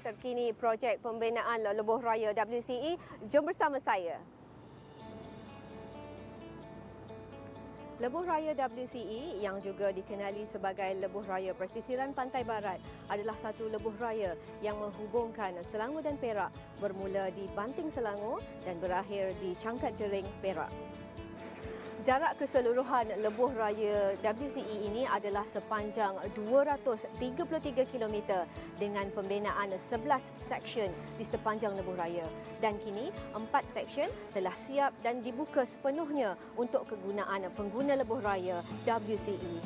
perkembangan terkini projek pembinaan lebuh raya WCE. Jom bersama saya. Lebuh Raya WCE yang juga dikenali sebagai Lebuh Raya Persisiran Pantai Barat adalah satu lebuh raya yang menghubungkan Selangor dan Perak, bermula di Banting Selangor dan berakhir di Cangkat Jering, Perak. Jarak keseluruhan lebuh raya WCE ini adalah sepanjang 233 km dengan pembinaan 11 seksyen di sepanjang lebuh raya. Dan kini 4 seksyen telah siap dan dibuka sepenuhnya untuk kegunaan pengguna lebuh raya WCE.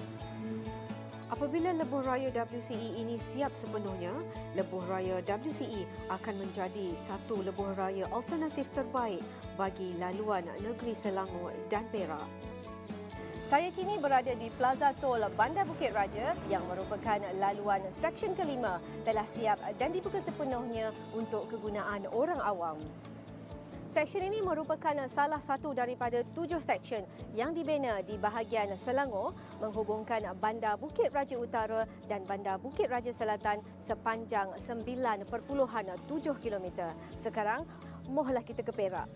Apabila lebuh raya WCE ini siap sepenuhnya, lebuh raya WCE akan menjadi satu lebuh raya alternatif terbaik bagi laluan negeri Selangor dan Perak. Saya kini berada di Plaza Tol Bandar Bukit Raja yang merupakan laluan seksyen kelima telah siap dan dibuka sepenuhnya untuk kegunaan orang awam. Seksyen ini merupakan salah satu daripada 7 seksyen yang dibina di bahagian Selangor menghubungkan Bandar Bukit Raja Utara dan Bandar Bukit Raja Selatan sepanjang 9.7 km. Sekarang, mohlah kita ke Perak.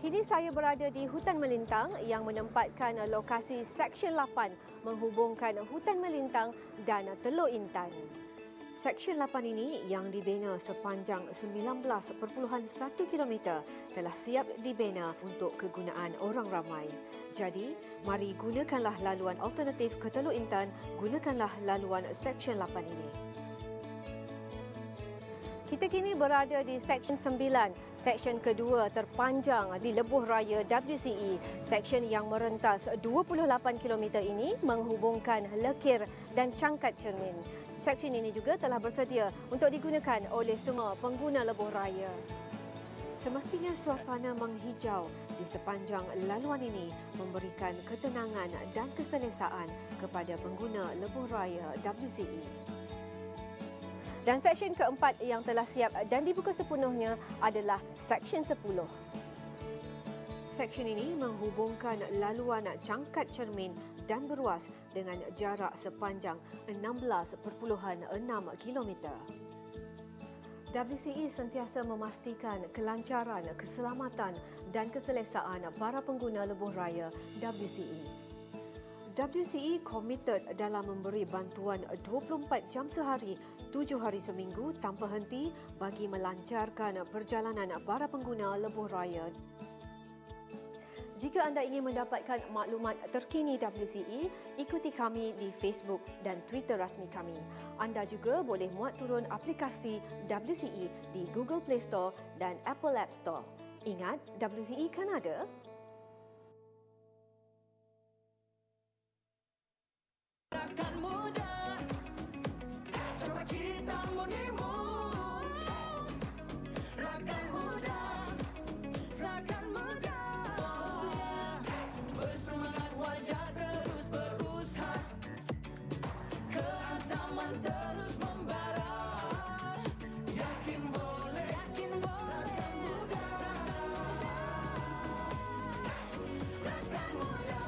Kini saya berada di Hutan Melintang yang menempatkan lokasi seksyen 8 menghubungkan Hutan Melintang dan Teluk Intan. Seksyen 8 ini yang dibina sepanjang 19.1 km telah siap dibina untuk kegunaan orang ramai. Jadi, mari gunakanlah laluan alternatif ke Teluk Intan, gunakanlah laluan seksyen 8 ini. Kita kini berada di seksyen 9. Seksyen kedua terpanjang di lebuh raya WCE. Seksyen yang merentas 28 km ini menghubungkan Lekir dan Cangkat Cermin. Seksyen ini juga telah bersedia untuk digunakan oleh semua pengguna lebuh raya. Semestinya suasana menghijau di sepanjang laluan ini memberikan ketenangan dan keselesaan kepada pengguna lebuh raya WCE. Dan seksyen keempat yang telah siap dan dibuka sepenuhnya adalah seksyen 10. Seksyen ini menghubungkan laluan Cangkat Cermin dan Beruas dengan jarak sepanjang 16.6 km. WCE sentiasa memastikan kelancaran, keselamatan dan keselesaan para pengguna lebuh raya WCE. WCE komited dalam memberi bantuan 24 jam sehari, 7 hari seminggu tanpa henti bagi melancarkan perjalanan para pengguna lebuh raya. Jika anda ingin mendapatkan maklumat terkini WCE, ikuti kami di Facebook dan Twitter rasmi kami. Anda juga boleh muat turun aplikasi WCE di Google Play Store dan Apple App Store. Ingat, WCE kan ada? Rakan muda, coba kita menimu. Rakan muda, oh yeah. Bersemangat wajah terus berusaha, keazaman terus membara. Yakin boleh, rakan muda, rakan muda.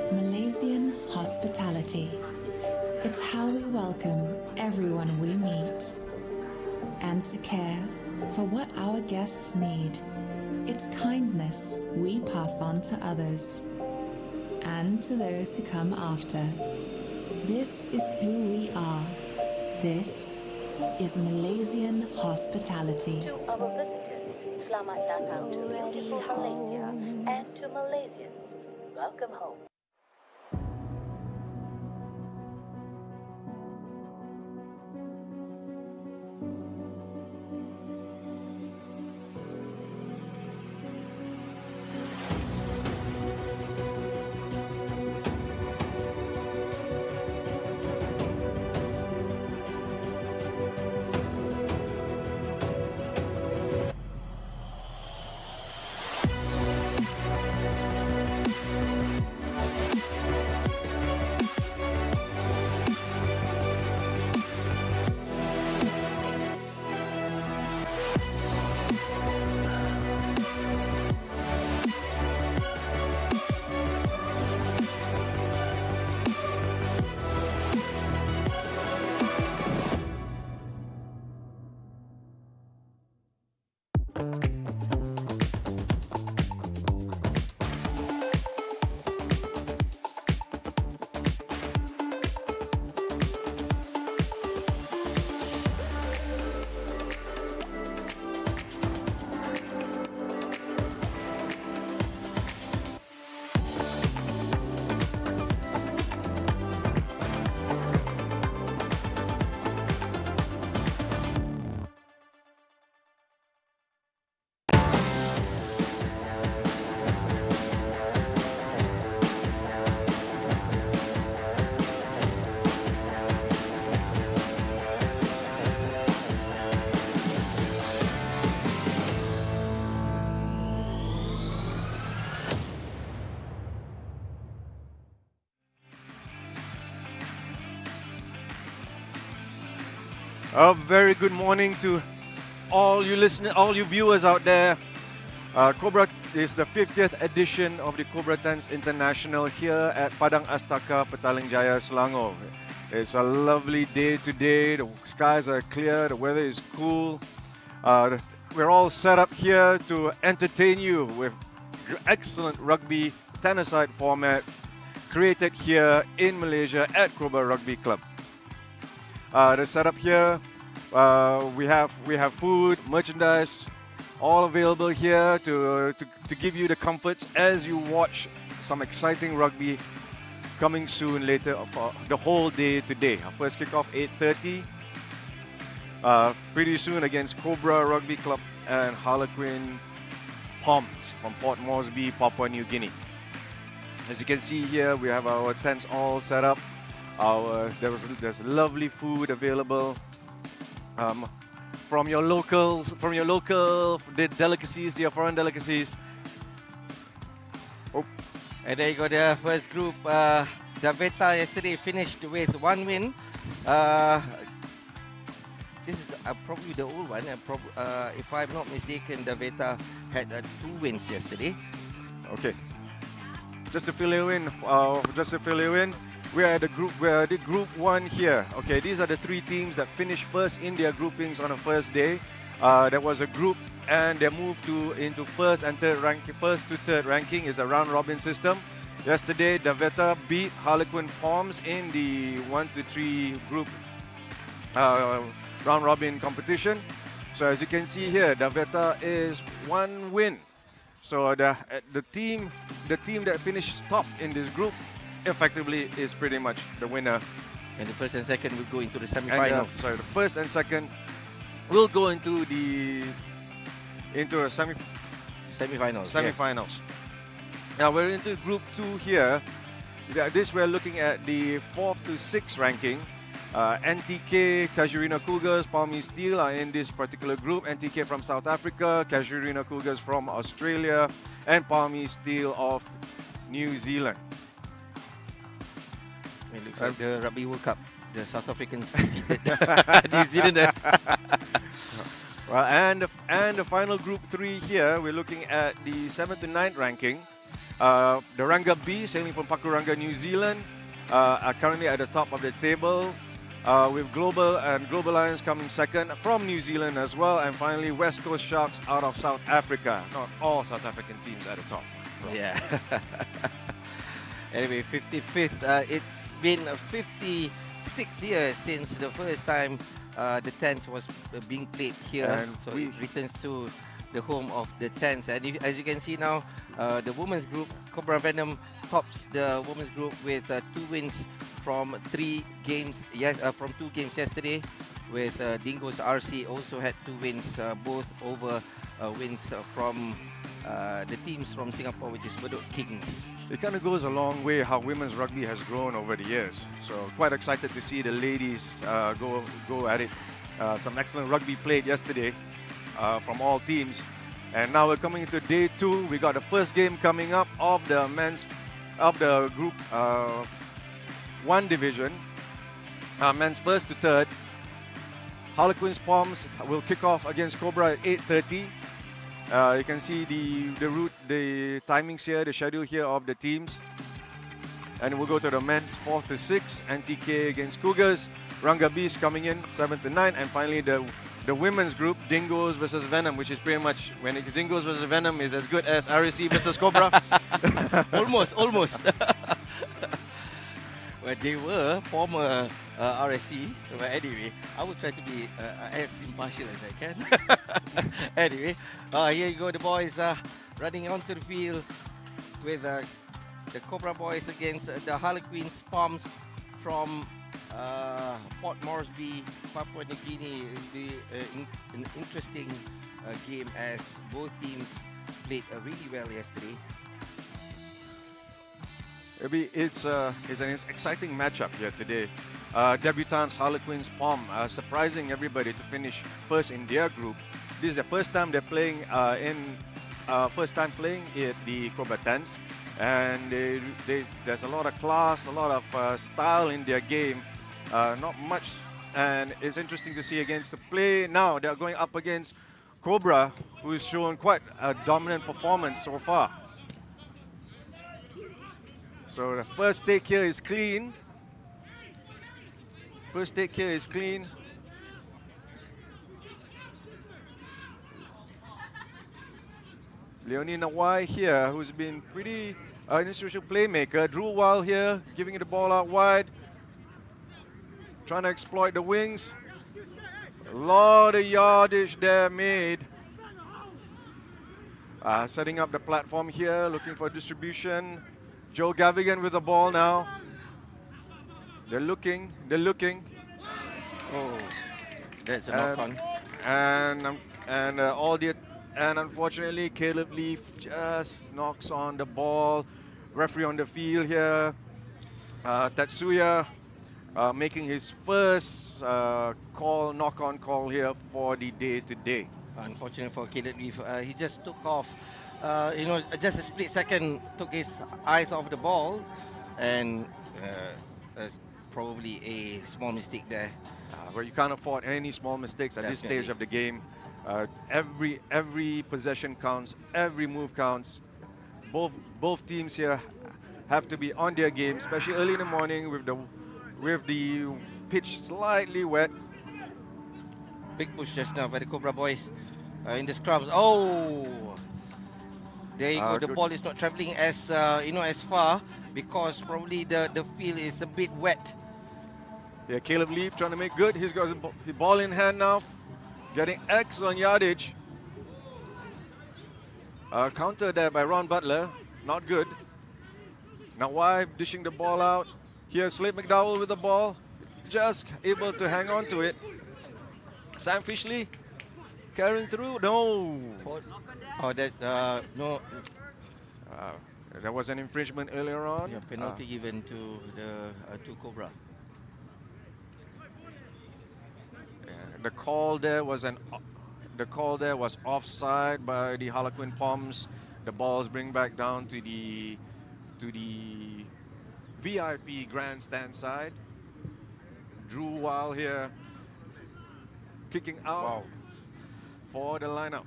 Malaysian hospitality. It's how we welcome everyone we meet. And to care for what our guests need. It's kindness we pass on to others. And to those who come after. This is who we are. This is Malaysian hospitality. To our visitors, Selamat datang to beautiful Malaysia, and to Malaysians, welcome home. A very good morning to all you viewers out there. Cobra is the 50th edition of the Cobra Dance International here at Padang Astaka, Petaling Jaya, Selangor. It's a lovely day today. The skies are clear. The weather is cool. We're all set up here to entertain you with excellent rugby 10-a-side format created here in Malaysia at Cobra Rugby Club. The setup here, we have food, merchandise, all available here to give you the comforts as you watch some exciting rugby coming soon later for the whole day today. Our first kickoff 8:30. Pretty soon against Cobra Rugby Club and Harlequin Poms from Port Moresby, Papua New Guinea. As you can see here, we have our tents all set up. There's lovely food available from your local delicacies to your foreign delicacies. Oh. And there you go, the first group. Daveta yesterday finished with 1 win. This is probably the old one. If I'm not mistaken, Daveta had 2 wins yesterday. Okay. Just to fill you in, we are the group 1 here. Okay, these are the 3 teams that finished first in their groupings on the first day. There was a group and they moved into first to third ranking is a round robin system. Yesterday, Daveta beat Harlequin Poms in the 1 to 3 group round robin competition. So as you can see here, Daveta is 1 win. So the team that finished top in this group effectively is pretty much the winner. And the first and second will go into the semi-finals. The first and second will go into semi-finals. Semi-finals. Now we're into group 2 here. This we're looking at the 4th to 6th ranking. NTK, Casuarina Cougars, Palmy Steel are in this particular group. NTK from South Africa, Casuarina Cougars from Australia, and Palmy Steel of New Zealand. It looks like the Rugby World Cup. The South Africans defeated New Zealanders. Well, and the final group 3 here, we're looking at the 7th to 9th ranking. The Ranga B, sailing from Pakuranga, New Zealand, are currently at the top of the table. With Global and Global Lions coming second from New Zealand as well, and finally West Coast Sharks out of South Africa. Not all South African teams at the top. So. Yeah. Anyway, 55th. It's been 56 years since the first time the tents was being played here. And so it returns to the home of the Tens. And as you can see now, the women's group, Cobra Venom, tops the women's group with 2 wins from 3 games. Yes, from 2 games yesterday. With Dingo's RC also had 2 wins, both over wins from the teams from Singapore, which is Bedok Kings. It kind of goes a long way how women's rugby has grown over the years. So quite excited to see the ladies go at it. Some excellent rugby played yesterday from all teams. And now we're coming into day 2. We got the first game coming up of the group 1 division. Men's first to third. Harlequins Palms will kick off against Cobra at 8:30. You can see the timings here, the schedule here of the teams. And we'll go to the men's 4 to 6, NTK against Cougars, Ranga Beast coming in 7 to 9, and finally the women's group, Dingoes versus Venom, which is pretty much, when it's Dingoes versus Venom, is as good as RSC versus Cobra. Almost. Well, they were former RSC, but anyway, I will try to be as impartial as I can. Anyway, here you go, the boys running onto the field with the Cobra boys against the Harlequins Palms from Port Moresby, Papua New Guinea. It will be an interesting game as both teams played really well yesterday. It's an exciting matchup here today. Debutants Harlequins Palm surprising everybody to finish first in their group. This is the first time they're playing playing at the Cobra Tens, and there's a lot of class, a lot of style in their game. Not much, and it's interesting to see against the play. Now they're going up against Cobra, who's shown quite a dominant performance so far. So the first take here is clean. Leonie Nawai here, who's been pretty an institutional playmaker. Drew Wild here, giving the ball out wide. Trying to exploit the wings. A lot of yardage there made. Setting up the platform here, looking for distribution. Joe Gavigan with the ball now. They're looking. Oh, that's a knock-on. And unfortunately, Caleb Leaf just knocks on the ball. Referee on the field here. Tatsuya making his first knock-on call here for the day today. Unfortunately for Caleb Leaf, he just took off. Just a split second, took his eyes off the ball, and probably a small mistake there. Where you can't afford any small mistakes at this stage of the game. Every possession counts, every move counts. Both teams here have to be on their game, especially early in the morning with the pitch slightly wet. Big push just now by the Cobra boys in the scrums. Oh, there you go. The ball is not traveling as as far because probably the field is a bit wet. Yeah, Caleb Leaf trying to make good. He's got the ball in hand now, getting excellent yardage. Counter there by Ron Butler, not good. Now why dishing the ball out? Here's Slade McDowell with the ball, just able to hang on to it. Sam Fishley carrying through. No. Oh, that no. There was an infringement earlier on. Yeah, penalty given to to Cobra. The call there was offside by the Harlequin Palms. The ball's bring back down to the VIP grandstand side. Drew Wild here kicking out for the lineup.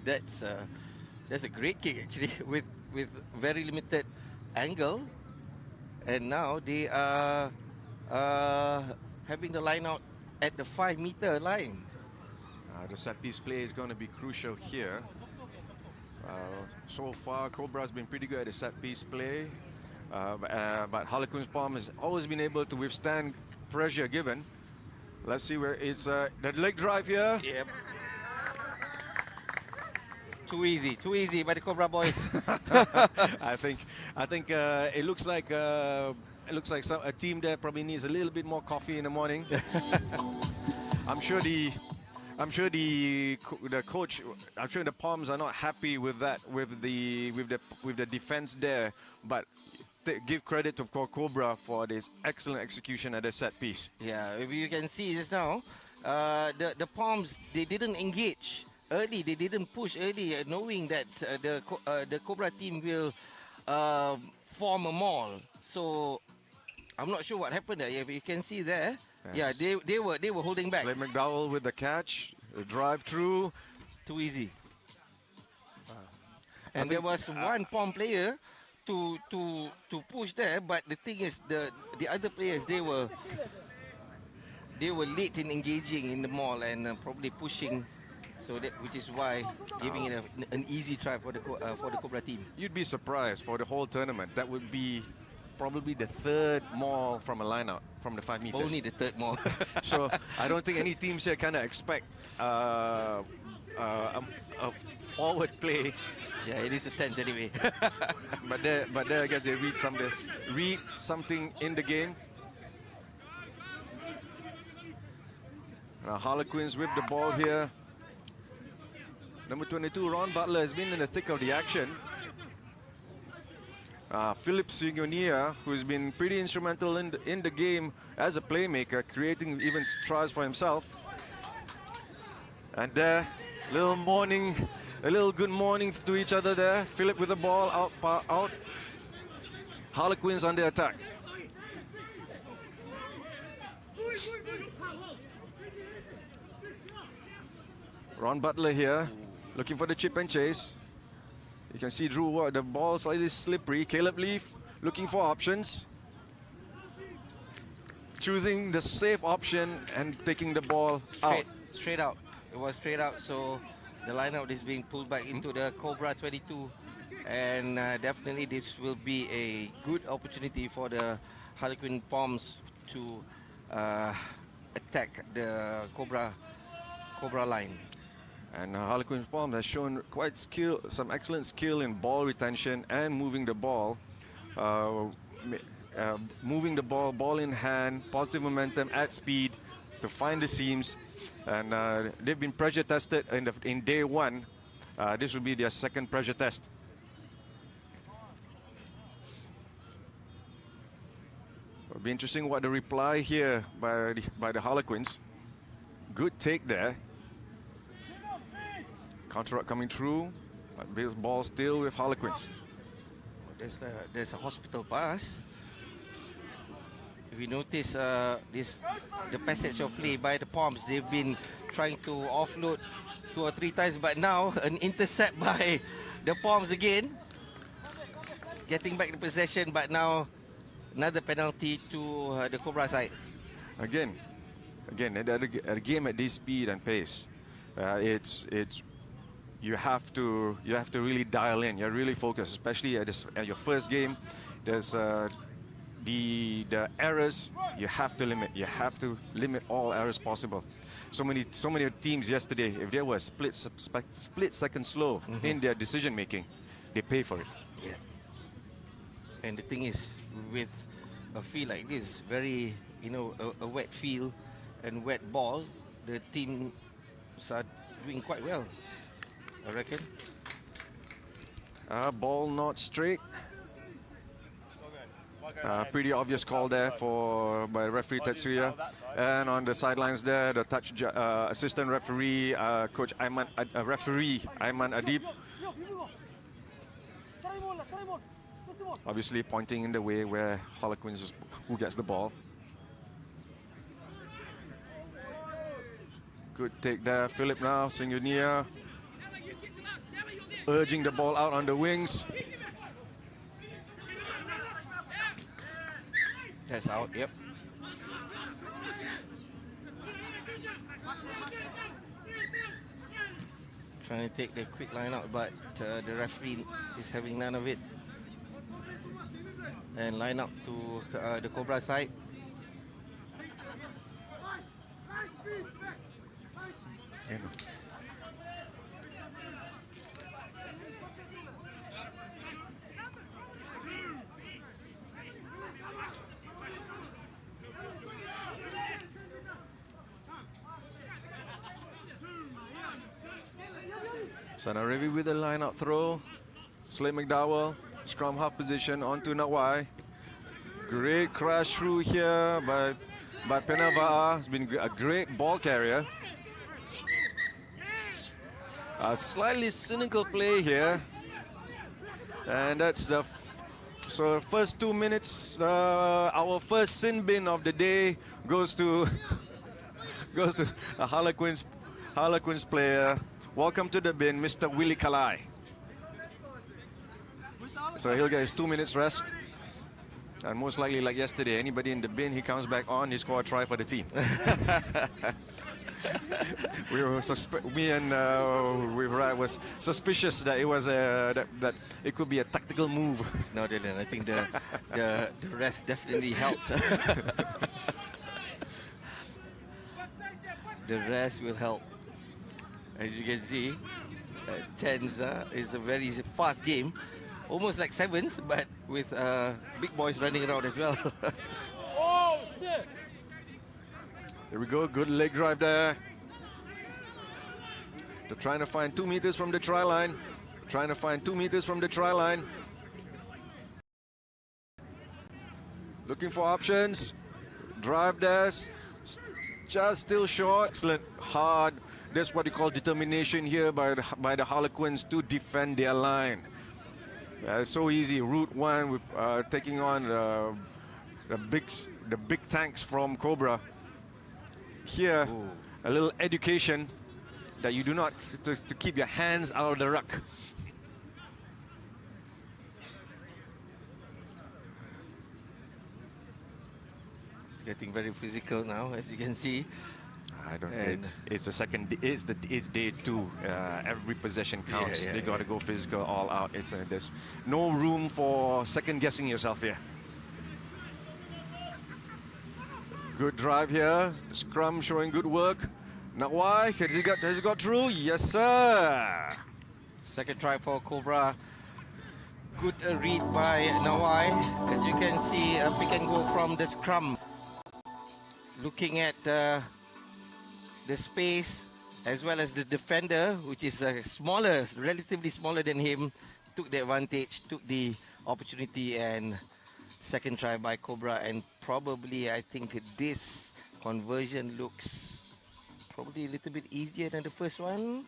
That's a great kick actually with very limited angle, and now they are having the line out at the 5-meter line. The set piece play is going to be crucial here. So far, Cobra's been pretty good at the set piece play, but Harlequins Palm has always been able to withstand pressure given. Let's see where it's the leg drive here. Yep. Too easy by the Cobra boys. I think it looks like a team there probably needs a little bit more coffee in the morning. I'm sure the coach, I'm sure the Palms are not happy with that, with the defense there, but give credit to Cobra for this excellent execution at the set piece. Yeah, if you can see just now, the Palms, they didn't engage early, they didn't push early, knowing that the Cobra team will form a maul. So I'm not sure what happened there. If you can see there, yes. yeah, they were holding back. Slade McDowell with the catch, the drive through, too easy. And there was one Palm player to push there, but the thing is, the other players, they were late in engaging in the maul and probably pushing. So which is why giving it an easy try for the Cobra team. You'd be surprised for the whole tournament. That would be probably the third maul from a line-out from the 5 meters. Only the third maul. So I don't think any teams here kind of expect a forward play. Yeah, it is a tense anyway. but there I guess they read something in the game. Now Harlequins with the ball here. Number 22, Ron Butler, has been in the thick of the action. Philip Singonia, who's been pretty instrumental in the game as a playmaker, creating even tries for himself. And there, a little good morning to each other there. Philip with the ball, out. Harlequins on the attack. Ron Butler here, looking for the chip and chase. You can see Drew, the ball slightly slippery. Caleb Leaf looking for options. Choosing the safe option and taking the ball out. Straight out. It was straight out, so the lineup is being pulled back into the Cobra 22. And definitely this will be a good opportunity for the Harlequin Palms to attack the Cobra line. And Harlequin Palms has shown some excellent skill in ball retention and moving the ball. Moving the ball in hand, positive momentum at speed to find the seams. And they've been pressure tested in day one. This will be their second pressure test. It'll be interesting what the reply here by the Harlequins. Good take there. Counter coming through, but ball still with Harlequins. There's a hospital pass. If you notice the passage of play by the Palms, they've been trying to offload 2 or 3 times, but now an intercept by the Palms again, getting back the possession, but now another penalty to the Cobra side. Again, at a game at this speed and pace, you have to really dial in. You're really focused, especially at your first game. There's the errors you have to limit. You have to limit all errors possible. So many teams yesterday, if they were split second slow in their decision making, they pay for it. Yeah. And the thing is, with a field like this, very a wet field and wet ball, the teams are doing quite well, I reckon. Ball not straight. Pretty obvious call there by referee Tetsuya. And on the sidelines there, the assistant referee, coach referee Aiman Adib. Obviously pointing in the way where Harlequins is who gets the ball. Good take there, Philip now, Singunia. Urging the ball out on the wings. That's out, yep. Trying to take the quick line out, but the referee is having none of it. And line up to the Cobra side. So now Rugby with a line-out throw. Slade McDowell, scrum half position onto Nawai. Great crash through here by Penava'a. It's been a great ball carrier. A slightly cynical play here. And that's the so first 2 minutes. Our first sin bin of the day goes to a Harlequins player. Welcome to the bin, Mr. Willie Kalai. So he'll get his 2 minutes rest. And most likely, like yesterday, anybody in the bin, he comes back on, he score a try for the team. Me and Rai was suspicious that it was that it could be a tactical move. No, didn't. I think the rest definitely helped. The rest will help. As you can see, tens is a very fast game. Almost like sevens, but with big boys running around as well. Oh, shit! Here we go, good leg drive there. They're trying to find 2 meters from the try line. Trying to find 2 meters from the try line. Looking for options. Drive there. Just still short. Excellent, hard. That's what you call determination here by the Harlequins to defend their line. It's so easy. Route 1 with taking on the big tanks from Cobra. Here, ooh, a little education that you do not to keep your hands out of the ruck. It's getting very physical now, as you can see. I don't. It's the second. It's day 2. Every possession counts. They got to go physical all out. There's no room for second guessing yourself here. Good drive here. The scrum showing good work. Nawai, has he got through? Yes, sir. Second try for Cobra. Good read by Nawai. As you can see, a pick and go from the scrum. Looking at the space as well as the defender, which is smaller, relatively smaller than him, took the advantage, took the opportunity, and second try by Cobra. And probably, I think this conversion looks probably a little bit easier than the first one.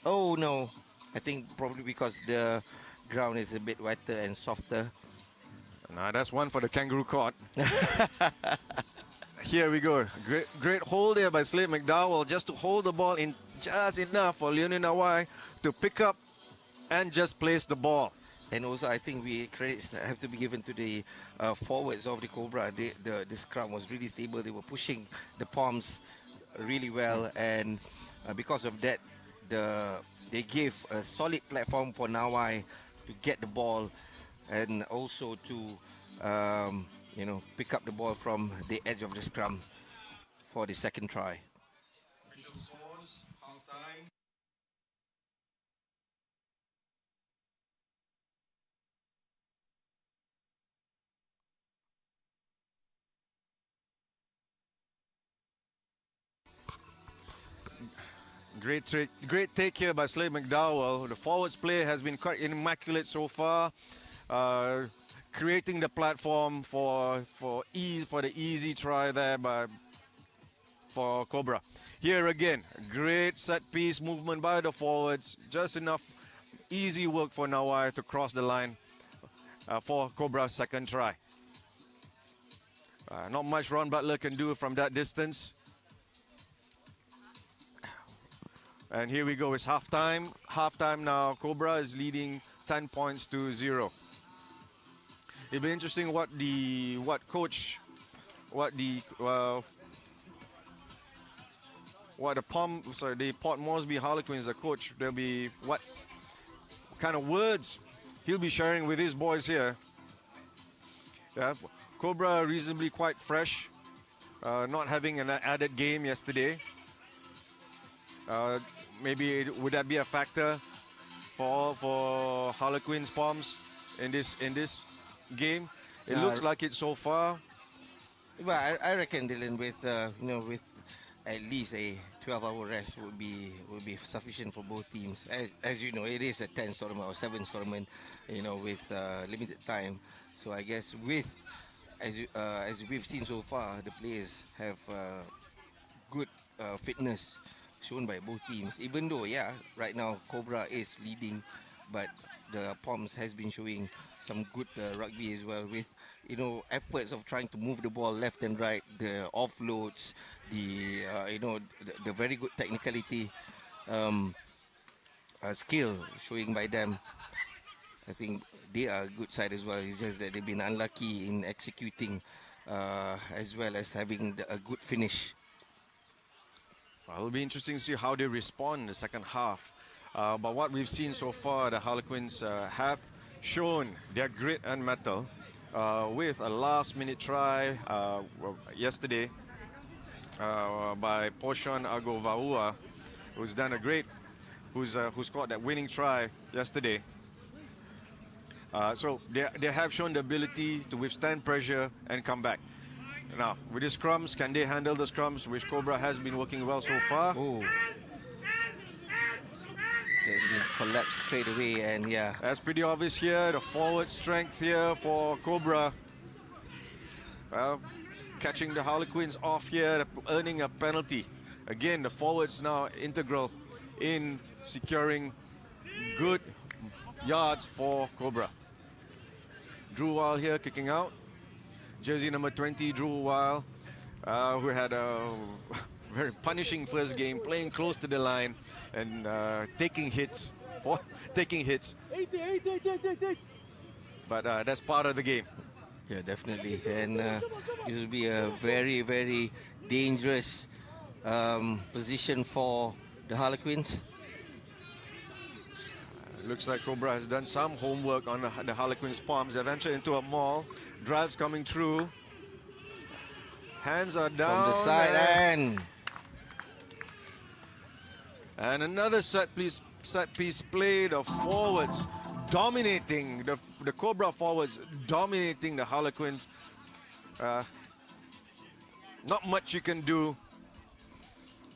Oh no, I think probably because the ground is a bit wetter and softer. Now that's one for the kangaroo court. Here we go. Great hold there by Slade McDowell, just to hold the ball in just enough for Leonie Nawai to pick up and just place the ball. And also, I think credits have to be given to the forwards of the Cobra. The scrum was really stable. They were pushing the palms really well, and because of that, they gave a solid platform for Nawai to get the ball, and also to pick up the ball from the edge of the scrum for the second try. Great take here by Slade McDowell. The forwards play has been quite immaculate so far, creating the platform for the easy try there for Cobra. Here again, great set piece movement by the forwards, just enough easy work for Nawai to cross the line for Cobra's second try. Not much Ron Butler can do from that distance. And here we go, it's halftime. Halftime now, Cobra is leading 10 points to 0. It'll be interesting what the Port Moresby Harlequins, the coach, there'll be what kind of words he'll be sharing with his boys here. Yeah, Cobra reasonably quite fresh, not having an added game yesterday. Maybe would that be a factor for Harlequins Palms in this game? It looks like it so far. Well, I reckon, Dylan, with at least a 12-hour rest would be sufficient for both teams. As you know, it is a 10th tournament or 7th tournament, with limited time. So I guess as we've seen so far, the players have good fitness shown by both teams. Even though, right now Cobra is leading, but the Poms has been showing some good rugby as well, with efforts of trying to move the ball left and right, the offloads, the very good technicality, skill showing by them. I think they are a good side as well. It's just that they've been unlucky in executing, as well as having a good finish. Well, it'll be interesting to see how they respond in the second half. But what we've seen so far, the Harlequins have shown their grit and mettle with a last-minute try yesterday by Poshan Agovaua, who's done a great, who scored that winning try yesterday. So they have shown the ability to withstand pressure and come back. Now, with the scrums, can they handle the scrums, which Cobra has been working well so far? Oh. There's been collapsed straight away, and That's pretty obvious here. The forward strength here for Cobra. Well, catching the Harlequins off here, earning a penalty. Again, the forwards now integral in securing good yards for Cobra. Drew Weil here kicking out. Jersey number 20, Drew Weil, who had a very punishing first game, playing close to the line and taking hits. But that's part of the game. Yeah, definitely. And this will be a very, very dangerous position for the Harlequins. Looks like Cobra has done some homework on the Harlequins' palms. They've entered into a maul. Drives coming through. Hands are down. From the side end. And another set piece play. The forwards dominating, the Cobra forwards dominating the Harlequins. Not much you can do.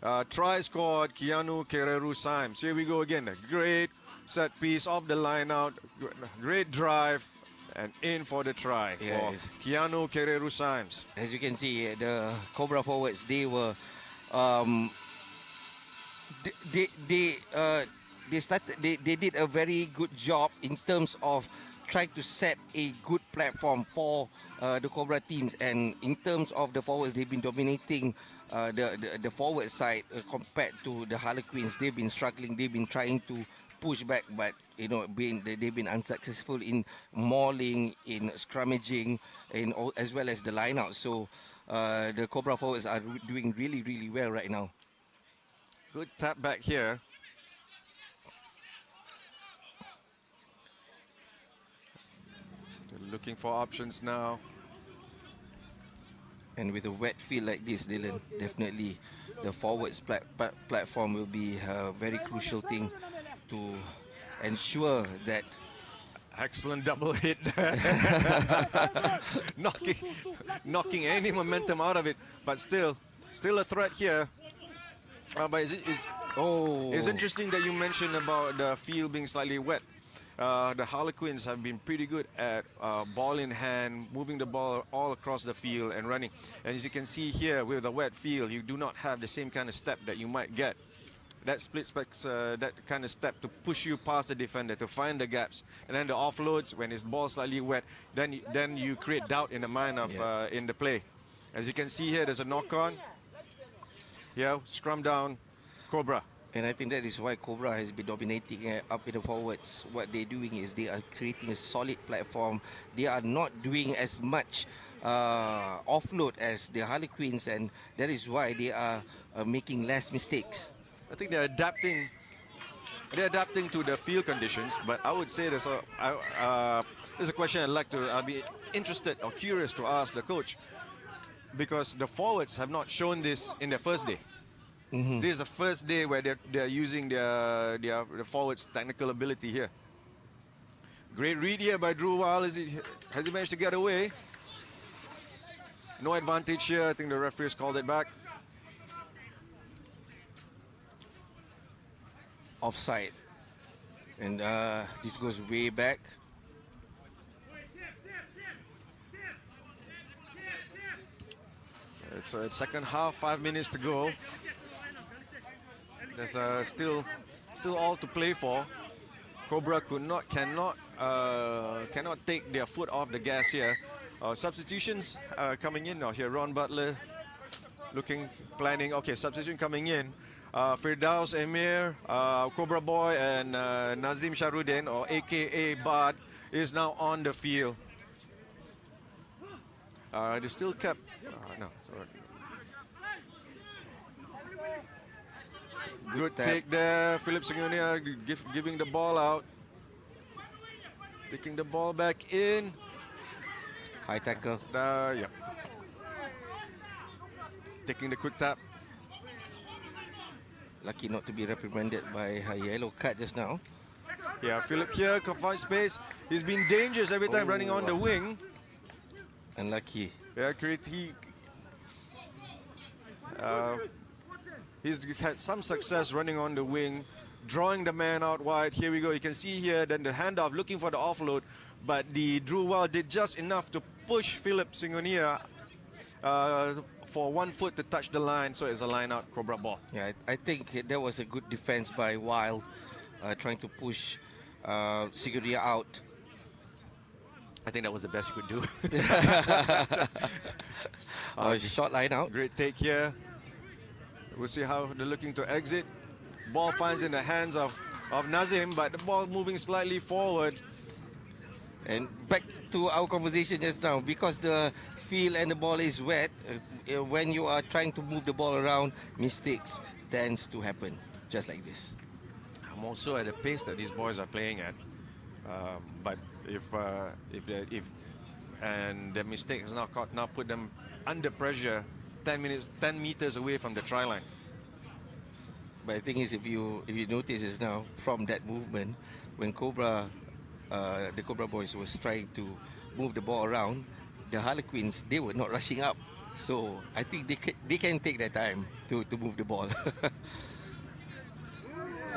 Try scored, Keanu Kereru Symes. Here we go again. A great set piece off the line out. Great drive. And in for the try for Keanu Kereru Symes. As you can see, the Cobra forwards, they were they did a very good job in terms of trying to set a good platform for the Cobra teams. And in terms of the forwards, they've been dominating the forward side compared to the Harlequins. They've been struggling. They've been trying to push back, but they've been unsuccessful in mauling, in scrummaging, as well as the line out. So the Cobra forwards are doing really, really well right now. Good tap back here. They're looking for options now. And with a wet field like this, Dylan, definitely the forwards platform will be a very crucial thing to ensure that. Excellent double hit. knocking any momentum out of it, but still a threat here. But it's interesting that you mentioned about the field being slightly wet. The Harlequins have been pretty good at ball in hand, moving the ball all across the field and running. And as you can see here, with a wet field, you do not have the same kind of step that you might get. That that kind of step to push you past the defender, to find the gaps. And then the offloads, when it's ball slightly wet, then you create doubt in the mind of in the play. As you can see here, there's a knock-on. Yeah, scrum down, Cobra. And I think that is why Cobra has been dominating up in the forwards. What they're doing is they are creating a solid platform. They are not doing as much offload as the Harlequins, and that is why they are making less mistakes. I think they're adapting. They're adapting to the field conditions, but I would say there's a question I'd be interested or curious to ask the coach, because the forwards have not shown this in their first day. Mm-hmm. This is the first day where they're using the forwards' technical ability here. Great read here by Drew Weil. Has he managed to get away? No advantage here. I think the referees called it back. offside. And this goes way back. It's second half, 5 minutes to go. There's still all to play for. Cobra cannot take their foot off the gas here. Substitutions coming in now here. Ron Butler planning. Okay, substitution coming in. Firdaus Emir, Cobra Boy, and Nazim Sharudin, or AKA Bad, is now on the field. They still kept. No, sorry. Good take there. Philip Singonia giving the ball out. Taking the ball back in. High tackle. Yeah. Taking the quick tap. Lucky not to be reprimanded by a yellow card just now. Yeah, Philip here confined space. He's been dangerous every time running on the wing. Unlucky. Yeah, he's had some success running on the wing, drawing the man out wide. Here we go. You can see here then the handoff, looking for the offload, but the Drew Well did just enough to push Philip Singonia for 1 foot to touch the line, so it's a line out Cobra ball. Yeah, I think that was a good defense by Wild, trying to push Singonia out. I think that was the best you could do. Short line out. Great take here. We'll see how they're looking to exit. Ball finds in the hands of Nazim, but the ball moving slightly forward. And back to our conversation just now, because the field and the ball is wet, when you are trying to move the ball around, mistakes tends to happen, just like this. I'm also at the pace that these boys are playing at. But if the mistake has now put them under pressure, 10 meters away from the try line. But the thing is, if you notice is now from that movement, when the Cobra boys was trying to move the ball around, the Harlequins, they were not rushing up. So I think they can take their time to move the ball.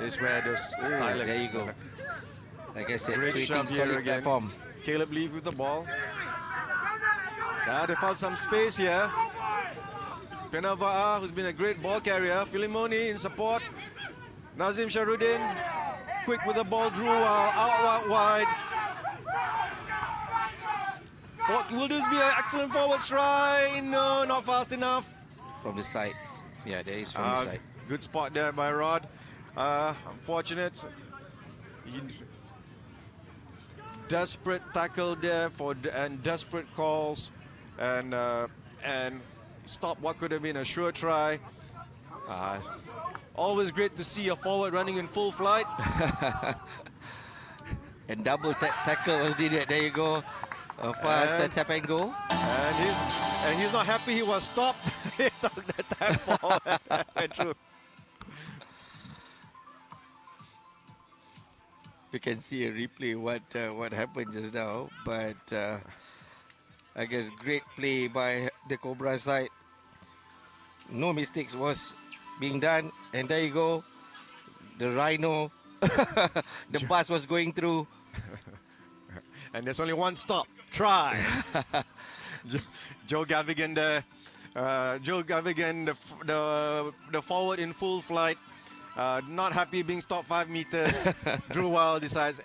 It's where those stylists. There you go. Like I said, Great shot here solid again. platform. Caleb Lee with the ball. They found some space here. Penava'a, who's been a great ball carrier. Filimoni in support. Nazim Sharudin, quick with the ball. Drew out wide. Will this be an excellent forward strike? No, not fast enough. From the side. Yeah, there is from the side. Good spot there by Rod. Unfortunate. Desperate tackle there and desperate calls and stop what could have been a sure try. Always great to see a forward running in full flight. And double tackle was needed. There you go. A fast tap and go. And he's not happy he was stopped. He took the tap forward. True. You can see a replay what happened just now, but I guess great play by the Cobra side. No mistakes was being done, and there you go. The Rhino, the bus was going through, and there's only one stop. Try. Joe Gavigan, the forward in full flight. Not happy being stopped 5 meters. Drew Wild decides,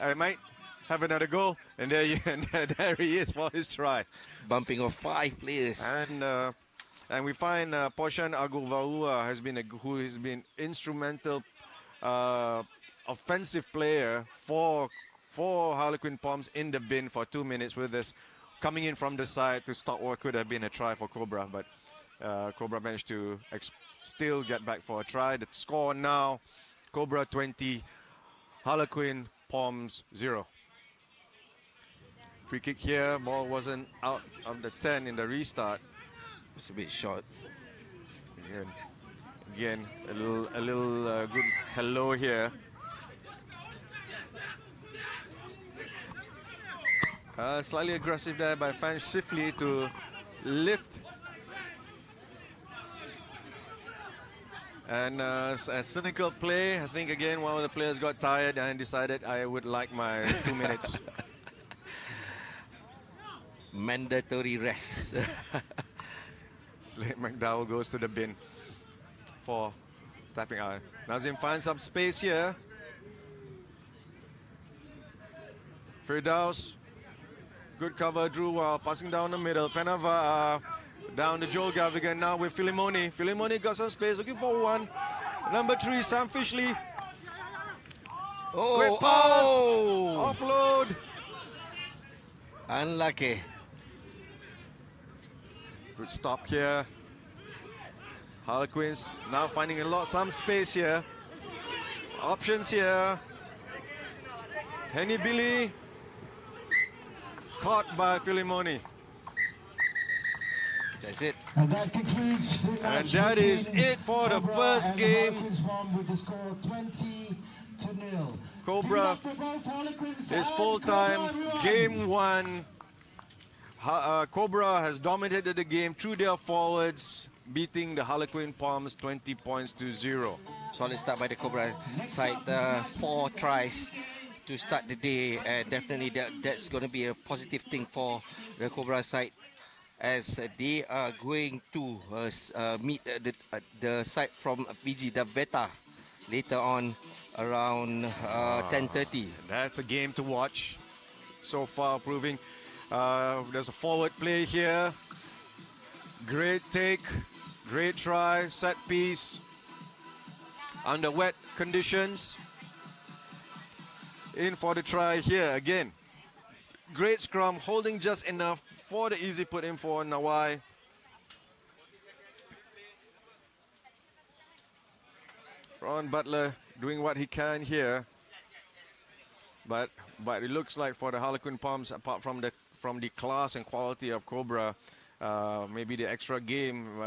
I might have another go, and there he is for his try. Bumping of 5 players. And we find Poshan Aguvaua who has been instrumental offensive player for Harlequin Palms in the bin for 2 minutes with this, coming in from the side to stop what could have been a try for Cobra, but Cobra managed to still get back for a try. The score now, Cobra 20, Harlequin Palms 0. Free kick here, ball wasn't out of the 10 in the restart. It's a bit short. Again, a little good hello here. Slightly aggressive there by Fan Shifley to lift And a cynical play. I think again one of the players got tired and decided I would like my 2 minutes. Mandatory rest. Slade McDowell goes to the bin for tapping out. Nazim finds some space here. Firdaus, good cover, Drew while passing down the middle. Penava down to Joel Gavigan now with Filimoni. Filimoni got some space, looking for one. Number 3, Sam Fishley. Oh, Great pass. oh! Offload. Unlucky. Good stop here. Harlequins now finding some space here. Options here. Henny Billy. Caught by Filimoni. That's it. And that concludes the match. And that is it for the first and game. Harlequins won with the score 20-0. Cobra is full-time. Game 1. Cobra has dominated the game through their forwards, beating the Harlequin Palms 20 points to 0. Solid start by the Cobra side. 4 tries to start the day. Definitely that's going to be a positive thing for the Cobra side, as they are going to meet the side from Fiji, the Veta, later on around 10:30. That's a game to watch. So far proving there's a forward play here. Great take, great try, set piece under wet conditions. In for the try here again. Great scrum, holding just enough for the easy put in for Nawai. Ron Butler doing what he can here. But it looks like for the Harlequin Palms, apart from the class and quality of Cobra, maybe the extra game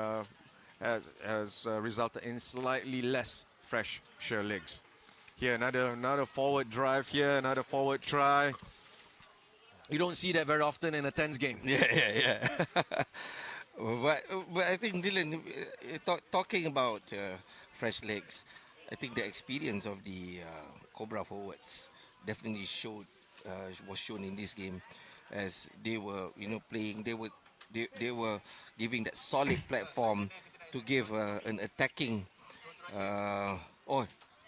has resulted in slightly less fresh sheer legs. Here, another forward drive here, another forward try. You don't see that very often in a tense game. Yeah. but I think, Dylan, talking about fresh legs, I think the experience of the Cobra forwards definitely was shown in this game, as they were playing. They were giving that solid platform to give an attacking.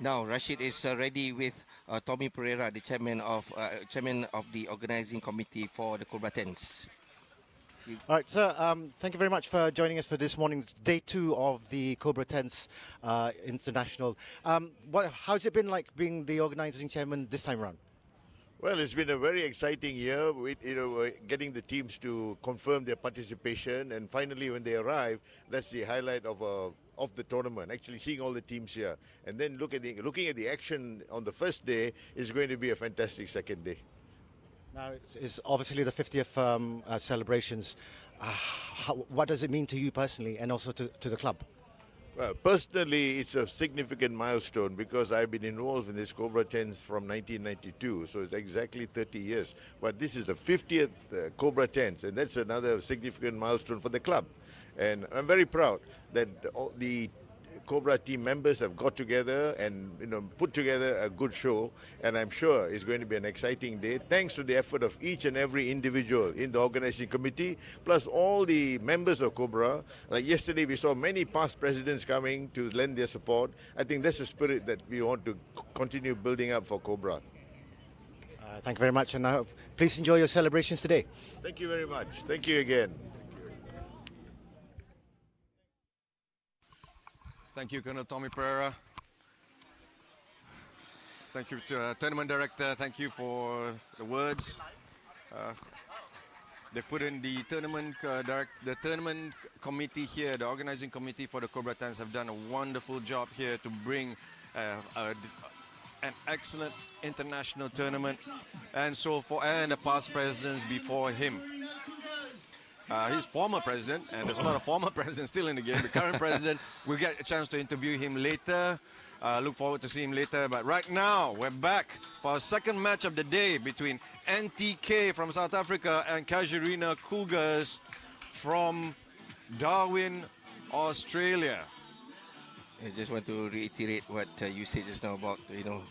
Now Rashid is ready with Tommy Pereira, the chairman of the organizing committee for the Cobra Tens. All right, sir, thank you very much for joining us for this morning's day 2 of the Cobra Tens International. How's it been like being the organizing chairman this time around? Well, it's been a very exciting year with getting the teams to confirm their participation, and finally when they arrive, that's the highlight of the tournament. Actually seeing all the teams here, and then looking at the action on the first day is going to be a fantastic second day. Now, it's obviously the 50th celebrations. What does it mean to you personally, and also to the club? Well, personally, it's a significant milestone because I've been involved in this Cobra Tens from 1992, so it's exactly 30 years. But this is the 50th Cobra Tens, and that's another significant milestone for the club. And I'm very proud that the Cobra team members have got together and put together a good show, and I'm sure it's going to be an exciting day thanks to the effort of each and every individual in the organizing committee, plus all the members of Cobra. Like yesterday, we saw many past presidents coming to lend their support. I think that's the spirit that we want to continue building up for Cobra. Thank you very much, and please enjoy your celebrations today. Thank you very much. Thank you again. Thank you, Colonel Tommy Pereira. Thank you to tournament director. Thank you for the words. They've put in the tournament the tournament committee here, the organizing committee for the Cobra Tens have done a wonderful job here to bring an excellent international tournament, and the past presidents before him. He's former president, and there's a lot of former presidents still in the game. The current president, we'll get a chance to interview him later. Look forward to seeing him later. But right now, we're back for our second match of the day between NTK from South Africa and Casuarina Cougars from Darwin, Australia. I just want to reiterate what you said just now about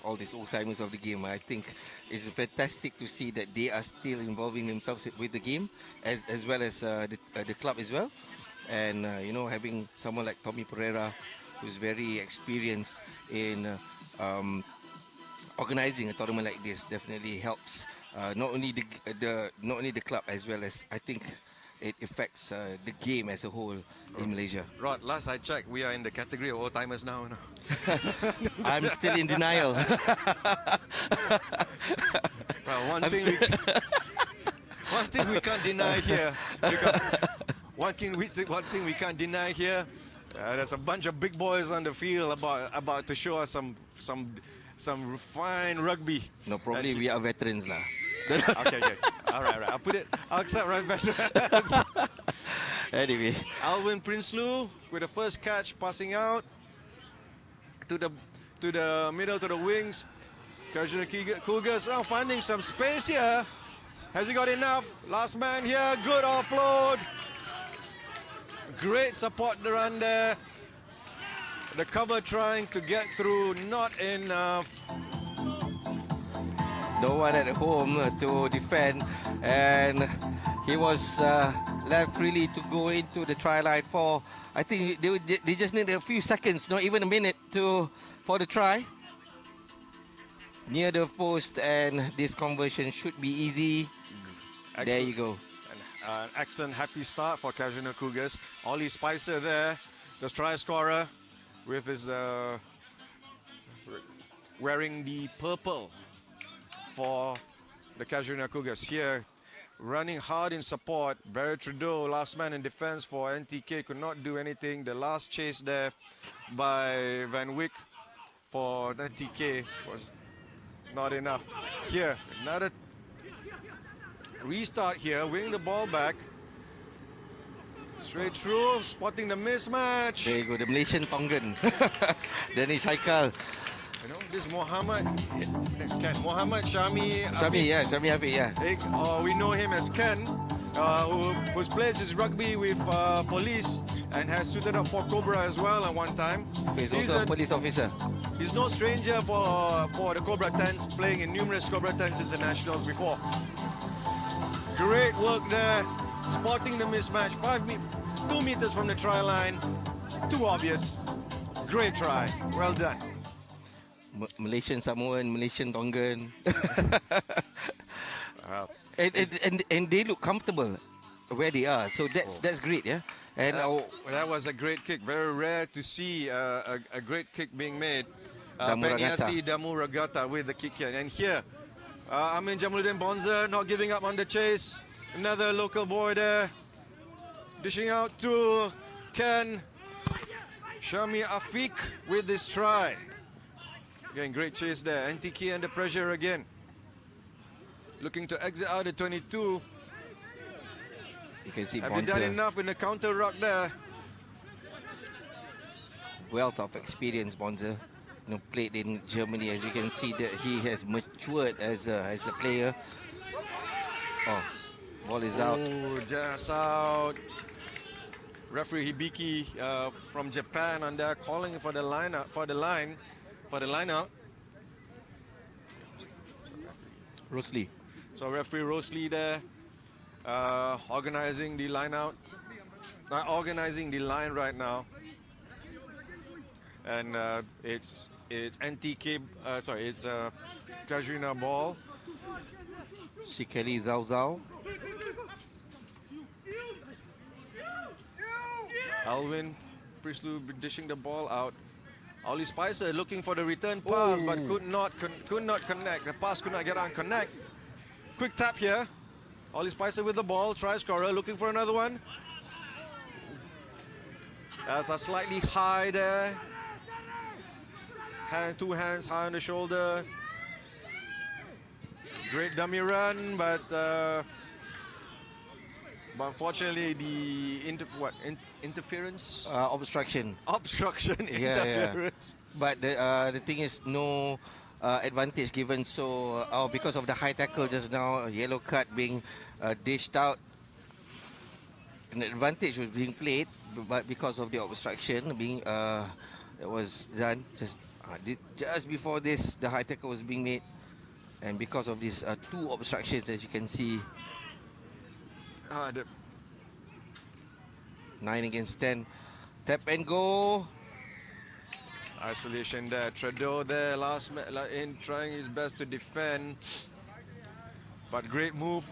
all these old timers of the game. I think it's fantastic to see that they are still involving themselves with the game as well as the club as well. And having someone like Tommy Pereira, who's very experienced in organizing a tournament like this, definitely helps not only the club as well as I think it affects the game as a whole in Malaysia. Rod, last I checked, we are in the category of old timers now. I'm still in denial. Well, one thing we can't deny here. One thing we can't deny here. There's a bunch of big boys on the field about to show us some fine rugby. No, probably we are veterans lah. Okay. All right. I'll accept right veterans. Anyway, Alvin Prinsloo with the first catch, passing out to the middle, to the wings. Kajuna Cougars finding some space here. Has he got enough? Last man here, good offload. Great support run there. The cover trying to get through, not enough. No one at home to defend, and he was left really to go into the try line for, I think they just need a few seconds, not even a minute for the try. Near the post, and this conversion should be easy. Excellent. There you go. Excellent, happy start for Kajuna Cougars. Ollie Spicer there, the try scorer, with his wearing the purple for the Kajuna Cougars. Here, running hard in support. Barry Trudeau, last man in defense for NTK, could not do anything. The last chase there by Van Wyk for NTK was not enough. Here, another restart here, winning the ball back. Straight through, spotting the mismatch. There you go, the Malaysian Tongan. Dennis Haikal. This Mohammed, next Ken. Mohammed Shami Hafiq, yeah. We know him as Ken, who plays his rugby with police and has suited up for Cobra as well at one time. He's also a police officer. He's no stranger for the Cobra 10s, playing in numerous Cobra 10s internationals before. Great work there, spotting the mismatch, 2 meters from the try line. Too obvious. Great try, well done. Malaysian Samoan, Malaysian Tongan. and they look comfortable where they are, so that's great, yeah. And that was a great kick. Very rare to see a great kick being made. Peniasi Damu Ragata with the kick here. And here, Amin Jamaluddin Bonza not giving up on the chase. Another local boy there, dishing out to Ken. Shami Afiq with this try. Again, great chase there. NTK under pressure again. Looking to exit out at 22. You can see Have you done enough in the counter ruck there? Wealth of experience, Bonza. Played in Germany. As you can see, that he has matured as a player. Oh, ball is out. Just out. Referee Hibiki from Japan on there, calling for the lineup for the lineup. Rosley. So referee Rosley there, organizing the line out, organizing the line right now, and it's NTK. It's Kajuna ball. Sikeli Zhao. Alvin Prinsloo dishing the ball out. Ollie Spicer looking for the return pass, but could not connect. The pass could not get on connect. Quick tap here. Ollie Spicer with the ball. Try scorer looking for another one. That's a slightly high there. Two hands high on the shoulder. Great dummy run, but unfortunately the interference? Obstruction. Interference. Yeah. But the thing is, no advantage given. So because of the high tackle just now, yellow card being dished out. An advantage was being played, but because of the obstruction being that was done just before this. The high tackle was being made, and because of these two obstructions, as you can see, 9 against 10. Tap and go. Isolation there. Trudeau there in trying his best to defend. But great move,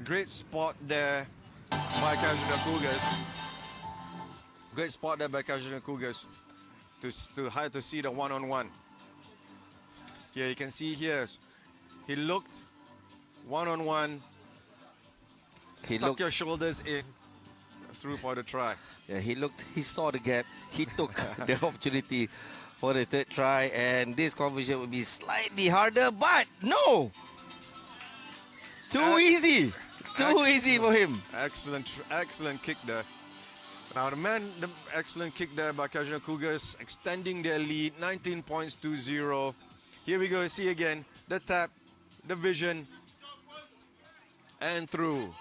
great spot there by Kajuna Cougars. Great spot there by Kajuna Cougars to see the one-on-one. Here you can see here, he looked one-on-one. Tuck your shoulders in, through for the try. Yeah, he saw the gap, he took the opportunity for the third try, and this conversion would be slightly harder, but no! Too easy for him. Excellent kick there. Now the excellent kick there by Kajuna Cougars, extending their lead, 19 points to 0. Here we go, see again, the tap, the vision, and through.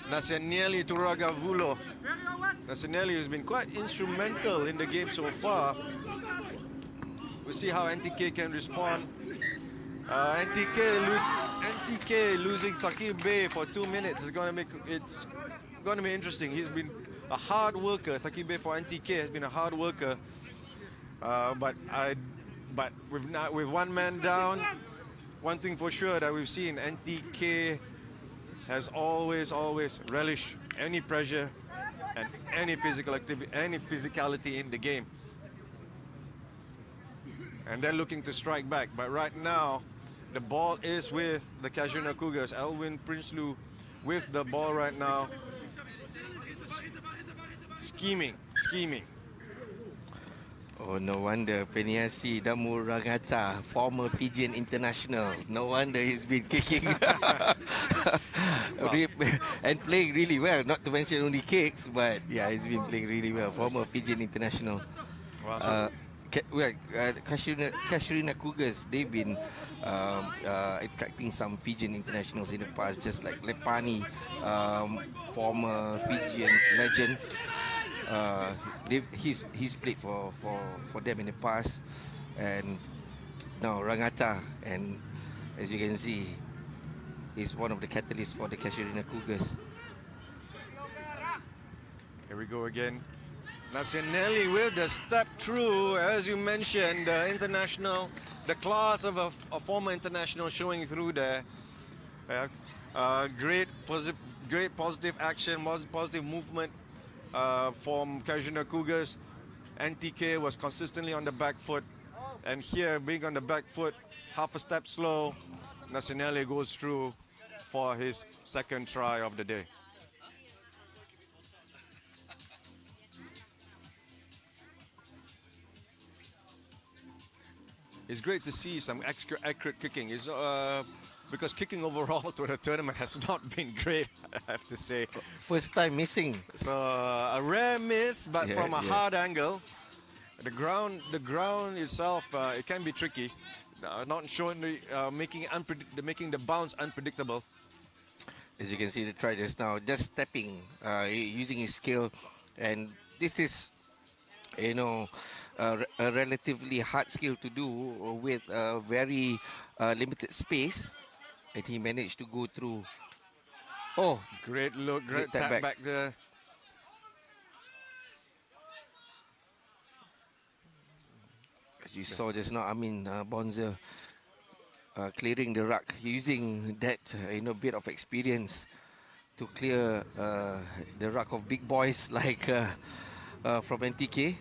Naseneli Turagavulo. Naseneli has been quite instrumental in the game so far. We'll see how NTK can respond. NTK losing Thakib Bey for 2 minutes is going to be interesting. He's been a hard worker. Thakib Bey for NTK has been a hard worker. But with one man down, one thing for sure that we've seen, NTK has always relished any pressure and any physical activity, any physicality in the game. And they're looking to strike back. But right now, the ball is with the Kajuna Cougars. Alwyn Prinsloo with the ball right now. Scheming. Oh, no wonder Peniasi Damurangata, former Fijian international. No wonder he's been kicking and playing really well. Not to mention only kicks, but yeah, he's been playing really well. Former Fijian international. Kashurina Cougars, they've been attracting some Fijian internationals in the past, just like Lepani, former Fijian legend. He's played for them in the past, and now Rangata, and as you can see, he's one of the catalysts for the Kashurina Cougars. Here we go again. Naseneli with the step through, as you mentioned, the international, the class of a former international showing through there. Great positive action, positive movement from Kajuna Cougars. NTK was consistently on the back foot, and here being on the back foot, half a step slow, Naseneli goes through for his second try of the day. It's great to see some extra accurate kicking. It's, because kicking overall to the tournament has not been great, I have to say. First time missing. So a rare miss, but from a hard angle. The ground itself, it can be tricky. Not showing making the bounce unpredictable. As you can see, the try just now, just stepping, using his skill, and this is, a relatively hard skill to do with a very limited space, and he managed to go through. Oh, great look, great tap back there. As you saw just now, Bonza clearing the ruck, using that bit of experience to clear the ruck of big boys like from NTK.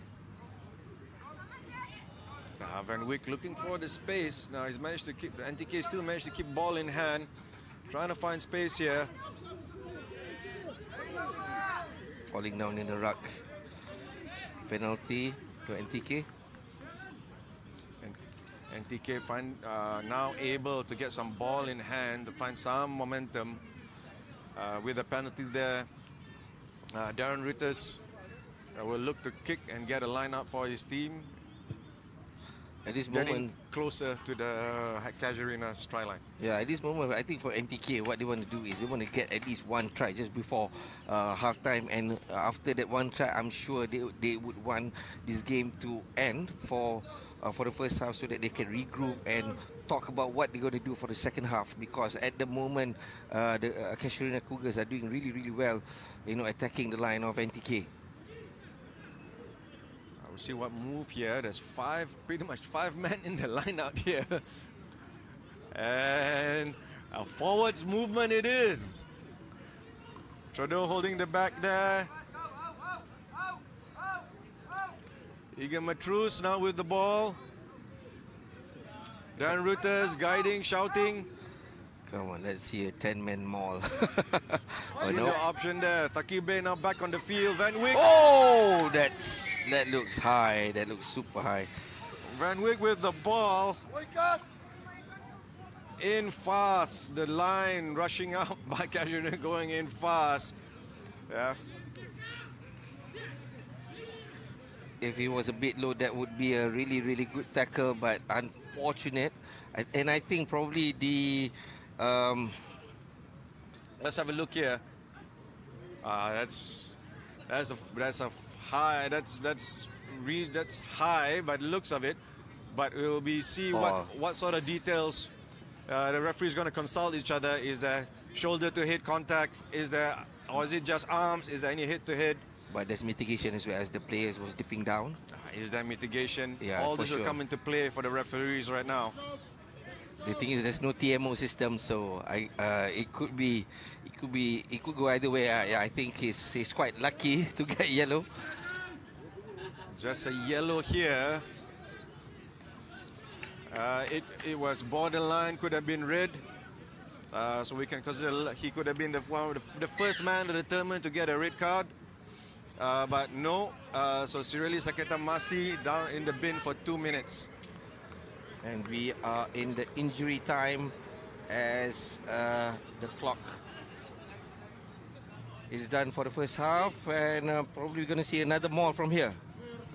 Van Wyk looking for the space. Now he's managed to keep, NTK still managed to keep ball in hand, trying to find space here. Falling down in the ruck. Penalty to NTK. NTK now able to get some ball in hand, to find some momentum with a penalty there. Darren Ritters will look to kick and get a line up for his team. At this getting moment, closer to the Casuarina's try line. yeah, at this moment, I think for NTK, what they want to do is they want to get at least one try just before halftime, and after that one try, I'm sure they would want this game to end for the first half so that they can regroup and talk about what they're going to do for the second half. Because at the moment, the Casuarina Cougars are doing really, really well, attacking the line of NTK. We'll see what move here. There's pretty much five men in the line out here. And a forwards movement it is. Trudeau holding the back there. Egan Matrus now with the ball. Dan Reuters guiding, shouting. Come on, let's see a 10-man maul. See the option there. Takibe now back on the field. Van Wyk. Oh, that looks high. That looks super high. Van Wyk with the ball. In fast. The line rushing out by Casuarina going in fast. Yeah. If he was a bit low, that would be a really, really good tackle, but unfortunate. And I think probably the... Let's have a look here. That's a high. That's high by the looks of it. But we'll see what sort of details the referee is going to consult each other. Is there shoulder to hit contact? Or is it just arms? Is there any hit to hit? But there's mitigation as well as the players was dipping down. Is there mitigation? Yeah, all this sure. will come into play for the referees right now. The thing is, there's no TMO system, so it could go either way. I think he's quite lucky to get yellow. Just a yellow here. It was borderline, could have been red. So we can consider he could have been the first man determined to get a red card. But no, so Sireli Saketa Masi down in the bin for 2 minutes. And we are in the injury time as the clock is done for the first half. And probably going to see another maul from here.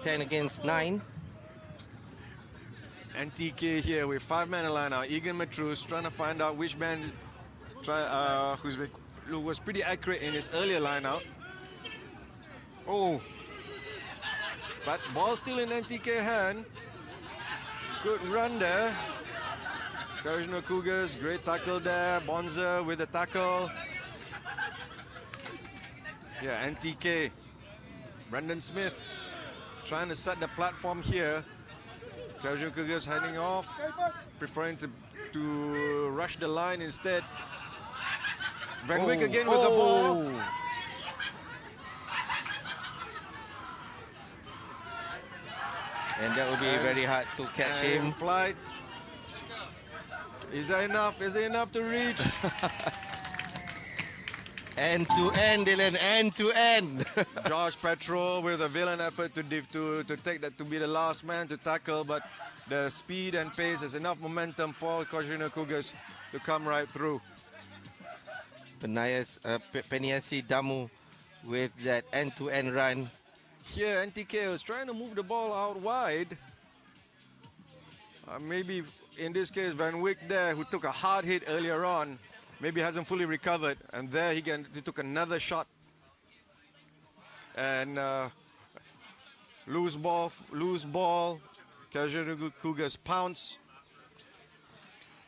10 against 9. NTK here with 5 men in line now. Egan Matrus trying to find out which man who was pretty accurate in his earlier line out. Oh, but ball still in NTK hand. Good run there. Casuarina Cougars, great tackle there. Bonza with the tackle. Yeah, NTK. Brendan Smith trying to set the platform here. Casuarina Cougars heading off, preferring to rush the line instead. Van Wyk again with the ball. And that will be very hard to catch him. Flight. Is there enough? Is it enough to reach? End to end, Dylan. End to end. Josh Petro with a valiant effort to take that to be the last man to tackle, but the speed and pace is enough momentum for Casuarina Cougars to come right through. Peniasi Damu with that end-to-end run. Here, NTK was trying to move the ball out wide. Maybe in this case, Van Wyk there, who took a hard hit earlier on, maybe hasn't fully recovered. And there he took another shot. And loose ball. Casuarina Cougars pounce.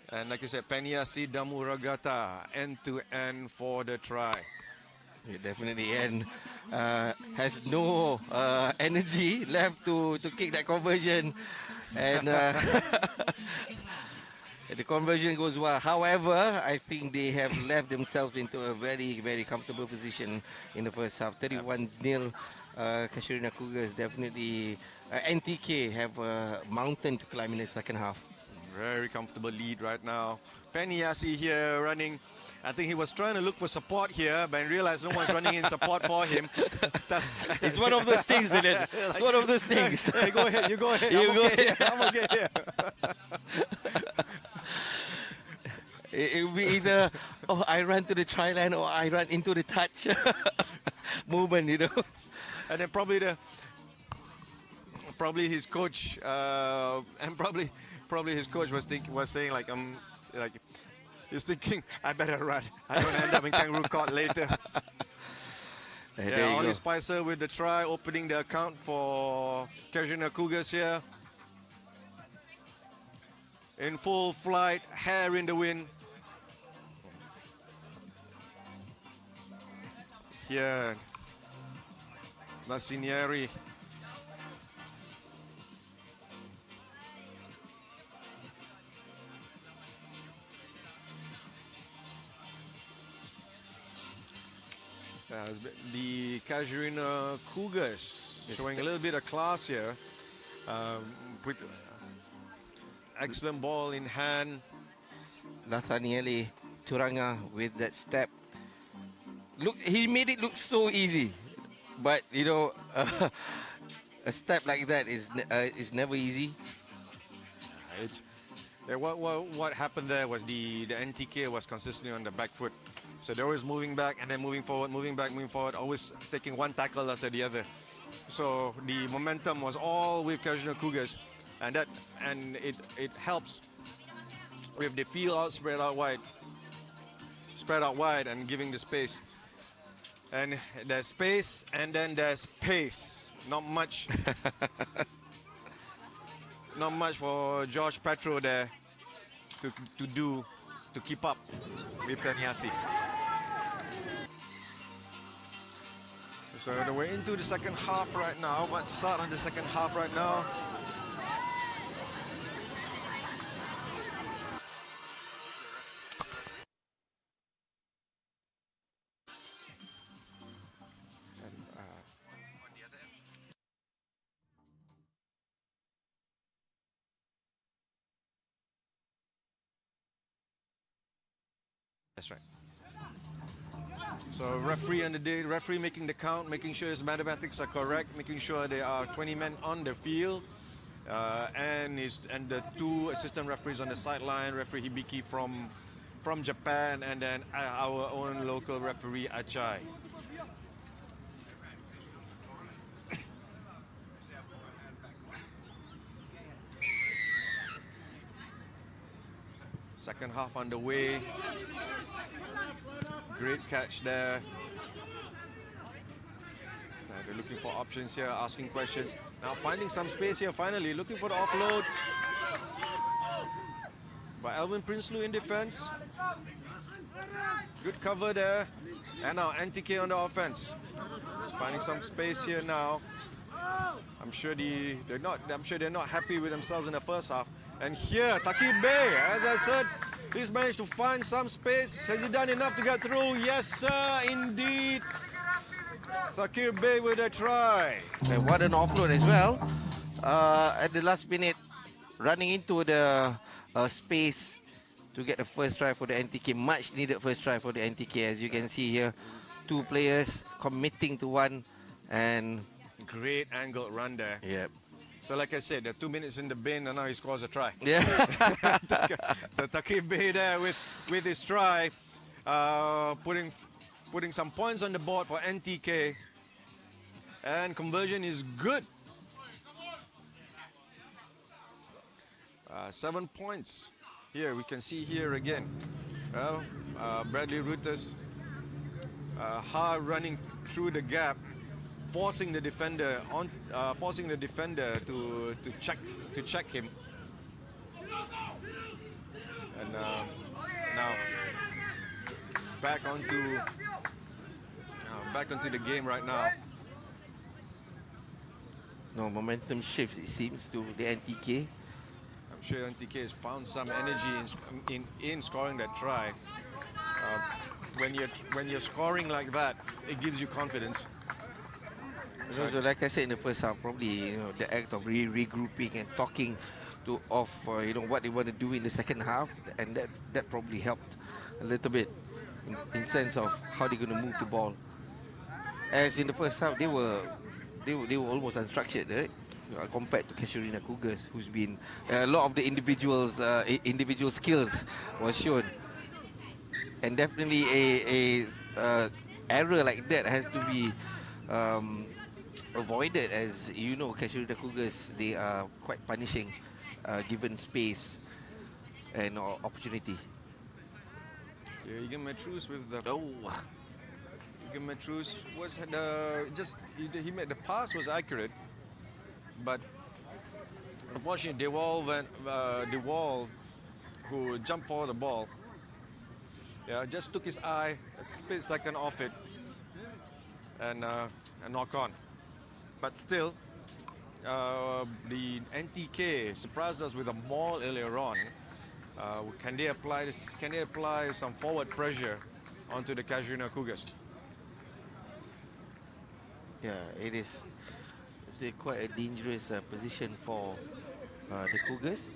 And like I said, Peniasi Damuragata end-to-end for the try. Yeah, definitely, and has no energy left to kick that conversion, and the conversion goes well. However, I think they have left themselves into a very, very comfortable position in the first half. 31-0. Casuarina Cougars definitely. NTK have a mountain to climb in the second half. Very comfortable lead right now. Peniasi here running. I think he was trying to look for support here, but realized no one's running in support for him. It's one of those things, isn't it? It's one of those things. Hey, go ahead, you go ahead. I'm okay here. It will be either, I run to the try line or I run into the touch movement, And then probably probably his coach, and probably his coach was saying like he's thinking, I better run. I don't end up in kangaroo court later. Yeah, Ollie Spicer with the try, opening the account for Casuarina Cougars here. In full flight, hair in the wind. Here, Nassinieri. The Casuarina Cougars showing a little bit of class here. With excellent ball in hand. Nathaniele Turanga with that step. Look, he made it look so easy, but you know, a step like that is never easy. What happened there was the NTK was consistently on the back foot, so they're always moving back and then moving forward, moving back, moving forward, always taking one tackle after the other. So the momentum was all with Casuarina Cougars, and it helps with the field out spread out wide and giving the space. And there's space and then there's pace. Not much. Not much for Josh Petro there to keep up with Peniasi. So we're into the second half right now. Let's start on the second half right now. That's right. So referee on the day, referee making the count, making sure his mathematics are correct, making sure there are 20 men on the field, and the two assistant referees on the sideline, referee Hibiki from Japan, and then our own local referee Achai. Second half underway. Great catch there. Now they're looking for options here, asking questions. Now finding some space here finally, looking for the offload. By Alvin Prinsloo in defense. Good cover there. And now NTK on the offense. He's finding some space here now. I'm sure they're not happy with themselves in the first half. And here, Takir Bey, as I said, he's managed to find some space. Has he done enough to get through? Yes, sir, indeed. Takir Bey with a try. And what an offload as well. At the last minute, running into the space to get the first try for the NTK. Much needed first try for the NTK. As you can see here, two players committing to one. And great angled run there. Yep. So like I said, they're 2 minutes in the bin and now he scores a try. Yeah. So Takir Bey there with his try, putting some points on the board for NTK. And conversion is good. 7 points. Here we can see here again. Bradley Rutas hard running through the gap, forcing the defender to check him. And now back onto the game right now. No momentum shift, it seems, to the NTK. I'm sure NTK has found some energy in scoring that try. When you're scoring like that, it gives you confidence. So like I said in the first half, probably the act of regrouping and talking of what they want to do in the second half, and that probably helped a little bit in sense of how they're going to move the ball. As in the first half, they were almost unstructured, right? Compared to Casuarina Cougars, who's been a lot of the individual skills was shown, and definitely a error like that has to be avoided, as you know, Casuarina Cougars, they are quite punishing given space and opportunity. Yeah, Egan Matrus with the Oh, Egan Matrus was he made the pass was accurate, but unfortunately DeWall who jumped for the ball, just took his eye a split second off it and knock on. But still, the NTK surprised us with a maul earlier on. Can they apply some forward pressure onto the Casuarina Cougars? yeah, it's quite a dangerous position for the Cougars.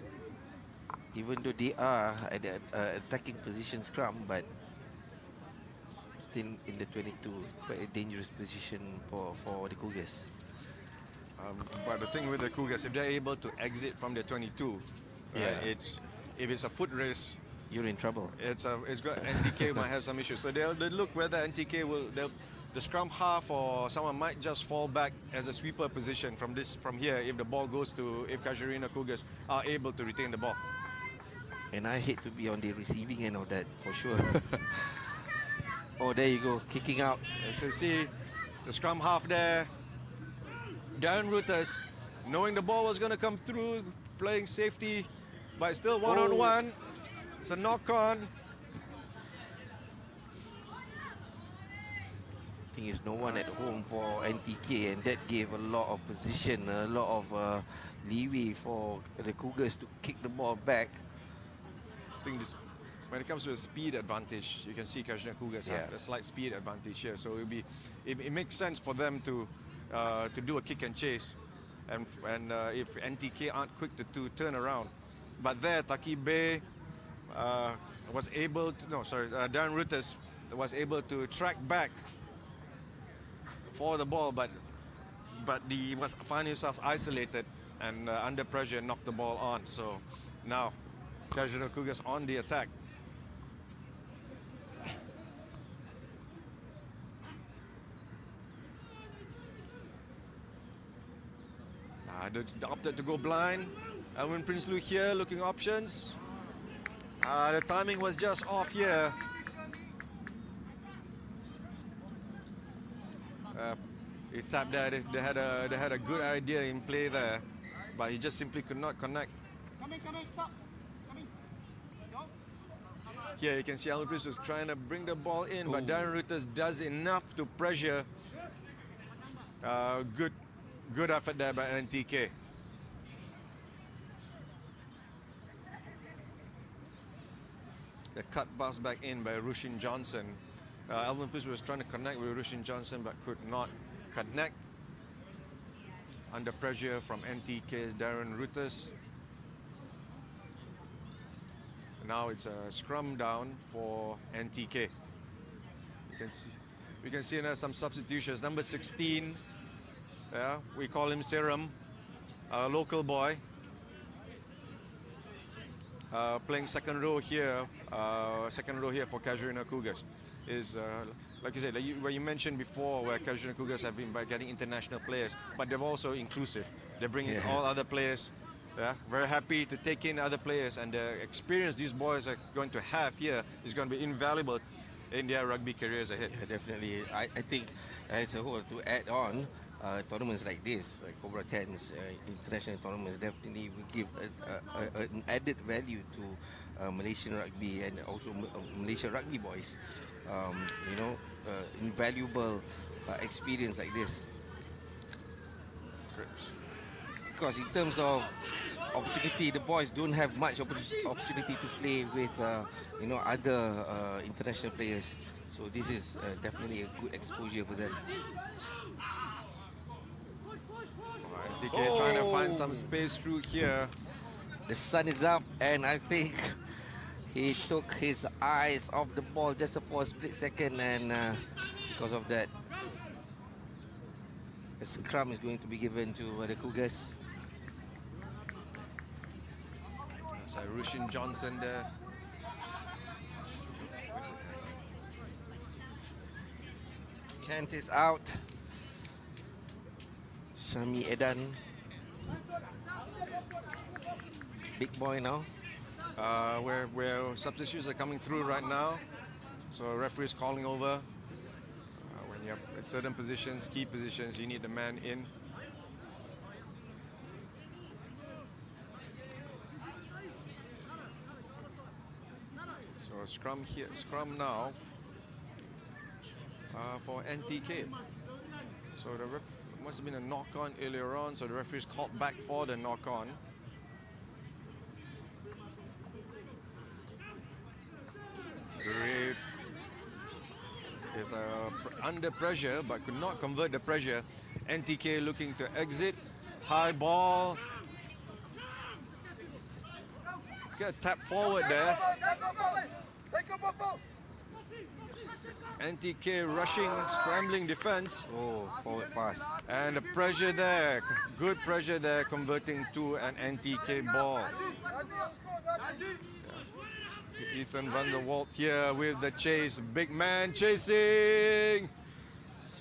Even though they are at the attacking position scrum, but still in the 22, quite a dangerous position for the Cougars. But the thing with the Cougars, if they're able to exit from the 22, if it's a foot race, you're in trouble. NTK might have some issues. So they'll look whether NTK the scrum half or someone might just fall back as a sweeper position from here if the ball goes to, if Casuarina Cougars are able to retain the ball. And I hate to be on the receiving end of that, for sure. Oh, there you go, kicking out. As you see, the scrum half there. Darren Reuters, knowing the ball was going to come through, playing safety, but still one-on-one. It's a knock-on. I think it's no one at home for NTK, and that gave a lot of position, a lot of leeway for the Cougars to kick the ball back. I think when it comes to a speed advantage, you can see Casuarina Cougars have a slight speed advantage here. So it makes sense for them to do a kick and chase, and if NTK aren't quick to turn around. But there, Taki Bay was able to, Darren Reuters was able to track back for the ball, but he was finding himself isolated and under pressure, knocked the ball on. So now Casuarina Cougars on the attack. They opted to go blind. Alvin Prinsloo here looking options. The timing was just off here. He tapped there. They had a good idea in play there, but he just simply could not connect. Stop. Here you can see Alvin Prinsloo trying to bring the ball in, but Darren Reuters does enough to pressure. Good effort there by NTK. The cut pass back in by Rushin Johnson. Alvin Prinsloo was trying to connect with Rushin Johnson but could not connect. Under pressure from NTK's Darren Reuters. Now it's a scrum down for NTK. We can see now some substitutions. Number 16. Yeah, we call him Serum, a local boy, playing second row here for Casuarina Cougars. Is like you said, where you mentioned before, where Casuarina Cougars have been by getting international players, but they're also inclusive. They bring in all other players. Yeah, very happy to take in other players, and the experience these boys are going to have here is going to be invaluable in their rugby careers ahead. Yeah, definitely. I think as a whole, to add on, tournaments like this, like Cobra 10s, international tournaments, definitely will give an added value to Malaysian rugby and also Malaysia rugby boys. Invaluable experience like this. Because in terms of opportunity, the boys don't have much opportunity to play with other international players. So this is definitely a good exposure for them. NTK trying to find some space through here. The sun is up, and I think he took his eyes off the ball just for a split second, and because of that, a scrum is going to be given to the Cougars. So Rushin Johnson there. Kent is out. Shami Edan. Big boy now. Where substitutes are coming through right now. So referee is calling over. When you have certain positions, key positions, you need the man in. So scrum here, scrum now for NTK. So the must have been a knock-on earlier on, so the referee's called back for the knock-on. Grave is under pressure but could not convert the pressure. NTK looking to exit. High ball. Get a tap forward there. NTK rushing, scrambling defense. Oh, forward pass. And the pressure there. Good pressure there, converting to an NTK ball. Ethan van der Walt here with the chase. Big man chasing.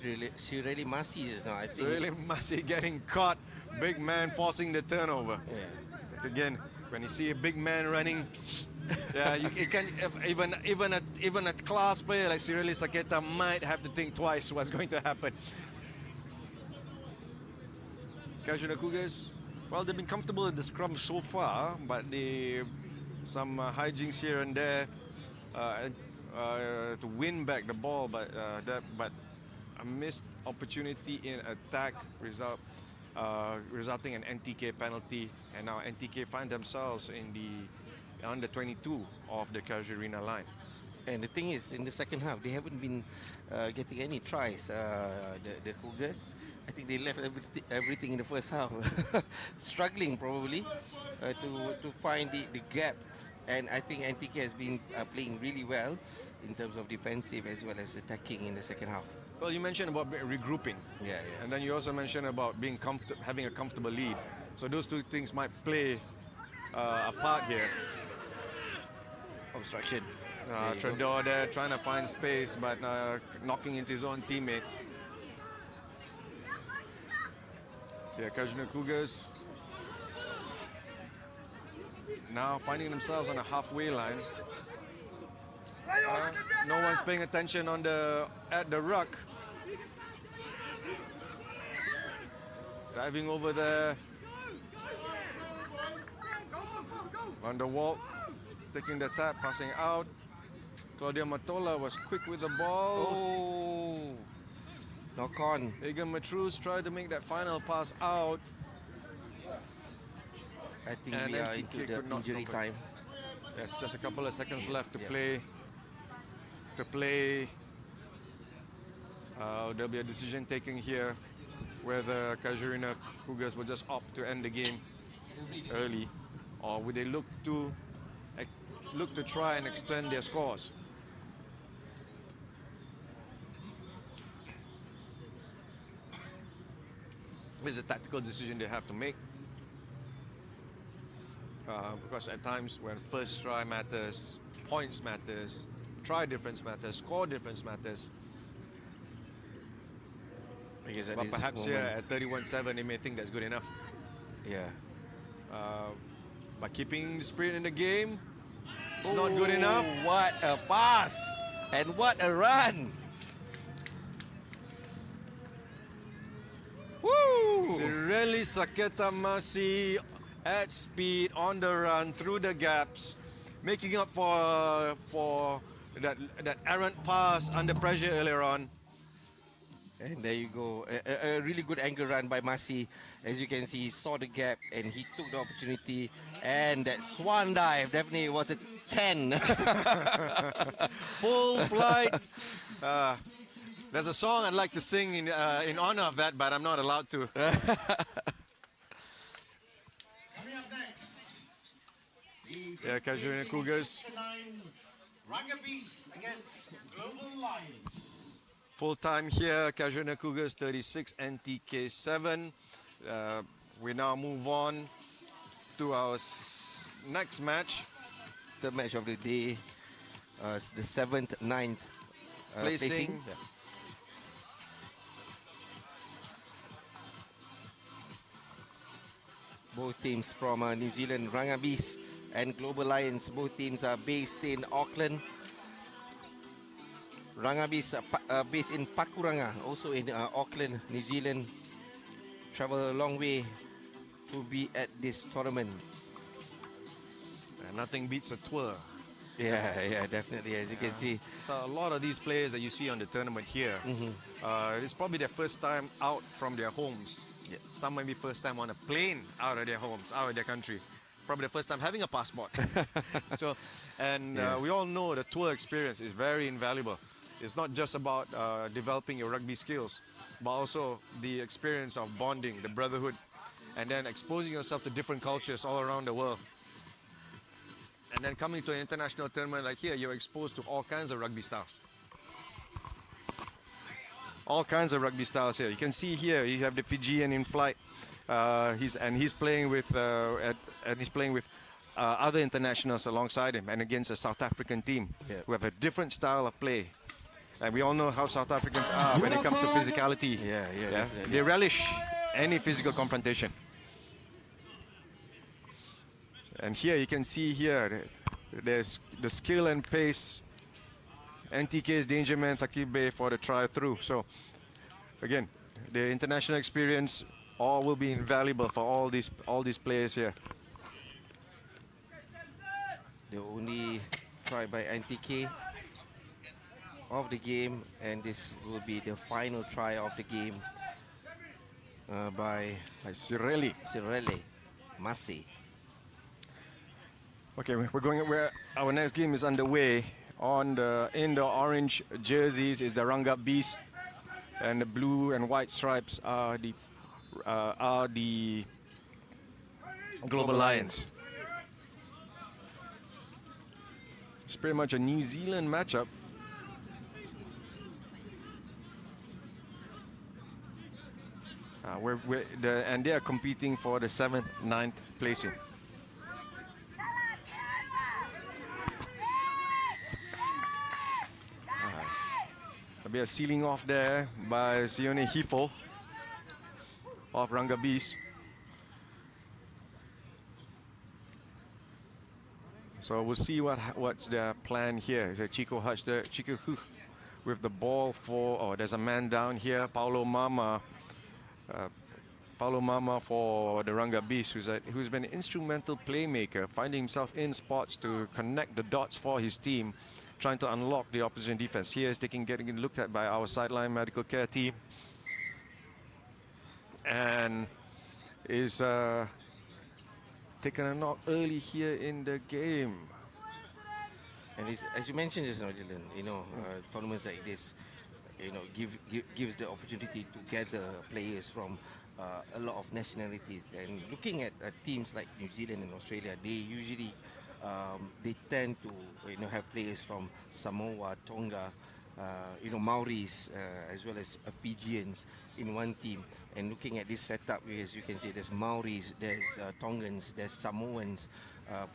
Really Masi is now, I think. Really Masi getting caught. Big man forcing the turnover. Yeah. Again, when you see a big man running, yeah, you can even a class player like Sireli Saketa might have to think twice what's going to happen. Kajuna Cougars, well, they've been comfortable in the scrum so far, but some hijinks here and there to win back the ball, but a missed opportunity in attack resulting in NTK penalty, and now NTK find themselves in the under 22 of the Casuarina line. And the thing is, in the second half, they haven't been getting any tries. The Cougars, I think they left everything in the first half, struggling probably to find the gap. And I think NTK has been playing really well in terms of defensive as well as attacking in the second half. Well, you mentioned about regrouping. Yeah. And then you also mentioned about being having a comfortable lead. So those two things might play a part here. Obstruction. Tredor there trying to find space, but knocking into his own teammate. Yeah, Kajuna Cougars now finding themselves on a halfway line. No one's paying attention at the ruck. Diving over there. Van der Walt taking the tap, passing out. Claudia Matola was quick with the ball. Oh, knock on. Egan Matrus tried to make that final pass out. I think we are into the injury time. Yes, just a couple of seconds left to play. There'll be a decision taken here whether Casuarina Cougars will just opt to end the game early, or would they look to try and extend their scores. This is a tactical decision they have to make. Because at times when first try matters, points matters, try difference matters, score difference matters. But perhaps here at 31-7, they may think that's good enough. Yeah. But keeping the spirit in the game, it's not good enough. What a pass! And what a run! Woo! Sireli Saketa Masi at speed on the run through the gaps, making up for that errant pass under pressure earlier on. And there you go, a really good angle run by Masi. As you can see, he saw the gap and he took the opportunity. And that swan dive definitely was a 10. Full flight. There's a song I'd like to sing in honor of that, but I'm not allowed to. Coming up next, Yeah, Casuarina Cougars. Rugby against Global Lions. Full time here, Casuarina Cougars 36, NTK 7. We now move on to our next match. The match of the day, the 7th, 9th Placing. both teams from New Zealand, Rugby's and Global Lions. Both teams are based in Auckland. Rugby's based in Pakuranga, also in Auckland, New Zealand. Travel a long way to be at this tournament. Nothing beats a tour. Yeah, definitely, as you can see. So a lot of these players that you see on the tournament here, it's probably their first time out from their homes. Yeah. Some might be first time on a plane out of their homes, out of their country. Probably the first time having a passport. We all know the tour experience is very invaluable. It's not just about developing your rugby skills, but also the experience of bonding, the brotherhood, and then exposing yourself to different cultures all around the world. And then coming to an international tournament like here, you're exposed to all kinds of rugby styles. All kinds of rugby styles here. You can see here, you have the Fijian in flight. He's playing with other internationals alongside him and against a South African team who have a different style of play. And we all know how South Africans are when it comes to physicality. Yeah. They relish any physical confrontation. And here you can see here, there's the skill and pace. NTK's danger man Thakibe for the try through. So again, the international experience all will be invaluable for all these players here. The only try by NTK of the game, and this will be the final try of the game by Sireli Masi. Okay, we're going where our next game is underway. In the orange jerseys is the Rangap Beast, and the blue and white stripes are the Global Lions. It's pretty much a New Zealand matchup. And they are competing for the 7th, 9th placing. A bit of sealing off there by Sione Hifo of Rangabis. So we'll see what's their plan here. Is it Chico Hutch there? Chico Huch with the ball for, there's a man down here, Paulo Mama for the Rangabis, who's been an instrumental playmaker, finding himself in spots to connect the dots for his team, trying to unlock the opposition defense. Here is getting looked at by our sideline medical care team, and is taken a knock early here in the game. And as you mentioned just now, Dylan, tournaments like this, gives the opportunity to gather players from a lot of nationalities. And looking at teams like New Zealand and Australia, they usually they tend to have players from Samoa, Tonga, Maoris, as well as Fijians in one team. And looking at this setup, as you can see, there's Maoris, there's Tongans, there's Samoans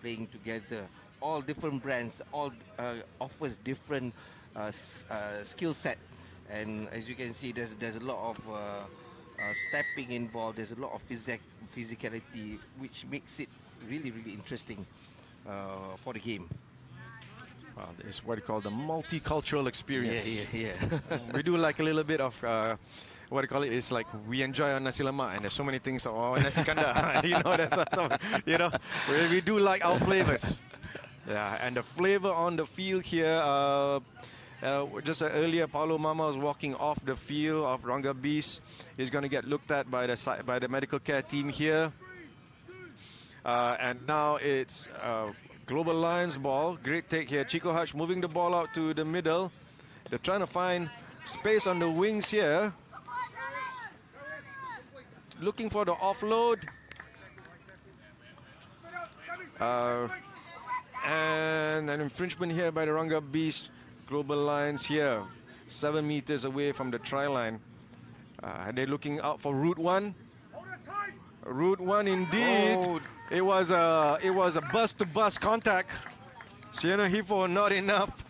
playing together. All different brands, all offers different skill set. And as you can see, there's a lot of stepping involved. There's a lot of physicality, which makes it really, really interesting for the game. It's what you call the multicultural experience. Yeah. We do like a little bit of what do you call it? It's like we enjoy our nasi lemak, and there's so many things. Nasi kandar, we do like our flavors. Yeah, and the flavor on the field here. Just earlier, Paulo Mama was walking off the field of Rangabis. He's going to get looked at by the medical care team here. And now it's Global Lions ball. Great take here. Chico Hutch moving the ball out to the middle. They're trying to find space on the wings here. Looking for the offload. And an infringement here by the Rangabis. Global Lions here, 7 meters away from the try line. They're looking out for route one. Route one indeed. Oh. It was a bus-to-bus contact. Sienna Hifo not enough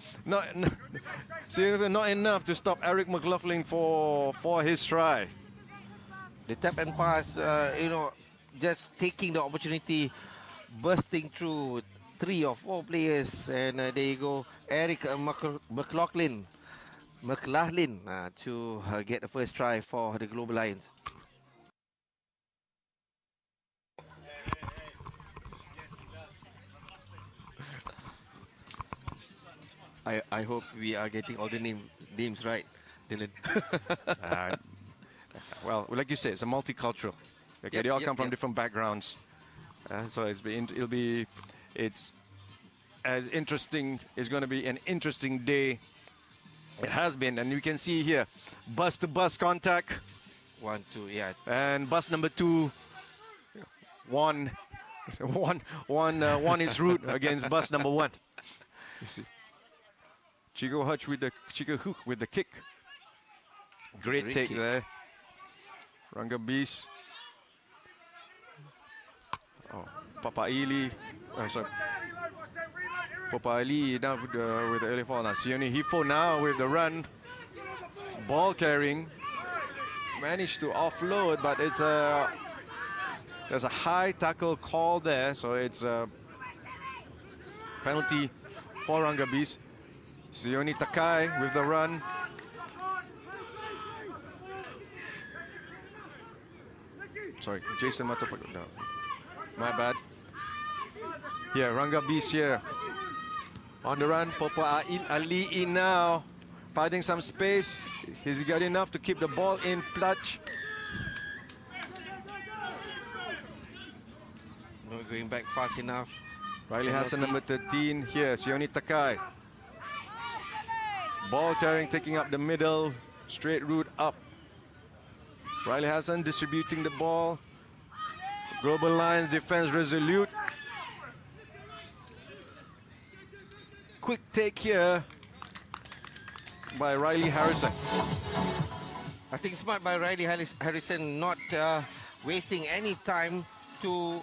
to stop Eric McLaughlin for his try. The tap and pass, just taking the opportunity, bursting through 3 or 4 players, and there you go, Eric McLaughlin to get the first try for the Global Lions. I hope we are getting all the names right, Dylan. Well, like you said, it's a multicultural. Okay, they all come from different backgrounds, so it's as interesting. It's going to be an interesting day. It has been, and you can see here, bus-to-bus contact. 1, 2, yeah. And bus number 2 won its route against bus number 1. You see, Chico Hook with the kick. Great take kick there. Rangga Beast. Oh, Papa Ili. Sorry. Papa Ali now with the early fall. Now Sione Hifo now with the run. Ball carrying. Managed to offload, but there's a high tackle call there, so it's a penalty for Rangga Beast. Sione Takai with the run. Sorry, Jason Matopago. No, my bad. Here, Rangga Beast here. On the run, Popo Ali now. Finding some space. Has he got enough to keep the ball in clutch? Not going back fast enough. Riley Hassan, number 13. Here, Sione Takai. Ball carrying, taking up the middle. Straight route up. Riley Hassan distributing the ball. Global Lions defense resolute. Quick take here by Riley Harrison. I think smart by Riley Harrison, not wasting any time to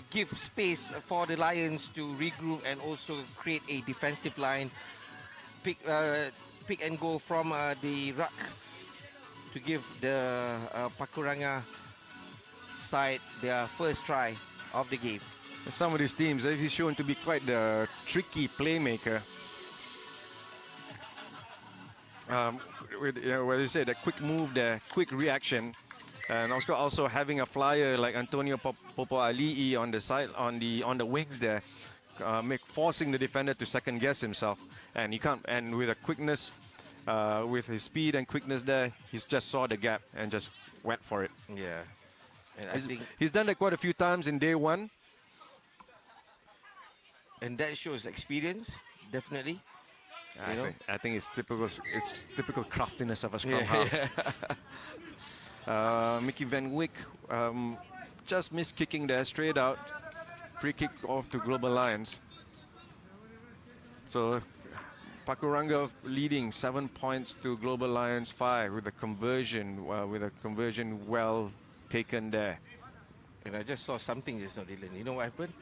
give space for the Lions to regroup and also create a defensive line. Pick and go from the ruck to give the Pakuranga side their first try of the game. Some of these teams, he's shown to be quite the tricky playmaker. With where you say the quick move, the quick reaction, and also having a flyer like Antonio Popo Ali'i on the side, on the wings there, forcing the defender to second guess himself, and he can't. And with a quickness, with his speed and quickness there, he's just saw the gap and just went for it. Yeah, and I think he's done that quite a few times in day one. And that shows experience, definitely. I think it's typical craftiness of a scrum half. Mickey Van Wyk just missed kicking there, straight out. Free kick off to Global Lions. So Pakuranga leading 7 points to Global Lions 5 with a conversion well taken there. And I just saw something just now, Dylan. You know what happened?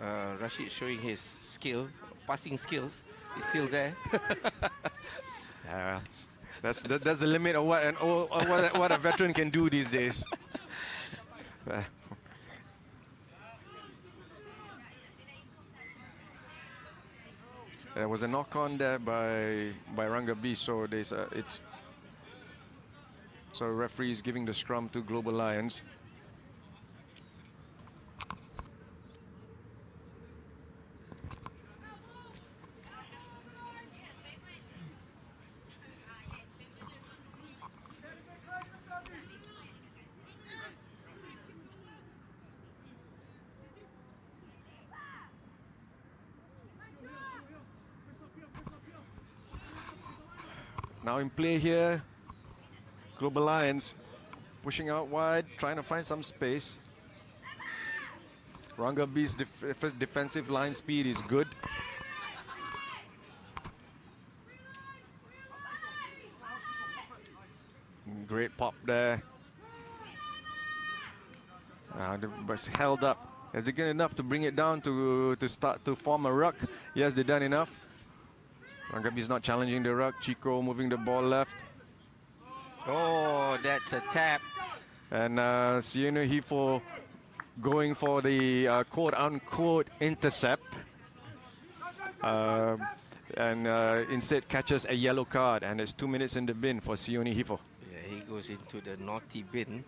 Rashid showing his passing skills. Is still there. Yeah, that's the limit of what a veteran can do these days. There was a knock on there by Rangga Beast, so so referee is giving the scrum to Global Lions. Now in play here, Global Lions pushing out wide, trying to find some space. Rangga Beast's first defensive line speed is good. Great pop there. But held up. Is it good enough to bring it down to start to form a ruck? Yes, they've done enough. Rangga Beast not challenging the ruck. Chico moving the ball left. Oh, that's a tap. And Sieno Hifo going for the quote-unquote intercept. And instead catches a yellow card, and it's 2 minutes in the bin for Sione Hifo. Yeah, he goes into the naughty bin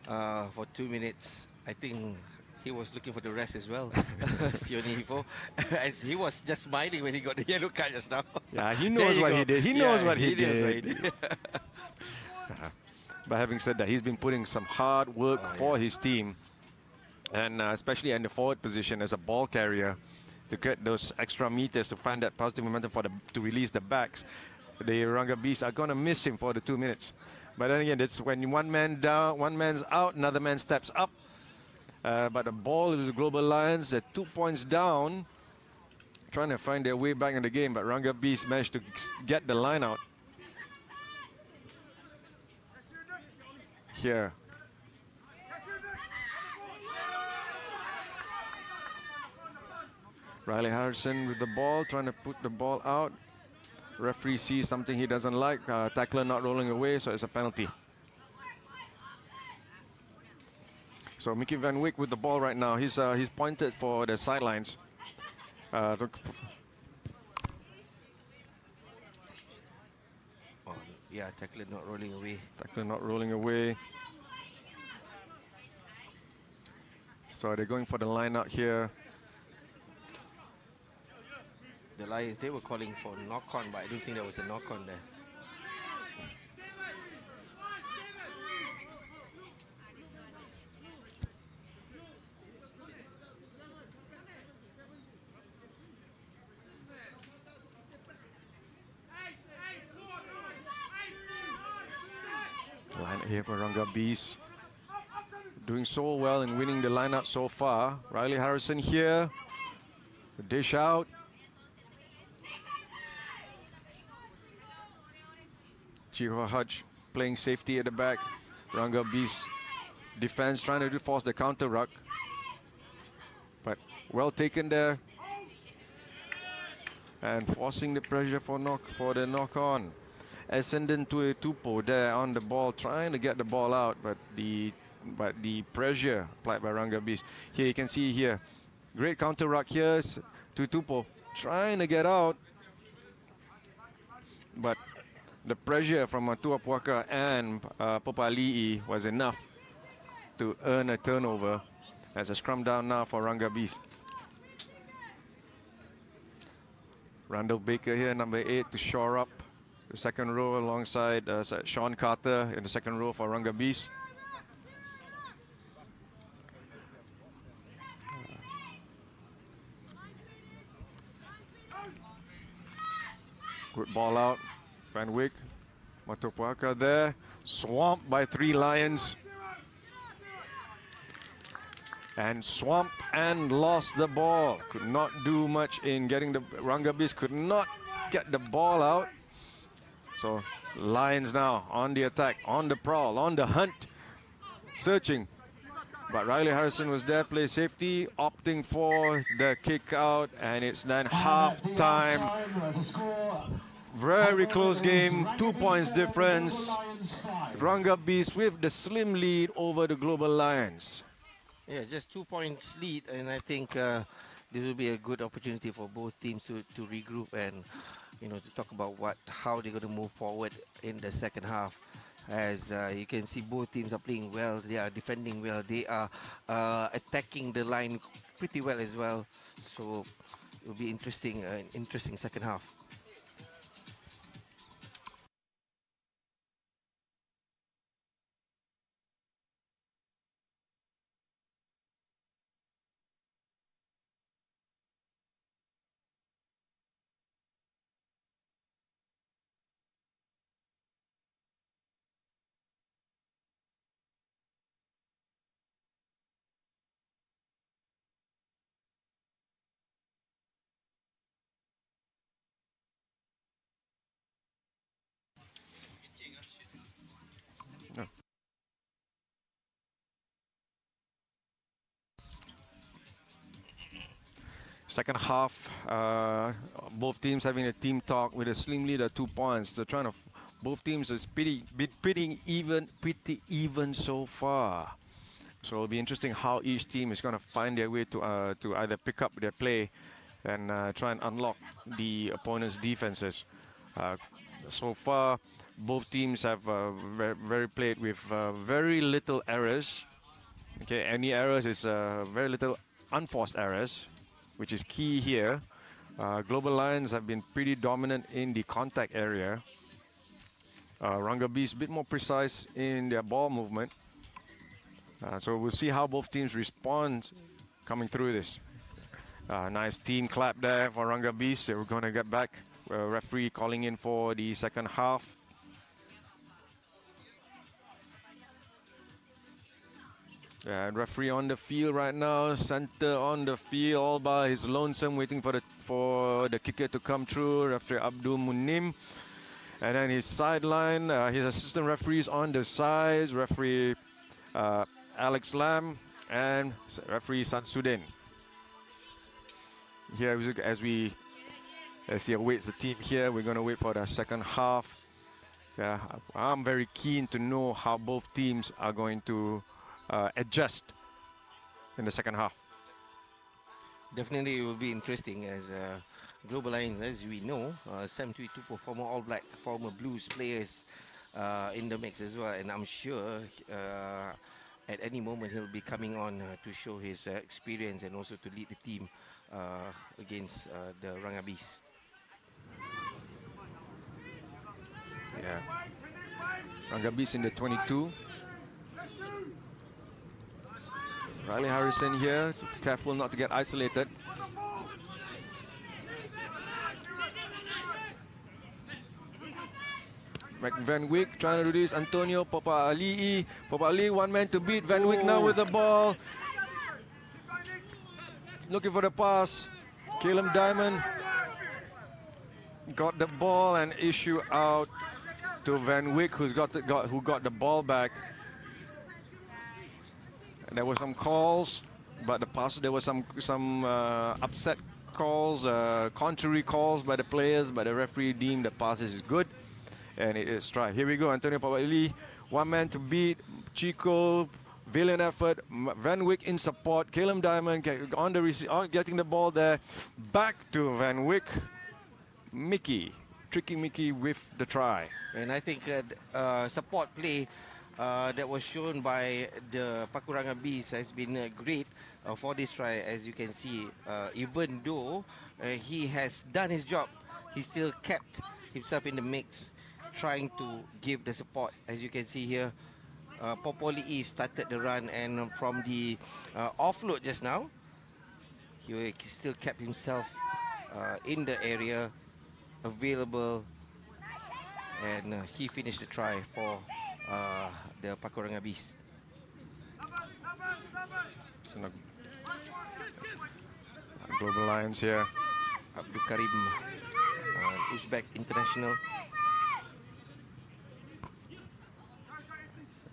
for 2 minutes. I think he was looking for the rest as well, Sione Hifo, as he was just smiling when he got the yellow card just now. Yeah, he knows what he did. He knows what he did. did. But having said that, he's been putting some hard work for his team, and especially in the forward position as a ball carrier, to get those extra meters to find that positive momentum for to release the backs. The Rugby Bees are going to miss him for the 2 minutes. But then again, it's when one man down, one man's out, another man steps up. But the ball is the Global Lions. They're 2 points down, trying to find their way back in the game. But Rugby Bees managed to get the line out. Here. Riley Harrison with the ball, trying to put the ball out. Referee sees something he doesn't like. Tackler not rolling away, so it's a penalty. So Mickey Van Wyk with the ball right now. He's pointed for the sidelines. Yeah, tackler not rolling away. Tackler not rolling away. So they're going for the line out here. The Lions, they were calling for knock-on, but I don't think there was a knock-on there. Line here for Rugby Bees. Doing so well in winning the lineup so far. Riley Harrison here. The dish out. Chiho Hutch playing safety at the back. Rugby Bees defense trying to force the counter ruck. But well taken there. And forcing the pressure for the knock on. Ascendant to a Tupo there on the ball, trying to get the ball out, but the pressure applied by Rugby Bees. Here you can see here, great counter ruck here to Tupo, trying to get out, but the pressure from Tuapuaka and Popali'i was enough to earn a turnover. As a scrum down now for Rugby Bees. Randall Baker here, number 8, to shore up the second row alongside Sean Carter in the second row for Rugby Bees. Good ball out. Van Wyk. Matopuaka there. Swamped by 3 Lions. And swamped and lost the ball. Could not do much in getting the Rugby Bees. Could not get the ball out. So Lions now on the attack, on the prowl, on the hunt, searching. But Riley Harrison was there, play safety, opting for the kick out, and it's then half time. Very close game, 2 points difference. Rugby Bees with the slim lead over the Global Lions. Yeah, just 2 points lead, and I think this will be a good opportunity for both teams to regroup and to talk about how they're going to move forward in the second half. As you can see, both teams are playing well. They are defending well. They are attacking the line pretty well as well. So it will be interesting second half. Second half, both teams having a team talk with a slim lead at 2 points. They're trying to Both teams is pretty even so far. So it'll be interesting how each team is going to find their way to either pick up their play and try and unlock the opponent's defenses. So far, both teams have very played with very little errors. Okay, any errors is very little unforced errors, which is key here. Global Lions have been pretty dominant in the contact area. Rugby is a bit more precise in their ball movement. So we'll see how both teams respond coming through this. Nice team clap there for Rugby. So we're going to get back. Referee calling in for the second half. And referee on the field right now, center on the field, all by his lonesome, waiting for the kicker to come through. Referee Abdul Munim, and then his sideline, his assistant referees on the sides, referee Alex Lam and referee Sansudin. Here, as he awaits the team here, we're going to wait for the second half. Yeah, I'm very keen to know how both teams are going to adjust in the second half. Definitely it will be interesting as Global Lions, as we know, Sam Tuitu, former All Black, former Blues players in the mix as well. And I'm sure at any moment he'll be coming on to show his experience and also to lead the team against the Rangabis. Yeah. Rangabis in the 22. Riley Harrison here, careful not to get isolated. Van Wyk trying to do this. Antonio Papa Ali. Papa Ali, one man to beat. Van Wyk now with the ball. Looking for the pass. Caleb Diamond got the ball and issue out to Van Wyk, who got the ball back. There were some calls, but the pass, there was some upset calls, contrary calls by the players, but the referee deemed the pass is good, and it is try. Here we go, Antonio Pawali, one man to beat. Chico, valiant effort. Van Wyk in support. Caleb Diamond on the getting the ball there. Back to Van Wyk. Mickey, tricky Mickey with the try. And I think support play that was shown by the Pakuranga Bees has been great for this try. As you can see, even though he has done his job, he still kept himself in the mix, trying to give the support. As you can see here, Popoli started the run, and from the offload just now, he still kept himself in the area, available, and he finished the try for the Pakuranga Beast. Global Lions here. Abdul Karim, Uzbek international.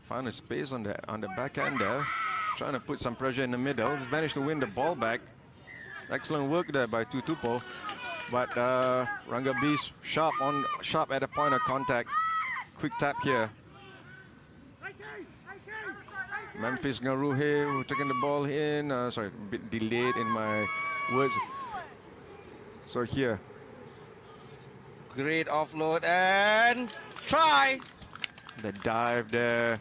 Found a space on the back end there, trying to put some pressure in the middle. He's managed to win the ball back. Excellent work there by Tutupo. But Ranga Beast sharp at the point of contact. Quick tap here. Memphis Ngaruhe who taking the ball in. Sorry, a bit delayed in my words. So here. Great offload and try. The dive there.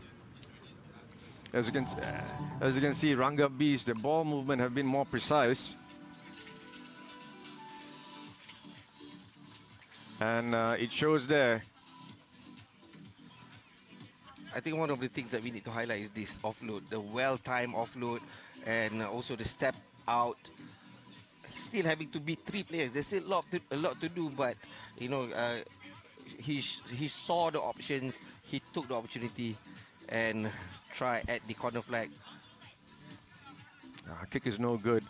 As you can see, Ranga Beast, the ball movement have been more precise. And it shows there. I think one of the things that we need to highlight is this offload, the well-timed offload, and also the step out. Still having to beat three players. There's still a lot to do, but you know, he saw the options, he took the opportunity, and try at the corner flag. Kick is no good.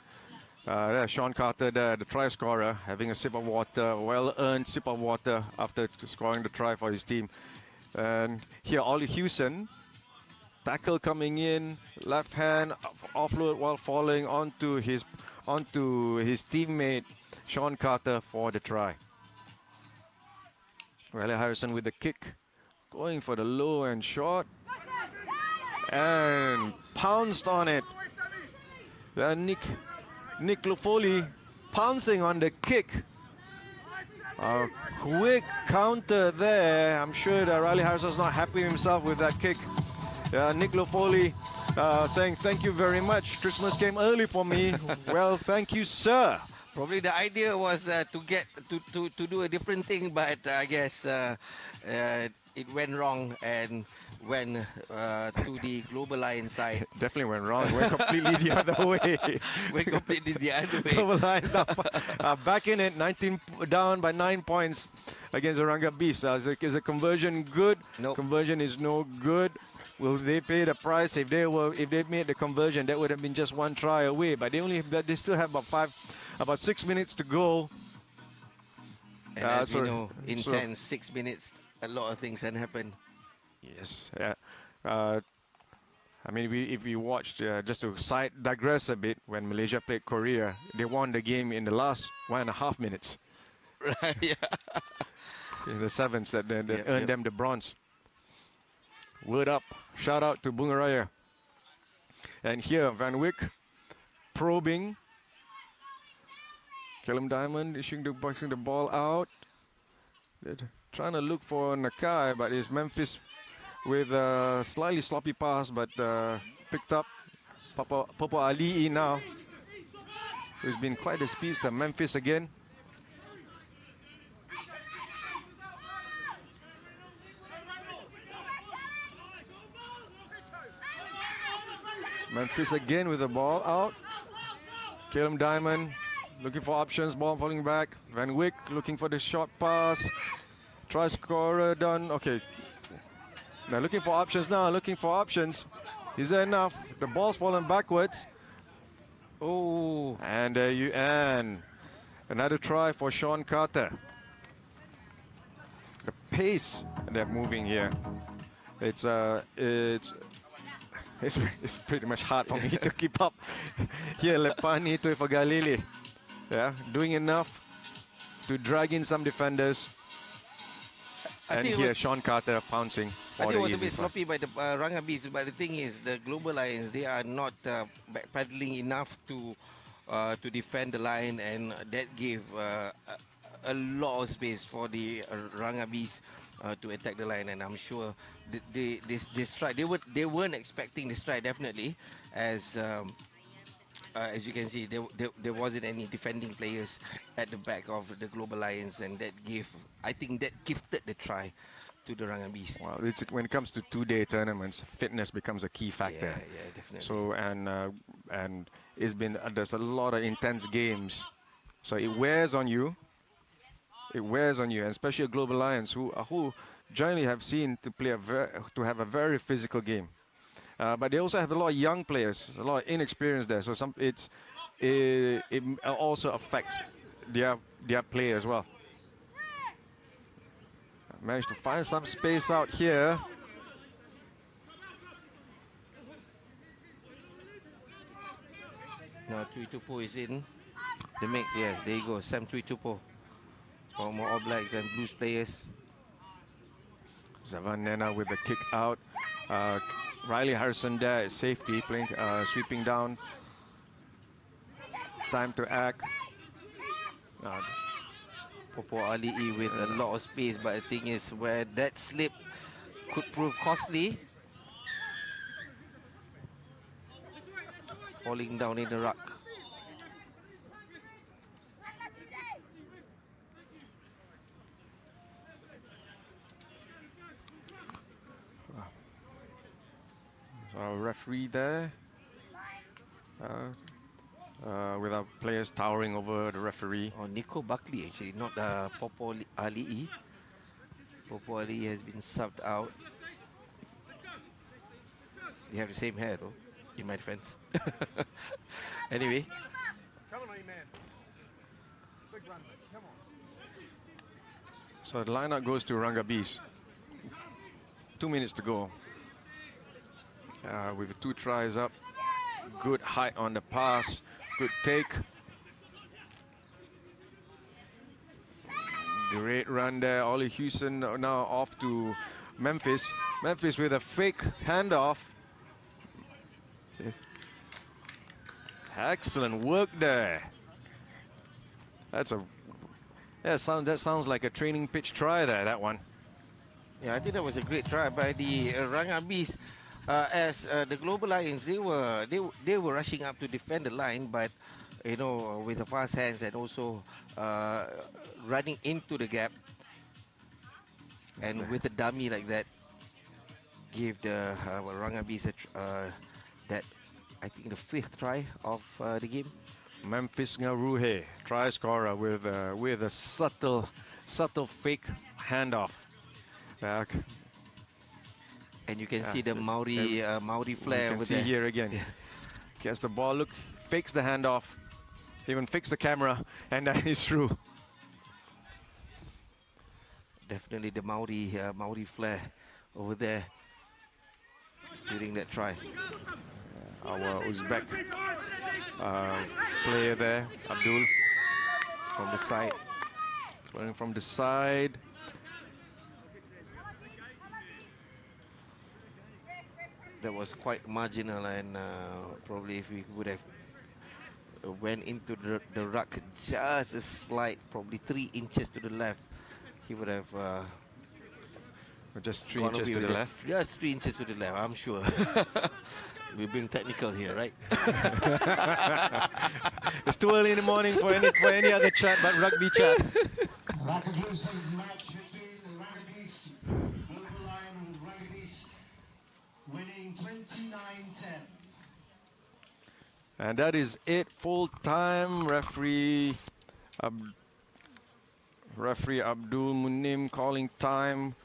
There's Sean Carter there, the try scorer, having a sip of water, well-earned sip of water after scoring the try for his team. And here, Ollie Hewson, tackle coming in, left hand offload while falling onto his teammate Sean Carter for the try. Riley Harrison with the kick. Going for the low and short. And pounced on it. Nick Lofoli pouncing on the kick. A quick counter there. I'm sure that Riley Harrison's not happy himself with that kick. Nick Lofoli saying thank you very much. Christmas came early for me. Well, thank you, sir. Probably the idea was to get to do a different thing, but I guess it went wrong and went to the Global Lions side. Definitely went wrong. Went completely the other way. Went completely the other way. Global Lions now, back in it, 19 down by 9 points against the Rugby. Is a conversion good? Nope. Conversion is no good. Will they pay the price? If they made the conversion, that would have been just one try away. But they still have about 6 minutes to go. And as we know, in 6 minutes, a lot of things can happen. Yes. I mean, if we watched, just to digress a bit, when Malaysia played Korea, they won the game in the last 1.5 minutes. Right, yeah. In the sevens that earned them the bronze. Word up. Shout out to Bunga Raya. And here, Van Wyk probing. Callum Diamond boxing the ball out. They're trying to look for Nakai, but it's Memphis with a slightly sloppy pass, but picked up Popo Ali'i now, who's been quite a speedster. Memphis again. Memphis again with the ball out. Callum Diamond looking for options, ball falling back. Van Wyk looking for the short pass. Try scorer done. Okay. Now looking for options. Is there enough? The ball's fallen backwards. Oh. And another try for Sean Carter. The pace they're moving here. It's pretty much hard for me to keep up. Here, Lepani Tuifagalili. Yeah, doing enough to drag in some defenders. And here, Sean Carter pouncing. I think it was a bit sloppy by the Rugby's, but the thing is, the Global Lions, they are not backpedaling enough to defend the line, and that gave a lot of space for the Rugby's to attack the line. And I'm sure this strike, they weren't expecting the strike, definitely, as you can see, there wasn't any defending players at the back of the Global Lions, and I think that gifted the try to the Rugby's. Well, when it comes to two-day tournaments, fitness becomes a key factor. Yeah, definitely. So and there's a lot of intense games, so it wears on you. It wears on you, and especially a Global Lions who generally have seen to have a very physical game. But they also have a lot of young players, a lot of inexperience there. So it also affects their play as well. Managed to find some space out here. Now Chui Tupo is in the mix. Yeah, there you go, Sam Chui Tupo. More All Blacks and Blues players. Zavan Nena with the kick out. Riley Harrison there is safety, playing, sweeping down. Time to act. Popo Ali'i with a lot of space, but the thing is, where that slip could prove costly. Falling down in the ruck. So referee there. With our players towering over the referee. Oh, Nico Buckley actually, not Popo Ali'i. Popo Ali'i has been subbed out. They have the same hair though, in my defense. Anyway. Come on, man. Big run, come on. So the lineup goes to Rugby's. 2 minutes to go. With 2 tries up. Good height on the pass. Good take. Great run there. Ollie Houston now off to Memphis. Memphis with a fake handoff. Excellent work there. That sounds like a training pitch try there, that one. Yeah, I think that was a great try by the Rugbys. As the Global Lions, they were rushing up to defend the line, but with the fast hands and also running into the gap, and with a dummy like that, gave the Rugbys that, I think, the 5th try of the game. Memphis Ngaruhe, try scorer with a subtle fake handoff. Back. And you can see the Maori flair. You can see here again. Yeah. Gets the ball, look, fakes the handoff, even fakes the camera, and that is through. Definitely the Maori flair over there during that try. Our Uzbek player there, Abdul, from the side. Running from the side. That was quite marginal, and probably if we would have went into the ruck just a slight, probably 3 inches to the left, he would have just 3 inches to the left. Just 3 inches to the left, I'm sure. We're being technical here, right? It's too early in the morning for any other chat but rugby chat. Match between the Rugbys, Global Lion with Rugbys, winning 29-10. And that is it, full time. Referee Abdul Munim calling time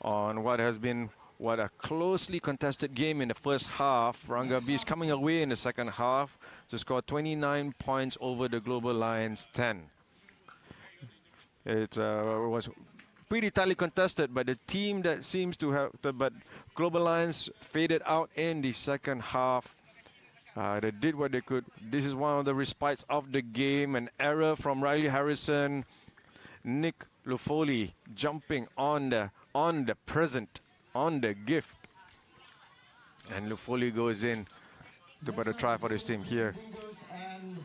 on what has been a closely contested game in the first half. Rugbys coming away in the second half to score 29 points over the Global Lions 10. It was pretty tightly contested, but the team that seems to have, but Global Lions faded out in the second half. They did what they could. This is one of the respites of the game. An error from Riley Harrison. Nick Lufoli jumping on the present, on the gift. And Lufoli goes in to put a try for this team here. And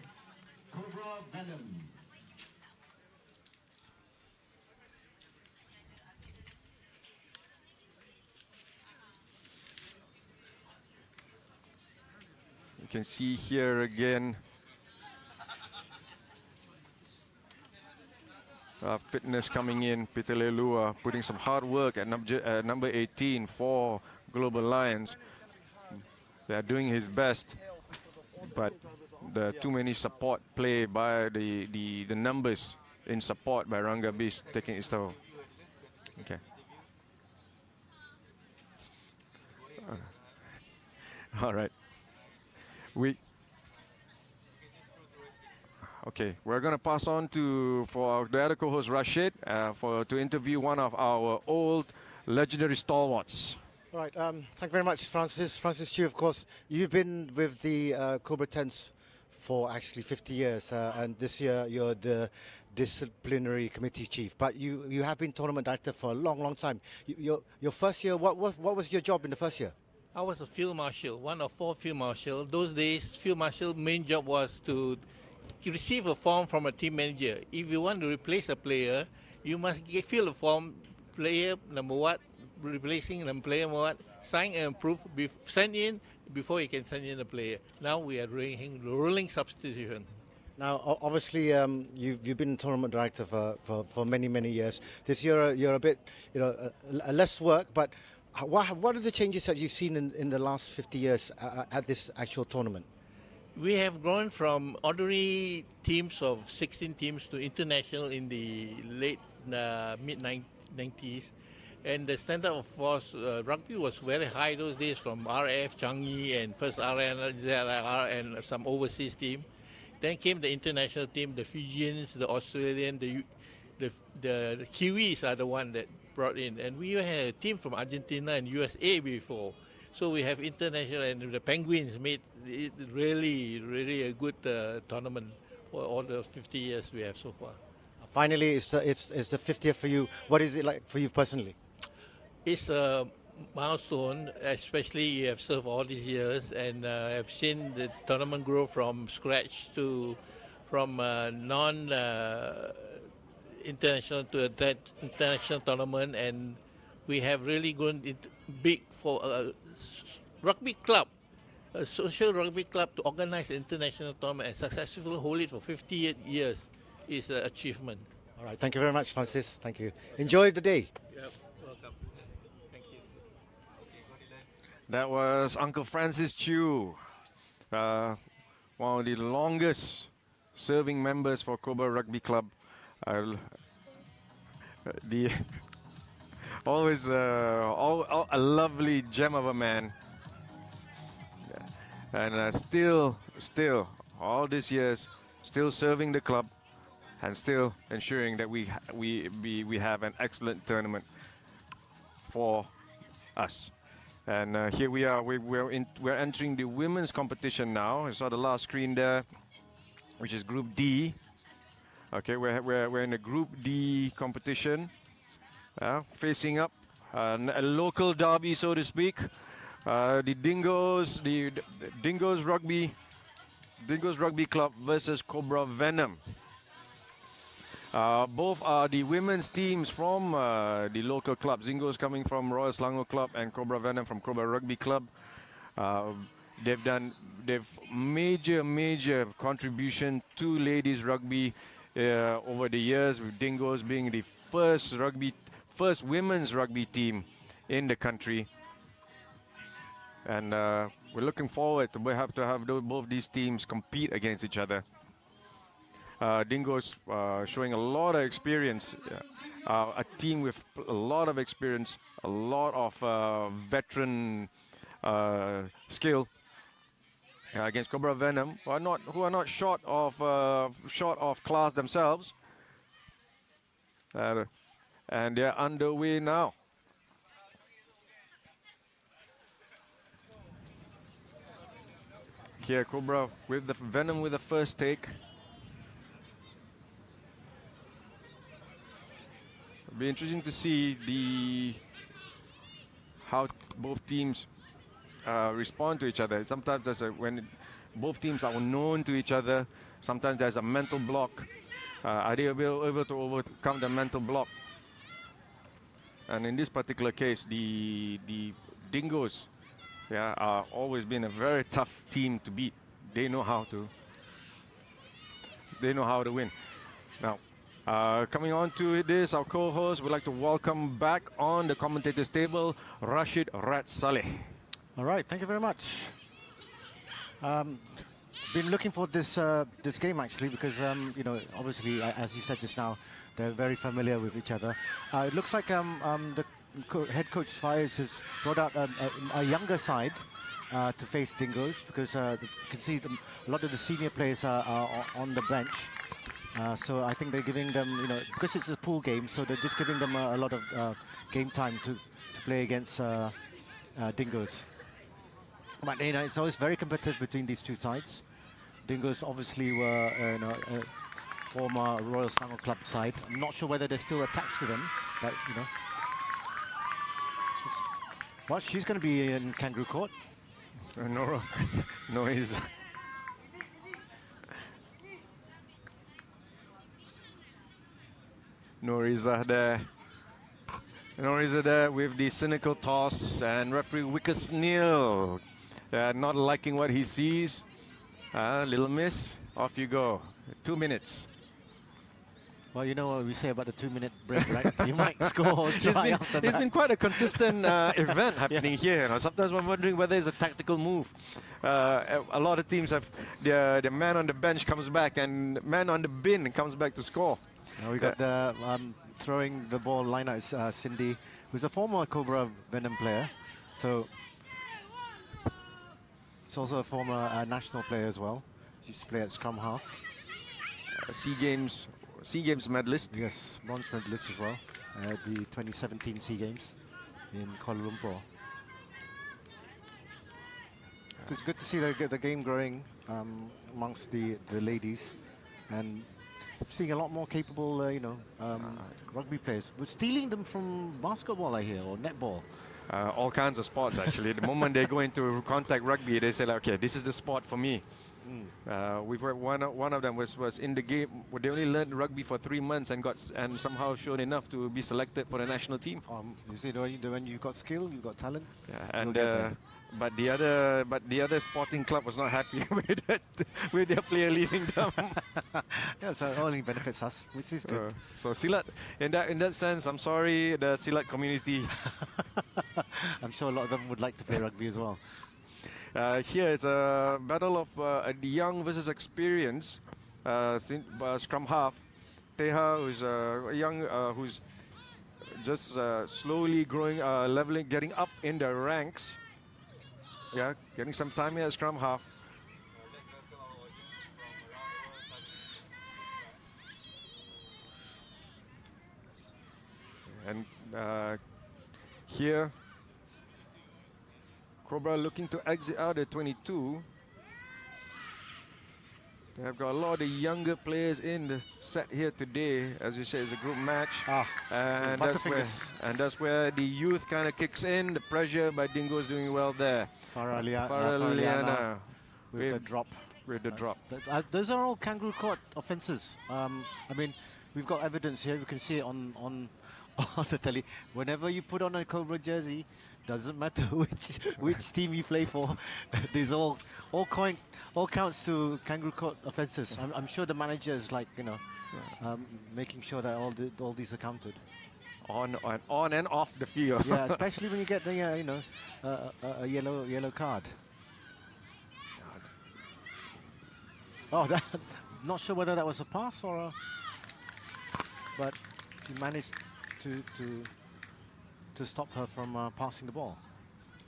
Cobra Venom. You can see here again fitness coming in. Peter Lelua putting some hard work at number 18 for Global Lions. They are doing his best, but the too many support play by the numbers in support by Rugbys taking its toll. Okay. All right. We're going to pass on for the other co-host Rashid to interview one of our old legendary stalwarts. All right, thank you very much, Francis. Francis Chu, of course, you've been with the Cobra Tens for actually 50 years, and this year you're the disciplinary committee chief. But you have been tournament director for a long, long time. Your first year, what was your job in the first year? I was a field marshal, one of 4 field marshal. Those days, field marshal main job was to receive a form from a team manager. If you want to replace a player, you must fill a form, player number what, replacing the player number what, sign and approve, send in before you can send in the player. Now we are doing rolling substitution. Now, obviously, you've been tournament director for many years. This year, you're a bit, less work, but what are the changes that you've seen in the last 50 years at this actual tournament? We have grown from ordinary teams of 16 teams to international in the late mid-90s. And the standard of force, rugby was very high those days, from RF, Changi, and first RN, ZRR, and some overseas team. Then came the international team, the Fijians, the Australian, the Kiwis are the one that brought in. And we had a team from Argentina and USA before. So we have international, and the Penguins made it really a good tournament for all the 50 years we have so far. Finally, it's the 50th for you. What is it like for you personally? It's a milestone, especially you have served all these years and have seen the tournament grow from scratch to from non international to a international tournament, and we have really grown it big for a rugby club, a social rugby club, to organize an international tournament and successfully hold it for 58 years is an achievement. All right, thank you very much, Francis. Thank you. Enjoy the day. Yep, welcome. Thank you. That was Uncle Francis Chew, one of the longest serving members for Cobra Rugby Club. The always a lovely gem of a man, and still all these years still serving the club and still ensuring that we have an excellent tournament for us. And here we are. We're entering the women's competition now. I saw the last screen there, which is Group D. Okay, we're in a Group D competition, facing up a local derby, so to speak. The Dingoes Rugby Club versus Cobra Venom. Both are the women's teams from the local clubs. Dingoes coming from Royal Selangor Club and Cobra Venom from Cobra Rugby Club. They've major contribution to ladies rugby over the years, with Dingoes being the first women's rugby team in the country. And we're looking forward to have both these teams compete against each other. Dingoes showing a lot of experience, a team with a lot of experience, a lot of veteran skill against Cobra Venom, who are not short of class themselves, and they're underway now. Here, Cobra with the Venom with the first take. It'll be interesting to see how both teams respond to each other. Sometimes when both teams are known to each other, sometimes there's a mental block. Are they able to overcome the mental block? And in this particular case, the Dingoes, are always been a very tough team to beat. They know how to win. Now, coming on to this, our co-host would like to welcome back on the commentators table, Rashid Rat Saleh. All right, thank you very much. Been looking for this game actually, because obviously, as you said just now, they're very familiar with each other. It looks like the head coach Faiz has brought out a younger side to face Dingoes, because you can see a lot of the senior players are on the bench. So I think they're giving them, because it's a pool game, so they're just giving them a lot of game time to play against Dingoes. But it's always very competitive between these two sides. Dingoes obviously were a former Royal Selangor Club side. I'm not sure whether they're still attached to them, but well, she's going to be in Kangaroo Court. No, he's. Noriza there with the cynical toss, and referee Wickers Neal not liking what he sees. Little miss, off you go. 2 minutes. Well, you know what we say about the 2-minute break, right? You might score. It's been quite a consistent event happening here. Sometimes I'm wondering whether it's a tactical move. A lot of teams have their man on the bench comes back, and man on the bin comes back to score. Now we got the throwing the ball liner is Cindy, who's a former Cobra Venom player. So it's also a former national player as well. She used to play at scrum half. SEA Games medalist. Yes, bronze medalist as well at the 2017 SEA Games in Kuala Lumpur. So it's good to see the game growing amongst the ladies, and seeing a lot more capable, rugby players. We're stealing them from basketball, I hear, or netball. All kinds of sports, actually. The moment they go into contact rugby, they say, like, okay, this is the sport for me. We've heard one of them was in the game. They only learned rugby for 3 months and somehow showed enough to be selected for the national team. You see, when you've got skill, you've got talent. Yeah, but the other sporting club was not happy with their player leaving them. Yeah, so it only benefits us, which is good. So Silat, in that sense, I'm sorry, the Silat community. I'm sure a lot of them would like to play rugby as well. Here it's a battle of the young versus experience. Scrum half, Teha, who's young, who's just slowly growing, leveling, getting up in the ranks. Yeah, getting some time here at scrum half. And here, Cobra looking to exit out at 22. They have got a lot of younger players in the set here today. As you say, it's a group match. And that's where the youth kind of kicks in. The pressure by Dingo's doing well there. Faraliana with the drop. With the drop. Those are all kangaroo court offences. I mean, we've got evidence here. We can see it on the telly. Whenever you put on a Cobra jersey, doesn't matter which team you play for. There's all counts to kangaroo court offences. I'm sure the manager is like making sure that all these are counted. On and off the field. Yeah, especially when you get the a yellow card. Oh, not sure whether that was a pass or a, but she managed to stop her from passing the ball.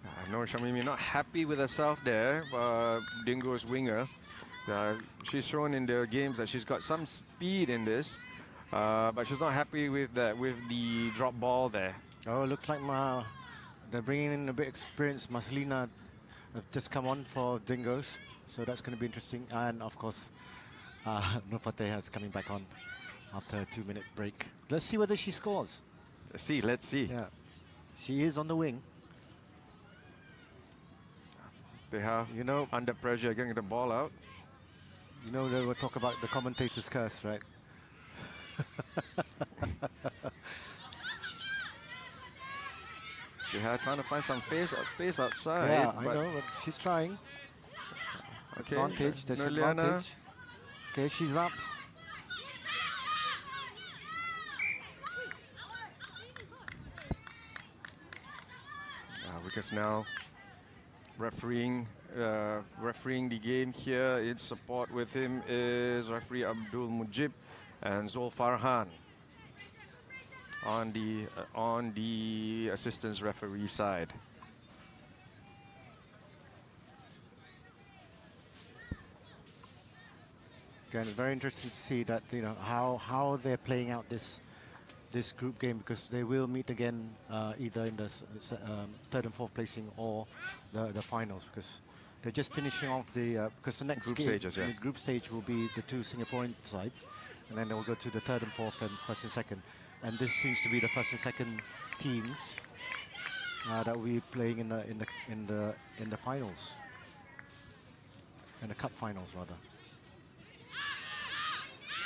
I know Shamimi not happy with herself there, Dingo's winger. She's shown in the games that she's got some speed in this, but she's not happy with the drop ball there. Oh, looks like they're bringing in a bit experienced. Marcelina have just come on for Dingoes, so that's going to be interesting. And of course, Nurfateha is coming back on after a 2-minute break. Let's see whether she scores. Let's see. Yeah, she is on the wing. They have, under pressure, getting the ball out. They will talk about the commentator's curse, right? They are trying to find some space outside. Yeah, I know, but she's trying. Okay, advantage, there's advantage. Okay, she's up. Because now refereeing the game here in support with him is referee Abdul Mujib and Zul Farhan on the assistant referee side. Again, very interesting to see that how they're playing out this group game, because they will meet again either in the third and fourth placing or the finals, because they're just finishing off because the next group game, stages, the group stage will be the two Singaporean sides, and then they'll go to the third and fourth and first and second, and this seems to be the first and second teams that will be playing in the finals, in the cup finals rather.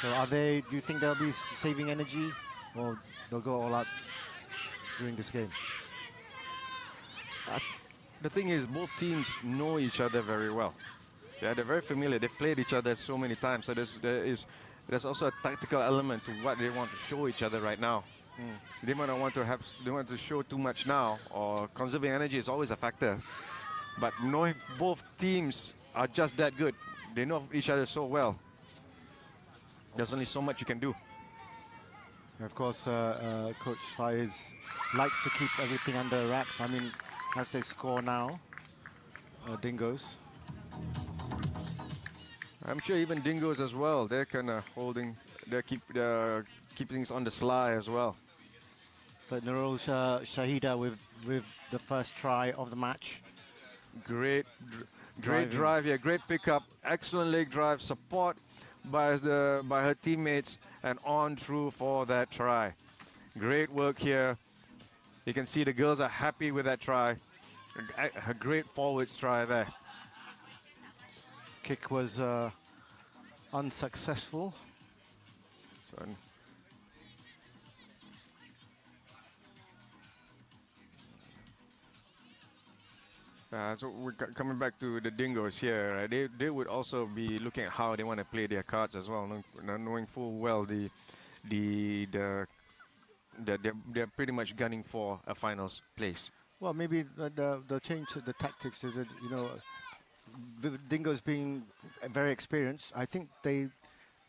So do you think they'll be saving energy, or they'll go all out during this game? The thing is, both teams know each other very well. Yeah, they're very familiar. They've played each other so many times. So there's also a tactical element to what they want to show each other right now. They might not want to show too much now, or conserving energy is always a factor. But knowing both teams are just that good, they know each other so well. There's only so much you can do. Of course, Coach Faiz likes to keep everything under wrap. I mean, as they score now, Dingoes. I'm sure even Dingoes as well, they're kind of keep things on the sly as well. But Nurul Shahida with the first try of the match. Great drive here, great pickup, excellent leg drive, support by her teammates and on through for that try. Great work here. You can see the girls are happy with that try. A great forwards try there. Kick was unsuccessful. So, so we're coming back to the Dingoes here. Right? They would also be looking at how they want to play their cards as well, knowing full well they're pretty much gunning for a finals place. Well, maybe the change to the tactics is that, the Dingoes being very experienced, I think they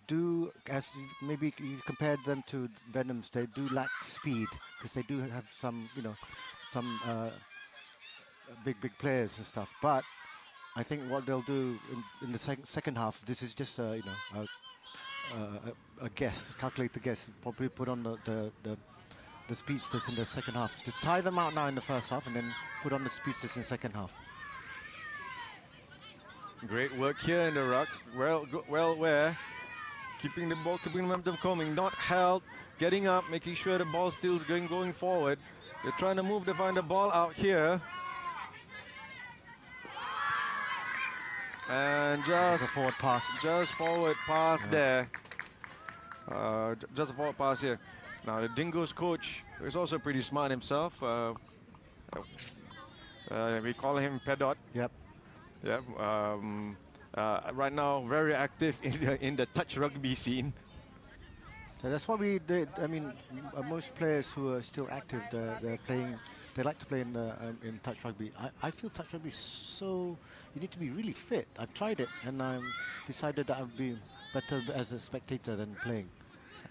do, as maybe you compared them to Venoms, they do lack speed because they do have some, some big players and stuff. But I think what they'll do in the second half, this is just a guess, calculated guess. Probably put on the speedsters in the second half. Just tie them out now in the first half and then put on the speedsters in the second half. Great work here in the ruck. Well aware. Keeping the ball, keeping the momentum coming, not held, getting up, making sure the ball still is going forward. They're trying to find the ball out here. And just a forward pass. Just forward pass there. Just a forward pass here. Now the Dingoes coach is also pretty smart himself. We call him Pedot. Yep. Yep. Right now, very active in the touch rugby scene. So that's what we did. I mean, most players who are still active, they're playing. They like to play in touch rugby. I feel touch rugby is so. You need to be really fit. I've tried it, and I decided that I'd be better as a spectator than playing.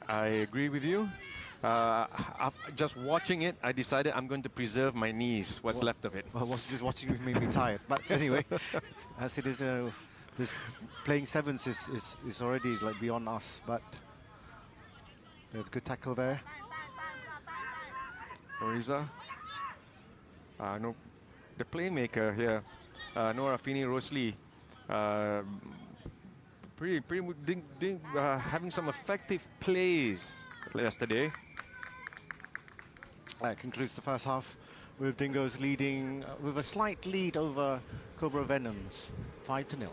I agree with you. Just watching it, I decided I'm going to preserve my knees, what's left of it. Well, just watching it made me tired. But anyway, as it is, this playing sevens is already like beyond us. But there's a good tackle there. Oriza. No, the playmaker here, Nora Finney-Rosley. Having some effective plays yesterday. That concludes the first half with Dingoes leading with a slight lead over Cobra Venoms, 5-0.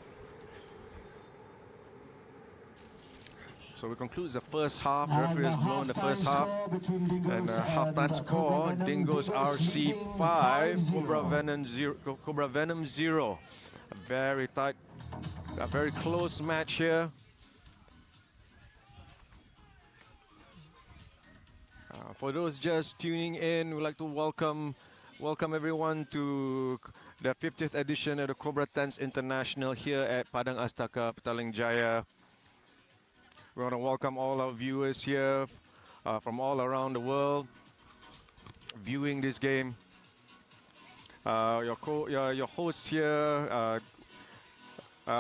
So we conclude the first half. The referee has blown the first half. And half-time score, Dingoes RC 5, Cobra Venom 0. A very tight, a very close match here. For those just tuning in, we'd like to welcome everyone to the 50th edition of the Cobra Tens International here at Padang Astaka, Petaling Jaya. We want to welcome all our viewers here from all around the world viewing this game. Your hosts here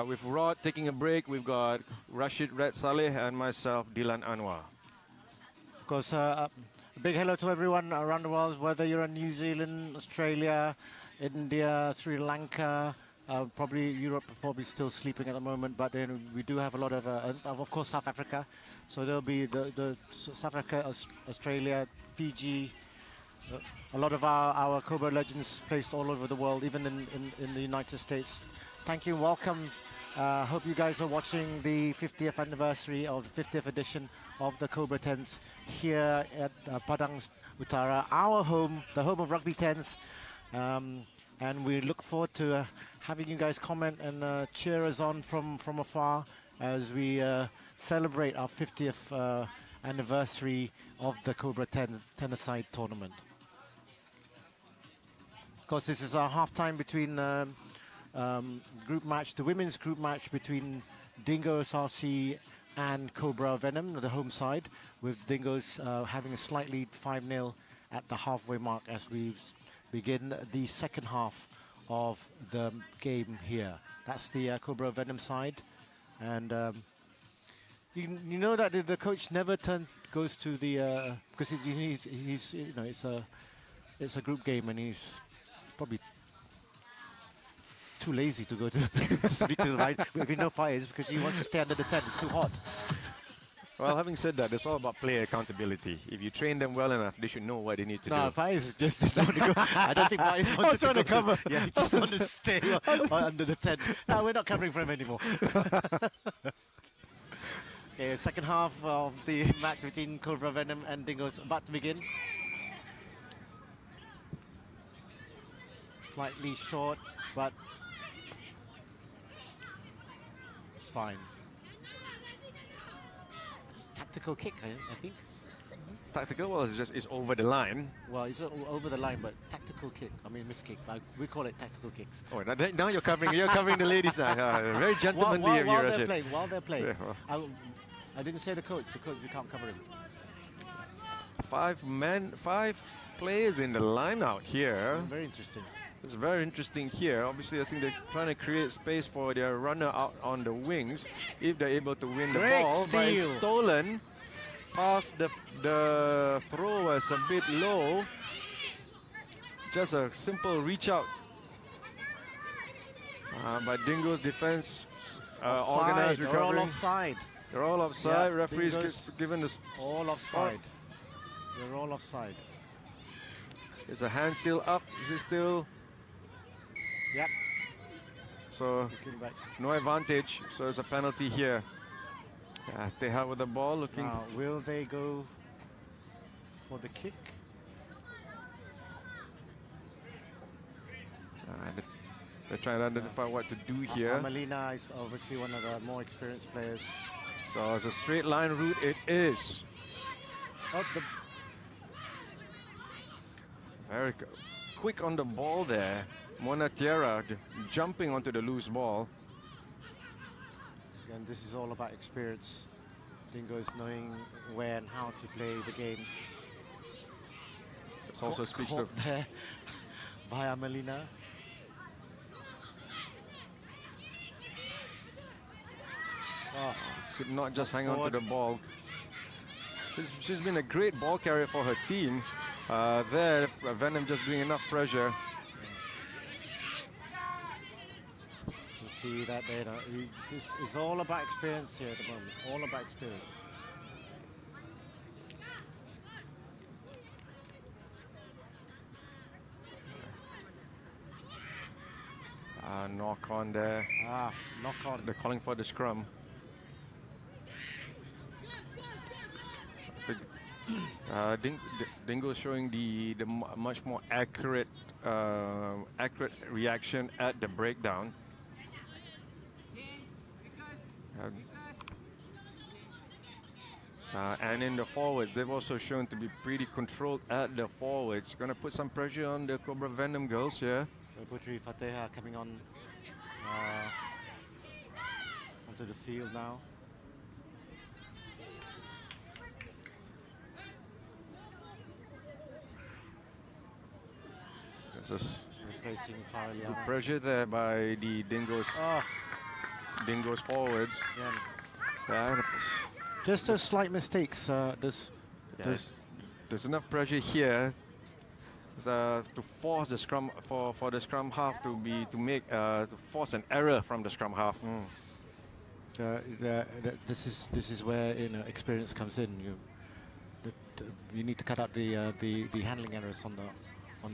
with Rod taking a break. We've got Rashid Red Saleh and myself, Dilan Anwar. Of course, a big hello to everyone around the world, whether you're in New Zealand, Australia, India, Sri Lanka, probably Europe, probably still sleeping at the moment, but then we do have a lot of course, South Africa. So there'll be the South Africa, Australia, Fiji. A lot of our Cobra legends placed all over the world, even in the United States. Thank you, welcome. Hope you guys are watching the 50th anniversary of the 50th edition of the Cobra Tens here at Padang Utara, our home, the home of Rugby Tens. And we look forward to having you guys comment and cheer us on from afar as we celebrate our 50th anniversary of the Cobra Ten-a-side tournament. Of course, this is our halftime between group match, the women's group match between Dingoes RC and Cobra Venom, the home side, with Dingoes having a slight lead 5-0 at the halfway mark as we begin the second half of the game here. That's the Cobra Venom side, and you know that the coach never goes to the because he's you know it's a group game and he's probably too lazy to go to speak to the right. If you know fires because he wants to stay under the tent. It's too hot. Well, having said that, it's all about player accountability. If you train them well enough, they should know what they need to do. No, Faiz just didn't want to go. I don't think Faiz wanted to go. Cover. Yeah, he just wanted to stay under the tent. No, we're not covering for him anymore. Okay, second half of the match between Cobra Venom and Dingoes about to begin. Slightly short, but it's fine. It's a tactical kick, I think. Tactical, well, it's over the line. Well, it's over the line, but tactical kick. I mean, miss kick. We call it tactical kicks. Oh, now you're covering the ladies now. Very gentlemanly of you, Rashid. While they're playing. Yeah, well. I didn't say the coach. The coach, we can't cover him. 5 players in the line out here. Very interesting. It's very interesting here. Obviously, I think they're trying to create space for their runner out on the wings if they're able to win the ball. But it's stolen. Past the throw was a bit low. Just a simple reach out. But Dingo's defense organized recovery. They're all offside. They're all offside. Yeah, referees given the all offside. They're all offside. Is a hand still up? Is it still? Yep. So no advantage. So it's a penalty here. They have with the ball looking. Now, will they go for the kick? They're trying to identify what to do here. Melina is obviously one of the more experienced players. So as a straight line route, it is. Oh, very quick on the ball there. Mona Tierra jumping onto the loose ball. And this is all about experience. Dingoes knowing where and how to play the game. This also speaks to there via Melina. Oh, could not just hang on to the ball. She's been a great ball carrier for her team. There, Venom just doing enough pressure. You see that there. This is all about experience here at the moment. All about experience. Knock on there. Knock on. They're calling for the scrum. Dingo showing the much more accurate reaction at the breakdown. And in the forwards, they've also shown to be pretty controlled at the forwards. Going to put some pressure on the Cobra Venom girls here. So Putri Fateha coming on onto the field now. Just replacing Faraliana. Good pressure there by the Dingoes. Dingoes forwards. Yeah. Just a slight mistakes. There's enough pressure here to force the scrum for the scrum half to force an error from the scrum half. This is where experience comes in. You need to cut out the handling errors on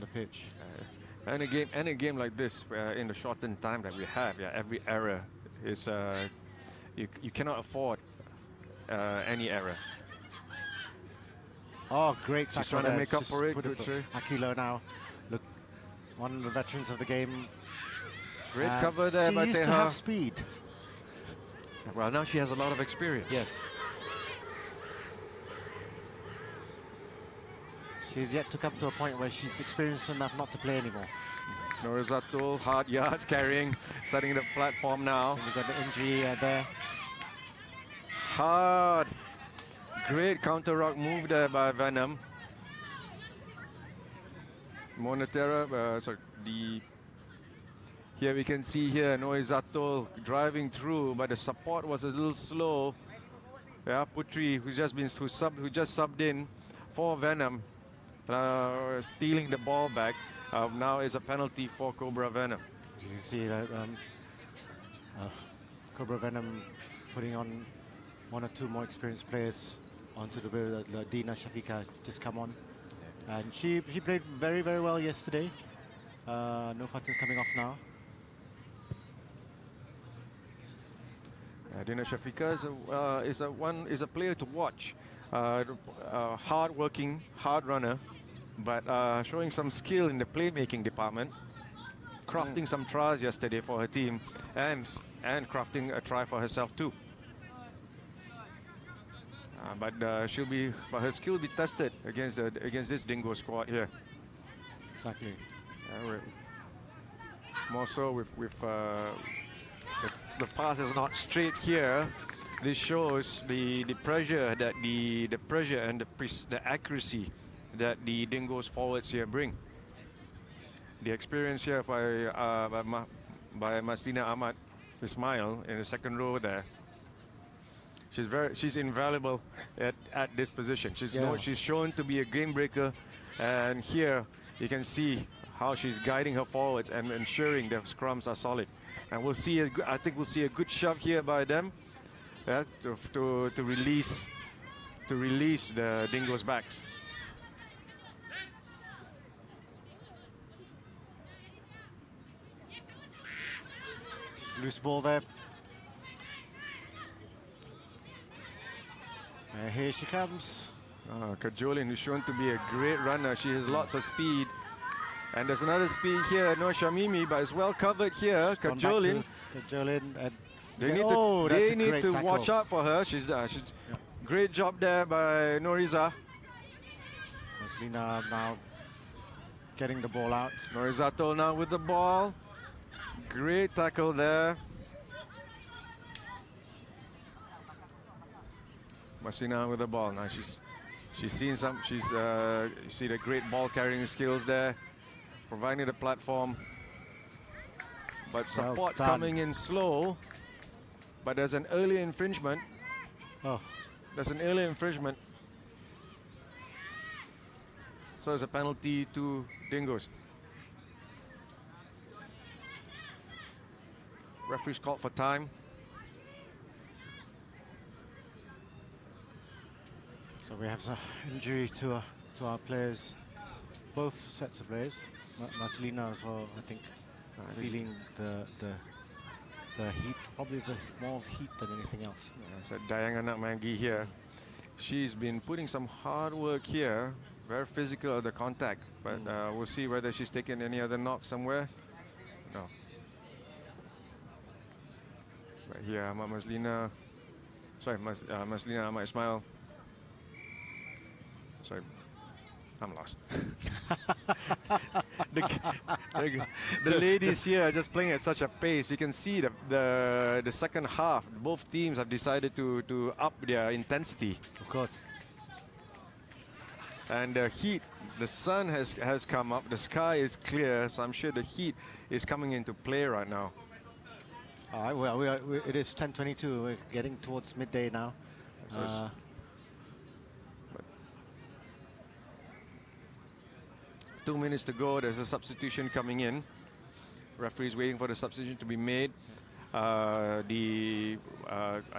the pitch. And a game like this, in the shortened time that we have, every error is you cannot afford any error. Oh, great! She's trying to make up for it. Akilo now, look, one of the veterans of the game. Great cover there by Teha. She used to have speed. Well, now she has a lot of experience. Yes. She's yet to come to a point where she's experienced enough not to play anymore. Norizatul, hard yards carrying, setting the platform now. So we've got the injury there. Hard. Great counter rock move there by Venom. Monetera, here we can see here Noizatul driving through, but the support was a little slow. Yeah, Putri, who just subbed in for Venom, stealing the ball back. Now is a penalty for Cobra Venom. You can see that Cobra Venom putting on one or two more experienced players onto the bill. Dina Shafika has just come on, and she played very, very well yesterday. No Fatin coming off now. Dina Shafika is a player to watch. Hard working, hard runner, but showing some skill in the playmaking department. Crafting some tries yesterday for her team, and crafting a try for herself too. But her skill will be tested against this Dingo squad here. Exactly. More so with the pass is not straight here. This shows the pressure that the pressure and the accuracy that the Dingo's forwards here bring. The experience here by Maslina Ahmad Ismail in the second row there. She's invaluable at this position. She's shown to be a game breaker, and here you can see how she's guiding her forwards and ensuring the scrums are solid. And we'll see. I think we'll see a good shove here by them to release the Dingo's backs. Loose ball there. Here she comes. Kajolin is shown to be a great runner. She has lots of speed. And there's another speed here, Noor Shamimi, but it's well covered here. Kajolin. And they need to watch out for her. She's great job there by Noriza. Maslina now getting the ball out. Norizato now with the ball. Great tackle there. Maslina with the ball. Now she's seen some. You see the great ball carrying skills there, providing the platform. But support coming in slow. But there's an early infringement. Oh, there's an early infringement. So it's a penalty to Dingoes. Referee's called for time. So we have an injury to our players, both sets of players. Maslina as well, I think, feeling the heat, probably more of heat than anything else. So Dayanganak Maggie here, she's been putting some hard work here, very physical at the contact, but we'll see whether she's taken any other knock somewhere. No. But here, Maslina Ahmad Ismail. Sorry, I'm lost. the ladies here are just playing at such a pace. You can see the second half. Both teams have decided to up their intensity. Of course. And the heat, the sun has come up. The sky is clear, so I'm sure the heat is coming into play right now. Well, it is 10:22. We're getting towards midday now. So 2 minutes to go. There's a substitution coming in. Referee's waiting for the substitution to be made. I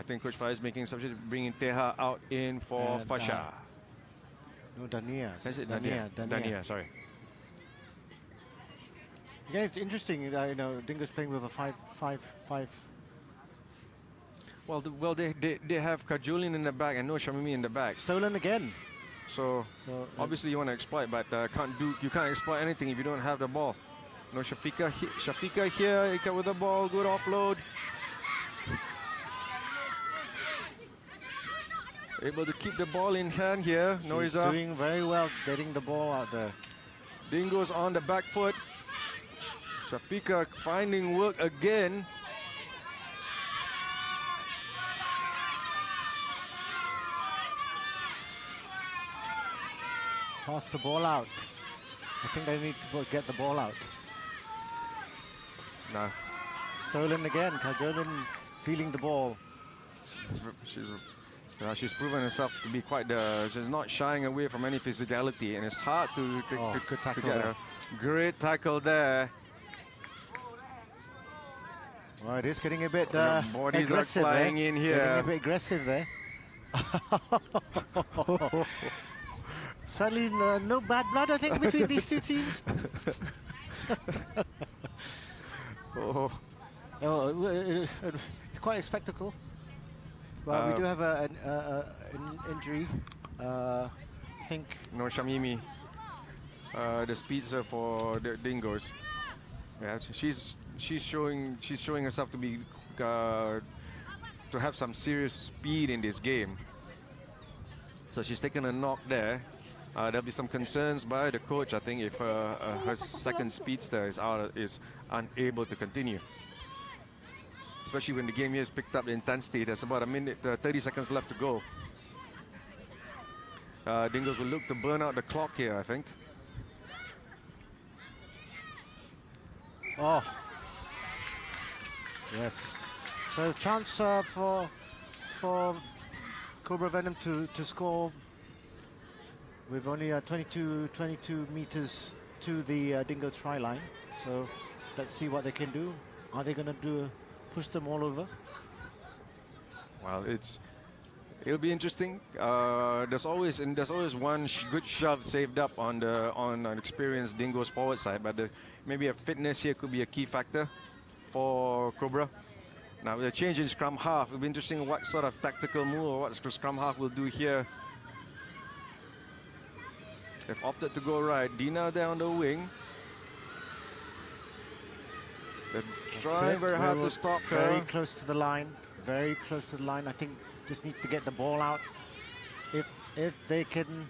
think Coach Faiz is making a substitution, bringing Teha out in for Fasha. No, Dania. Dania, sorry. Yeah, it's interesting. Dingo's playing with a 5-5-5. Well, they have Kajulin in the back and Noor Shamimi in the back. Stolen again. So obviously you want to exploit, but you can't exploit anything if you don't have the ball. No, Shafika here with the ball, good offload. Able to keep the ball in hand here. She's doing very well getting the ball out there. Dingo's on the back foot. Shafika finding work again. Pass the ball out. I think they need to get the ball out. No. Stolen again. Kajolin feeling the ball. She's proven herself to be she's not shying away from any physicality, and it's hard to get her. Great tackle there. Well, it is getting a bit bodies aggressive. are flying in here. Getting a bit aggressive there. Suddenly, no bad blood, I think, between these two teams. Oh. It's quite a spectacle. Well, we do have an injury. I think. No, Shamimi. The speedster for the Dingoes. Yeah, she's showing herself to be to have some serious speed in this game. So she's taken a knock there. There'll be some concerns by the coach, I think, if her second speedster is unable to continue. Especially when the game here has picked up the intensity. There's about a minute, 30 seconds left to go. Dingoes will look to burn out the clock here, I think. Oh. Yes. So a chance for Cobra Venom to score with only 22 meters to the Dingo try line. So let's see what they can do. Are they going to push them all over? Well, it'll be interesting. There's always one good shove saved up on an experienced Dingo's forward side, but maybe a fitness here could be a key factor for Cobra. Now with the change in scrum half, it'll be interesting what sort of tactical move or what scrum half will do here. They've opted to go right. Dina there on the wing. They're trying very hard to stop her. Very close to the line. Very close to the line. I think just need to get the ball out. If they can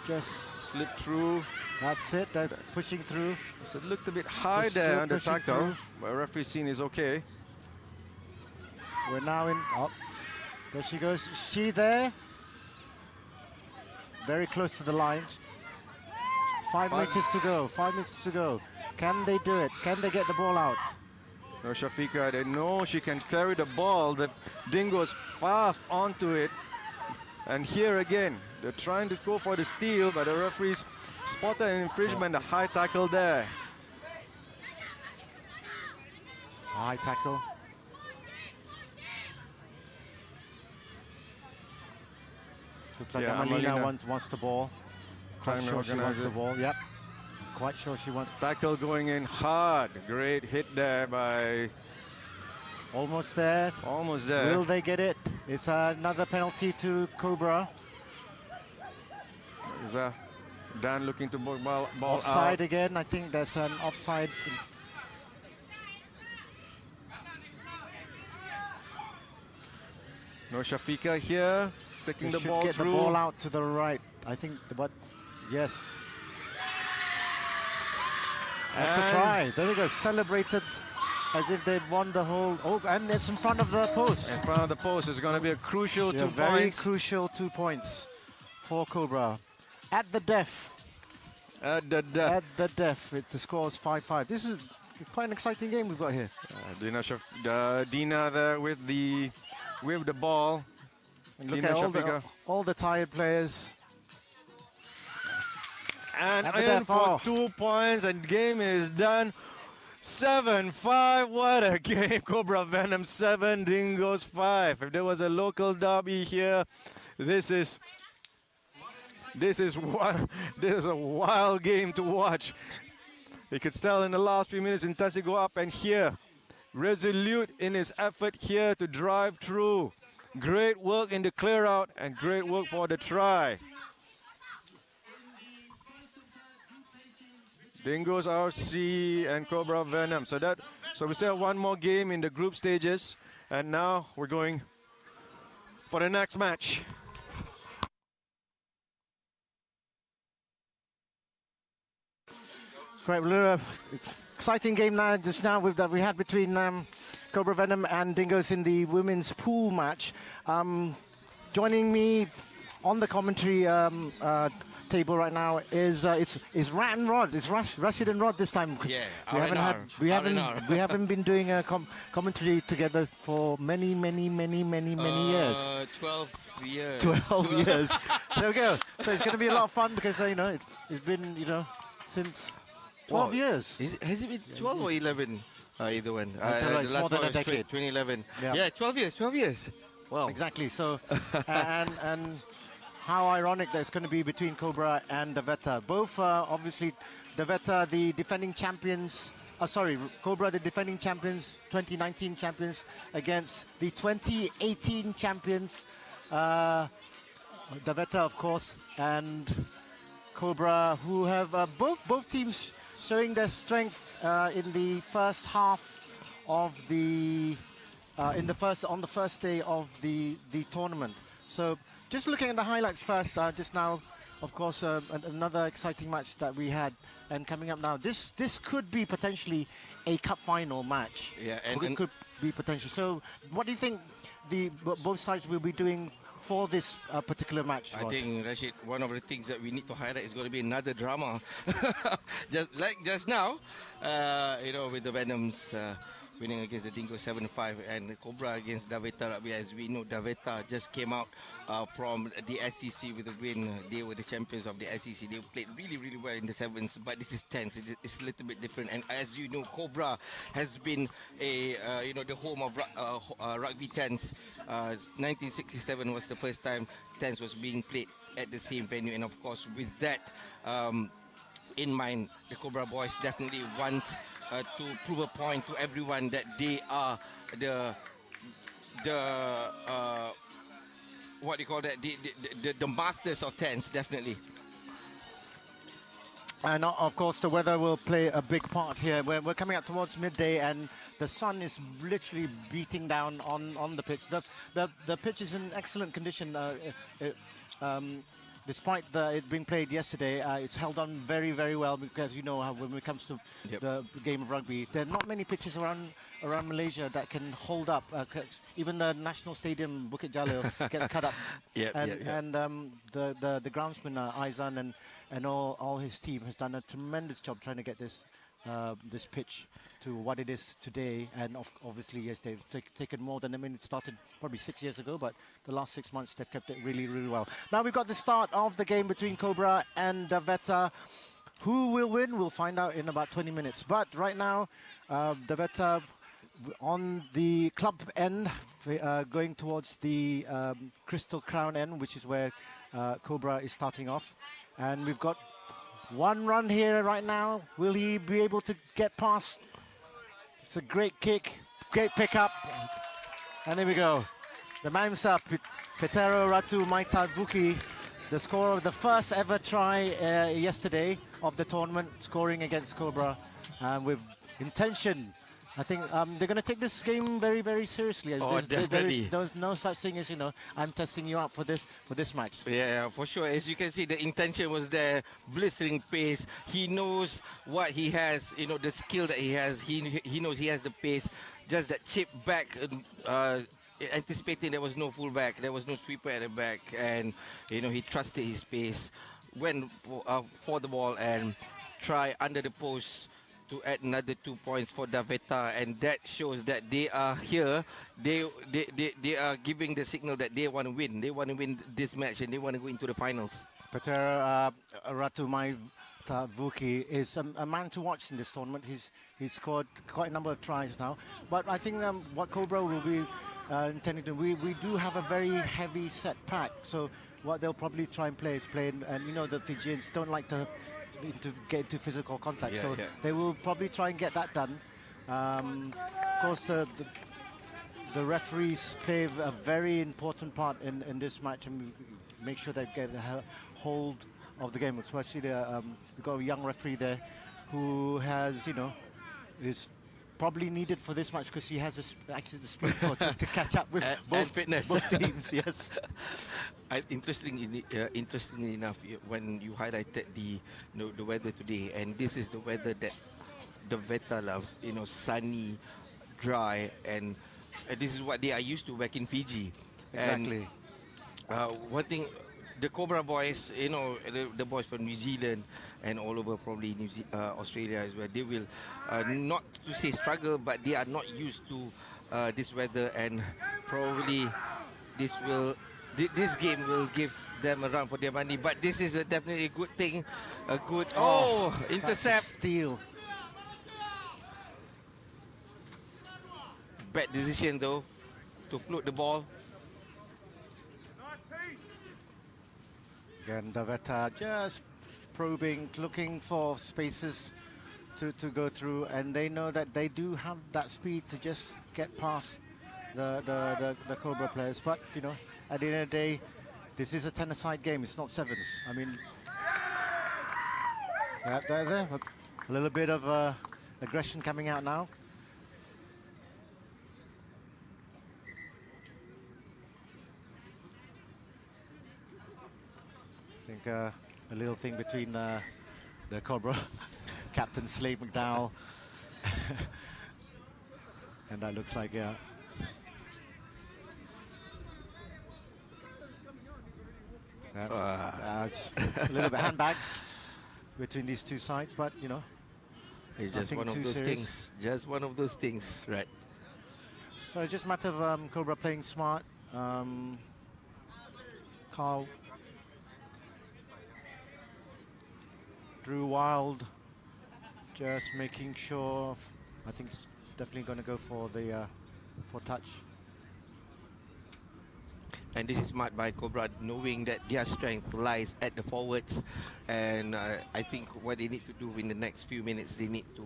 just slip through. That's it. They're pushing through. So it looked a bit high there on the tackle. But referee scene is okay. We're now in. Oh, there she goes. Is she there? Very close to the line. 5 meters to go. 5 minutes to go. Can they do it? Can they get the ball out? No, Shafika, they know she can carry the ball. The Dingo's fast onto it. And here again, they're trying to go for the steal, but the referees spotted an infringement, a high tackle there. High tackle. Looks like Amalina wants the ball. Quite sure she wants the ball, yep. Quite sure she wants. Tackle going in hard. Great hit there by. Almost there. Almost there. Will they get it? It's another penalty to Cobra. Is Dan looking to ball offside out. Again. I think there's an offside. No Shafika here. Taking the ball get through. The ball out to the right. I think yes. That's a try. There we go. Celebrated as if they'd won the whole. Oh, and it's in front of the post. In front of the post is going to be a crucial 2 points. Very crucial 2 points for Cobra. At the death. At the death. At the death. The score is 5-5. This is quite an exciting game we've got here. Dina there with the ball. And look at all the tired players. And in for 2 points, and game is done. 7-5. What a game. Cobra Venom 7, Dingoes 5. If there was a local derby here, this is a wild game to watch. You could tell in the last few minutes, intensity go up, and here, resolute in his effort here to drive through. Great work in the clear out and great work for the try. Dingoes RC and Cobra Venom. So we still have one more game in the group stages, and now we're going for the next match. Great, exciting game now. Just now we had between Cobra Venom and Dingoes in the women's pool match. Joining me on the commentary table right now is Rat and Rod. It's Rashid and Rod this time. Yeah, we haven't been doing a commentary together for many years. 12 years. 12 years. There we go. So it's going to be a lot of fun because it's been since 12 years. Has it been 12 or 11? either one. It's more than a decade. 2011. Yeah. Yeah, 12 years. 12 years. Wow. Exactly. So, and how ironic that it's going to be between Cobra and Daveta. Both, obviously, Daveta, the defending champions. Cobra, the defending champions, 2019 champions, against the 2018 champions. Daveta, of course, and Cobra, who have both teams showing their strength in the first half of the on the first day of the tournament. So just looking at the highlights first, just now, of course, another exciting match that we had, and coming up now, this could be potentially a cup final match. Yeah, it could be potential. So what do you think both sides will be doing for this particular match? I think, Rashid, one of the things that we need to highlight is going to be another drama. just now, with the Venoms winning against the Dingo 7-5, and Cobra against Daveta Rugby. As we know, Daveta just came out from the SEC with a win. They were the champions of the SEC. They played really, really well in the sevens, but this is tens. It's a little bit different. And as you know, Cobra has been the home of rugby tens. 1967 was the first time tens was being played at the same venue, and of course, with that in mind, the Cobra boys definitely want to prove a point to everyone that they are the what do you call that? The masters of tens, definitely. And of course, the weather will play a big part here. We're coming up towards midday, and the sun is literally beating down on the pitch. The pitch is in excellent condition. Despite it being played yesterday, it's held on very, very well, because you know how when it comes to the game of rugby, there are not many pitches around Malaysia that can hold up. Even the national stadium, Bukit Jalil, gets cut up. And the groundsman, Aizan, and all his team has done a tremendous job trying to get this pitch to what it is today. And obviously, yes, they've taken more than it started probably 6 years ago, but the last 6 months they've kept it really, really well. Now we've got the start of the game between Cobra and Daveta. Who will win? We'll find out in about 20 minutes. But right now, Daveta on the club end, going towards the Crystal Crown end, which is where Cobra is starting off. And we've got one run here right now. Will he be able to get past? It's a great kick, great pickup. And there we go. The man himself, Petero Ratu Maitavuki, the scorer of the first ever try yesterday of the tournament, scoring against Cobra with intention. I think they're going to take this game very, very seriously. Definitely. There's no such thing as, I'm testing you out for this match. Yeah, for sure. As you can see, the intention was there. Blistering pace. He knows what he has, the skill that he has. He knows he has the pace. Just that chip back, anticipating there was no fullback, there was no sweeper at the back. And, he trusted his pace. Went for the ball and try under the post to add another 2 points for Daveta, and that shows that they are here. They are giving the signal that they want to win. They want to win this match, and they want to go into the finals. Petera Ratu Maitavuki is a man to watch in this tournament. He's scored quite a number of tries now. But I think what Cobra will be intending to do, we do have a very heavy set pack. So what they'll probably try and play is and the Fijians don't like to get into physical contact, they will probably try and get that done. Of course, the referees play a very important part in this match, and make sure they get a hold of the game. Especially we've got a young referee there who has, is probably needed for this match, because he has actually the speed to catch up with both teams. Yes. Interestingly enough, when you highlighted the weather today, and this is the weather that the Veta loves, sunny, dry, and this is what they are used to back in Fiji. Exactly. And one thing, the Cobra boys, the boys from New Zealand and all over probably Australia as well, they will not to say struggle, but they are not used to this weather, and probably this game will give them a run for their money. But this is definitely a good thing. A good intercept. Steal. Bad decision though to float the ball. Again, Daveta just probing, looking for spaces to go through, and they know that they do have that speed to just get past the Cobra players. But you know, at the end of the day, this is a 10-a-side game. It's not sevens. I mean, there, a little bit of aggression coming out now. I think a little thing between the Cobra captain Slade McDowell and that looks like just a little bit handbags between these two sides, but you know, it's just one of those things. Just one of those things, right? So it's just a matter of Cobra playing smart. Carl Drew Wild just making sure. I think he's definitely going to go for the for touch. And this is smart by Cobra, knowing that their strength lies at the forwards. And I think what they need to do in the next few minutes, they need to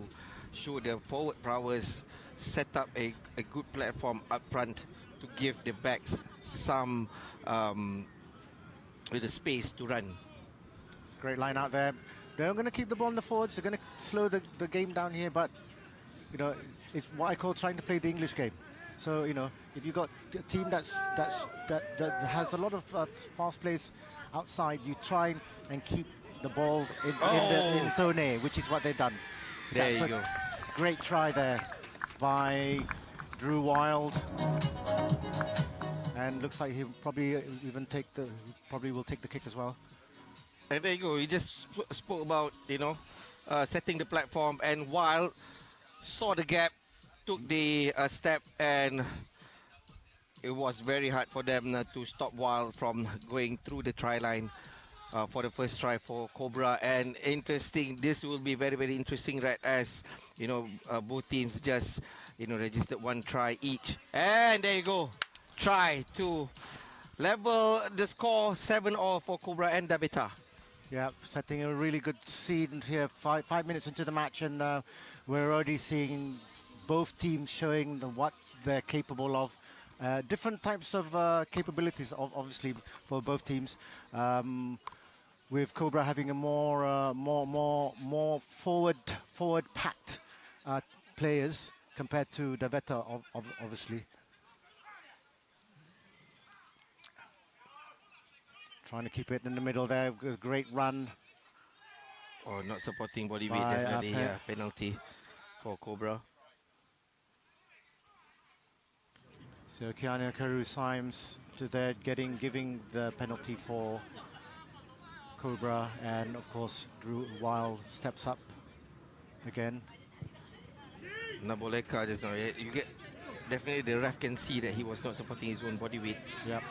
show their forward prowess, set up a good platform up front to give the backs some with the space to run. It's a great line out there. They're going to keep the ball on the forwards. They're going to slow the game down here, but you know, it's what I call trying to play the English game. So you know, if you've got a team that has a lot of fast plays outside, you try and keep the ball in zone A, which is what they've done. There you go. Great try there by Drew Wild, and looks like he'll probably will take the kick as well. And there you go. You just spoke about, you know, setting the platform, and Wild saw the gap, took the step, and it was very hard for them to stop Wild from going through the try line for the first try for Cobra. And interesting, this will be very, very interesting, right? As you know, both teams just, you know, registered one try each. And there you go, try to level the score 7-all for Cobra and Daveta. Yeah, setting a really good scene here. Five minutes into the match, and we're already seeing both teams showing what they're capable of. Different types of capabilities, obviously, for both teams. With Cobra having a more forward packed players compared to Daveta, obviously. Trying to keep it in the middle there. A great run. Oh, not supporting body weight, definitely. Yeah, penalty for Cobra. So Kiana Karu Symes to there giving the penalty for Cobra, and of course Drew Wild steps up again. Naboleka just now. You get definitely the ref can see that he was not supporting his own body weight. Yep.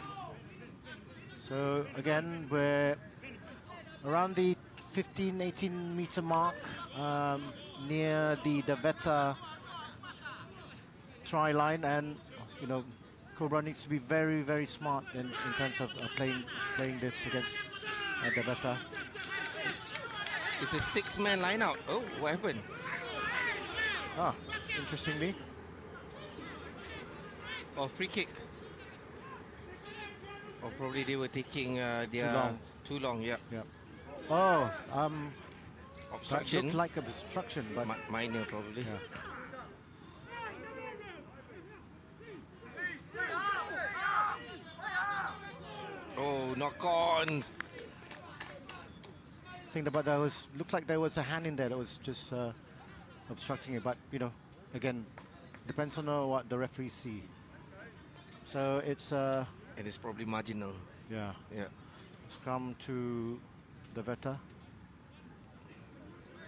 So again, we're around the 15-18 meter mark, near the Daveta try line, and you know, Cobra needs to be very, very smart in terms of playing this against Daveta. It's a 6-man line out. Oh, what happened? Interestingly. Oh, free kick. Or probably they were taking too long. Yeah. Oh, obstruction. That looked like obstruction, but minor probably. Yeah. Oh, knock on. I think but looked like there was a hand in there that was just obstructing it, but you know, again, depends on what the referees see. So it's and it's probably marginal. Yeah. Scrum to Daveta.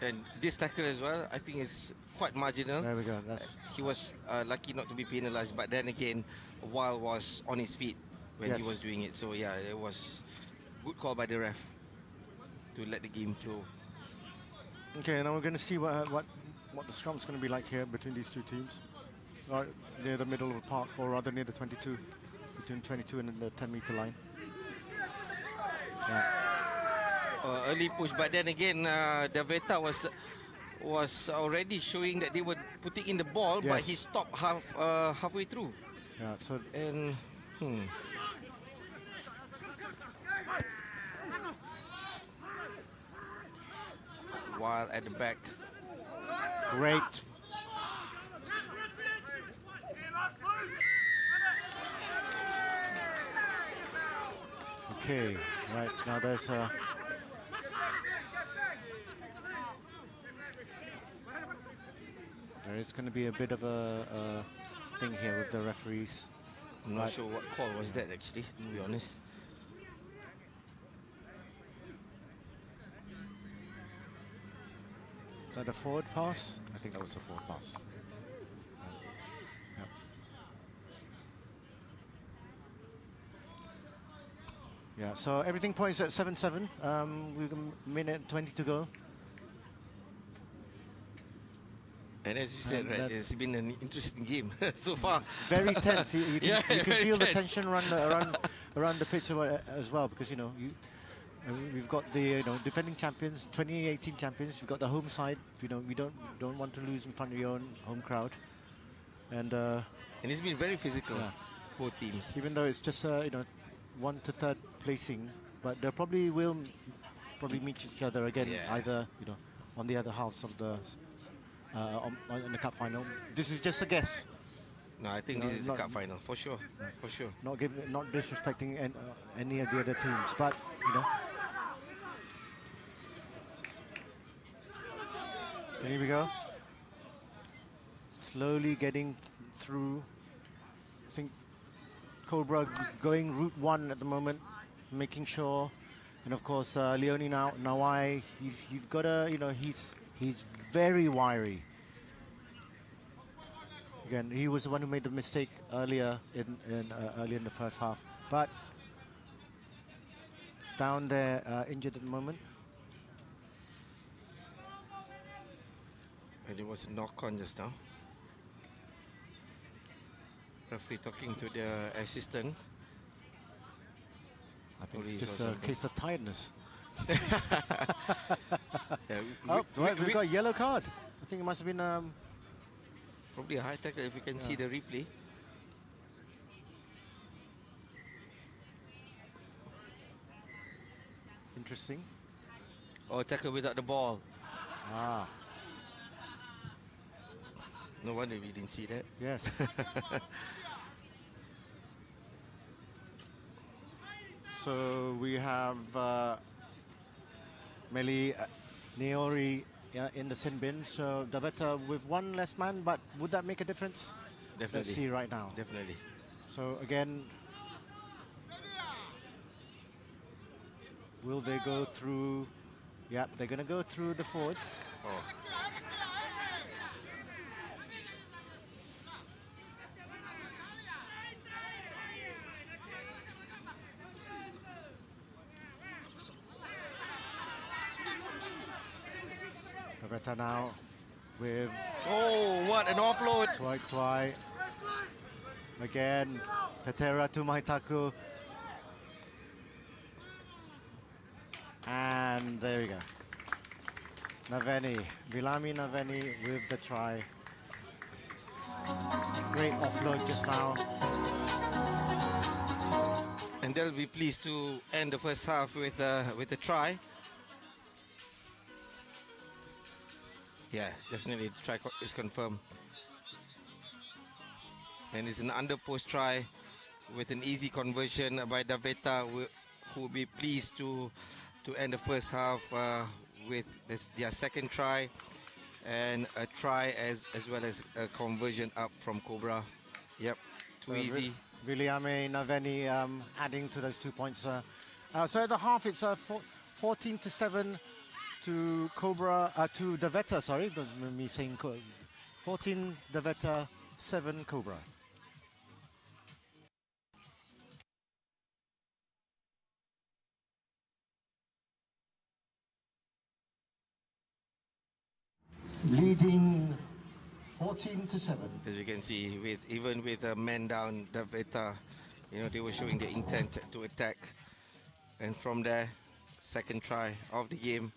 And this tackle as well, I think is quite marginal. There we go. He was lucky not to be penalized, but then again, Wild was on his feet when he was doing it. So yeah, it was good call by the ref to let the game flow. Okay, now we're going to see what the scrum's going to be like here between these two teams. right near the middle of the park, or rather near the 22, between 22 and the 10-meter line. Yeah. Early push, but then again, Daveta was already showing that they were putting in the ball, but he stopped halfway through. Yeah. So and while at the back, great. Okay, right now there's a. There is going to be a bit of a thing here with the referees. I'm not sure what call was that actually, to be honest. Is that a forward pass? I think that was a forward pass. Yeah. Yeah, so everything points at 7-7. We've got a minute 20 to go. And as you said, right, it's been an interesting game so far. Very tense. You can feel the tense. tension around the pitch as well, because we've got the defending champions, 2018 champions. We've got the home side. We don't want to lose in front of your own home crowd, and it's been very physical. Yeah. Both teams, even though it's just 1 to 3rd placing, but they probably will meet each other again, either on the other halves of the. In the cup final. This is just a guess. No, I think this is the cup final for sure. For sure. Not disrespecting any of the other teams, but And here we go. Slowly getting through. I think Cobra going route 1 at the moment, making sure. And of course, Leone Nawai, you've got to, he's very wiry. Again, he was the one who made the mistake earlier in the first half, but down there, injured at the moment. And there was a knock on just now. Referee talking to the assistant. I think it's just a case of tiredness. We've got a yellow card. I think it must have been probably a high tackle if you can see the replay. Interesting. Oh, tackle without the ball. Ah. No wonder we didn't see that. Yes. So we have Meli Neori in the sin bin. So Daveta with one less man, but would that make a difference? Definitely. Let's see right now. Definitely. So again, will they go through? Yep, they're going to go through the forwards. Oh. Daveta now with... Oh, what an offload! Twy. Again, Petera to Maitaku. And there we go. Naveni, Vilami Naveni with the try. Great offload just now. And they'll be pleased to end the first half with a try. Yeah, definitely the try is confirmed. And it's an under post try with an easy conversion by Daveta, who will be pleased to end the first half with their second try and a try as well as a conversion up from Cobra. Yep, too easy. Viliame Naveni adding to those 2 points. So at the half, it's 14-7 to Cobra, to Daveta, sorry, me saying 14 Daveta, 7 Cobra. Leading 14-7. As you can see, even with a man down, Daveta, they were showing the intent to attack. And from there, second try of the game.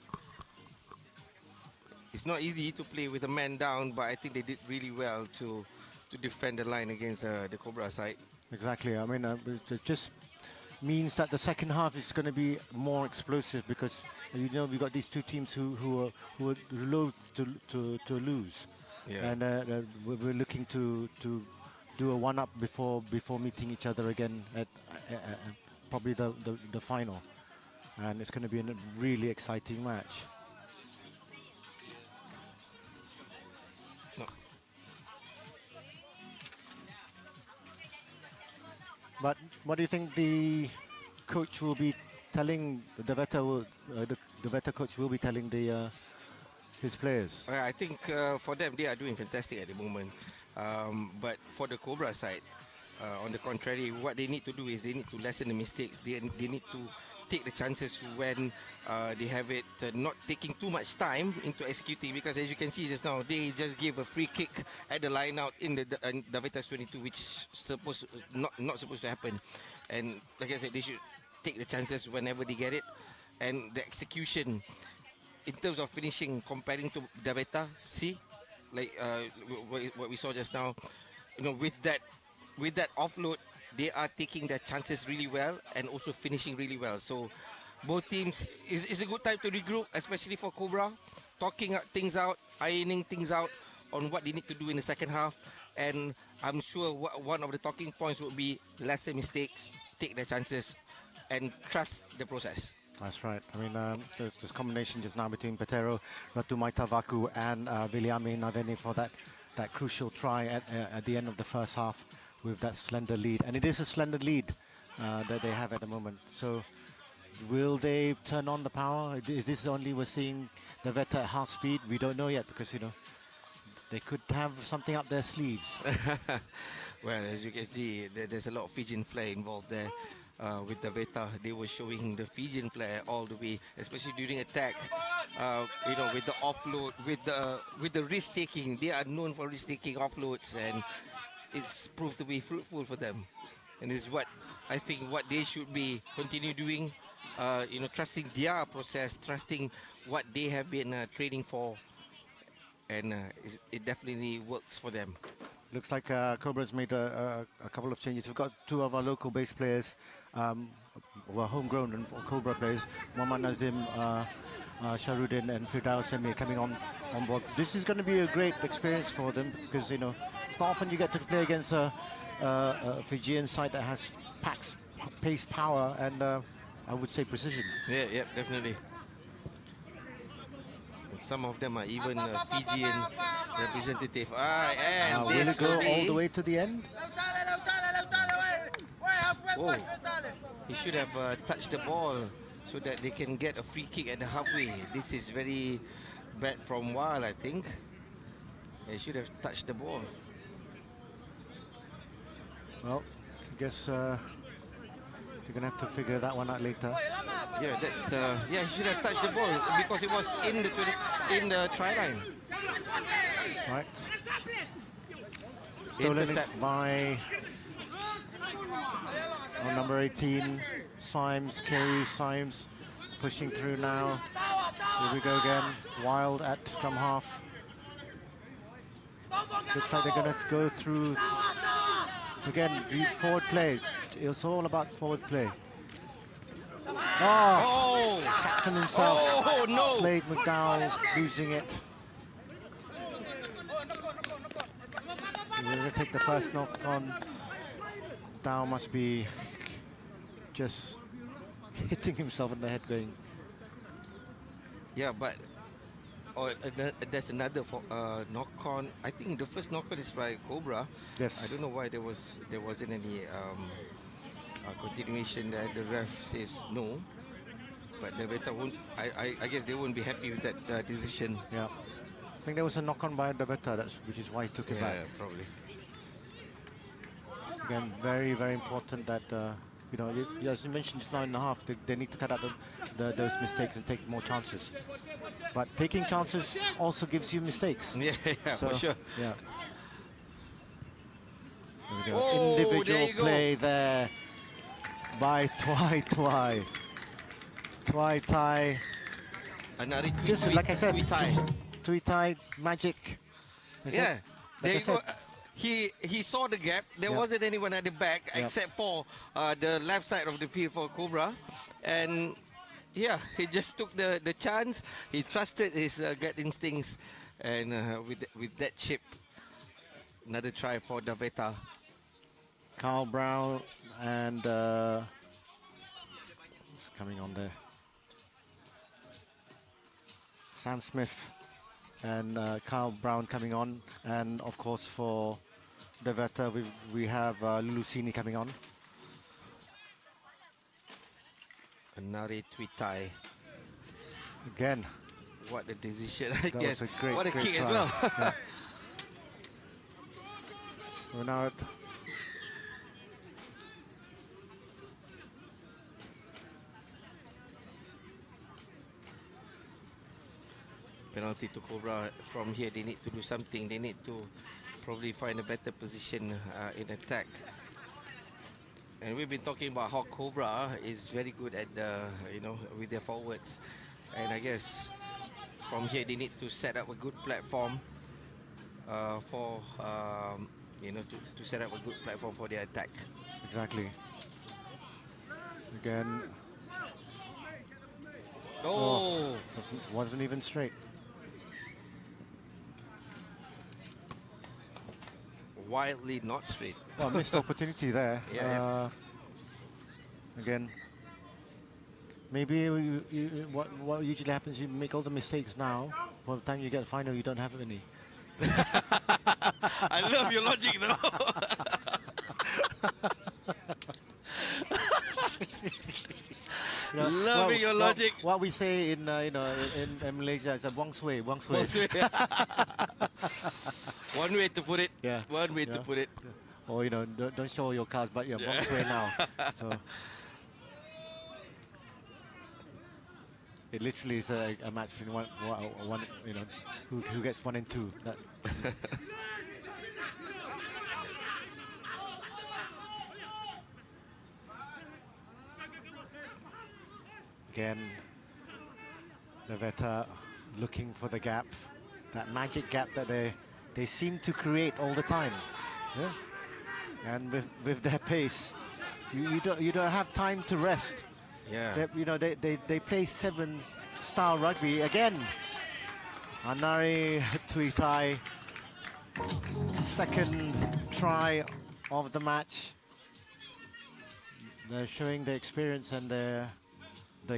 It's not easy to play with a man down, but I think they did really well to defend the line against the Cobra side. Exactly. I mean, it just means that the second half is going to be more explosive because we've got these two teams who are loath to lose, and we're looking to do a one-up before meeting each other again at probably the final, and it's going to be a really exciting match. But what do you think the coach will be telling the Daveta coach will be telling his players? I think for them, they are doing fantastic at the moment. But for the Cobra side, on the contrary, what they need to do is they need to lessen the mistakes. They need to take the chances when they have it, not taking too much time into executing, because as you can see just now, they just gave a free kick at the line out in the Daveta's 22, which not supposed to happen. And like I said, they should take the chances whenever they get it. And the execution, in terms of finishing, comparing to Daveta, see, like what we saw just now, with that offload, they are taking their chances really well and also finishing really well. So both teams, is a good time to regroup, especially for Cobra, talking things out, ironing things out on what they need to do in the second half. And I'm sure one of the talking points would be lesser mistakes, take their chances, and trust the process. That's right. I mean, this combination just now between Petero, Ratumaitavaku and Viliame Navene for that crucial try at the end of the first half with that slender lead. And it is a slender lead that they have at the moment. So will they turn on the power? Is this only we're seeing the Daveta at half speed? We don't know yet because, they could have something up their sleeves. Well, as you can see, there's a lot of Fijian flair involved there. With Daveta, they were showing the Fijian flair all the way, especially during attack. With the offload, with the risk taking, they are known for risk taking offloads, and it's proved to be fruitful for them. And it's what I think what they should be continue doing. Trusting their process, trusting what they have been training for, and it definitely works for them. Looks like Cobra's made a couple of changes. We've got two of our local base players, homegrown and Cobra players, Muhammad Nazim, Sharudin and Firdaus Semi coming on board. This is going to be a great experience for them because, it's not often you get to play against a Fijian side that has pace, power, and I would say precision. Yeah, definitely. Some of them are even Fijian representative. And will it go all the way to the end? Oh, he should have touched the ball so that they can get a free kick at the halfway. This is very bad from Wal, I think. He should have touched the ball. Well, I guess you're going to have to figure that one out later. Yeah, he should have touched the ball because it was in the try line. Right. Stolen by number 18, Symes, Kerry Symes, pushing through now. Here we go again. Wild at scrum half. Looks like they're going to go through again. Forward plays. It's all about forward play. Oh! Captain himself. Oh no! Slade McDowell losing it. We're going to take the first knock on. Dow must be just hitting himself in the head going. Yeah, but there's another knock-on. I think the first knock-on is by Cobra. Yes. I don't know why there wasn't any continuation there. The ref says no. But the Daveta won't. I guess they won't be happy with that decision. Yeah. I think there was a knock-on by Daveta, which is why he took it back. Yeah, probably. Again, very, very important that you know, as you mentioned just now in the half, they need to cut out those mistakes and take more chances. But taking chances also gives you mistakes. Yeah, for sure. Yeah. There we go. Oh, Individual there you go. play there by Tui Tai. Another Just like I said, Tui Tui Tai magic. Yeah, there you go. He saw the gap. There wasn't anyone at the back except for the left side of the field for Cobra, and yeah, he just took the chance. He trusted his gut instincts, and with that chip, another try for Daveta. Carl Brown and it's coming on there. Sam Smith and Carl Brown coming on, and of course for Daveta we have Lulusini coming on. Another Tui Tai. Again. What a decision, I That guess. was a great, what a great kick try. as well. Yeah. So now penalty to Cobra. From here, they need to do something. They need to probably find a better position in attack. And we've been talking about how Cobra is very good at with their forwards. And I guess from here they need to set up a good platform for to set up a good platform for their attack. exactly. Again. Oh, wasn't even straight. Wildly not straight. Well, missed opportunity there. Again, maybe what usually happens, you make all the mistakes now. By the time you get final, you don't have any. I love your logic, though. Loving your logic. What we say in in Malaysia is a wang sui. One way to put it. Yeah. One way to put it. Or don't show your cards, but wang sui now. So it literally is a match between one who gets 1 and 2. That. Again, Daveta looking for the gap, that magic gap that they seem to create all the time. Yeah? And with their pace, you don't have time to rest. Yeah. They play 7-style rugby again. Anari Tui Tai, second try of the match. They're showing their experience and their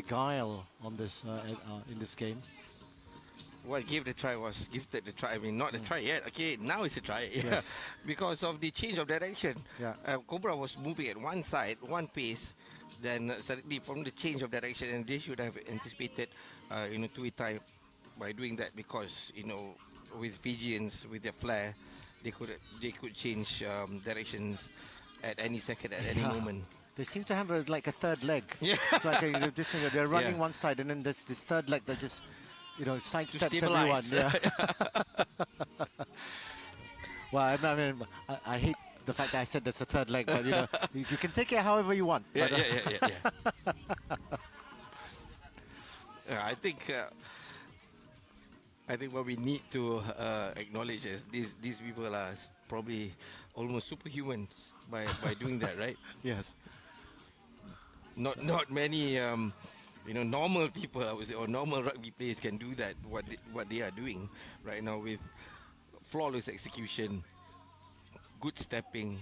guile on this in this game. What gave the try was gifted the try. I mean, not the try yet. Okay, now it's a try. Yes. Because of the change of direction. Yeah. Cobra was moving at one side, one pace. Then suddenly from the change of direction, and they should have anticipated, Tui Tai by doing that, because with Fijians, with their flair, they could change directions at any second, at any moment. They seem to have like a third leg. Yeah. It's like they're running one side, and then there's this third leg that just sidesteps everyone. Yeah. Well, I mean, I hate the fact that I said there's a third leg, but you can take it however you want. Yeah, but, yeah. I think what we need to acknowledge is these people are probably almost superhumans by doing that, right? Yes. Not many normal people, I would say, or normal rugby players can do that. What they are doing right now, with flawless execution, good stepping,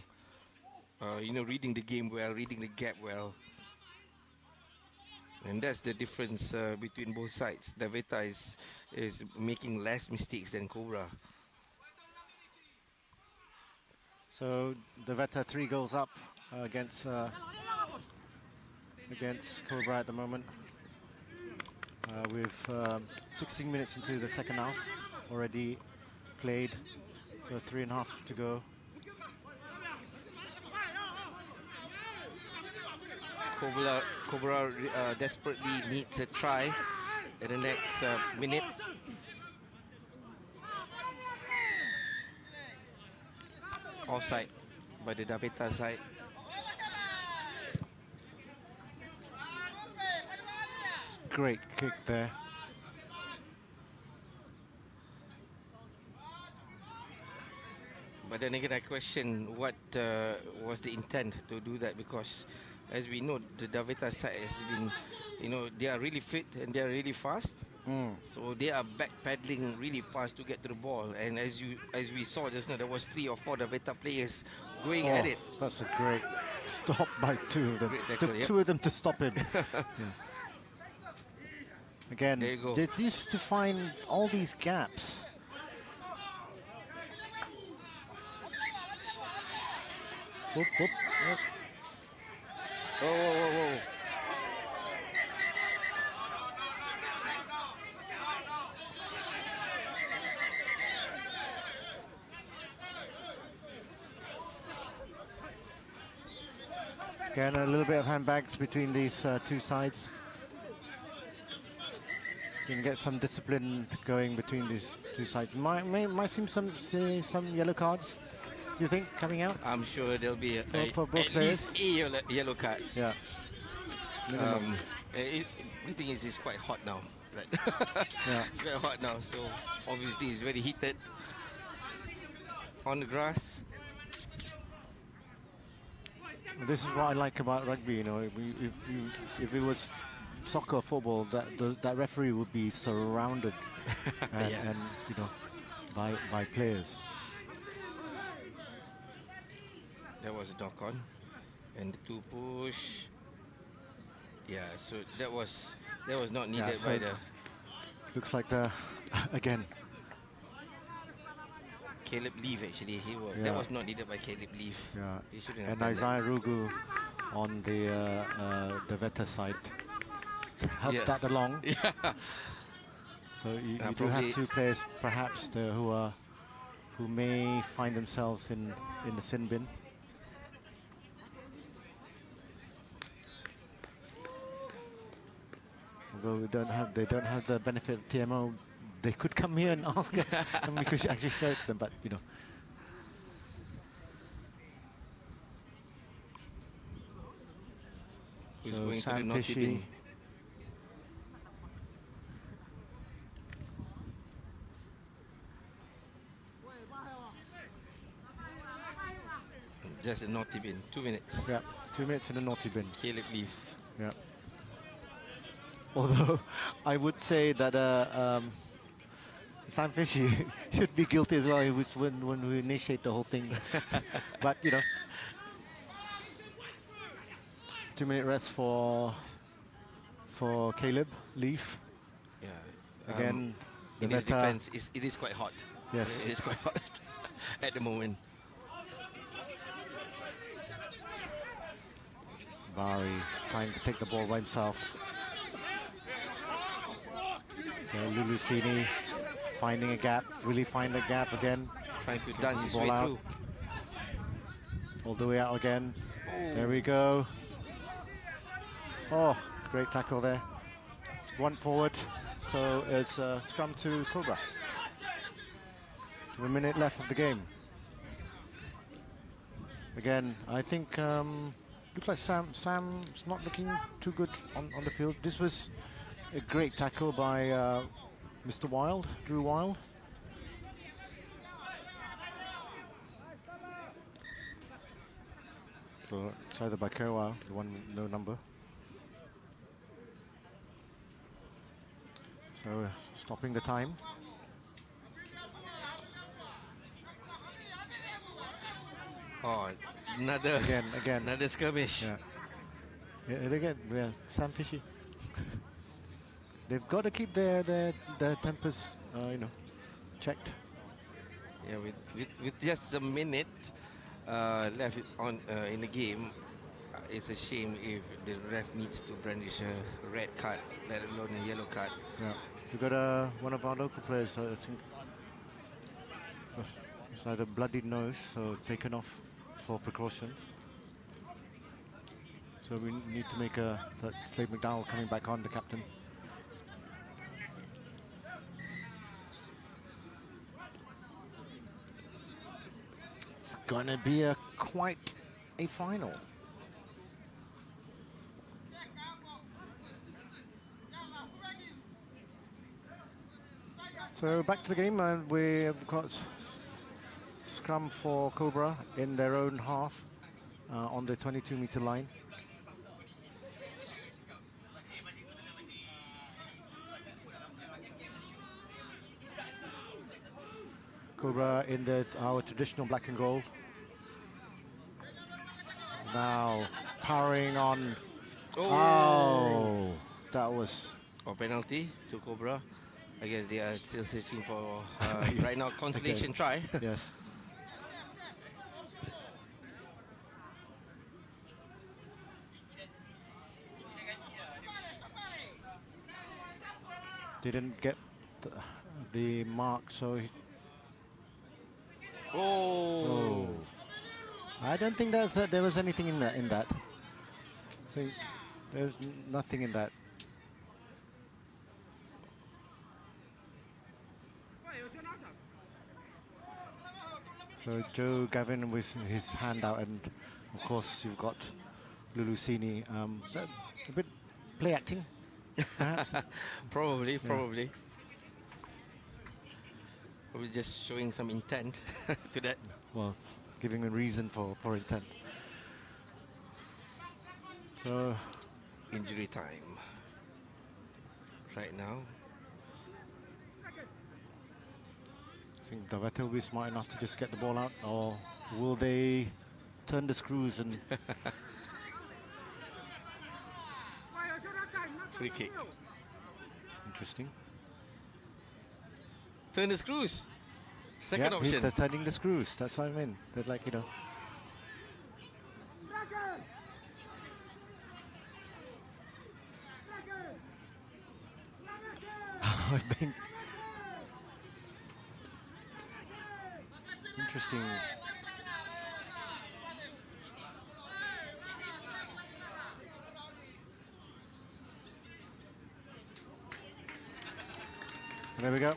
reading the game well, reading the gap well. And that's the difference between both sides. Daveta is making less mistakes than Cobra. So Daveta 3 goals up against Cobra at the moment. With 16 minutes into the second half already played, so 3.5 to go. Cobra desperately needs a try in the next minute. Offside by the Daveta side. Great kick there. But then again, I question what was the intent to do that, because as we know, the Daveta side has been, they are really fit and they are really fast. So they are backpedaling really fast to get to the ball. And as we saw just now, there was 3 or 4 Daveta players going at it. That's a great stop by 2 of them. Tackle, Took yep. 2 of them to stop him. Yeah. Again, There you go. they used to find all these gaps. Whoop, whoop, whoop. Oh, whoa, whoa, whoa. Again, a little bit of handbags between these 2 sides. You can get some discipline going between these 2 sides. Might seem some yellow cards. You think coming out? I'm sure there'll be for both at players. least a yellow card. Yeah. The thing is, it's quite hot now. Right? Yeah. It's very hot now, so obviously it's very heated on the grass. This is what I like about rugby. If it was soccer or football, that referee would be surrounded and by players. There was a knock on, and the 2 push. Yeah, so that was not needed by the. Looks like again. Caleb Leaf actually. That was not needed by Caleb Leaf. Yeah. He shouldn't have And done that. asiarugby on the Veta side helped that along. Yeah. So you do have 2 players perhaps who may find themselves in the sin bin. Although they don't have the benefit of TMO, they could come here and ask us, and we could actually show it to them. But Who's so going to Sam the naughty Fishy. bin? Just a naughty bin. 2 minutes. Yeah, 2 minutes in the naughty bin. Caleb Leaf. Yeah. Although I would say that Sam Fishy should be guilty as well. He was when we initiate the whole thing. But 2-minute rest for Caleb Leaf. Yeah. Again, in his defense, it is quite hot. Yes. It is quite hot at the moment. Bari trying to take the ball by himself. Lulusini finding a gap, really find the gap again. Trying to dance his ball way out. through. All the way out again. There we go. Oh, great tackle there. 1 forward. So it's a scrum to Cobra. 1 minute left of the game. Again, I think looks like Sam's not looking too good on the field. This was a great tackle by Mr. Wild, Drew Wild. So it's either by Kerwa, the one with no number. So stopping the time. Oh, another Again. another skirmish. And again, Sam Fishy. They've got to keep their tempers, checked. Yeah, with just a minute left on in the game, it's a shame if the ref needs to brandish a red card, let alone a yellow card. Yeah, we've got one of our local players. I think it's either bloodied nose, so taken off for precaution. So we need to make a Slade McDowell coming back on, the captain. It's gonna be quite a final. So back to the game, and we've got scrum for Cobra in their own half on the 22-meter line. Cobra in our traditional black and gold. Now powering on. Oh, that was a penalty to Cobra. I guess they are still searching for right now consolation try. Yes. Didn't get the mark, so Oh. I don't think there was anything in that. So there's nothing in that. So Joe Gavin with his hand out, and of course you've got Lulusini. A bit play acting, perhaps. Probably. Probably just showing some intent to that. Well, giving a reason for intent. So injury time right now. I think Daveta will be smart enough to just get the ball out, or will they turn the screws and free kick? Interesting. Turn the screws. Second yeah, option. They're turning the screws. That's what I mean. They're like, you know. I think. Interesting. There we go.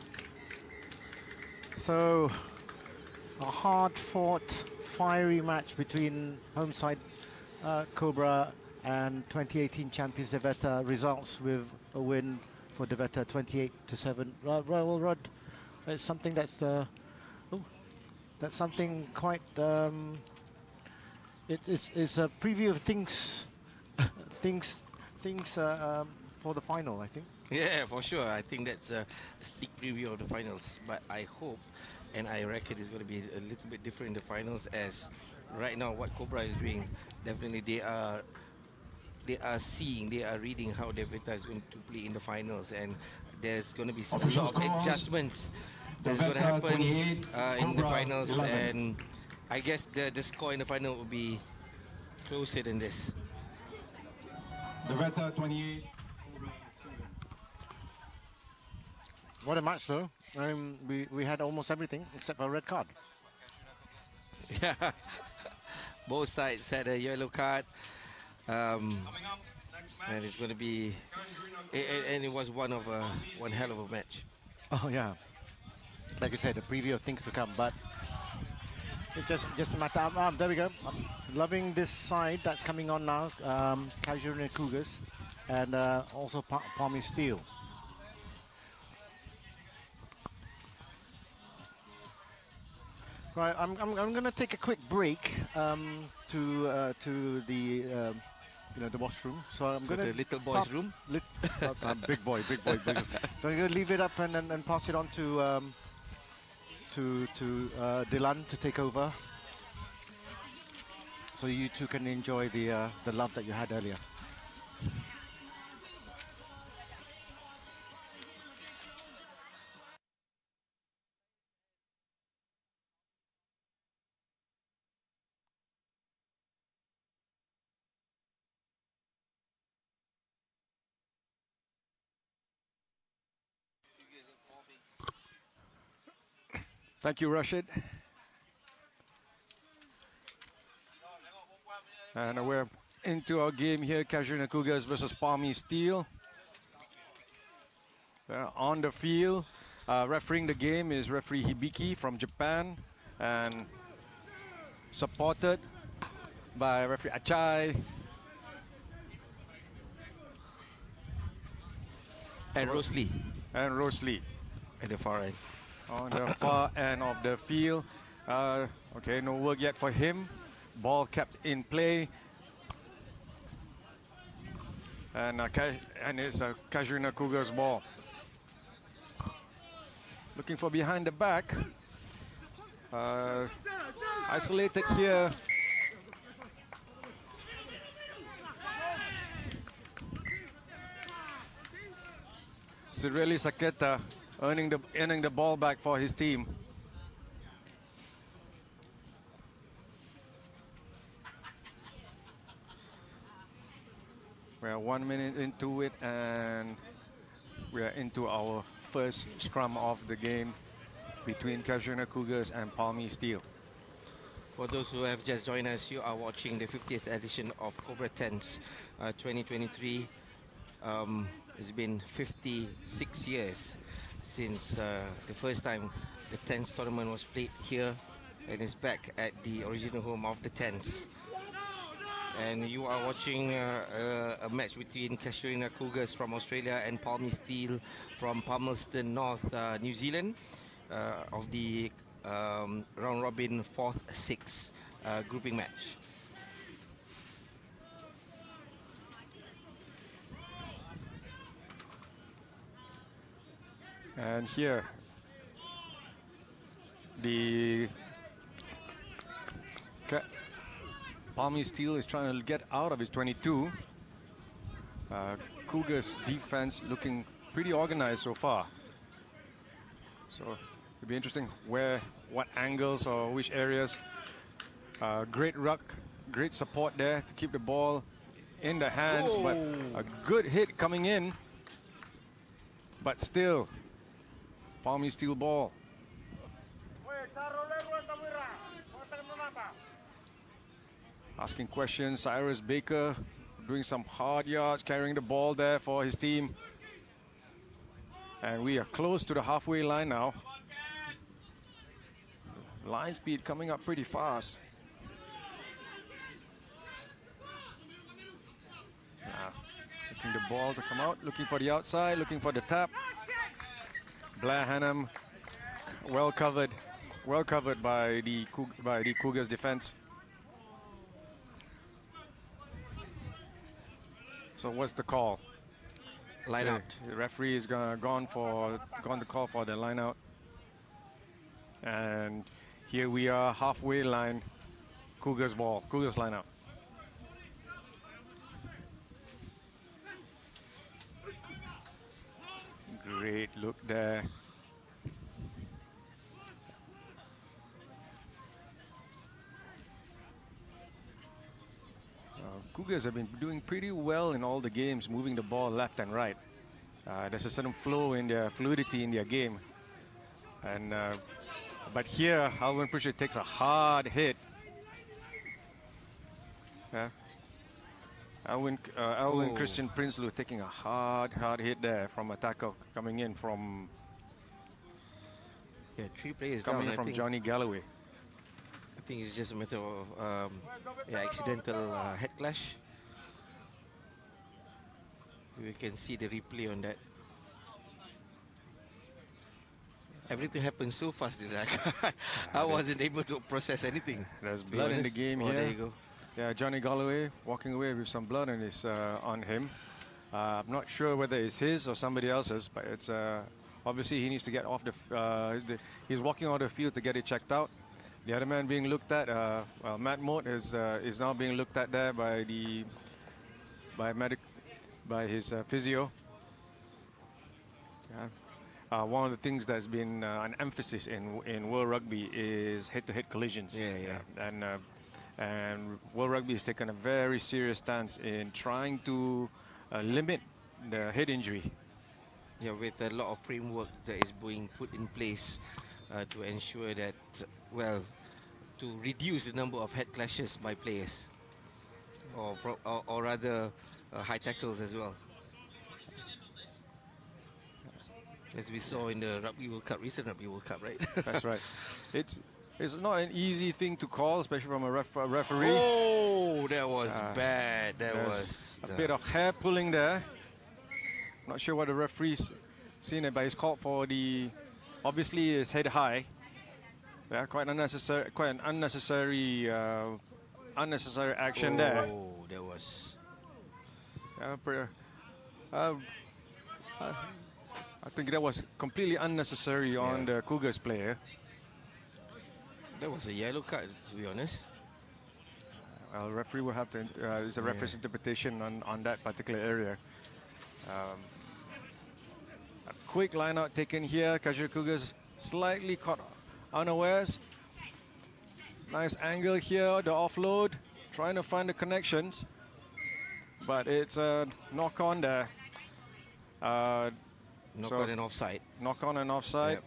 So, a hard-fought, fiery match between home side Cobra and 2018 champions Deveta results with a win for Deveta 28-7. Well, Rod, it's something that's something quite. It's a preview of things, for the final, I think. Yeah, for sure. I think that's a sneak preview of the finals. But I hope, and I reckon it's going to be a little bit different in the finals, as right now what Cobra is doing, definitely they are reading how Deveta is going to play in the finals, and there's going to be a lot of adjustments that's going to happen in the finals, 11. And I guess the score in the final will be closer than this. Deveta 28. What a match, though. We had almost everything except for a red card. Yeah, both sides had a yellow card, and it's going to be, and it was one hell of a match. Oh yeah, like you said, a preview of things to come. But it's just a matter. There we go. I'm loving this side that's coming on now. Casuarina Cougars, and also Palmy Steel. Right, I'm going to take a quick break to the the washroom. So I'm going to the little boy's room. Big boy. So I'm going to leave it up and pass it on to Dylan to take over, so you two can enjoy the love that you had earlier. Thank you, Rashid. And we're into our game here, Casuarina Cougars versus Palmy Steel. On the field, refereeing the game is referee Hibiki from Japan, and supported by referee Achai. And Rosalie. And Rosalie. At the far end. On the far end of the field. Okay, no work yet for him. Ball kept in play. And it's a Casuarina Cougars ball. Looking for behind the back. Isolated here. Sireli Saketa earning the ball back for his team. We are 1 minute into it, and we are into our first scrum of the game between Casuarina Cougars and Palmy Steel. For those who have just joined us, you are watching the 50th edition of Cobra 10s 2023. It's been 56 years since the first time the 10s tournament was played here, and it's back at the original home of the 10s. And you are watching a match between Casuarina Cougars from Australia and Palmy Steel from Palmerston North, New Zealand, of the round robin 4th 6 grouping match. And here, the Palmy Steel is trying to get out of his 22. Cougars defense looking pretty organized so far. So it'll be interesting what angles or which areas. Great ruck, great support there to keep the ball in the hands. Whoa. But a good hit coming in. But still, Palmy Steel ball. Asking questions, Cyrus Baker doing some hard yards, carrying the ball there for his team. And we are close to the halfway line now. Line speed coming up pretty fast. Looking the ball to come out, looking for the outside, looking for the tap. Blair Hannum, well covered by the Cougars defense. So what's the call? Line out. The referee is gone to call for the line out. And here we are, halfway line, Cougars ball, Cougars line out. Great look there. Cougars have been doing pretty well in all the games, moving the ball left and right. There's a certain flow in their fluidity in their game. And but here, Alvin Pritchard takes a hard hit. Alvin Christian Prinsloo taking a hard hit there from a tackle coming in from 3 players coming down, from Johnny Galloway. I think it's just a matter of accidental head clash. We can see the replay on that. Everything happened so fast that I wasn't able to process anything. There's blood in the game here. There you go. Yeah, Johnny Galloway walking away with some blood on him. I'm not sure whether it's his or somebody else's, but it's obviously he needs to get off he's walking on the field to get it checked out. The other man being looked at, Matt Moat is now being looked at there by his physio. Yeah. One of the things that's been an emphasis in World Rugby is head-to-head collisions. And World Rugby has taken a very serious stance in trying to limit the head injury. Yeah, with a lot of framework that is being put in place to ensure that, to reduce the number of head clashes by players. or rather high tackles as well. As we saw in the Rugby World Cup, recent Rugby World Cup, right? That's right. It's not an easy thing to call, especially from a referee. Oh, that was bad. That was a bit of hair pulling there. Not sure what the referee's seen it, but he's called for the. Obviously, it's head high. Yeah, quite unnecessary. Quite an unnecessary action there. Oh, that was. I think that was completely unnecessary on the Cougars player. That was a yellow card, to be honest. Well, the referee will have to. It's a referee's interpretation on that particular area. A quick line out taken here. Kajira Cougars slightly caught unawares. Nice angle here. The offload, trying to find the connections, but it's a knock on there. Knock on and offside. Knock on and offside. Yep.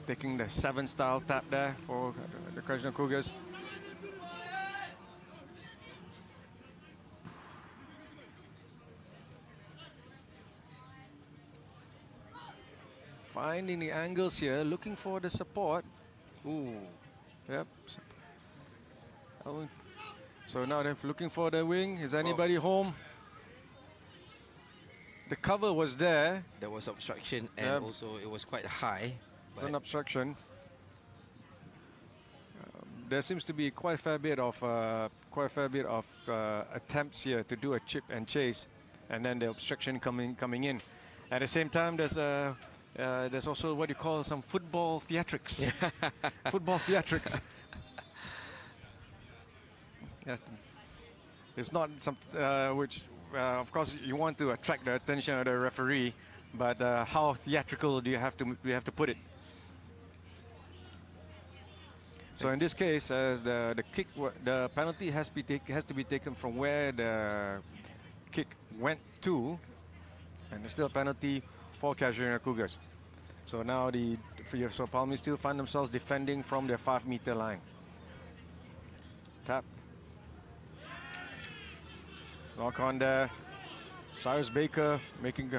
Taking the 7 style tap there for the Kajira Cougars. Finding the angles here, looking for the support. Ooh. Yep. So now they're looking for the wing. Is anybody home? The cover was there. There was obstruction, and also it was quite high. An obstruction. There seems to be quite a fair bit of attempts here to do a chip and chase, and then the obstruction coming in. At the same time, there's also what you call some football theatrics. Football theatrics. It's not something which, of course, you want to attract the attention of the referee, but how theatrical do you have to put it? So in this case, as the penalty has to be taken from where the kick went to, and there's still a penalty for Kajira Cougars. So now so Palmy still find themselves defending from their 5-meter line. Tap. Knock on there. Cyrus Baker making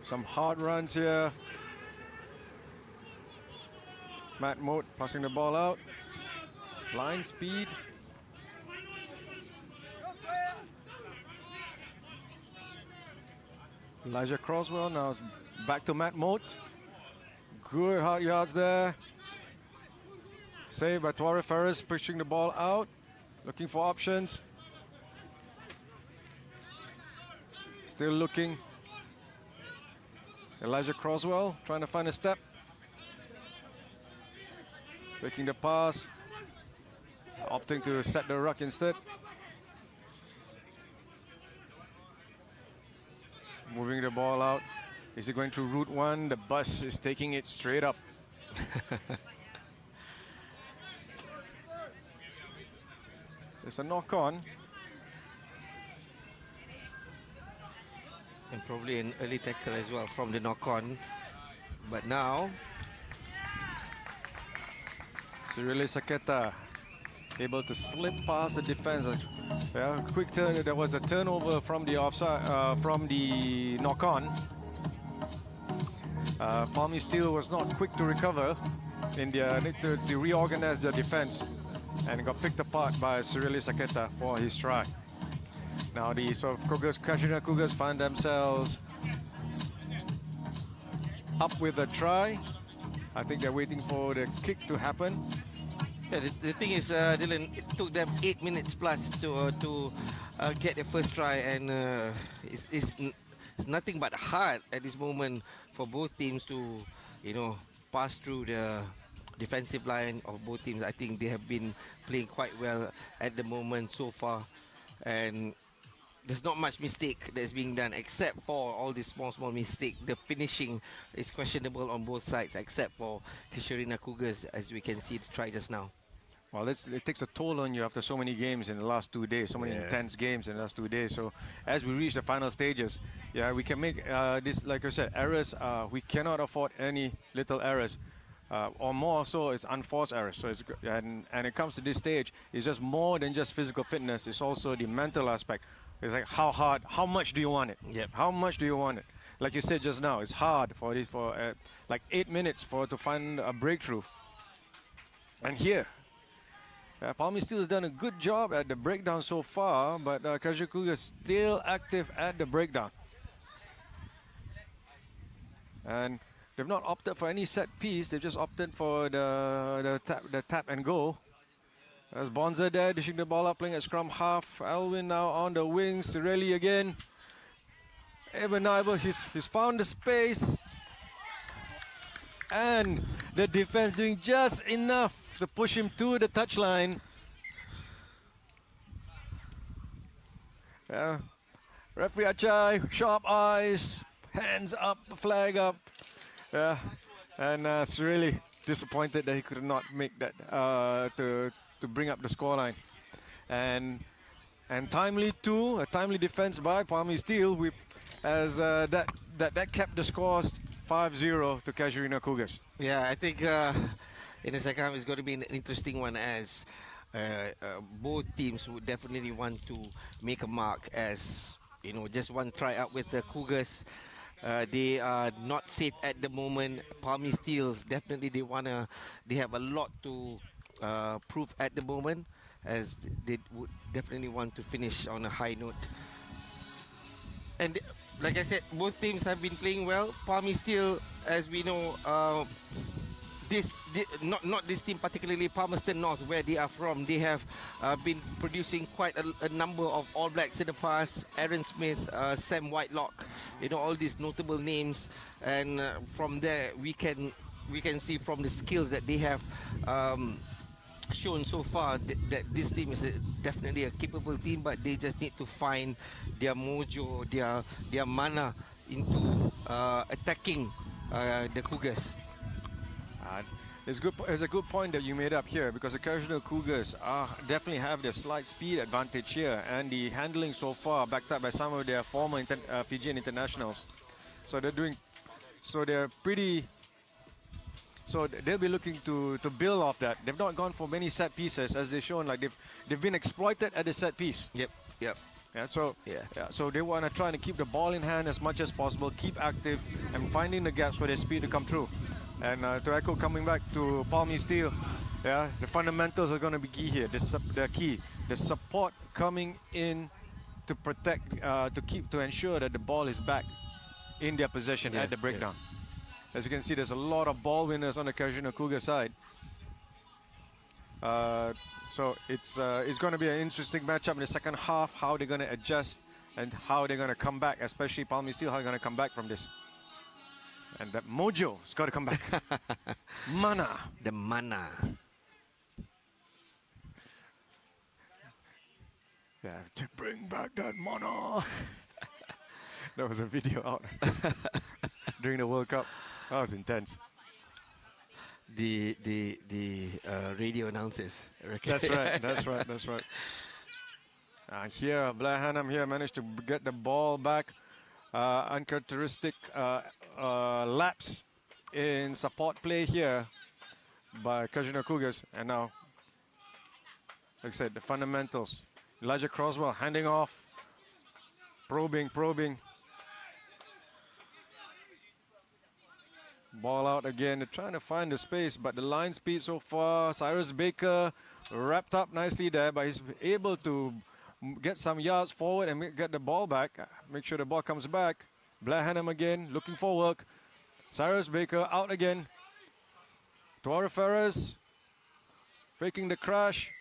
some hard runs here. Matt Moat passing the ball out. Line speed. Elijah Croswell now back to Matt Moat. Good hard yards there. Saved by Tuare Ferris, pushing the ball out. Looking for options. Still looking. Elijah Croswell trying to find a step. Taking the pass. Opting to set the ruck instead. Moving the ball out. Is he going to route one? The bus is taking it straight up. There's a knock on. And probably an early tackle as well from the knock on. But now, Cyril Saketa able to slip past the defense. Quick turn. There was a turnover from the offside, from the knock on. Palmy Steel was not quick to recover in to reorganize their defense, and got picked apart by Cyril Saketa for his try. Now the Kajira Cougars find themselves up with a try. I think they're waiting for the kick to happen. Yeah, the thing is, Dylan, it took them 8 minutes plus to get their first try, and it's nothing but hard at this moment for both teams to, pass through the defensive line of both teams. I think they have been playing quite well at the moment so far, and there's not much mistake that's being done except for all these small mistake. The finishing is questionable on both sides except for Kajira Cougars, as we can see the try just now. Well, it takes a toll on you after so many games in the last 2 days, so many intense games in the last 2 days. So as we reach the final stages, we can make this, like I said, errors. We cannot afford any little errors. or more so, it's unforced errors. So and it comes to this stage, it's just more than just physical fitness. It's also the mental aspect. It's like how hard, how much do you want it? Yep. How much do you want it? Like you said just now, it's hard for like 8 minutes to find a breakthrough. And here, Palmy Steel has done a good job at the breakdown so far, but Casual Cougar is still active at the breakdown. And they've not opted for any set piece. They've just opted for the tap and go. There's Bonza there, dishing the ball up, playing at scrum half. Alwyn now on the wings. Cirelli again. Eben Naiber, he's found the space. And the defense doing just enough to push him to the touchline. Yeah. Referee Achai, sharp eyes, hands up, flag up. Yeah. And it's really disappointed that he could not make that to bring up the scoreline. And timely too, a timely defense by Palmy Steel with as that kept the scores 5-0 to Casuarina Cougars. Yeah, I think in the second half it's going to be an interesting one, as both teams would definitely want to make a mark, as just one try out with the Cougars. They are not safe at the moment. Palmy Steels definitely they have a lot to prove at the moment, as they would definitely want to finish on a high note. And like I said, both teams have been playing well. Palmy Steel, as we know, not this team particularly, Palmerston North, where they are from, they have been producing quite a number of All Blacks in the past. Aaron Smith, Sam Whitelock, all these notable names, and from there we can see from the skills that they have shown so far that this team is definitely a capable team, but they just need to find their mojo, their mana into attacking the Cougars. It's a good point that you made up here, because the Casual Cougars definitely have the slight speed advantage here, and the handling so far backed up by some of their former Fijian internationals. So they'll be looking to build off that. They've not gone for many set pieces, as they've shown. Like they've been exploited at the set piece. Yep. Yeah, so they want to try to keep the ball in hand as much as possible, keep active, and finding the gaps for their speed to come through. And to echo, coming back to Palmy Steel, yeah, the fundamentals are going to be key here. The support coming in to protect, to ensure that the ball is back in their possession at the breakdown. As you can see, there's a lot of ball winners on the Casual Cougar side. So it's going to be an interesting matchup in the second half, how they're going to adjust and how they're going to come back, especially Palmy Steel, how they're going to come back from this. And that mojo's got to come back. Mana. The mana. Yeah, to bring back that mana. There was a video out during the World Cup. That was intense. The radio announcers. That's right. Here, Blair Hannam here managed to get the ball back. Uncharacteristic lapse in support play here by Casual Cougars. And now, like I said, the fundamentals. Elijah Croswell handing off, probing. Ball out again. They're trying to find the space, but the line speed so far. Cyrus Baker wrapped up nicely there, but he's able to get some yards forward and get the ball back. Make sure the ball comes back. Blair Hannam again, looking for work. Cyrus Baker out again. Tuara Ferres faking the crash.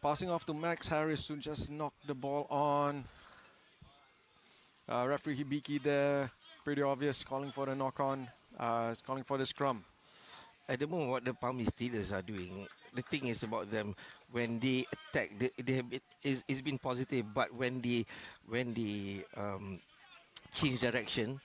Passing off to Max Harris to just knock the ball on. Referee Hibiki there, pretty obvious, calling for the knock-on. It's calling for the scrum. At the moment, what the Palmy Steelers are doing, the thing is about them, when they attack, it's been positive, but when they change direction,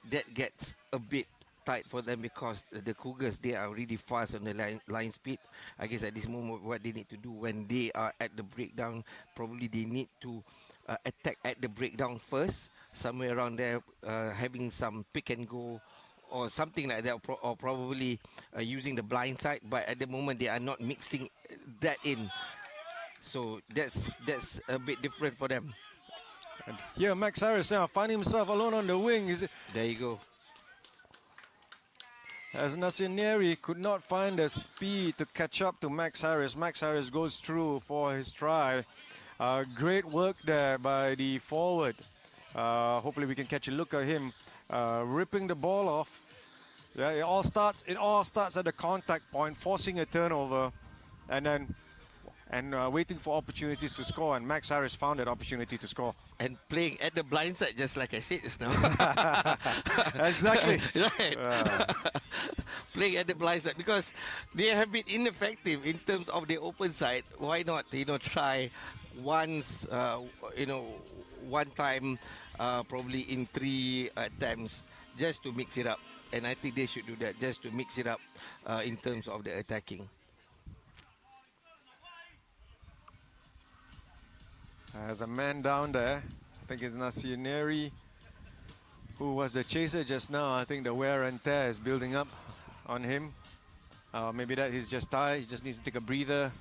that gets a bit tight for them, because the Cougars, they are really fast on the line speed. I guess at this moment, what they need to do when they are at the breakdown, probably they need to attack at the breakdown first, somewhere around there, having some pick and go or something like that, or probably using the blind side. But at the moment, they are not mixing that in. So that's a bit different for them. And here, Max Harris now finding himself alone on the wing. There you go. As Nasianeri could not find the speed to catch up to Max Harris. Max Harris goes through for his try. Great work there by the forward. Hopefully we can catch a look at him ripping the ball off. Yeah, it all starts at the contact point, forcing a turnover, and then waiting for opportunities to score. And Max Harris found that opportunity to score. And playing at the blind side, just like I said just now. Exactly. Right. Playing at the blind side, because they have been ineffective in terms of the open side. Why not, try once, one time, probably in 3 attempts, just to mix it up. And I think they should do that, just to mix it up in terms of the attacking. There's a man down there. I think it's Nasianeri, who was the chaser just now. I think the wear and tear is building up on him. Maybe that he's just tired. He just needs to take a breather,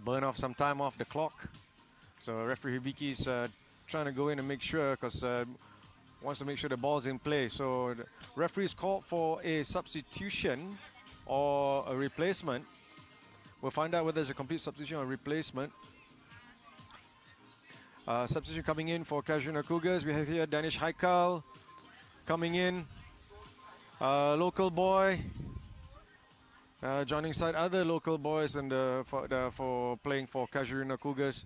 burn off some time off the clock. So referee Hibiki is trying to go in and make sure, because wants to make sure the ball's in play. So the referee's called for a substitution or a replacement. We'll find out whether it's a complete substitution or replacement. Substitution coming in for Casuarina Cougars. We have here Danish Haikal coming in. Local boy. Joining side other local boys and for playing for Casuarina Cougars.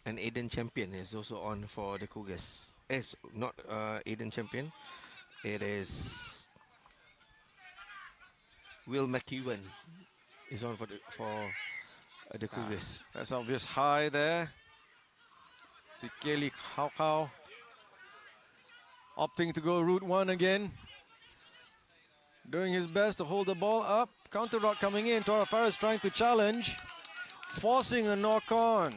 And Aiden Champion is also on for the Cougars. It's not Aiden Champion. It is Will McEwen is on for the Cougars. That's obvious high there. Sikeli Kaukau opting to go route one again. Doing his best to hold the ball up. Counter rock coming in. Tora Faris trying to challenge. Forcing a knock on.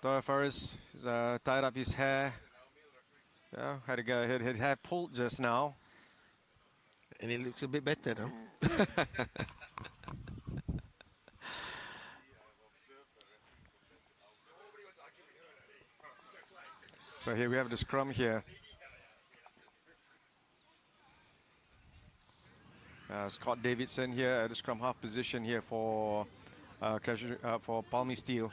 Tora Faris tied up his hair. Yeah, had his hair pulled just now. And it looks a bit better now. So here we have the scrum here. Scott Davidson here at the scrum half position here for Palmy Steel.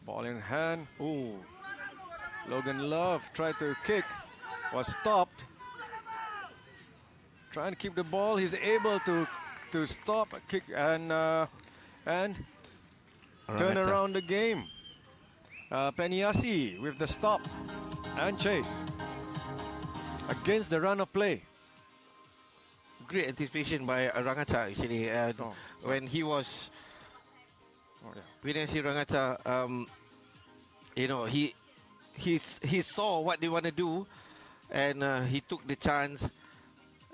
Ball in hand. Ooh. Logan Love tried to kick, was stopped. Trying to keep the ball. He's able to stop a kick and turn around the game. Peniasi with the stop and chase against the run of play. Great anticipation by Rangata actually. When he was, when I see Rangata, he saw what they want to do, and he took the chance,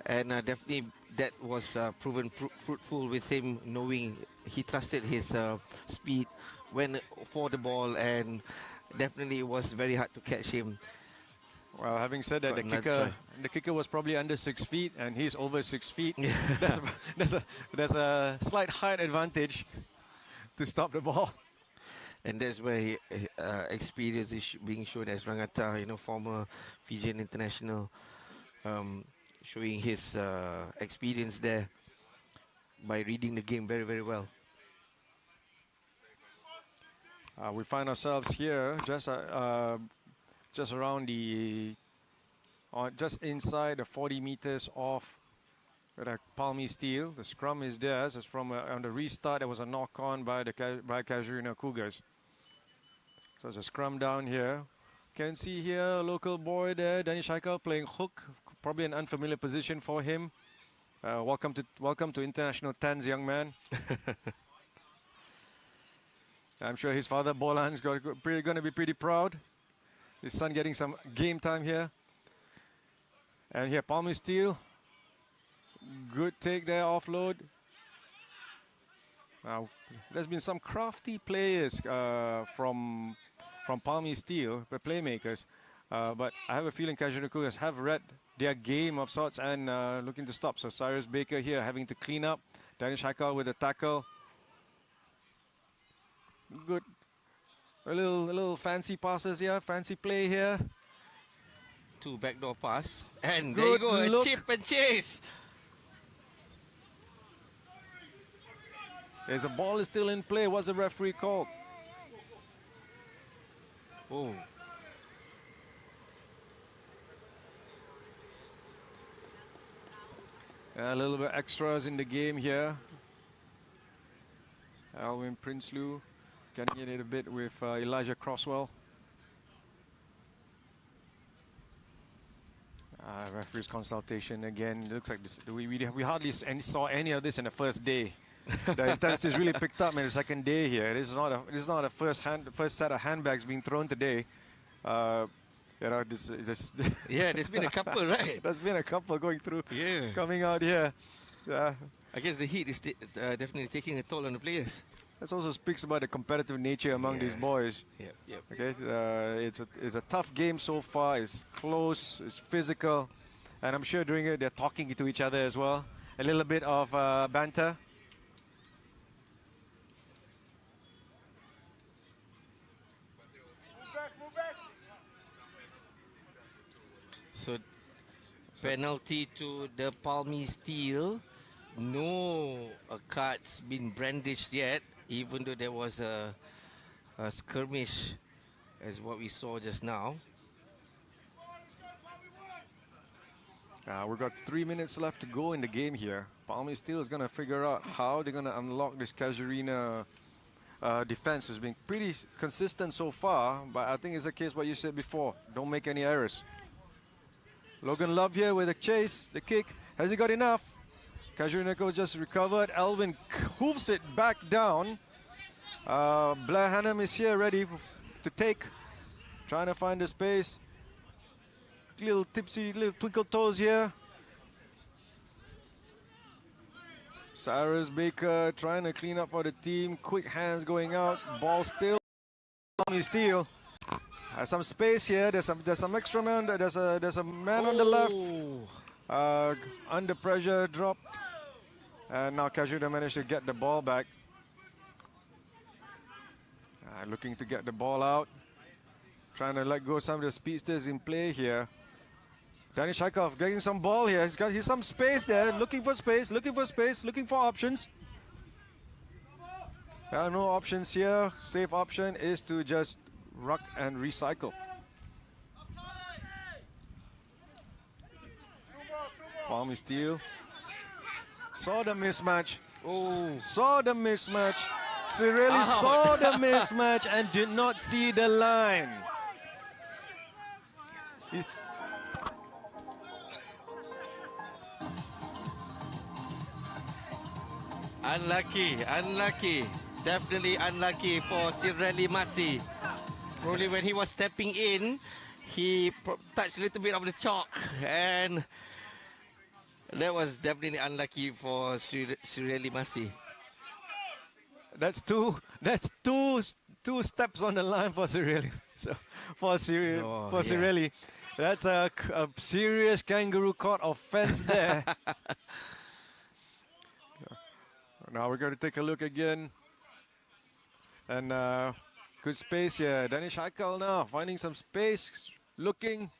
and definitely that was proven fruitful with him, knowing he trusted his speed, went for the ball, and definitely it was very hard to catch him. Well, having said that, the kicker was probably under 6 feet, and he's over 6 feet. There's a slight height advantage to stop the ball. And that's where experience is being shown as Rangata, former Fijian international, showing his experience there by reading the game very, very well. We find ourselves here just around just inside the 40 meters off with Palmy Steel. The scrum is theirs. It's from on the restart. There was a knock on by Casuarina Cougars. So it's a scrum down here. Can see here a local boy there, Danish Haikal playing hook. Probably an unfamiliar position for him. Welcome to international tens, young man. I'm sure his father Bolan's going to be pretty proud. His son getting some game time here. And here, Palmy Steel. Good take there, offload. Now, there's been some crafty players from Palmy Steel, the playmakers, but I have a feeling Kajunakugas have read their game of sorts and looking to stop. So Cyrus Baker here having to clean up. Danish Haikal with a tackle. Good. A little fancy passes here, fancy play here. 2 backdoor pass. And Good there you go, look. a chip and chase. There's a ball is still in play. What's the referee called? Oh. A little bit extras in the game here. Alwyn Prinsloo getting in it a bit with Elijah Crosswell. Referee's consultation again. It looks like this, we hardly saw any of this in the first day. The intensity is really picked up in the second day here. This is not a first set of handbags being thrown today. You know, Yeah, there's been a couple, right? There's been a couple going through, Yeah. coming out here. I guess the heat is definitely taking a toll on the players. That also speaks about the competitive nature among these boys. Yeah. Okay, it's a tough game so far. It's close, it's physical, and I'm sure during it they're talking to each other as well. A little bit of banter. So penalty to the Palmy Steel. No cards been brandished yet, even though there was a skirmish as what we saw just now. We've got 3 minutes left to go in the game here. Palmy Steel is going to figure out how they're going to unlock this Casuarina defense. Has been pretty consistent so far, but I think it's the case what you said before. Don't make any errors. Logan Love here with a chase, the kick. Has he got enough? Casuarina just recovered. Alvin hoofs it back down. Blair Hannum is here ready to take. Trying to find the space. Little tipsy, little twinkle toes here. Cyrus Baker trying to clean up for the team. Quick hands going out. Ball still. Palmy Steel has some space here. There's some extra man. There's a man on the left. Under pressure, dropped. And now Casuarina managed to get the ball back. Looking to get the ball out. Trying to let go some of the speedsters in play here. Danish Haikal getting some ball here. He's some space there. Looking for space, looking for options. There are no options here. Safe option is to just ruck and recycle. Palmy Steel. Saw the mismatch. Saw the mismatch. Cirelli saw the mismatch and did not see the line. Unlucky. Definitely unlucky for Cirelli Masi. Probably when he was stepping in, he touched a little bit of the chalk, and that was definitely unlucky for Cirelli Masi. That's two steps on the line for Cirelli. So for Cirelli, that's a serious kangaroo court offense there. Now we're going to take a look again. And good space here. Danish Haikal now finding some space. Looking.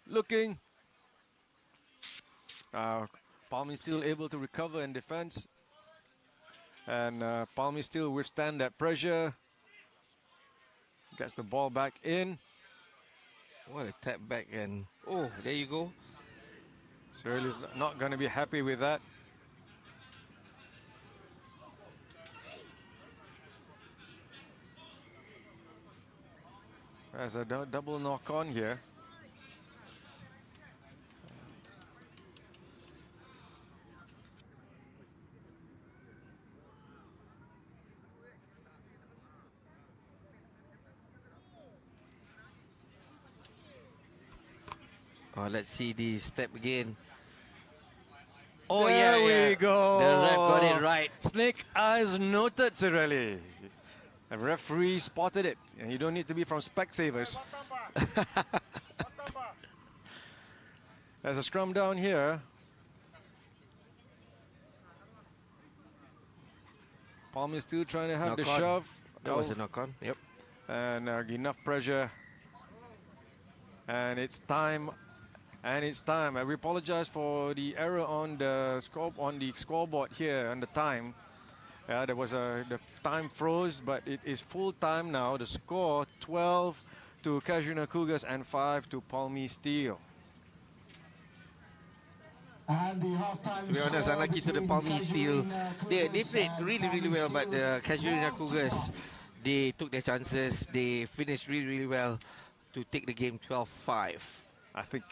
Palmy still able to recover in defense. And Palmy still withstand that pressure. Gets the ball back in. What a tap back, and there you go. Cirelli's not going to be happy with that. There's a double knock on here. Let's see the step again. Oh, there yeah. we go. The ref got it right. Snake eyes noted, Cirelli. The referee spotted it. And you don't need to be from Specsavers. There's a scrum down here. Palm is still trying to have the shove. That was a knock-on, yep. And enough pressure. And it's time. And it's time. And we apologize for the error on the scoreboard here and the time. There was the time froze, but it is full time now. The score 12 to Casuarina Cougars and 5 to Palmy Steel. And the halftime To be honest, unlucky to the Palmy Steel. They played really well, but the Casuarina Cougars, they took their chances. They finished really well to take the game 12-5. I think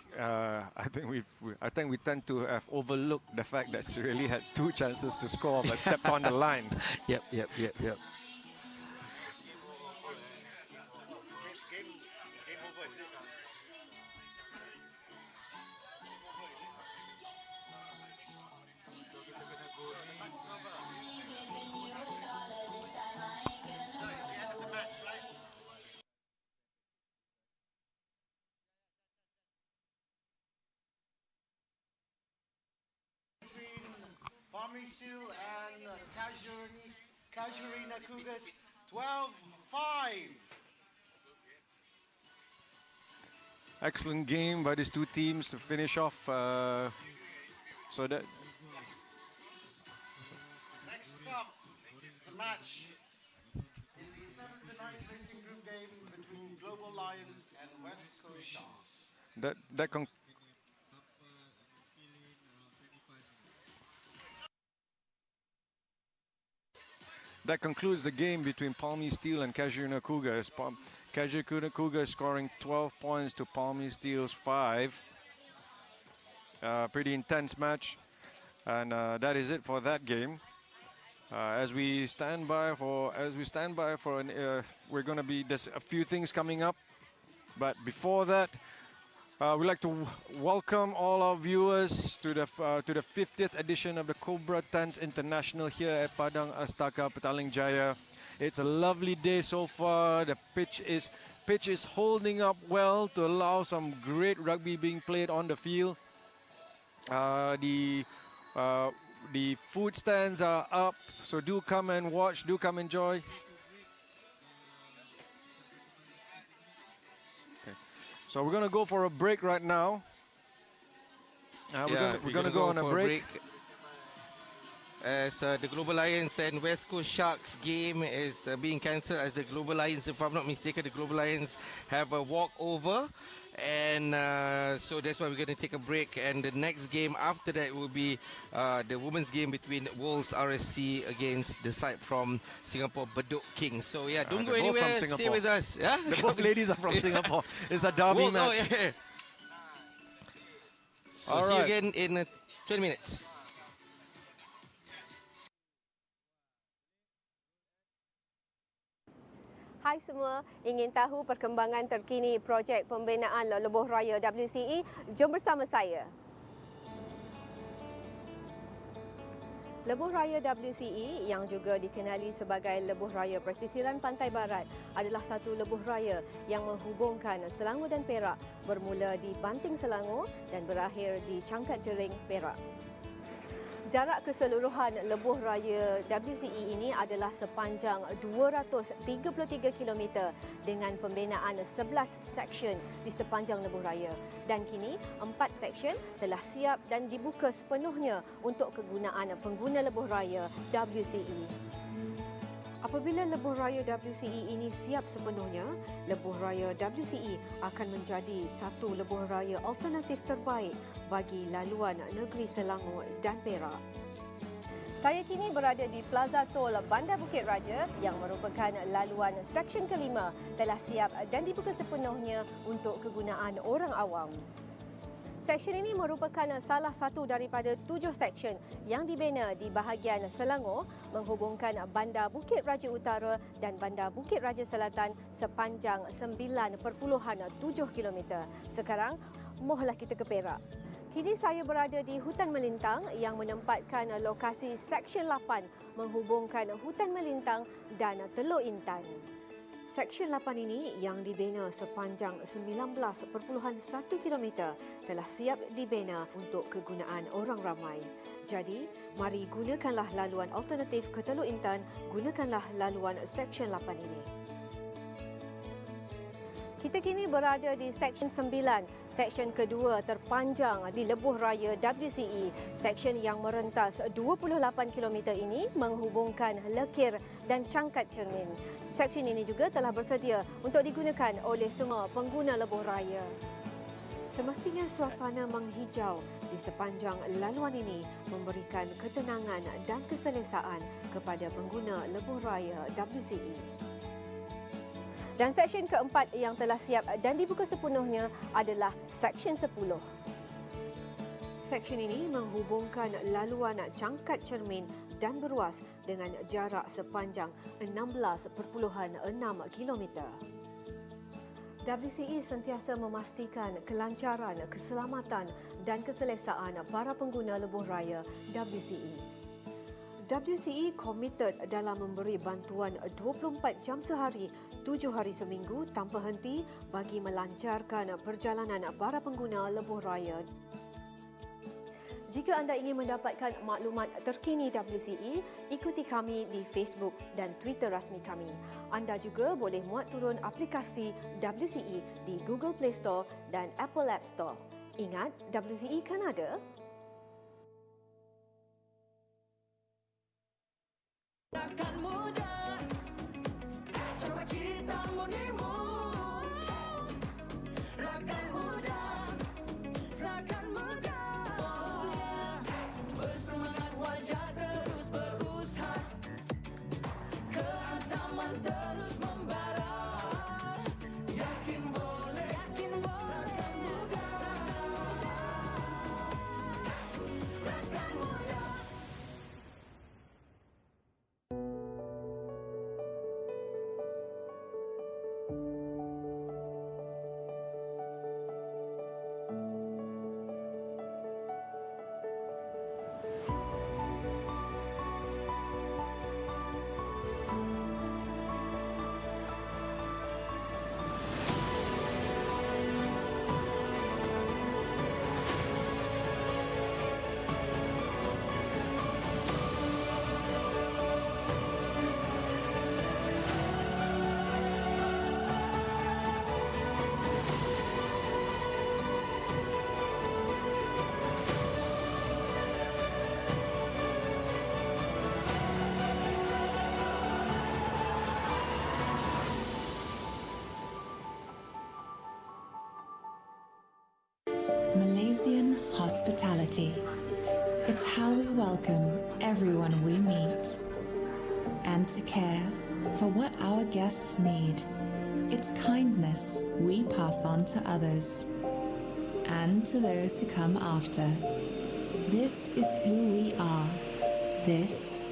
we tend to have overlooked the fact that Cirelli had 2 chances to score but stepped on the line. Yep. Palmy Steel and Casuarina Cougars 12-5. Excellent game by these 2 teams to finish off. So that. Next up, the match in the 7th to 9th racing group game between Global Lions and West Coast Sharks. That concludes the game between Palmy Steel and Casuarina Cougars. Casuarina Cougars scoring 12 points to Palmy Steel's 5. Pretty intense match, and that is it for that game. As we stand by for, we're going to be. There's a few things coming up, but before that, we'd like to welcome all our viewers to the 50th edition of the Cobra Tens International here at Padang Astaka, Petaling Jaya. It's a lovely day so far. The pitch is holding up well to allow some great rugby being played on the field. The food stands are up, so do come and watch, do come enjoy. So we're going to go for a break right now. We're going to go on a break. As the Global Lions and West Coast Sharks game is being cancelled, as the Global Lions, if I'm not mistaken, the Global Lions have a walkover. And so that's why we're going to take a break. And the next game after that will be the women's game between Wolves RSC against the side from Singapore, Bedok Kings. So yeah, don't go anywhere, stay with us. Yeah? Both ladies are from Singapore. It's a derby match. Oh, yeah. So see you again in 20 minutes. Hai semua, ingin tahu perkembangan terkini projek pembinaan Lebuh Raya WCE? Jom bersama saya. Lebuh Raya WCE yang juga dikenali sebagai Lebuh Raya Persisiran Pantai Barat adalah satu lebuh raya yang menghubungkan Selangor dan Perak, bermula di Banting Selangor dan berakhir di Cangkat Jering, Perak. Jarak keseluruhan lebuh raya WCE ini adalah sepanjang 233 km dengan pembinaan 11 seksyen di sepanjang lebuh raya. Dan kini 4 seksyen telah siap dan dibuka sepenuhnya untuk kegunaan pengguna lebuh raya WCE. Apabila lebuh raya WCE ini siap sepenuhnya, lebuh raya WCE akan menjadi satu lebuh raya alternatif terbaik bagi laluan negeri Selangor dan Perak. Saya kini berada di Plaza Tol Bandar Bukit Raja yang merupakan laluan seksyen kelima telah siap dan dibuka sepenuhnya untuk kegunaan orang awam. Seksyen ini merupakan salah satu daripada 7 seksyen yang dibina di bahagian Selangor menghubungkan Bandar Bukit Raja Utara dan Bandar Bukit Raja Selatan sepanjang 9.7 km. Sekarang, mohlah kita ke Perak. Kini saya berada di Hutan Melintang yang menempatkan lokasi Seksyen 8 menghubungkan Hutan Melintang dan Teluk Intan. Seksyen 8 ini yang dibina sepanjang 19.1 km telah siap dibina untuk kegunaan orang ramai. Jadi, mari gunakanlah laluan alternatif ke Teluk Intan, gunakanlah laluan Seksyen 8 ini. Kita kini berada di Seksyen 9, seksyen kedua terpanjang di Lebuh Raya WCE. Seksyen yang merentas 28 km ini menghubungkan Lekir dan Cangkat Cermin. Seksyen ini juga telah bersedia untuk digunakan oleh semua pengguna Lebuh Raya. Semestinya suasana menghijau di sepanjang laluan ini memberikan ketenangan dan keselesaan kepada pengguna Lebuh Raya WCE. Dan seksyen keempat yang telah siap dan dibuka sepenuhnya adalah Seksyen 10. Seksyen ini menghubungkan laluan Cangkat Cermin dan Beruas dengan jarak sepanjang 16.6 km. WCE sentiasa memastikan kelancaran, keselamatan dan keselesaan para pengguna lebuh raya WCE. WCE komited dalam memberi bantuan 24 jam sehari, 7 hari seminggu tanpa henti bagi melancarkan perjalanan para pengguna lebuh raya. Jika anda ingin mendapatkan maklumat terkini WCE, ikuti kami di Facebook dan Twitter rasmi kami. Anda juga boleh muat turun aplikasi WCE di Google Play Store dan Apple App Store. Ingat, WCE kan ada? Takkan mudah, coba kita menimu. Rakan muda, rakan muda. Oh yeah, bersemangat wajah terus berusaha. Keazaman terus membara. Yakin boleh, rakan muda. Rakan muda. Malaysian hospitality. It's how we welcome everyone we meet. And to care for what our guests need. It's kindness we pass on to others. And to those who come after. This is who we are. This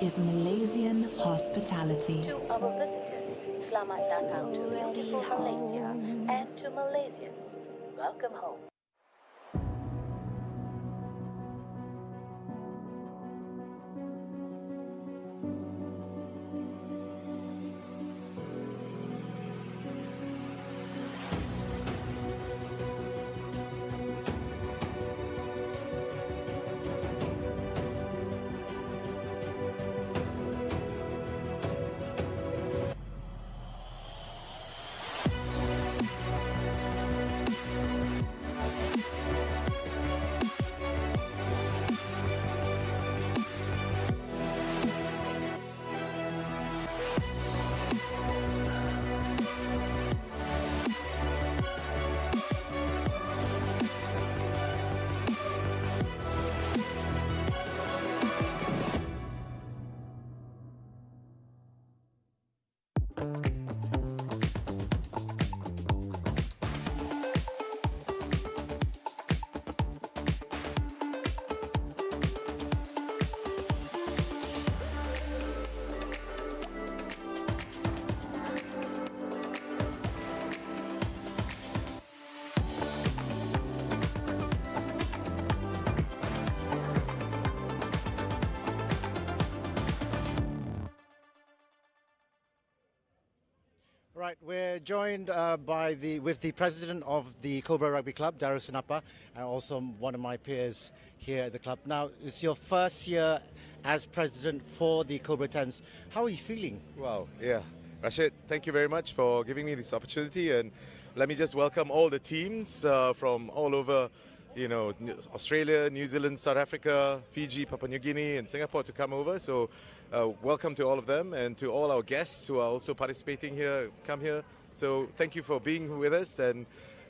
is Malaysian hospitality. To our visitors, selamat datang to beautiful Malaysia, and to Malaysians, welcome home. Right, we're joined with the president of the Cobra Rugby Club, Daryl Sinapa, and also one of my peers here at the club. Now, it's your first year as president for the Cobra Tens. How are you feeling? Wow, yeah. Rashid, thank you very much for giving me this opportunity, and let me just welcome all the teams from all over, Australia, New Zealand, South Africa, Fiji, Papua New Guinea, and Singapore to come over. So welcome to all of them, and to all our guests who are also participating here, come here. So thank you for being with us. And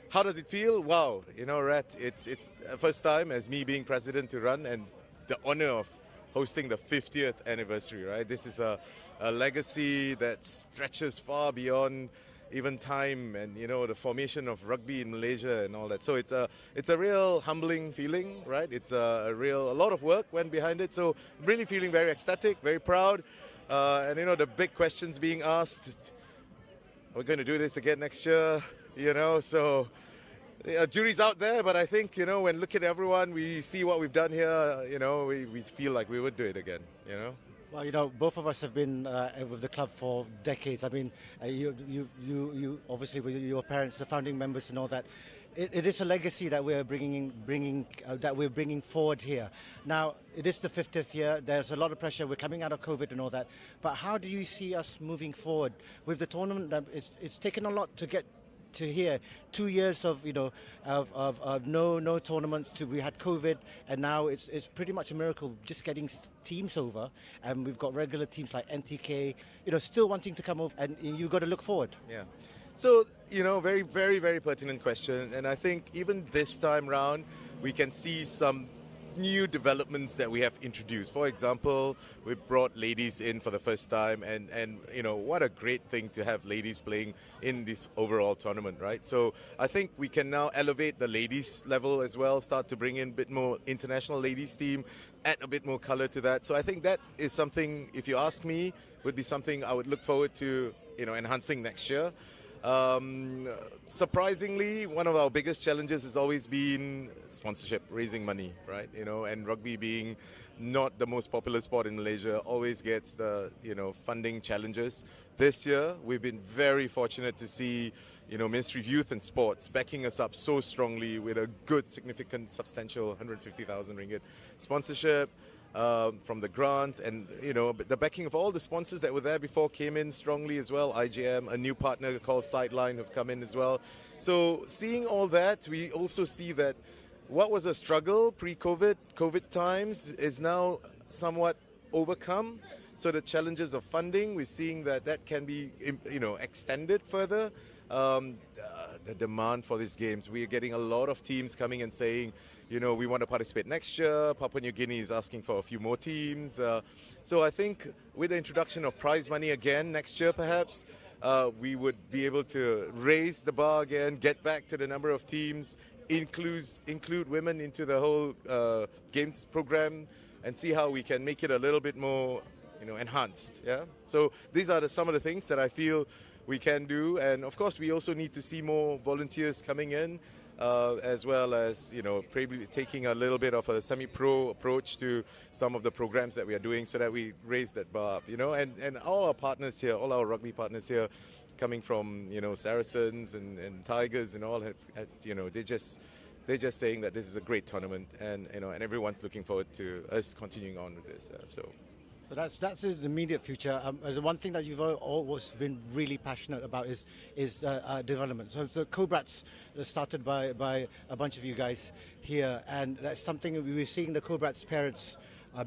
how does it feel? Wow, Rat, it's first time as me being president to run, and the honor of hosting the 50th anniversary, right? This is a legacy that stretches far beyond even time, and the formation of rugby in Malaysia and all that. So it's a real humbling feeling, right? It's a lot of work went behind it. So really feeling very ecstatic, very proud, and the big questions being asked: are we going to do this again next year? So jury's out there, but I think when look at everyone, we see what we've done here. We feel like we would do it again. Well, both of us have been with the club for decades. I mean, you obviously with your parents, the founding members, and all that. It is a legacy that we're bringing forward here. Now, it is the 50th year. There's a lot of pressure. We're coming out of COVID and all that. But how do you see us moving forward with the tournament? It's taken a lot to get to here. 2 years of no tournaments. We had COVID, and now it's pretty much a miracle just getting teams over. And we've got regular teams like NTK, still wanting to come over, and you've got to look forward. Yeah. So very, very, very pertinent question, and I think even this time round we can see some new developments that we have introduced. For example, we brought ladies in for the first time, and what a great thing to have ladies playing in this overall tournament, right? So I think we can now elevate the ladies level as well, start to bring in a bit more international ladies team, add a bit more color to that. So I think that is something, if you ask me, would be something I would look forward to enhancing next year. Surprisingly, one of our biggest challenges has always been sponsorship, raising money, right? And rugby being not the most popular sport in Malaysia always gets the funding challenges. This year, we've been very fortunate to see Ministry of Youth and Sports backing us up so strongly with a good, significant, substantial 150,000 ringgit sponsorship. From the grant, and the backing of all the sponsors that were there before came in strongly as well. IGM, a new partner called Sideline, have come in as well. So seeing all that, we also see that what was a struggle pre-COVID, COVID times, is now somewhat overcome. So the challenges of funding, we're seeing that can be extended further. The demand for these games, we're getting a lot of teams coming and saying, we want to participate next year. Papua New Guinea is asking for a few more teams. So I think with the introduction of prize money again next year, perhaps, we would be able to raise the bar again, get back to the number of teams, include women into the whole games program, and see how we can make it a little bit more enhanced. Yeah. So these are some of the things that I feel we can do, and of course we also need to see more volunteers coming in. As well as probably taking a little bit of a semi-pro approach to some of the programs that we are doing, so that we raise that bar up. And all our partners here, all our rugby partners here, coming from Saracens and Tigers and all, have they're just saying that this is a great tournament, and and everyone's looking forward to us continuing on with this. So that's the immediate future. The one thing that you've always been really passionate about is development. So Cobrats started by a bunch of you guys here, and that's something we were seeing the Cobrats parents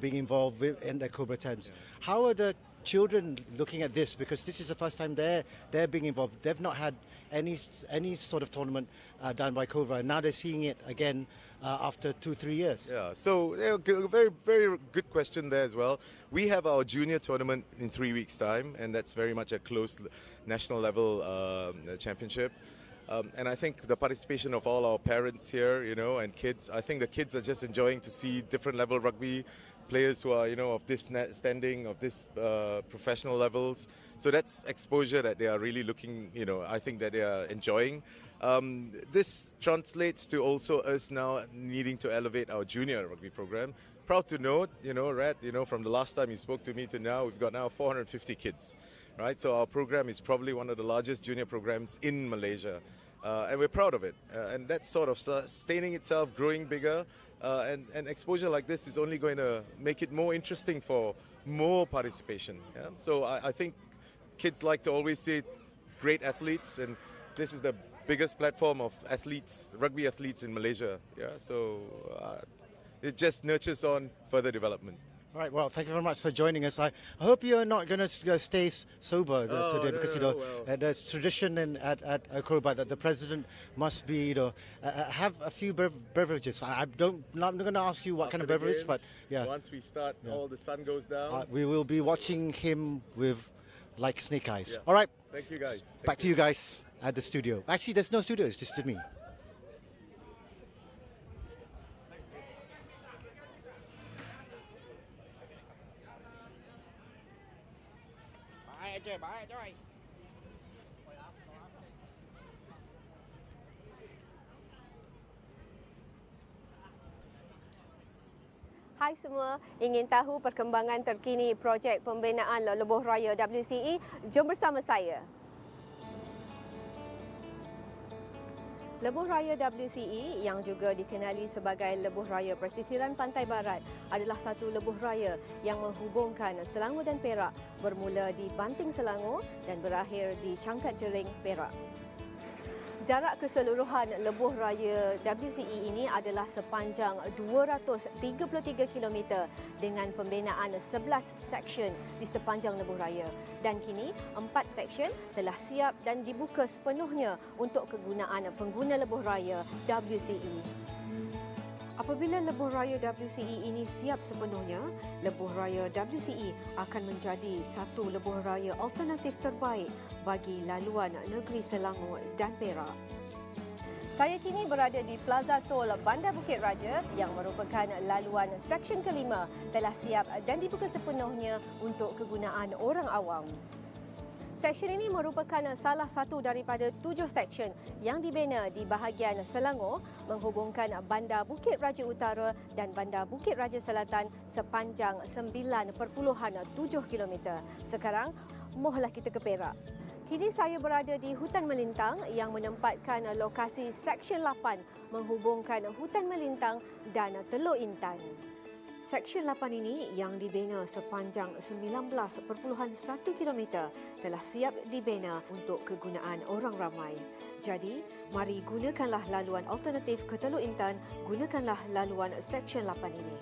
being involved with in the Cobra Tens. How are the children looking at this? Because this is the first time they're being involved. They've not had any sort of tournament done by Cobra, and now they're seeing it again after 2-3 years. Yeah, so very, very good question there as well. We have our junior tournament in 3 weeks' time, and that's very much a close national level championship. And I think the participation of all our parents here, and kids, I think the kids are just enjoying to see different level rugby players who are, of this standing, of this professional levels. So that's exposure that they are really looking, I think that they are enjoying. This translates to also us now needing to elevate our junior rugby program. Proud to note, Rat, from the last time you spoke to me to now, we've got now 450 kids, right? So our program is probably one of the largest junior programs in Malaysia. And we're proud of it. And that's sort of sustaining itself, growing bigger. And exposure like this is only going to make it more interesting for more participation. Yeah? So I think kids like to always see great athletes, and this is the biggest platform of athletes, rugby athletes in Malaysia. Yeah, so it just nurtures on further development. All right, well, thank you very much for joining us. I hope you're not going to stay sober today, because there's tradition at Cobra that the president must be, have a few beverages. I'm not going to ask you what kind of beverage, games, but yeah. Once we start, all the sun goes down. We will be watching him with like snake eyes. Yeah. All right. Thank you, guys. Back to you guys at the studio. Actually, there's no studio. It's just me. Baik Joy. Hai semua, ingin tahu perkembangan terkini projek pembinaan Lebuh Raya WCE? Jom bersama saya. Lebuh Raya WCE yang juga dikenali sebagai Lebuh Raya Persisiran Pantai Barat adalah satu lebuh raya yang menghubungkan Selangor dan Perak, bermula di Banting Selangor dan berakhir di Cangkat Jering, Perak. Jarak keseluruhan Lebuh Raya WCE ini adalah sepanjang 233 km dengan pembinaan 11 seksyen di sepanjang Lebuh Raya. Dan kini 4 seksyen telah siap dan dibuka sepenuhnya untuk kegunaan pengguna Lebuh Raya WCE. Apabila Lebuh Raya WCE ini siap sepenuhnya, Lebuh Raya WCE akan menjadi satu lebuh raya alternatif terbaik bagi laluan negeri Selangor dan Perak. Saya kini berada di Plaza Tol Bandar Bukit Raja yang merupakan laluan seksyen kelima telah siap dan dibuka sepenuhnya untuk kegunaan orang awam. Seksyen ini merupakan salah satu daripada 7 seksyen yang dibina di bahagian Selangor menghubungkan Bandar Bukit Raja Utara dan Bandar Bukit Raja Selatan sepanjang 9.7 km. Sekarang, mohlah kita ke Perak. Kini saya berada di Hutan Melintang yang menempatkan lokasi Seksyen 8 menghubungkan Hutan Melintang dan Teluk Intan. Seksyen 8 ini yang dibina sepanjang 19.1 km telah siap dibina untuk kegunaan orang ramai. Jadi, mari gunakanlah laluan alternatif ke Teluk Intan, gunakanlah laluan Seksyen 8 ini.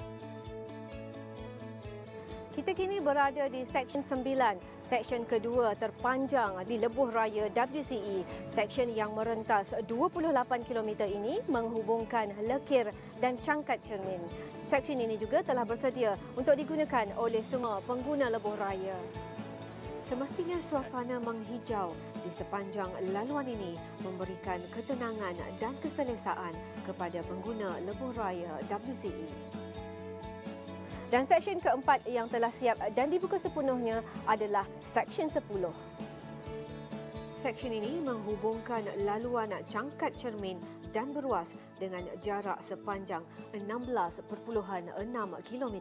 Kita kini berada di Seksyen 9, seksyen kedua terpanjang di Lebuh Raya WCE. Seksyen yang merentas 28 km ini menghubungkan Lekir dan Cangkat Cermin. Seksyen ini juga telah bersedia untuk digunakan oleh semua pengguna Lebuh Raya. Semestinya suasana menghijau di sepanjang laluan ini memberikan ketenangan dan keselesaan kepada pengguna Lebuh Raya WCE. Dan seksyen keempat yang telah siap dan dibuka sepenuhnya adalah Seksyen 10. Seksyen ini menghubungkan laluan Cangkat Cermin dan Beruas dengan jarak sepanjang 16.6 km.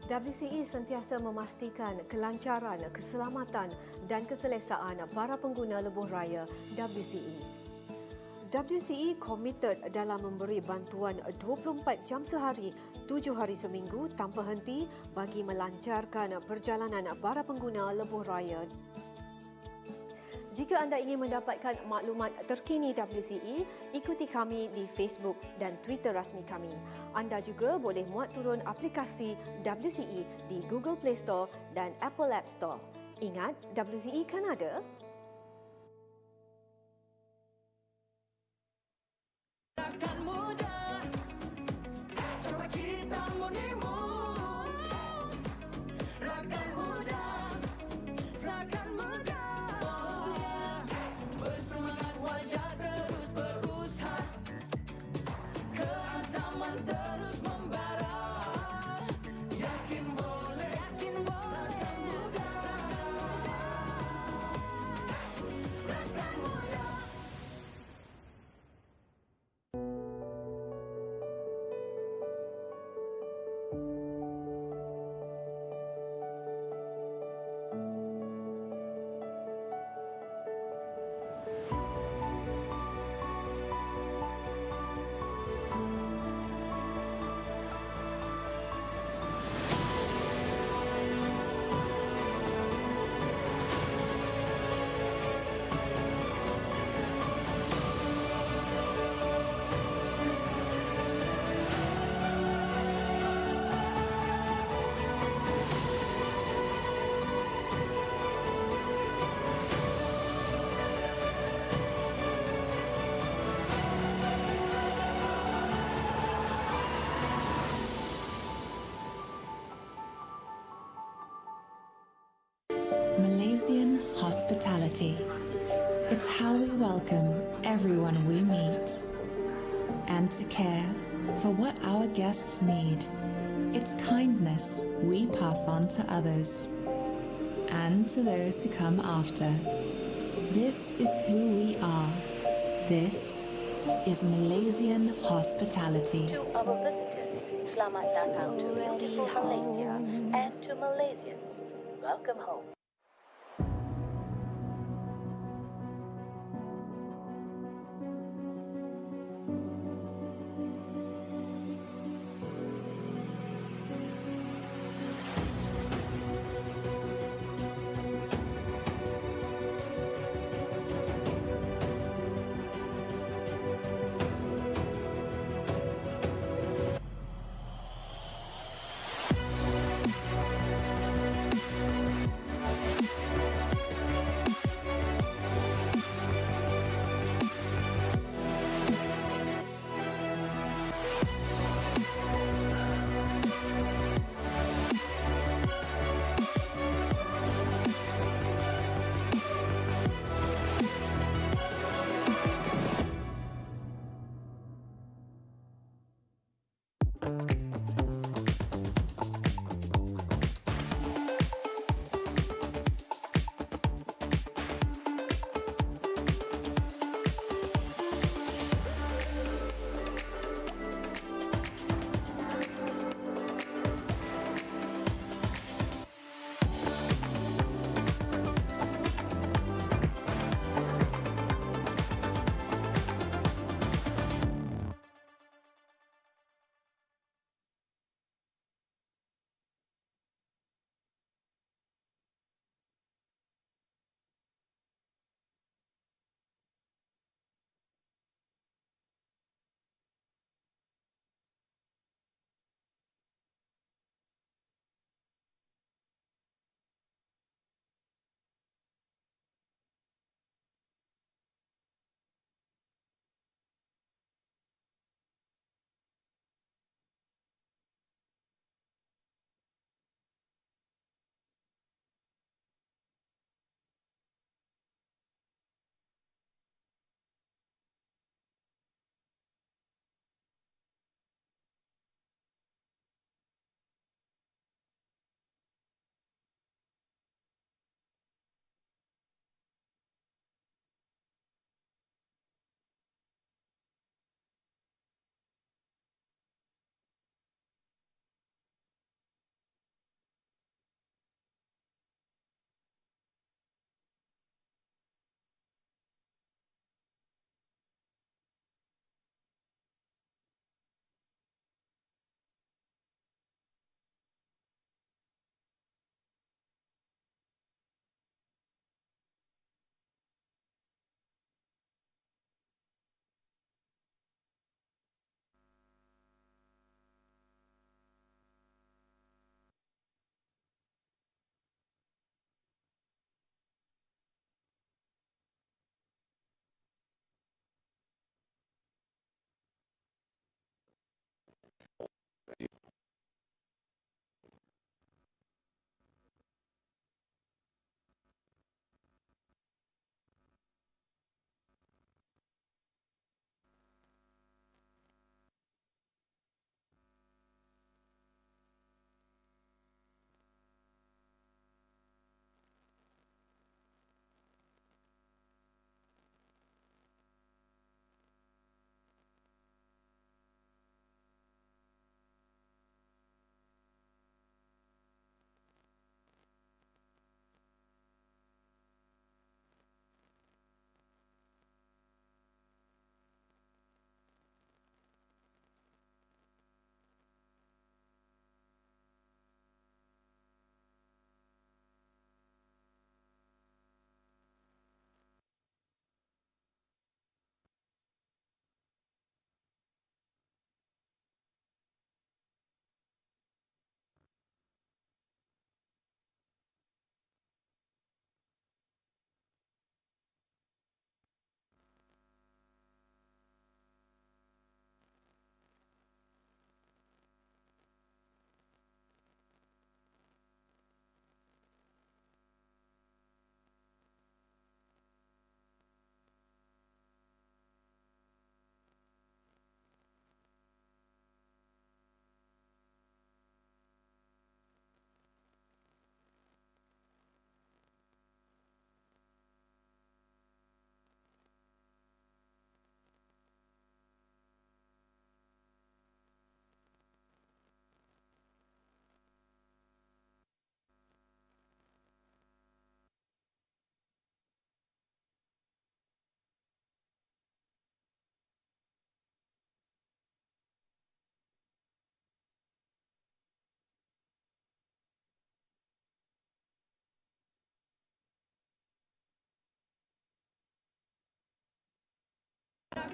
WCE sentiasa memastikan kelancaran, keselamatan dan keselesaan para pengguna Lebuh Raya WCE. WCE komited dalam memberi bantuan 24 jam sehari, 7 hari seminggu tanpa henti bagi melancarkan perjalanan para pengguna Lebuh Raya. Jika anda ingin mendapatkan maklumat terkini WCE, ikuti kami di Facebook dan Twitter rasmi kami. Anda juga boleh muat turun aplikasi WCE di Google Play Store dan Apple App Store. Ingat, WCE kan ada? Rakan muda, coba kita munimu. Rakan muda, rakan muda. Oh yeah, bersemangat wajah terus berusaha. Keazaman terus membara. Yakin boleh, rakan muda. Rakan muda. hospitality. It's how we welcome everyone we meet. And to care for what our guests need. It's kindness we pass on to others. And to those who come after. This is who we are. This is Malaysian hospitality. To our visitors, selamat datang to beautiful Malaysia, and to Malaysians, welcome home.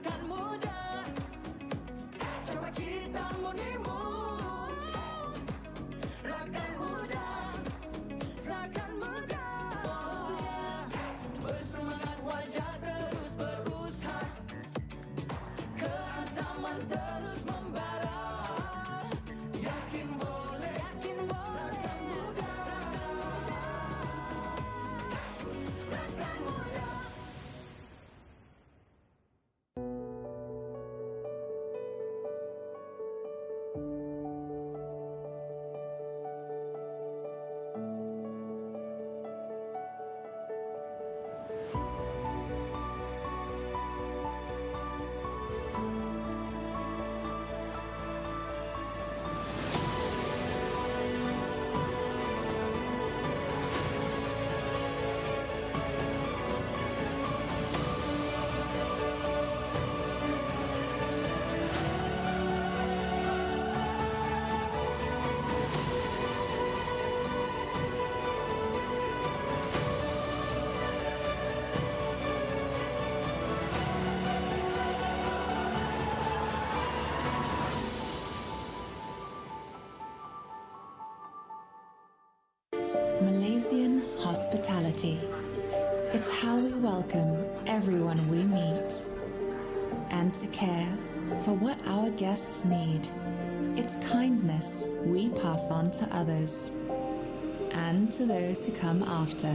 rakan muda, coba kita menimu. Rakan muda, rakan muda, oh yeah. Bersemangat wajah terus berusaha, keazaman terus membara. Yakin boleh, rakan muda, rakan muda. Malaysian hospitality. It's how we welcome everyone we meet. And to care for what our guests need. It's kindness we pass on to others. And to those who come after.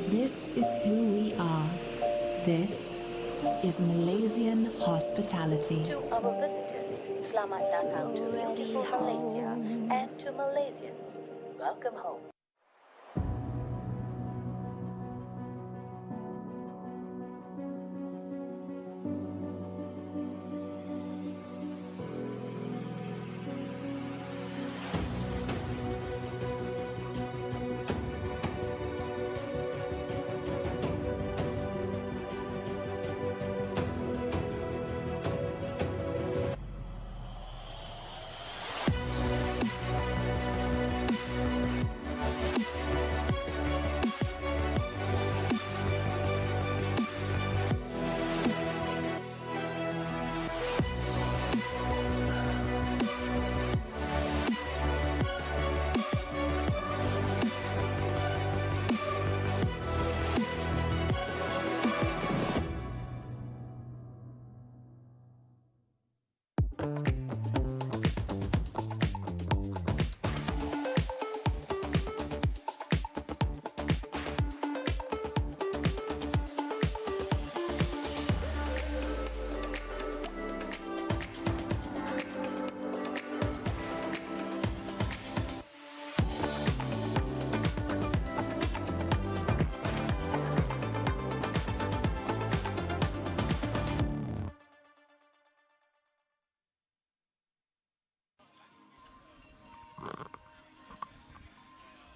This is who we are. This is Malaysian hospitality. To our visitors, selamat datang to beautiful Malaysia, and to Malaysians, welcome home.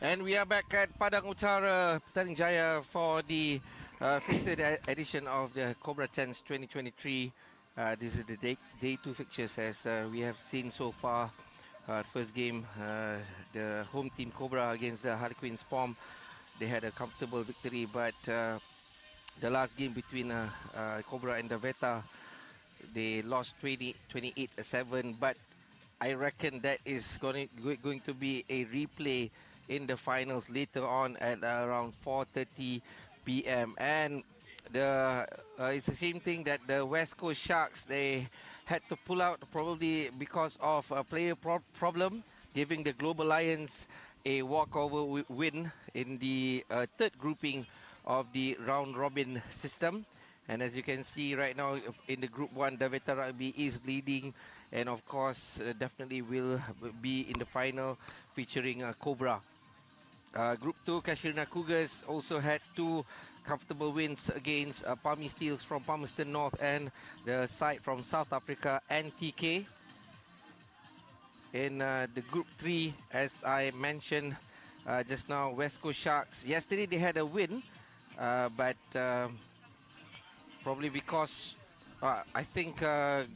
And we are back at Padang Utara, Petaling Jaya for the 50th edition of the Cobra Tens 2023. This is the day 2 fixtures as we have seen so far. First game, the home team Cobra against the Harlequins Pom. They had a comfortable victory, but the last game between Cobra and the Veta, they lost 28-7. But I reckon that is going to be a replay in the finals later on at around 4:30 p.m. And it's the same thing that the West Coast Sharks, they had to pull out probably because of a player problem, giving the Global Lions a walkover win in the third grouping of the round robin system. And as you can see right now in the Group 1, the Veta Rugby is leading, and of course definitely will be in the final featuring Cobra. Group 2, Casuarina Cougars also had 2 comfortable wins against Palmy Steels from Palmerston North and the side from South Africa, NTK. In the Group 3, as I mentioned just now, West Coast Sharks, yesterday they had a win, but probably because I think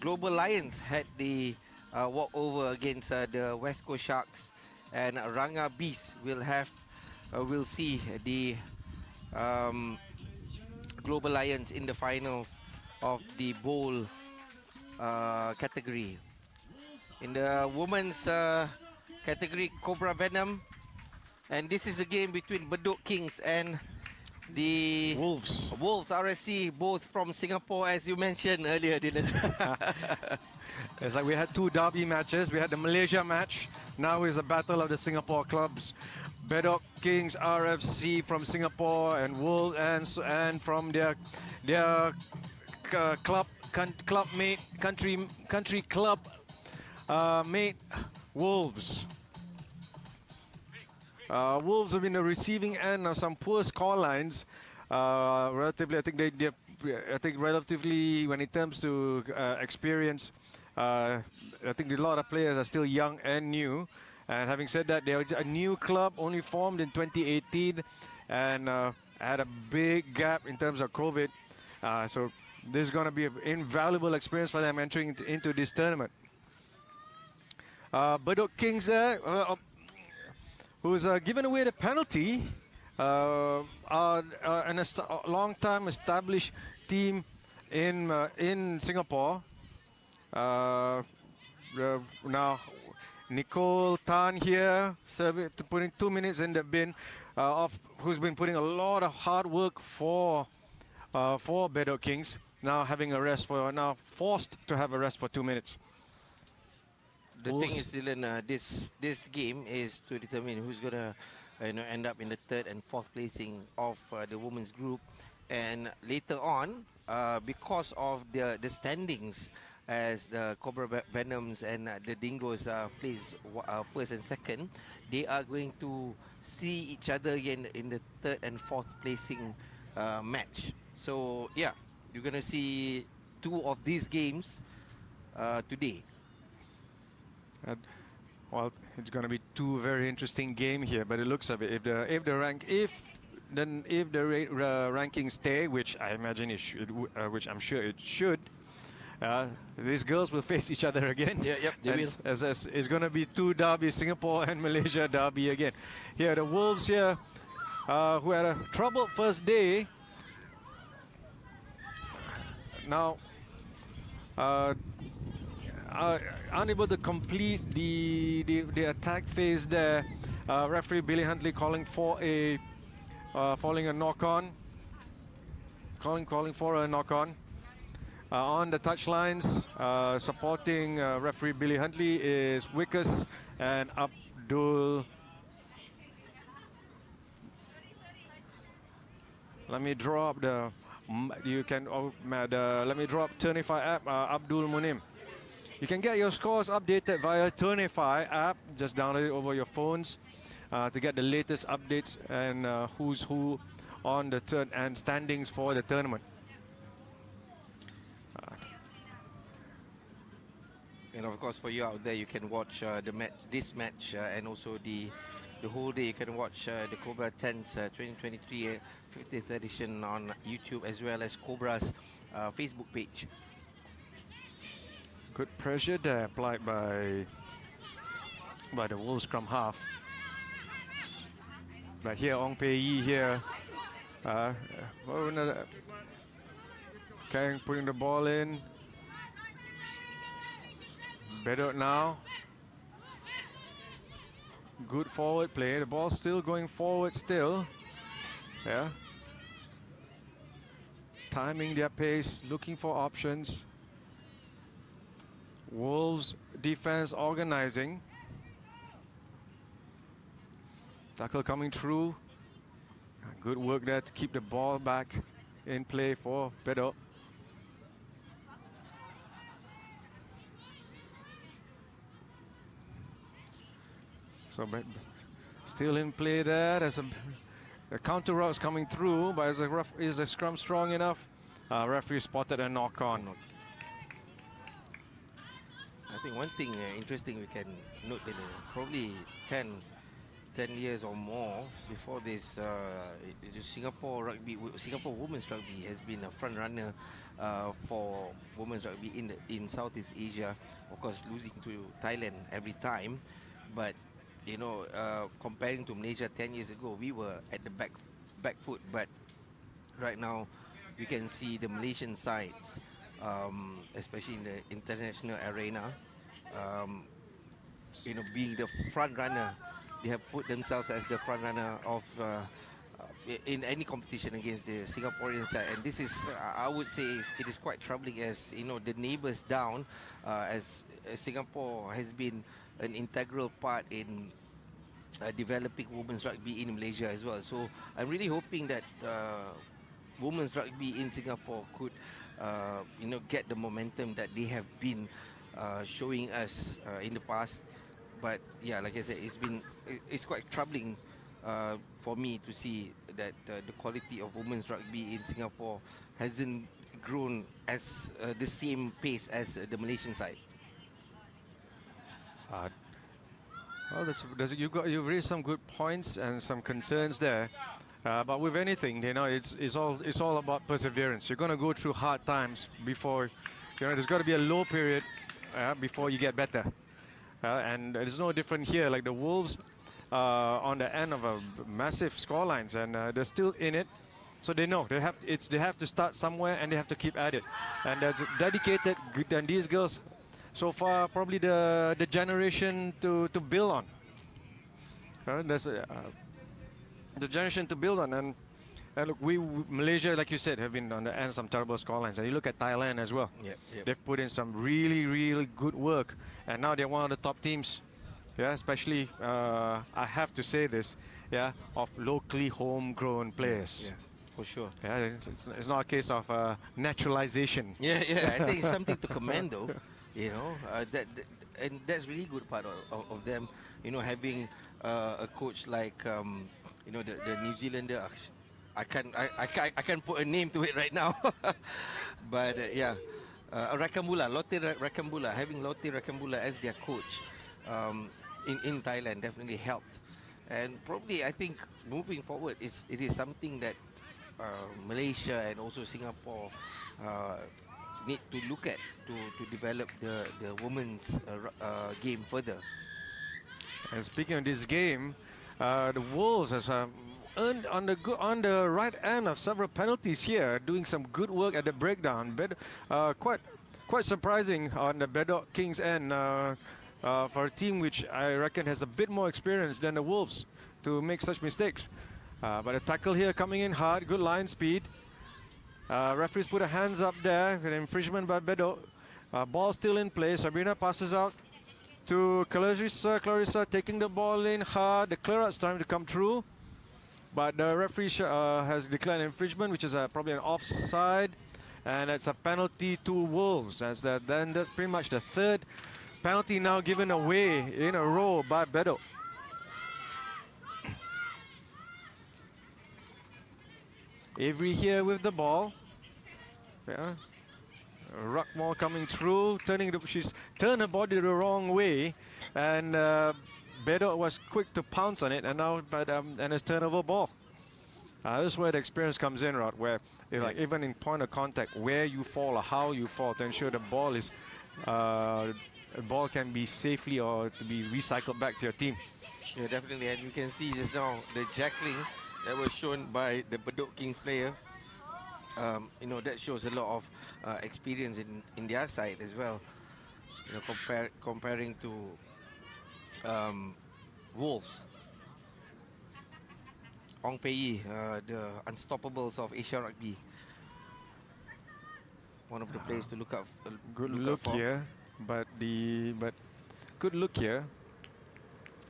Global Lions had the walkover against the West Coast Sharks, and Ranga Beast will see the Global Lions in the finals of the bowl category. In the women's category, Cobra Venom. And this is a game between Bedok Kings and the Wolves. Wolves RSC, both from Singapore, as you mentioned earlier, Dylan. It's like we had two derby matches. We had the Malaysia match. Now is a battle of the Singapore clubs. Bedok Kings RFC from Singapore and Wolves and from their club mate country club mate Wolves. Wolves have been the receiving end of some poor score lines. Relatively, I think relatively when it comes to experience, I think a lot of players are still young and new. And having said that, they are a new club, only formed in 2018, and had a big gap in terms of COVID. So this is going to be an invaluable experience for them entering into this tournament. Bedok Kings there, who's given away the penalty, are a long-time established team in Singapore. Now, Nicole Tan here, putting 2 minutes in the bin, who's been putting a lot of hard work for Bedok Kings. Now having a rest now forced to have a rest for 2 minutes. The thing is, Dylan, this game is to determine who's gonna end up in the third and fourth placing of the women's group, and later on, because of the standings, as the Cobra Venoms and the Dingoes place first and second, they are going to see each other again in the third and fourth placing match. So yeah, you're gonna see two of these games today. Well, it's going to be two very interesting games here, but it looks of it. If the rankings stay, which I imagine it should, which I'm sure it should, these girls will face each other again. Yeah, yep, they will. As it's going to be two derbies, Singapore and Malaysia derby again. Here, the Wolves here, who had a troubled first day. Now, unable to complete the attack phase there. Referee Billy Huntley calling for a knock-on. Calling for a knock-on. On the touchlines, supporting referee Billy Huntley is Wickus and Abdul. Let me draw up the. You can. Let me draw up Turnify app. Abdul Munim. You can get your scores updated via Turnify app. Just download it over your phones to get the latest updates and who's who on the turn and standings for the tournament. And of course, for you out there, you can watch this match, and also the whole day. You can watch the Cobra 10's 2023 50th edition on YouTube, as well as Cobra's Facebook page. Good pressure there applied by the Wolves scrum half. But here, Ong Pei Yi here. Putting the ball in. Better now. Good forward play. The ball's still going forward still. Yeah. Timing their pace, looking for options. Wolves defense organizing. Tackle coming through. Good work there to keep the ball back in play for Bedok. So still in play there. There's a counter rocks coming through, but is the scrum strong enough? Referee spotted a knock on. I think one thing interesting we can note that probably 10 years or more before this, the Singapore women's rugby has been a front runner for women's rugby in Southeast Asia. Of course, losing to Thailand every time, but you know, comparing to Malaysia 10 years ago, we were at the back foot. But right now, we can see the Malaysian sides, especially in the international arena, being the front runner. They have put themselves as the front runner of in any competition against the Singaporean side, and this is, I would say, it is quite troubling, as the neighbours down, as Singapore has been an integral part in developing women's rugby in Malaysia as well. So I'm really hoping that women's rugby in Singapore could, get the momentum that they have been showing us in the past. But yeah, like I said, it's quite troubling for me to see that the quality of women's rugby in Singapore hasn't grown as the same pace as the Malaysian side. Well, you've raised some good points and some concerns there. But with anything, it's all about perseverance. You're going to go through hard times before, there's got to be a low period before you get better. And it's no different here. Like the Wolves on the end of a massive scorelines, and they're still in it. So they know they have to start somewhere, and they have to keep at it. And that's dedicated. And these girls, so far, probably the generation to build on. There's the generation to build on. And look, Malaysia, like you said, have been on the end of some terrible scorelines. And you look at Thailand as well. Yep. They've put in some really, really good work. And now they're one of the top teams. Yeah, especially, I have to say this, of locally homegrown players. Yeah, for sure. Yeah, it's not a case of naturalization. Yeah, I think it's something to commend, though. And that's really good part of them. Having a coach like the New Zealander. I can't put a name to it right now. But Rakambula, Lotte Rakambula, having Lotte Rakambula as their coach in Thailand definitely helped. And probably, I think, moving forward, it is something that Malaysia and also Singapore need to look at to develop the women's game further. And speaking of this game, the Wolves has earned on the right end of several penalties here, doing some good work at the breakdown. Quite surprising on the Bedok Kings end for a team which I reckon has a bit more experience than the Wolves to make such mistakes. But a tackle here coming in hard, good line speed. Referees put a hands up there, an infringement by Bedok. Ball still in play. Sabrina passes out to Clarissa. Clarissa taking the ball in hard. The clear-out's time to come through. But the referee has declared infringement, which is probably an offside. And it's a penalty to Wolves. Then that's pretty much the third penalty now given away in a row by Bedok. Avery here with the ball. Yeah. Ruckmore coming through, she's turned her body the wrong way, and Bedok was quick to pounce on it, and now and it's turnover ball. This is where the experience comes in, Rod, where like even in point of contact, where you fall or how you fall, to ensure the ball is can be safely or to be recycled back to your team. Yeah, definitely, and you can see just now the jackling that was shown by the Bedok Kings player. That shows a lot of experience in their side as well. Comparing to Wolves. Ong Pei, the unstoppables of Asia Rugby. One of the players to look up. Good look here, but good look here.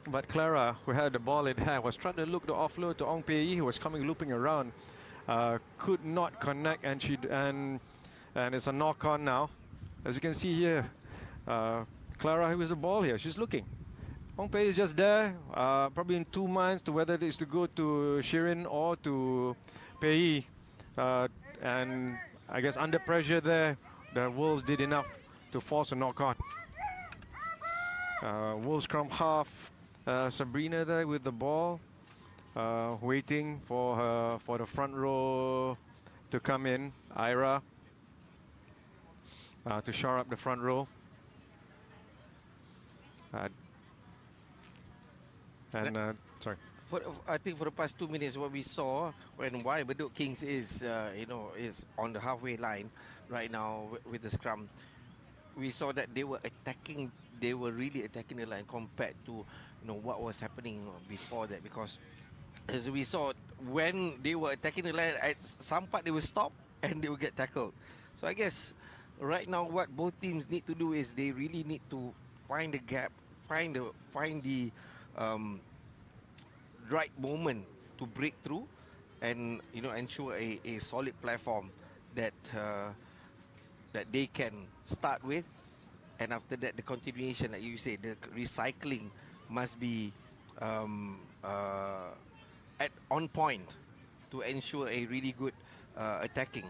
But Clara, who had the ball in hand, was trying to look the offload to Ong Pei, who was coming looping around. Could not connect, and it's a knock on now. As you can see here, Clara with the ball here, she's looking. Ong Pei is just there, probably in two minds to whether it is to go to Shirin or to Pei. And I guess under pressure there, the Wolves did enough to force a knock on. Wolves scrum half, Sabrina there with the ball. Waiting for the front row to come in. Ira to shore up the front row. Sorry. I think for the past 2 minutes, what we saw when why Bedok Kings is is on the halfway line right now with the scrum, we saw that they were attacking. They were really attacking the line compared to what was happening before that, because as we saw, when they were attacking the line, at some part they will stop and they will get tackled. So I guess right now what both teams need to do is they really need to find the gap, find the right moment to break through, and ensure a solid platform that that they can start with, and after that the continuation, like you say, the recycling must be at on point to ensure a really good attacking.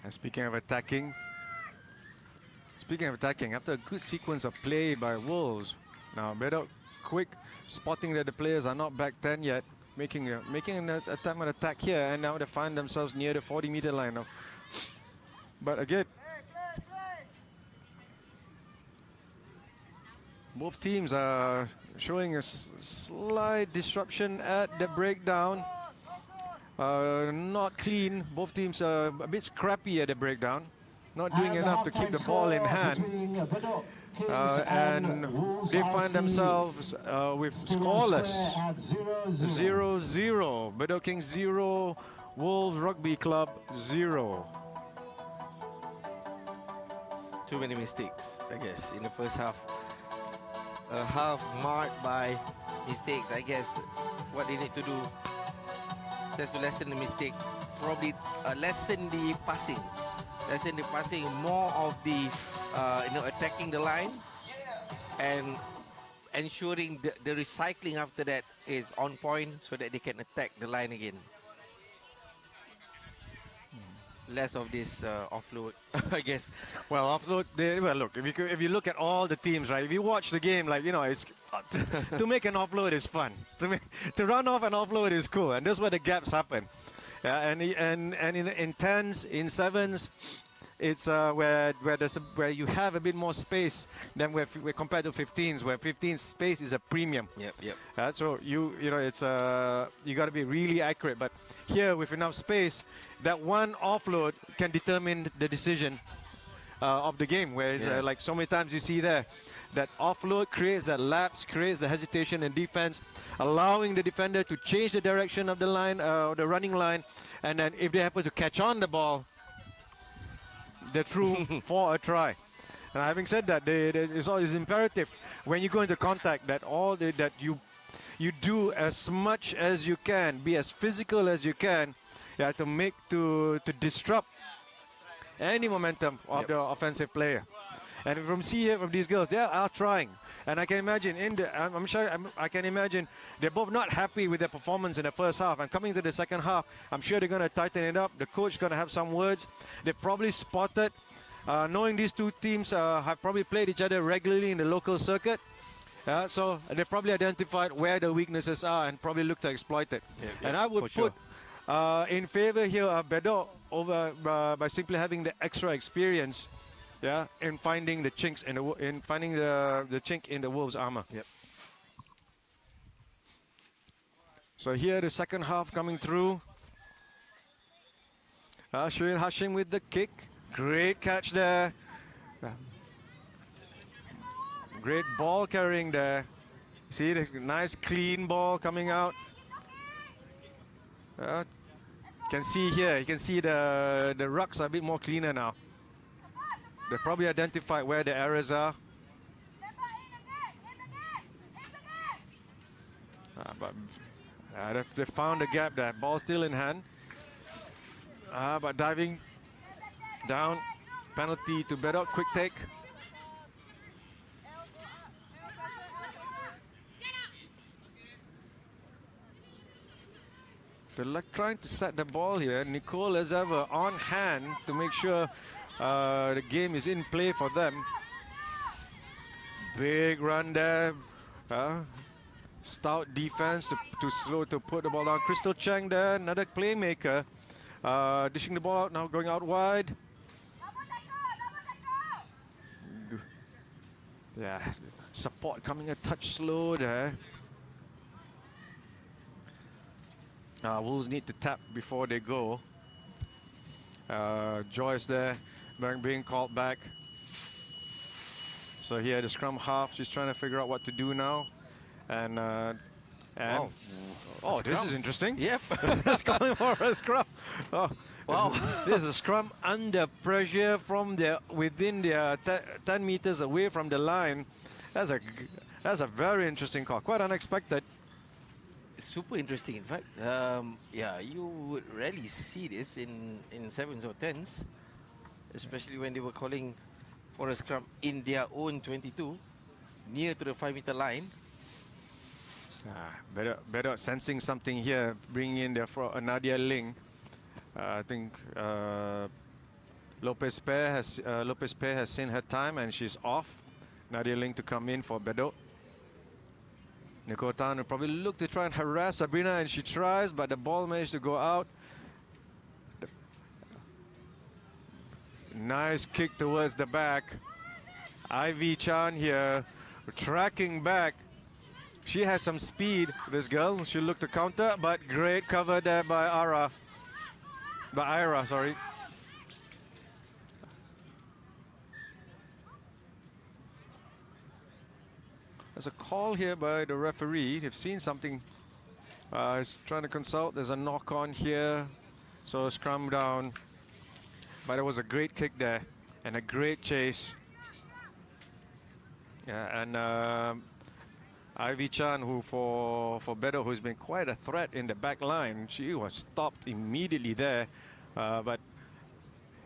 And speaking of attacking, after a good sequence of play by Wolves, now Bedok quick spotting that the players are not back 10 yet, making an attempt at attack here, and now they find themselves near the 40-meter line. But again, both teams are showing a slight disruption at the breakdown. Not clean. Both teams are a bit scrappy at the breakdown, not doing enough to keep the ball in hand. And they find themselves with scoreless. 0-0. Bedok Kings 0, Wolves Rugby Club 0. Too many mistakes, I guess, in the first half. A half marked by mistakes. I guess what they need to do just to lessen the mistake, probably lessen the passing, more of the attacking the line, and ensuring the recycling after that is on point so that they can attack the line again. Less of this offload, I guess. Well, offload. Well, look, if you look at all the teams, right? If you watch the game, like it's to make an offload is fun. To run off an offload is cool, and that's where the gaps happen. Yeah, and in tens, in sevens, it's where you have a bit more space than where compared to 15s, where 15 space is a premium. Yep. So it's you got to be really accurate. But here, with enough space, that one offload can determine the decision of the game. Whereas like so many times you see there, that offload creates that lapse, creates the hesitation in defense, allowing the defender to change the direction of the line, the running line, and then if they happen to catch on the ball, they're through for a try. And having said that, it's imperative when you go into contact that you do as much as you can, be as physical as you can, to disrupt any momentum of the offensive player. And from these girls, they are trying. And I can imagine I can imagine they're both not happy with their performance in the first half. And coming to the second half, I'm sure they're going to tighten it up. The coach is going to have some words. They've probably spotted, knowing these two teams have probably played each other regularly in the local circuit. So they probably identified where the weaknesses are and probably look to exploit it. And I would put in favor here of Bedok over by simply having the extra experience. In finding the chinks in the chink in the Wolves' armor. Yep. So here the second half coming through. Shirin Hashim with the kick. Great catch there. Great ball carrying there. See the nice clean ball coming out. You can see here. You can see the rucks are a bit more cleaner now. They probably identified where the errors are. But they found the gap there. Ball still in hand. But diving down. Penalty to Bedok. Quick take. They're trying to set the ball here. Nicole is ever on hand to make sure the game is in play for them. Big run there. Stout defense to put the ball down. Crystal Cheng there, another playmaker. Dishing the ball out now, going out wide. Yeah, support coming a touch slow there. Wolves need to tap before they go. Joyce there being called back. So here the scrum half, she's trying to figure out what to do now. And Wow. oh, this is interesting. Yep. It's calling for a scrum. Oh, Wow. this is a scrum under pressure from within their 10 meters away from the line. That's a very interesting call. Quite unexpected. Super interesting. In fact, yeah, you would rarely see this in sevens or tens, especially when they were calling for a scrum in their own 22, near to the 5-meter line. Better sensing something here, bringing in there for Nadia Ling. I think Lopez Pair has seen her time and she's off. Nadia Ling to come in for Bedok. Nicole Tan will probably look to try and harass Sabrina, and she tries, but the ball managed to go out. Nice kick towards the back. Ivy Chan here, tracking back. She has some speed, this girl. She'll look to counter, but great cover there by Ira, sorry. There's a call here by the referee. They've seen something. He's trying to consult. There's a knock on here. So scrum down. But it was a great kick there and a great chase. Yeah, and Ivy Chan, who for Bedo, who's been quite a threat in the back line, she was stopped immediately there. But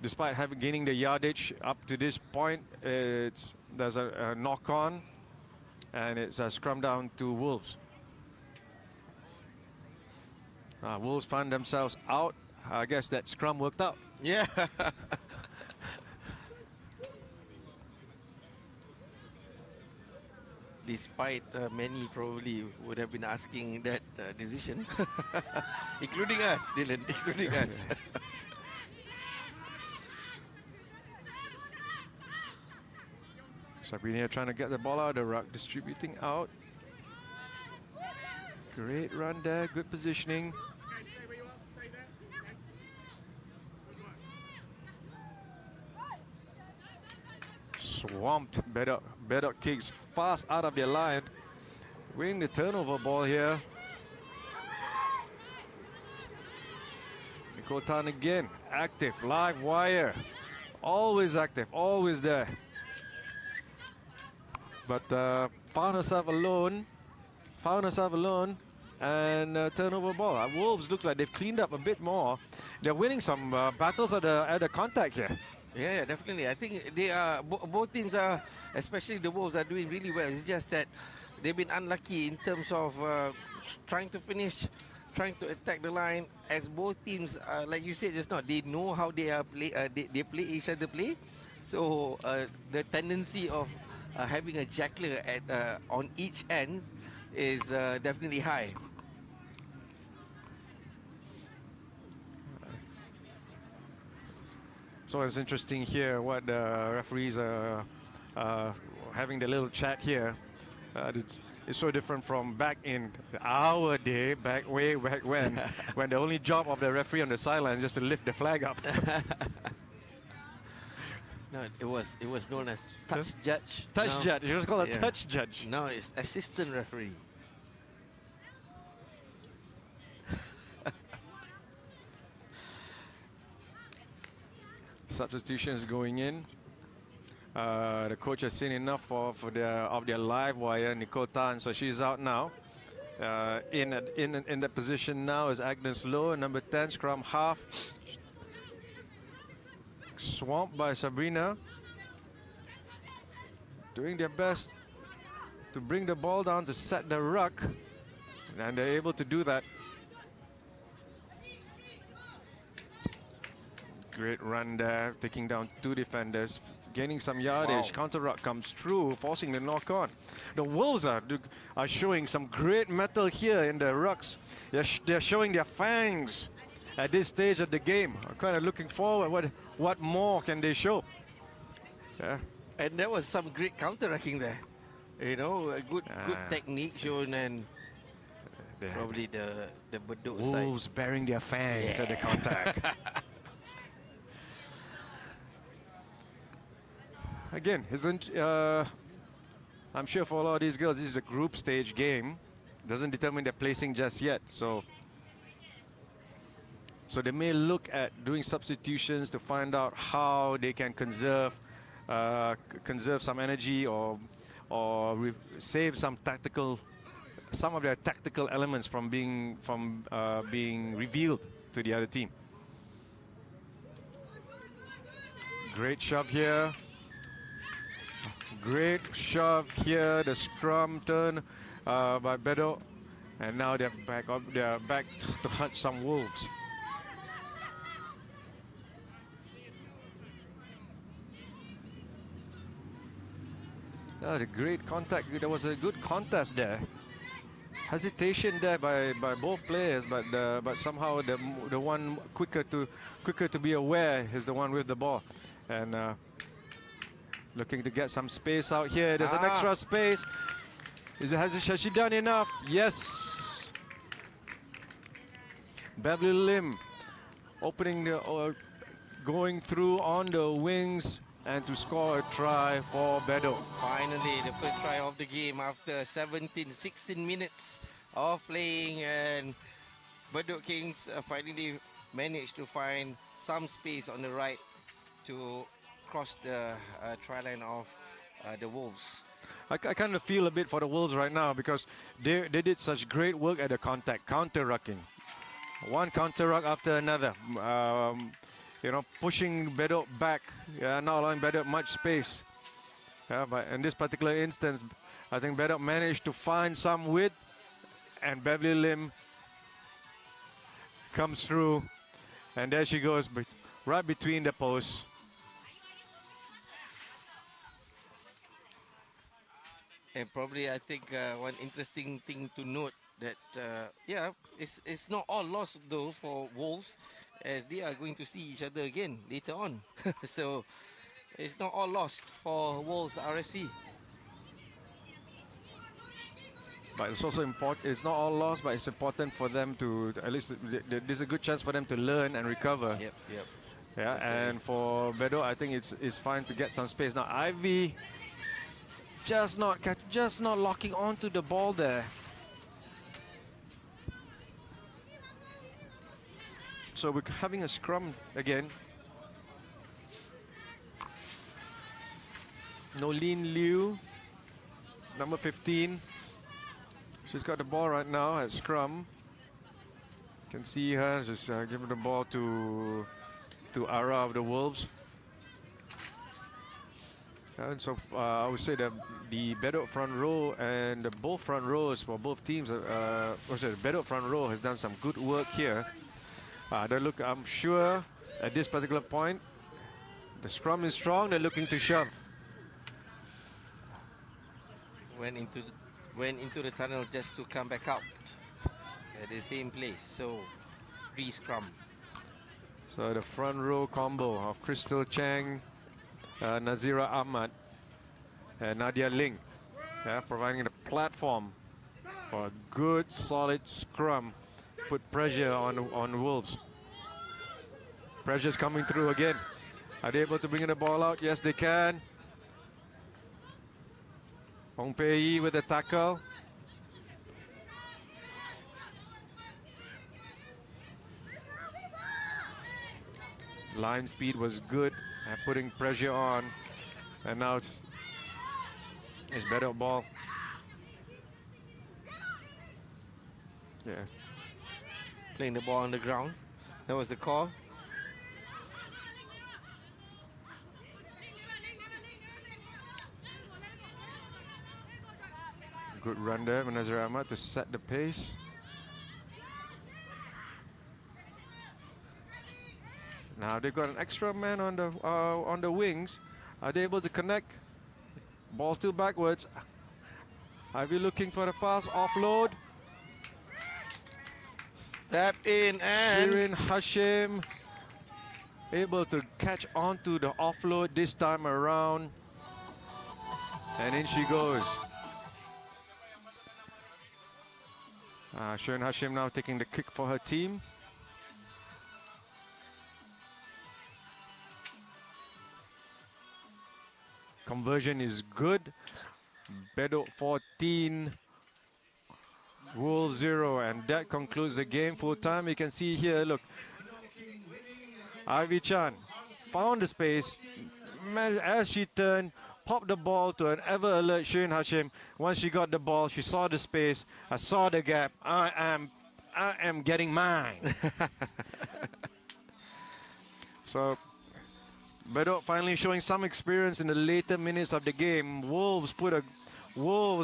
despite gaining the yardage up to this point, there's a knock on. And it's a scrum down to Wolves. Wolves find themselves out. I guess that scrum worked out. Yeah. Despite many probably would have been asking that decision, including us, Dylan, including us. Sabrina trying to get the ball out of the ruck, distributing out. Great run there, good positioning. Swamped, Bedok kicks fast out of their line. Winning the turnover ball here. Nicole Tan again, active, live wire. Always active, always there. But found herself alone, and turnover ball. Wolves look like they've cleaned up a bit more. They're winning some battles at the contact here. Yeah, definitely. I think they are both teams are, especially the Wolves, are doing really well. It's just that they've been unlucky in terms of trying to finish, trying to attack the line. As both teams, like you said just now, they know how they are they play each other play. So the tendency of having a jackler at on each end is definitely high. So it's interesting here what the referees are having the little chat here. It's so different from back in our day, way back when, when the only job of the referee on the sideline is just to lift the flag up. No, it was known as touch judge. Touch judge. It was called a touch judge. No, it's assistant referee. Substitutions going in. The coach has seen enough of their live wire, Nicole Tan, so she's out now. In that position now is Agnes Lowe, number 10, scrum half. Swamped by Sabrina. Doing their best to bring the ball down to set the ruck, and they're able to do that. Great run there, taking down two defenders, gaining some yardage. Wow. Counter ruck comes through, forcing the knock on. The Wolves are showing some great metal here in the rucks. They're showing their fangs at this stage of the game. I'm kind of looking forward. What more can they show? Yeah. And there was some great counter-racking there. You know, a good technique shown, and They had Probably the Bedok side. wolves bearing their fangs at the contact. Again, I'm sure for a lot of these girls, this is a group stage game. Doesn't determine their placing just yet. So they may look at doing substitutions to find out how they can conserve some energy or save some of their tactical elements from being revealed to the other team. Great shove here. Great shove here. The scrum turn by Bedok, and now they're back to hunt some wolves. The great contact. There was a good contest there. Hesitation there by both players, but somehow the one quicker to be aware is the one with the ball, and looking to get some space out here. There's an extra space. Has she done enough? Yes. Beverly Lim opening going through on the wings and to score a try for Bedok. Finally, the first try of the game after 16 minutes of playing, and Bedok Kings finally managed to find some space on the right to cross the try line of the Wolves. I kind of feel a bit for the Wolves right now because they did such great work at the counter-rucking. One counter-ruck after another. Pushing Bedok back, not allowing Bedok much space. But in this particular instance, I think Bedok managed to find some width, and Beverly Lim comes through, and there she goes, right between the posts. And probably, I think one interesting thing to note that, it's not all lost though for Wolves, as they are going to see each other again later on. So it's not all lost for Wolves RSC. But it's also important. It's not all lost, but it's important for them to at least there's a good chance for them to learn and recover. Yep. Yeah, and for Bedok, I think it's fine to get some space. Now Ivy just not locking onto the ball there. So we're having a scrum again. Nolene Liu, number 15. She's got the ball right now at scrum. You can see her just giving the ball to Ara of the Wolves. And so I would say that the Bedok front row and both front rows for both teams, the Bedok front row has done some good work here. I'm sure at this particular point, the scrum is strong. They're looking to shove. Went into the tunnel just to come back out at the same place. So pre-scrum. So the front row combo of Crystal Chang, Nazira Ahmad, and Nadia Ling, providing the platform for a good, solid scrum. Put pressure on Wolves. Pressure's coming through again. Are they able to bring the ball out? Yes, they can. Hong Pei with the tackle. Line speed was good at putting pressure on. And now it's better ball. Yeah. Playing the ball on the ground. That was the call. Good run there, Nazir Ahmad to set the pace. Now they've got an extra man on the wings. Are they able to connect? Ball still backwards. Ivy looking for the pass, offload. Step in and Shirin Hashim able to catch onto the offload this time around. And in she goes. Shirin Hashim now taking the kick for her team. Conversion is good. Bedok 14, Wolves 0, and that concludes the game full time. You can see here, look, Ivy Chan found the space as she turned, popped the ball to an ever alert Shirin Hashim. Once she got the ball, she saw the space. I saw the gap. I am getting mine. So Bedok finally showing some experience in the later minutes of the game. Wolves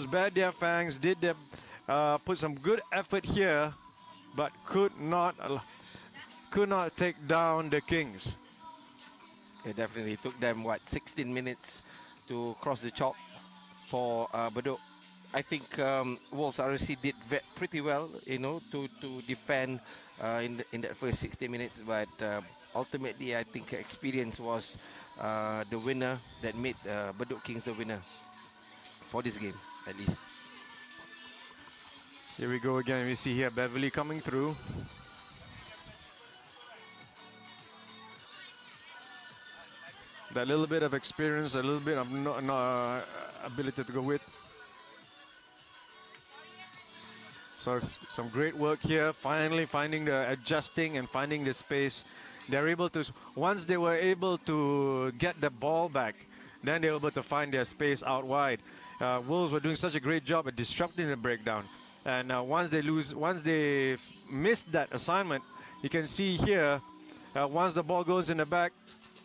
bared their fangs, put some good effort here, but could not take down the Kings. It definitely took them 16 minutes to cross the chalk for Bedok. I think Wolves RSC did pretty well, to defend in that first 60 minutes, but ultimately I think experience was the winner that made Bedok Kings the winner for this game, at least. Here we go again. We see here Beverly coming through. That little bit of experience, a little bit of ability to go with. So some great work here, finally finding adjusting and finding the space. They're able to, once they were able to get the ball back, then they were able to find their space out wide. Wolves were doing such a great job at disrupting the breakdown. And once they missed that assignment, you can see here, once the ball goes in the back,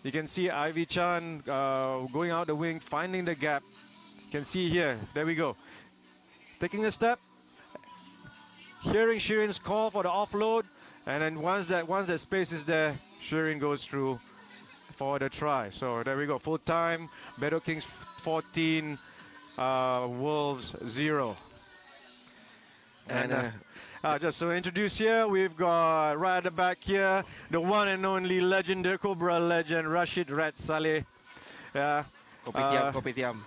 you can see Ivy Chan going out the wing, finding the gap. You can see here, there we go. Taking a step, hearing Shirin's call for the offload, and then once that space is there, Shirin goes through for the try. So there we go, full time, Bedok Kings 14, Wolves 0. And just to introduce here, we've got right at the back here, the one and only legendary Cobra legend, Rashid Rat Saleh. Kopitiam.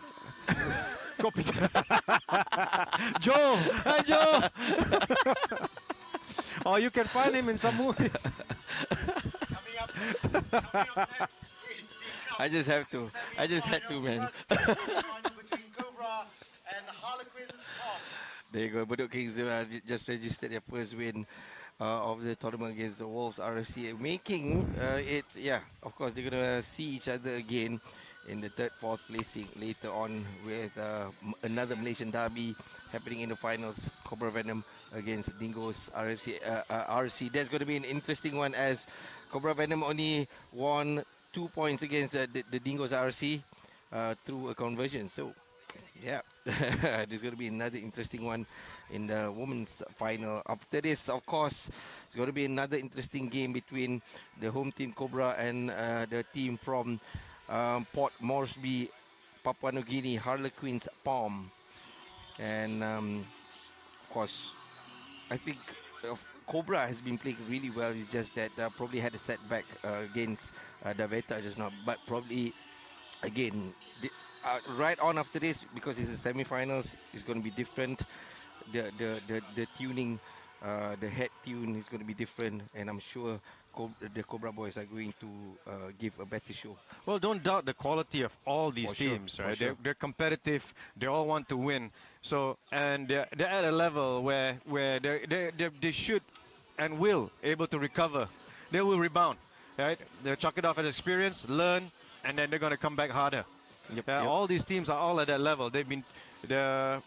Joe! Hi, Joe! Oh, you can find him in some movies. Coming up next, I just had to, man. between Cobra and Harlequins Park. There you go. Bedok Kings just registered their first win of the tournament against the Wolves RFC, making it, of course, they're going to see each other again in the third, fourth placing later on with another Malaysian derby happening in the finals, Cobra Venom against Dingoes RFC. That's going to be an interesting one, as Cobra Venom only won 2 points against the Dingoes RFC through a conversion. So, yeah, there's going to be another interesting one in the women's final. After this, of course, it's going to be another interesting game between the home team Cobra and the team from Port Moresby, Papua New Guinea, Harlequins Palm. And of course, I think Cobra has been playing really well. It's just that probably had a setback against Daveta just now, but probably again right on after this, because it's the semi-finals, it's going to be different. The tuning, the head tune is going to be different, and I'm sure the Cobra boys are going to give a better show. Well, don't doubt the quality of all these teams, right? Sure. They're competitive. They all want to win. So, and they're at a level where they should and will able to recover. They will rebound, right? They'll chalk it off as experience, learn, and then they're going to come back harder. Yep. All these teams are all at that level. They've been, they're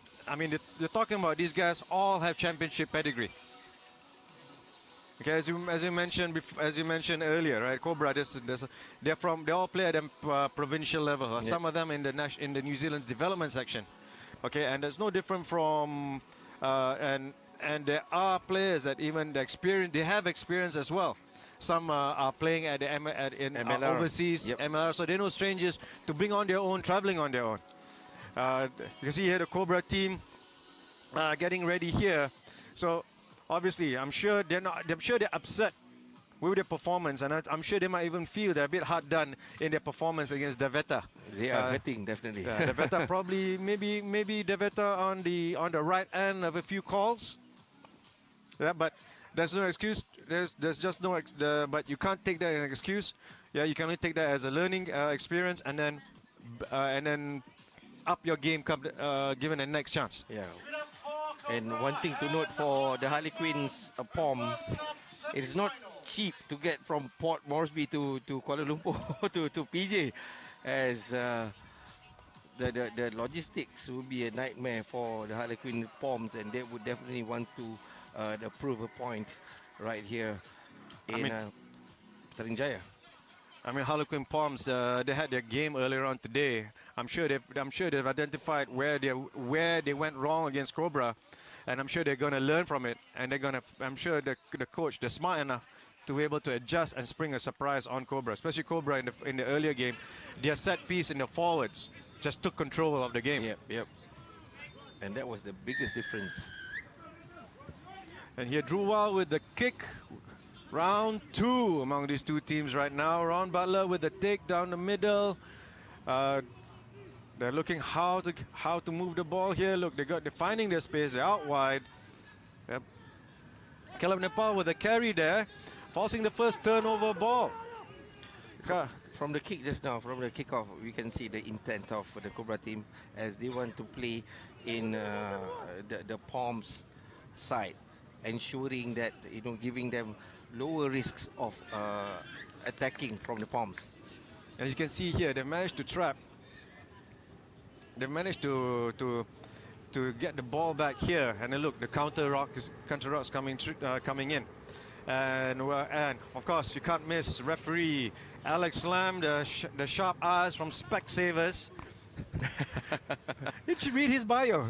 talking about these guys all have championship pedigree. Okay, as you mentioned earlier, right? Cobra, they all play at the provincial level. Some of them in the New Zealand's development section. Okay, and there's no different from and there are players that even they have experience as well. Some are playing at the MLR. Overseas, MLR, so they're no strangers to bring on their own, traveling on their own. You see here the Cobra team getting ready here. So obviously, I'm sure they're upset with their performance, and I'm sure they might even feel they're a bit hard done in their performance against Daveta. They are hurting, definitely. Daveta probably maybe Daveta on the right end of a few calls. Yeah, but there's no excuse. There's just no but you can't take that as an excuse. Yeah, you can only take that as a learning experience, and then up your game given the next chance. Yeah. And one thing to note for the Harlequins Poms, it is not cheap to get from Port Moresby to Kuala Lumpur to PJ, as the logistics would be a nightmare for the Harlequin Poms, and they would definitely want to prove a point right here in Petaling Jaya. I mean, Harlequin Poms, they had their game earlier on today. I'm sure they've identified where they went wrong against Cobra, and I'm sure they're going to learn from it. And I'm sure the coach, they're smart enough to be able to adjust and spring a surprise on Cobra, especially Cobra in the earlier game. Their set piece in the forwards just took control of the game. Yep. And that was the biggest difference. And here Drew Wall with the kick. Round 2 among these two teams right now. Ron Butler with the take down the middle. They're looking how to move the ball here. Look, they're finding their space. They're out wide. Yep. Caleb Nepal with a carry there, forcing the first turnover ball. From the kick just now, from the kickoff, we can see the intent of the Cobra team as they want to play in the Poms side, ensuring that giving them lower risks of attacking from the Poms. As you can see here, they managed to trap. They managed to get the ball back here, and then look, the counter rocks coming in, and of course you can't miss referee Alex Lam, the sharp eyes from Specsavers. You should read his bio.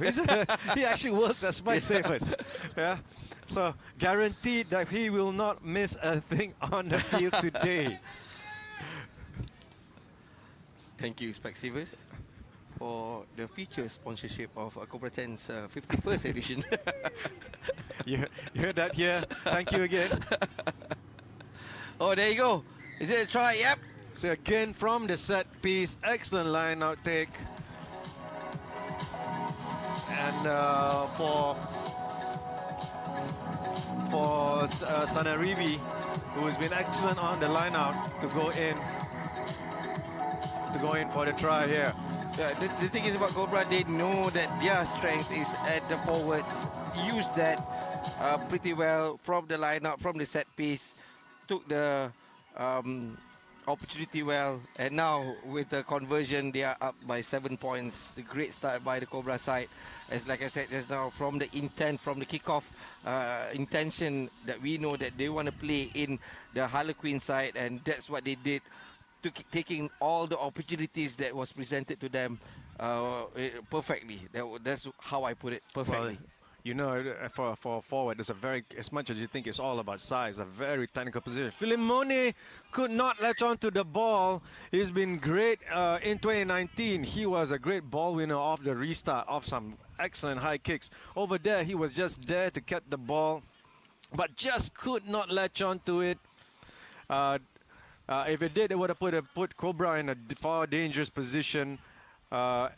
He actually works at Specsavers. Yeah. So guaranteed that he will not miss a thing on the field today. Thank you, Specsavers, for the feature sponsorship of Cobra 10's 51st edition. You heard that here. Thank you again. Oh, there you go. Is it a try? Yep. So again from the set piece, excellent line out take. And for Sanarivi, who's been excellent on the line out to go in for the try here. Yeah, the thing is about Cobra, they know that their strength is at the forwards. Use that pretty well from the lineup, from the set piece. Took the opportunity well, and now with the conversion, they are up by 7 points. The great start by the Cobra side. As like I said just now, from the intent, from the kickoff intention, that we know that they want to play in the Harlequin side, and that's what they did, taking all the opportunities that was presented to them perfectly. That's how I put it, perfectly. Well, for forward, it's as much as you think it's all about size, a very technical position. Filimone could not latch on to the ball. He's been great in 2019. He was a great ball winner off the restart, of some excellent high kicks. Over there, he was just there to catch the ball, but just could not latch on to it. If it did, it would have put Cobra in a far dangerous position, but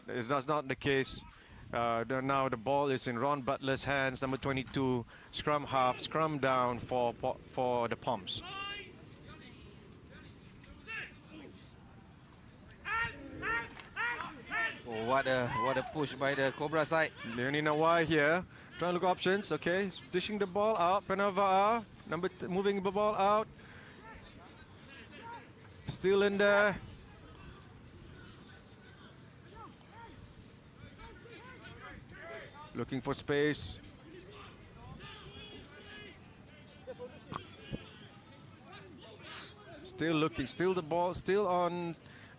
that's not the case. Now the ball is in Ron Butler's hands, number 22, scrum half, scrum down for the Poms. Oh, what a push by the Cobra side. Leonina Y here, trying to look options. Okay, dishing the ball out. Penava, moving the ball out. Still in there. Looking for space. Still looking, still the ball, still on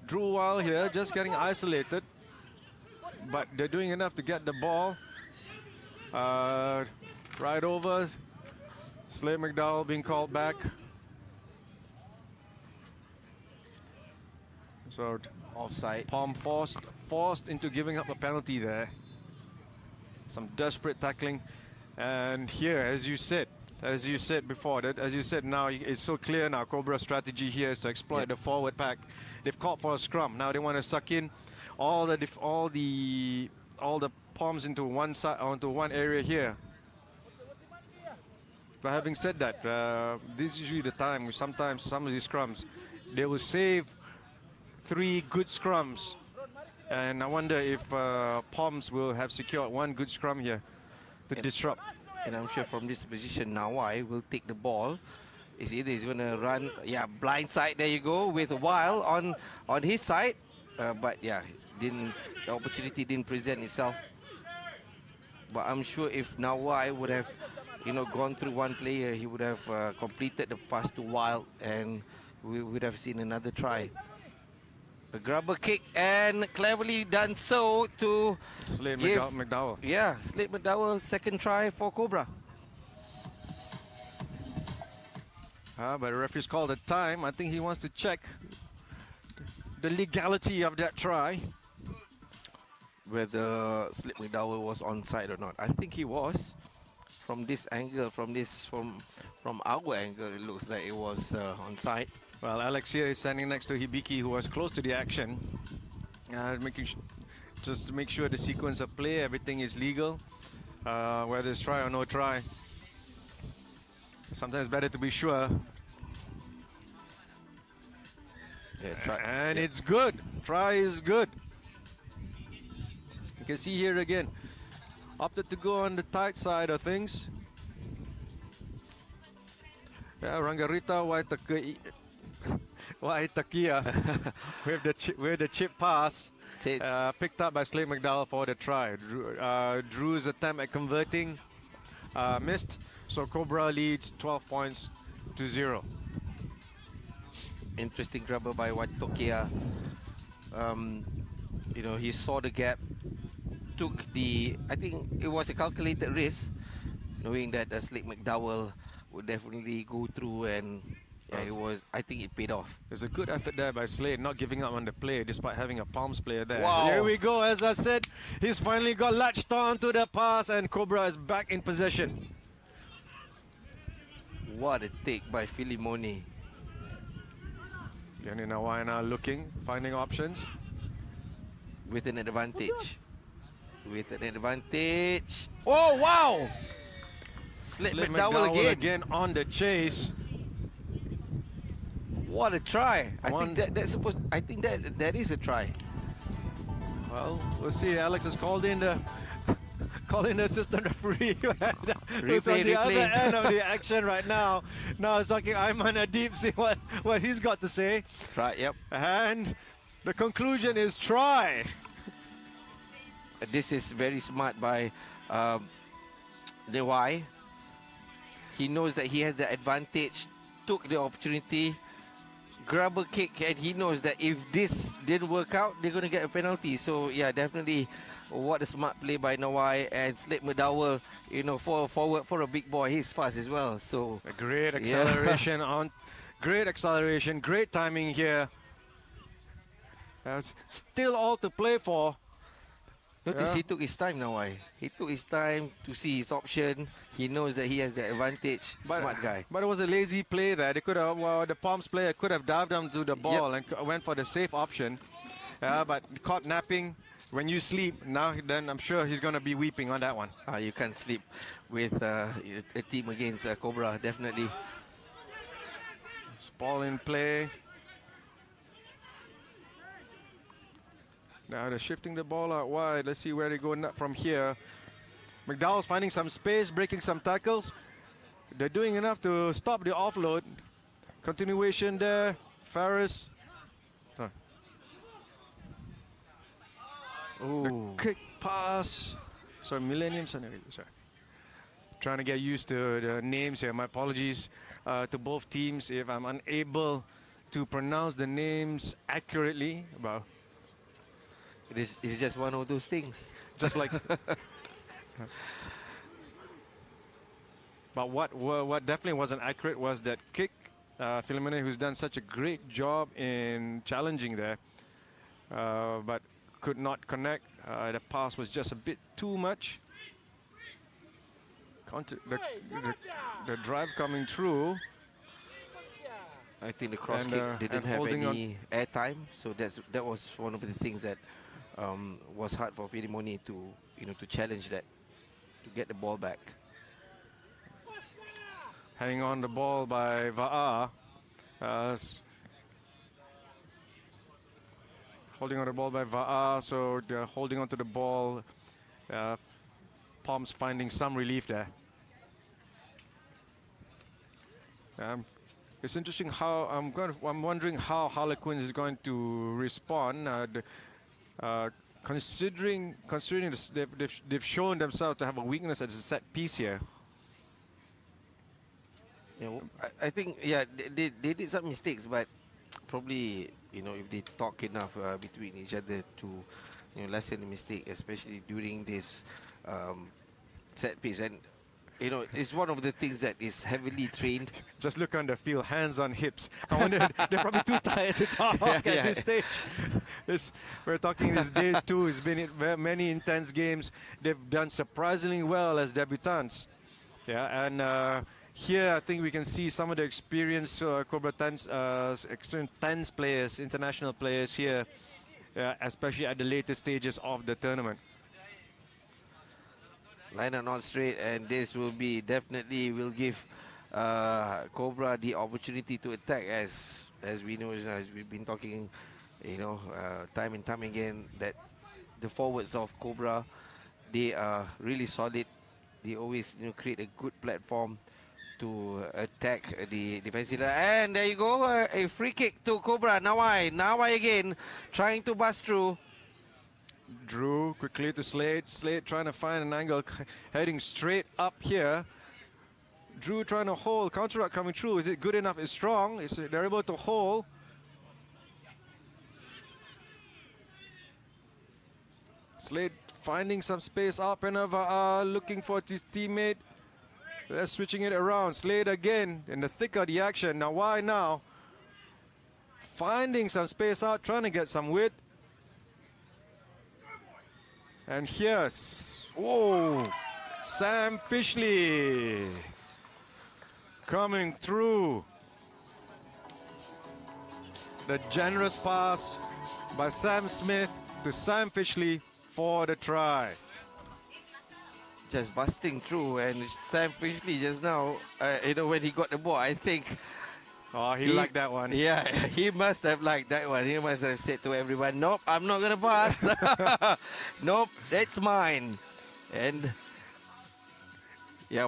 Drew Weil here, just getting isolated. But they're doing enough to get the ball. Right over. Slade McDowell being called back. So offside. Pom forced into giving up a penalty there. Some desperate tackling, and here, as you said before, as you said now, it's so clear now. Cobra's strategy here is to exploit the forward pack. They've called for a scrum. Now they want to suck in all the Poms into one side, onto one area here. But having said that, this is usually the time. Sometimes some of these scrums, they will save 3 good scrums, and I wonder if Poms will have secured 1 good scrum here to disrupt. And I'm sure from this position, Nawai will take the ball. It's either he's going to run, blind side. There you go, with Weil on his side. But yeah, the opportunity didn't present itself. But I'm sure if Nawai would have, gone through 1 player, he would have completed the pass to Weil, and we would have seen another try. A grubber kick, and cleverly done so to Slade give McDowell. Yeah, Slade McDowell, second try for Cobra. But the referee's called a time. I think he wants to check the legality of that try. Whether Slade McDowell was onside or not. I think he was. From this angle, from our angle, it looks like it was onside. Well, Alex here is standing next to Hibiki, who was close to the action, just to make sure the sequence of play, everything is legal, whether it's try or no try. Sometimes better to be sure. And it's good. Try is good. You can see here again, opted to go on the tight side of things. Yeah, Rangarita Waitakia with the chip pass picked up by Slade McDowell for the try. Drew's attempt at converting missed, so Cobra leads 12 points to 0. Interesting grabber by Waitakia. He saw the gap, took I think it was a calculated risk, knowing that Slade McDowell would definitely go through, and I think it paid off. There's a good effort there by Slade, not giving up on the play despite having a Palms player there. Wow. Here we go, as I said, he's finally got latched on to the pass, and Cobra is back in possession. What a take by Filimoni. Leonie Nawai now looking, finding options. With an advantage. Oh, wow! Slade McDowell again on the chase. What a try! I think that is a try. Well, we'll see. Alex has called in the assistant referee who's on the other end of the action right now. Now it's talking Ayman Adib, see what he's got to say. Right, yep. And the conclusion is try. This is very smart by Dewai. He knows that he has the advantage, took the opportunity, grab a kick, and he knows that if this didn't work out, they're going to get a penalty. So yeah, definitely what a smart play by Nawai, and Slade McDowell, forward for a big boy. He's fast as well. So a great acceleration great acceleration, great timing here. Still all to play for. Notice he took his time, Nawai. He took his time to see his option. He knows that he has the advantage. Smart guy. But it was a lazy play there. They could have, the Palms player could have dived onto the ball and went for the safe option. But caught napping. When you sleep, then I'm sure he's going to be weeping on that one. You can't sleep with a team against Cobra, definitely. Ball in play. Now they're shifting the ball out wide. Let's see where they go from here. McDowell's finding some space, breaking some tackles. They're doing enough to stop the offload. Continuation there. Ferris. Sorry. Ooh. The kick pass. Sorry, Millennium. Sorry. Trying to get used to the names here. My apologies to both teams if I'm unable to pronounce the names accurately. Well, it's just one of those things. Just like. But what definitely wasn't accurate was that kick. Filimoni, who's done such a great job in challenging there, but could not connect. The pass was just a bit too much. The drive coming through. I think the cross kick didn't have any air time, so that was one of the things that was hard for Filimoni to challenge that, to get the ball back. hanging on the ball by Va'a. Holding on the ball by Va'a, so they're holding on to the ball. Poms finding some relief there. It's interesting how I'm wondering how Harlequins is going to respond. Considering this, they've shown themselves to have a weakness at the set piece here. Yeah, I think they did some mistakes, but probably if they talk enough between each other to lessen the mistake, especially during this set piece. And it's one of the things that is heavily trained. Just look on the field, hands on hips. I wonder, they're probably too tired to talk at this stage. We're talking this day 2. It's been many intense games. They've done surprisingly well as debutants. Yeah, and here I think we can see some of the experienced Cobra Tens, experienced players, international players here, especially at the later stages of the tournament. Line are not straight, and this will definitely will give Cobra the opportunity to attack, as we know, as we've been talking, time and time again, that the forwards of Cobra, they are really solid. They always create a good platform to attack the defensive line. And there you go, a free kick to Cobra. Nawai again, trying to bust through. Drew quickly to Slade. Slade trying to find an angle, heading straight up here. Drew trying to hold. Counter-ruck coming through. Is it good enough? It's strong. They're able to hold. Slade finding some space up and over, looking for his teammate. They're switching it around. Slade again in the thick of the action. Now why now? Finding some space out, trying to get some width. And here's, Sam Fishley coming through. The generous pass by Sam Smith to Sam Fishley for the try. Just busting through, and Sam Fishley just now, when he got the ball, I think. Oh, he liked that one. Yeah, he must have liked that one. He must have said to everyone, nope, I'm not going to pass. Nope, that's mine. And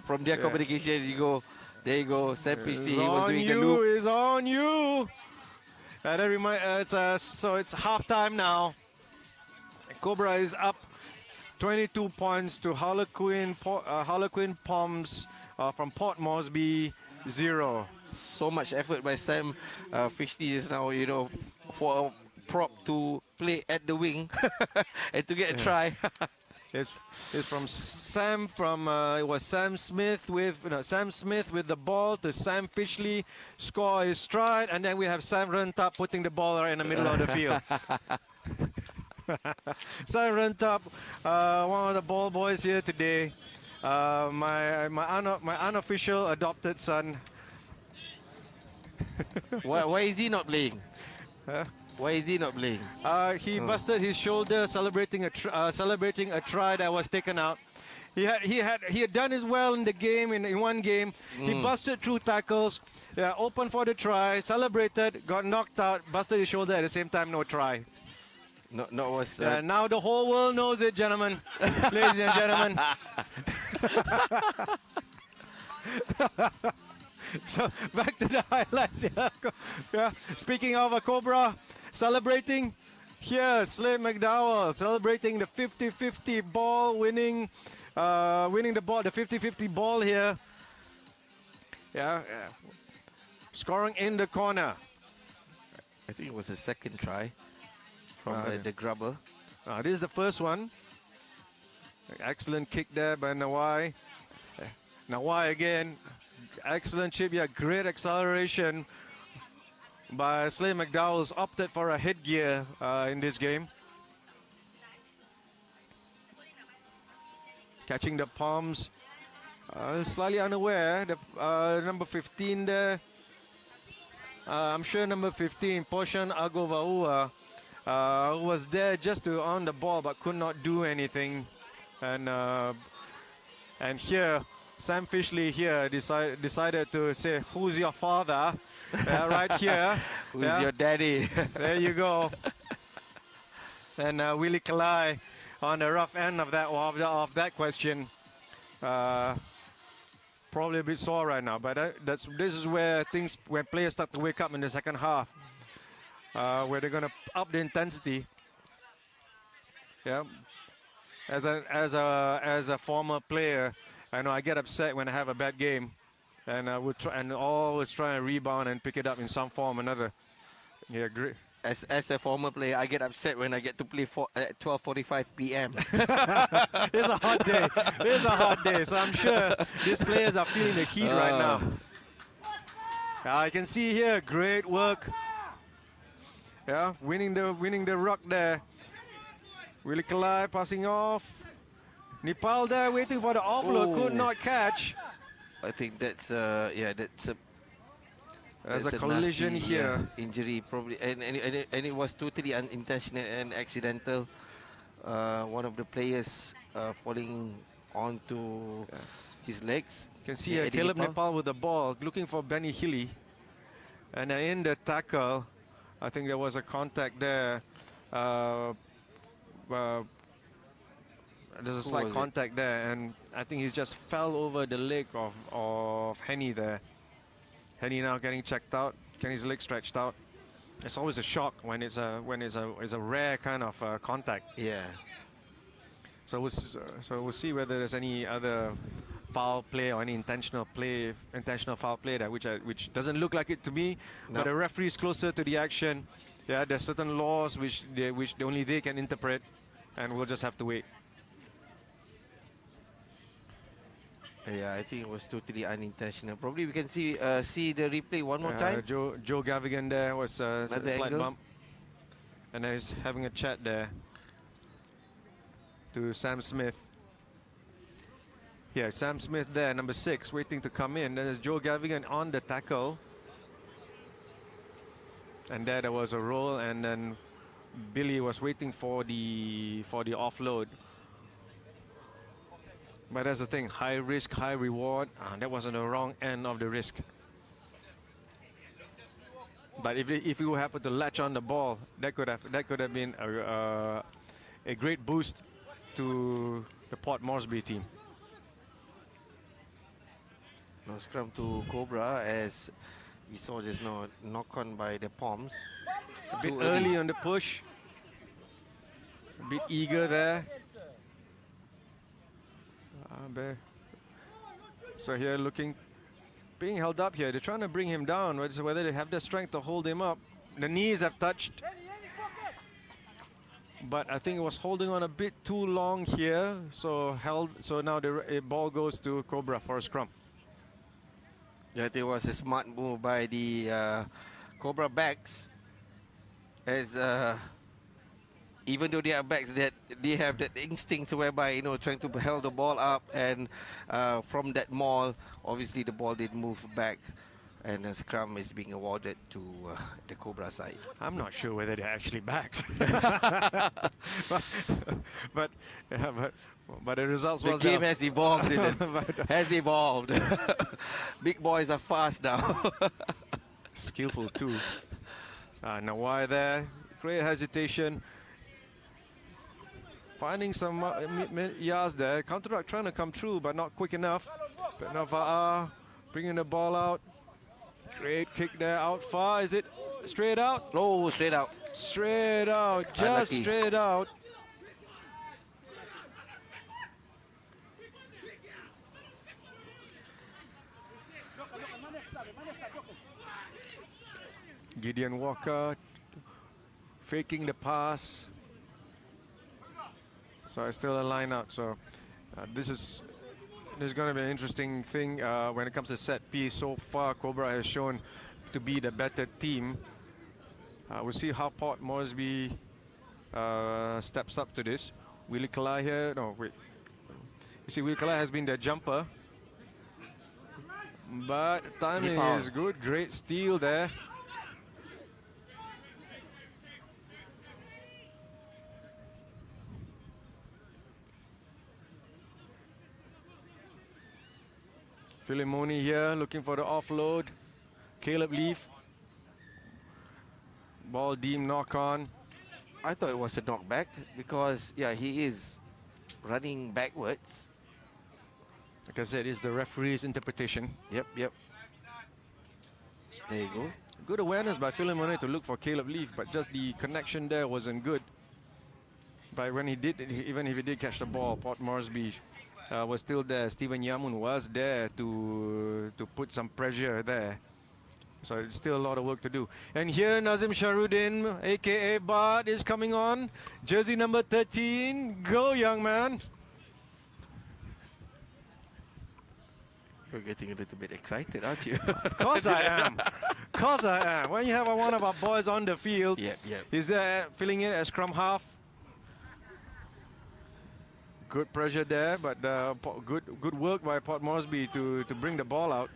from their communication, there you go, Sam Fishley, he was doing the loop. It's on you. And so it's halftime now. Cobra is up 22 points to Harlequin Poms from Port Moresby 0. So much effort by Sam Fishley just now, for a prop to play at the wing and to get a try. It's from Sam. It was Sam Smith with the ball to Sam Fishley, score his stride, and then we have Sam Rentap putting the ball right in the middle of the field. Sam Rentap, one of the ball boys here today. My unofficial adopted son. Why is he not playing? Why is he not playing? He busted his shoulder celebrating a try that was taken out. He had done as well in the game in one game. He busted through tackles, opened for the try, celebrated, got knocked out, busted his shoulder at the same time. No try. Now the whole world knows it, gentlemen, ladies and gentlemen. So back to the highlights. Speaking of a Cobra celebrating, here Slade McDowell celebrating the 50-50 ball, winning the ball, the 50-50 ball here. Scoring in the corner. I think it was the second try from the grubber. This is the first one. Excellent kick there by Nawai. Nawai again. Excellent chip, great acceleration by Slade McDowell, who's opted for a headgear in this game. Catching the palms, slightly unaware. The number 15 there. I'm sure number 15, Poshan Agovaua, was there just to on the ball but could not do anything. And here, Sam Fishley here decided to say, "Who's your father?" Right here. Who's your daddy? There you go. And Willie Kalai on the rough end of that question. Probably a bit sore right now, but this is where players start to wake up in the second half, where they're gonna up the intensity. Yeah. As a former player, I know I get upset when I have a bad game, and I would always try and rebound and pick it up in some form or another. Yeah, great. As a former player, I get upset when I get to play at 12:45 p.m. It's a hot day. It's a hot day, so I'm sure these players are feeling the heat right now. I can see here, great work. Yeah, winning the ruck there. Willie Kalai passing off. Nepal there waiting for the offload, could not catch. I think that's that's a collision nasty, here. Injury probably, and it was totally unintentional and accidental. One of the players falling onto his legs. You can see Caleb Nepal with the ball, looking for Benny Hilly. And in the tackle, I think there was a contact there. There's a slight contact there, and I think he's just fell over the leg of Henny there. Henny now getting checked out, getting his leg stretched out. It's always a shock when it's a rare kind of contact. Yeah. So we'll see whether there's any other foul play or any intentional foul play there, which doesn't look like it to me. No. But the referee is closer to the action. Yeah, there's certain laws which only they can interpret, and we'll just have to wait. Yeah, I think it was totally unintentional. Probably we can see the replay one more time. Joe Gavigan there was a slight angle. bump, and he's having a chat there to Sam Smith. Yeah, Sam Smith there, number 6, waiting to come in. Then there's Joe Gavigan on the tackle, and there was a roll, and then Billy was waiting for the offload. But that's the thing, high risk, high reward. That was on the wrong end of the risk. But if you happen to latch on the ball, that could have been a great boost to the Port Moresby team. No scrum to Cobra, as we saw just now, knock on by the Palms. A bit early on the push. A bit eager there. So here being held up here. They're trying to bring him down. Whether they have the strength to hold him up. The knees have touched. But I think it was holding on a bit too long here. So now the ball goes to Cobra for a scrum. Yeah, it was a smart move by the Cobra backs, as even though they are backs, that they have that instinct whereby trying to hold the ball up, and from that maul, obviously the ball did move back, and the scrum is being awarded to the Cobra side. I'm not sure whether they're actually backs, but the results was the game has evolved. Has evolved. Big boys are fast now. Skillful too. Nawai there, great hesitation. Finding some yards there. Counter-ruck trying to come through, but not quick enough. But Nava'a bringing the ball out. Great kick there, out far. Is it straight out? Oh, straight out. Straight out, just Unlucky. straight out. Gideon Walker faking the pass. So it's still a line out. So this is going to be an interesting thing when it comes to set piece. So far, Cobra has shown to be the better team. We'll see how Port Moresby steps up to this. Willie Kalai here. No, wait. You see, Willie Kalai has been the jumper. But timing is good. Great steal there. Philemoni here looking for the offload. Caleb Leaf. Ball deemed knock on. I thought it was a knockback because, yeah, he is running backwards. Like I said, it's the referee's interpretation. Yep. There you go. Good awareness by Philemoni to look for Caleb Leaf, but just the connection there wasn't good. But when he did, even if he did catch the ball, Port Moresby was still there. Stephen Yamun was there to put some pressure there. So it's still a lot of work to do. And here Nazim Shahrudin, aka Bart, is coming on. Jersey number 13. Go, young man. You're getting a little bit excited, aren't you? Of course I am. Of course I am. When you have one of our boys on the field, Yep. he's there filling in as scrum half. Good pressure there, but good work by Port Moresby to bring the ball out.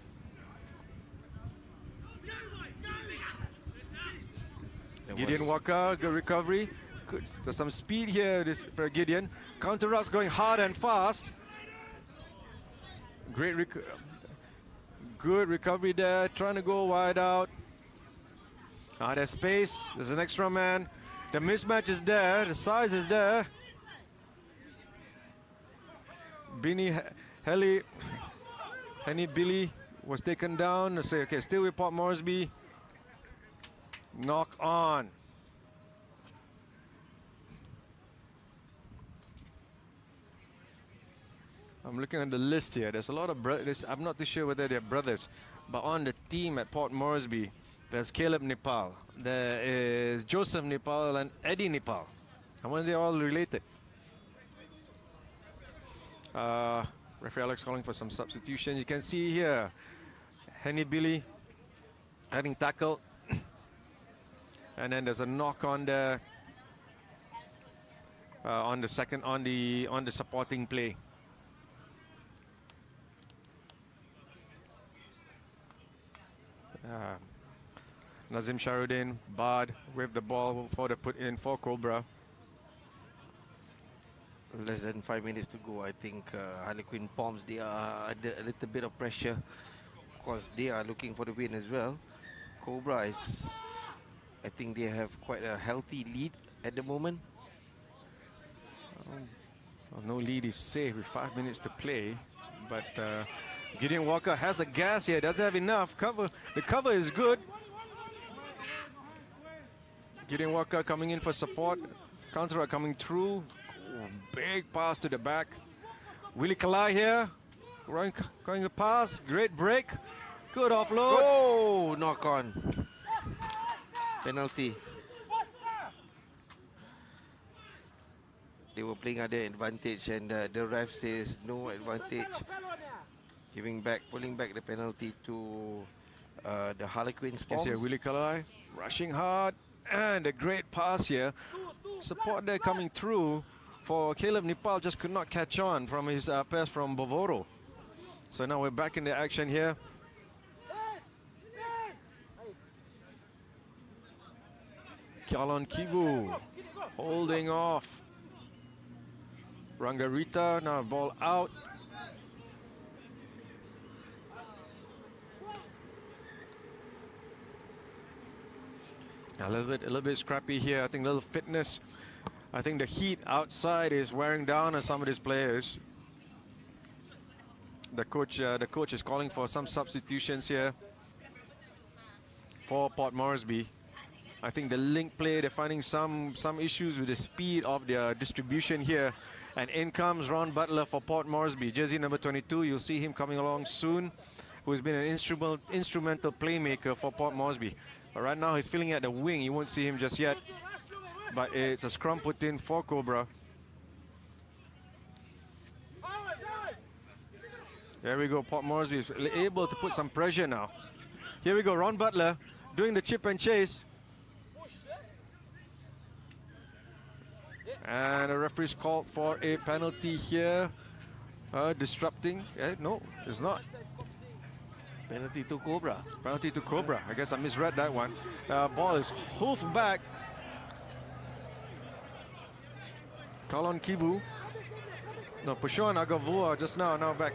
Gideon Walker, good recovery. There's some speed here for Gideon. Counter rucks going hard and fast. Good recovery there, trying to go wide out. There's space, there's an extra man. The mismatch is there, the size is there. Henny Billy was taken down. Say, okay, still with Port Moresby. Knock on. I'm looking at the list here. There's a lot of brothers. I'm not too sure whether they're brothers, but on the team at Port Moresby, there's Caleb Nepal, there is Joseph Nepal and Eddie Nepal. I wonder they're all related. Referee Alex calling for some substitutions. You can see here, Henny Billy having tackle. And then there's a knock on there on the supporting play. Nazim Shahrudin, Bard with the ball for the put in for Cobra. Less than 5 minutes to go. I think Harlequin Palms, they are under a little bit of pressure because they are looking for the win as well. Cobra is, I think they have quite a healthy lead at the moment. No lead is safe with 5 minutes to play, but Gideon Walker has a gas here, doesn't have enough cover. The cover is good. Gideon Walker coming in for support. Counter coming through. Big pass to the back. Willie Kalai here. Going a pass. Great break. Good offload. Oh, knock on. Penalty. They were playing under advantage and the ref says no advantage. Pulling back the penalty to the Harlequins. You can see Willie Kalai rushing hard. And a great pass here. Support there coming through for Caleb Nepal, just could not catch on from his pass from Bovoro. So now we're back in the action here. Kialon Kibu holding off. Rangarita, now ball out. A little bit scrappy here. I think a little fitness. I think the heat outside is wearing down on some of these players. The coach is calling for some substitutions here for Port Moresby. I think the link play, they're finding some issues with the speed of their distribution here. And in comes Ron Butler for Port Moresby, jersey number 22. You'll see him coming along soon, who's been an instrumental playmaker for Port Moresby. But right now he's filling at the wing. You won't see him just yet. But it's a scrum put in for Cobra. There we go. Port Moresby is able to put some pressure now. Here we go. Ron Butler doing the chip and chase. And the referee's called for a penalty here. Disrupting. No, it's not. Penalty to Cobra. Penalty to Cobra. I guess I misread that one. Ball is hoofed back. Kalon Kibu. No, Pushon Agavua just now back.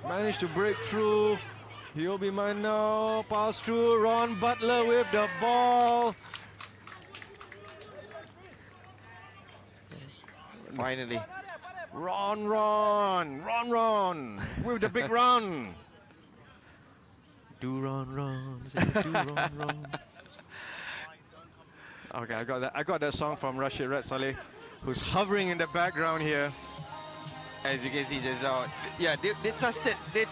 managed to break through. He'll be mine now. Pass through. Ron Butler with the ball. Finally. Ron with the big run. Do Ron, say do Ron. Okay, I got that. I got that song from Rashid Red Saleh, who's hovering in the background here. As you can see just now, yeah, they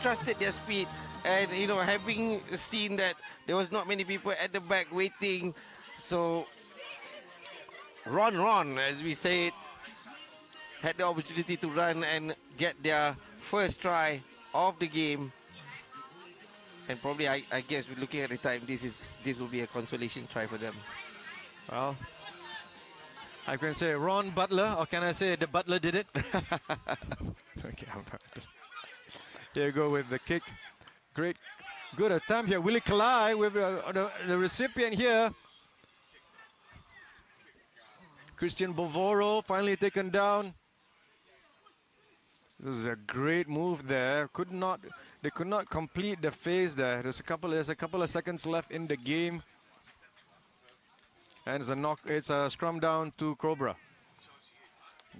trusted their speed, and you know, having seen that there was not many people at the back waiting, so Ron, as we say it, had the opportunity to run and get their first try of the game. And probably, I guess, we're looking at the time, this will be a consolation try for them. Well, I can say Ron Butler, or can I say the Butler did it? Okay, here you go with the kick. Great, good attempt here. Willie Kalai with the recipient here. Christian Bovoro finally taken down. This is a great move there. They could not complete the phase there. There's a couple of seconds left in the game. And it's a scrum down to Cobra.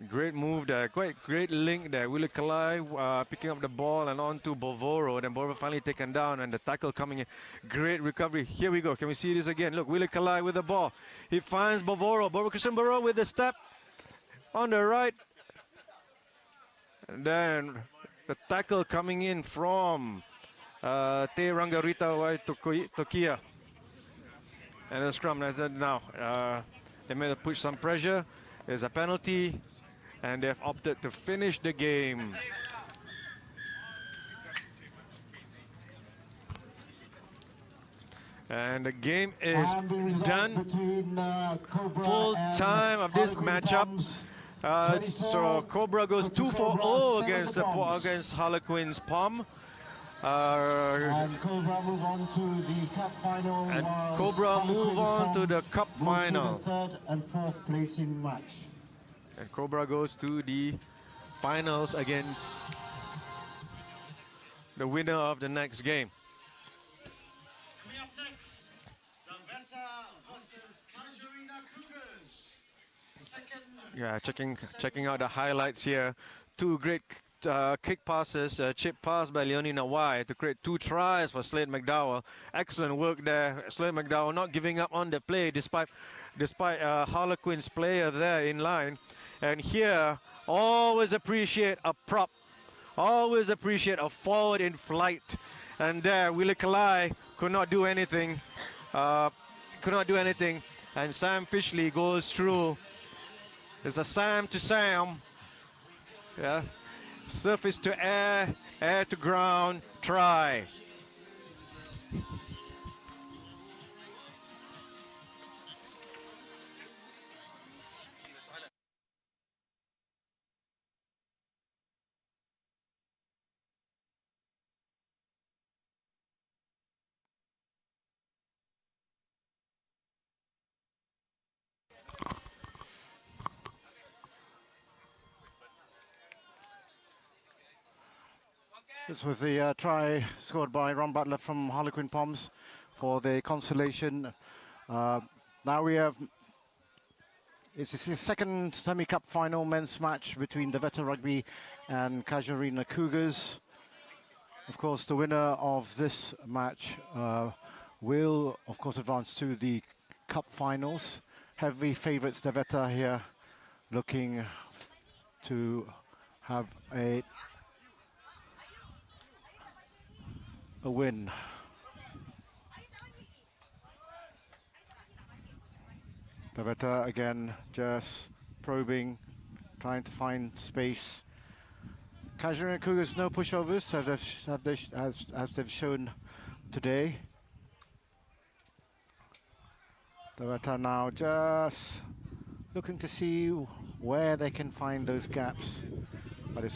Great move there, quite great link there. Willie Kalai picking up the ball and on to Bovoro. Then Bovoro finally taken down and the tackle coming in. Great recovery. Here we go. Can we see this again? Look, Willie Kalai with the ball. He finds Bovoro. Christian Bovoro with the step on the right. And then the tackle coming in from Te Rangarita Wai Tokia. And the scrum now. They may have pushed some pressure. There's a penalty. And they've opted to finish the game. And the game is done. Full time of this matchup. So Cobra goes 2-4-0 against Harlequins Palm. And Cobra move on to the cup final. And Cobra move on to the cup final. The third and fourth placing match. And Cobra goes to the finals against the winner of the next game. Coming up next, the Veta versus Casuarina Cougars. Yeah, checking out the highlights here. Two great kick passes, chip pass by Leonie Nawai to create 2 tries for Slade McDowell. Excellent work there. Slade McDowell not giving up on the play despite Harlequins player there in line. And here, always appreciate a prop. Always appreciate a forward in flight. And there, Willie Kalai could not do anything. And Sam Fishley goes through. It's a Sam to Sam. Yeah. Surface to air, air to ground, try. This was the try scored by Ron Butler from Harlequin Palms for the consolation. Now we have, it's the second semi-cup final men's match between the Veta Rugby and Casuarina Cougars. Of course, the winner of this match will, of course, advance to the cup finals. Heavy favourites, the Veta here, looking to have a win. The Veta again just probing, trying to find space. Casuarina Cougars no pushovers as they've shown today. The Veta now just looking to see where they can find those gaps, but it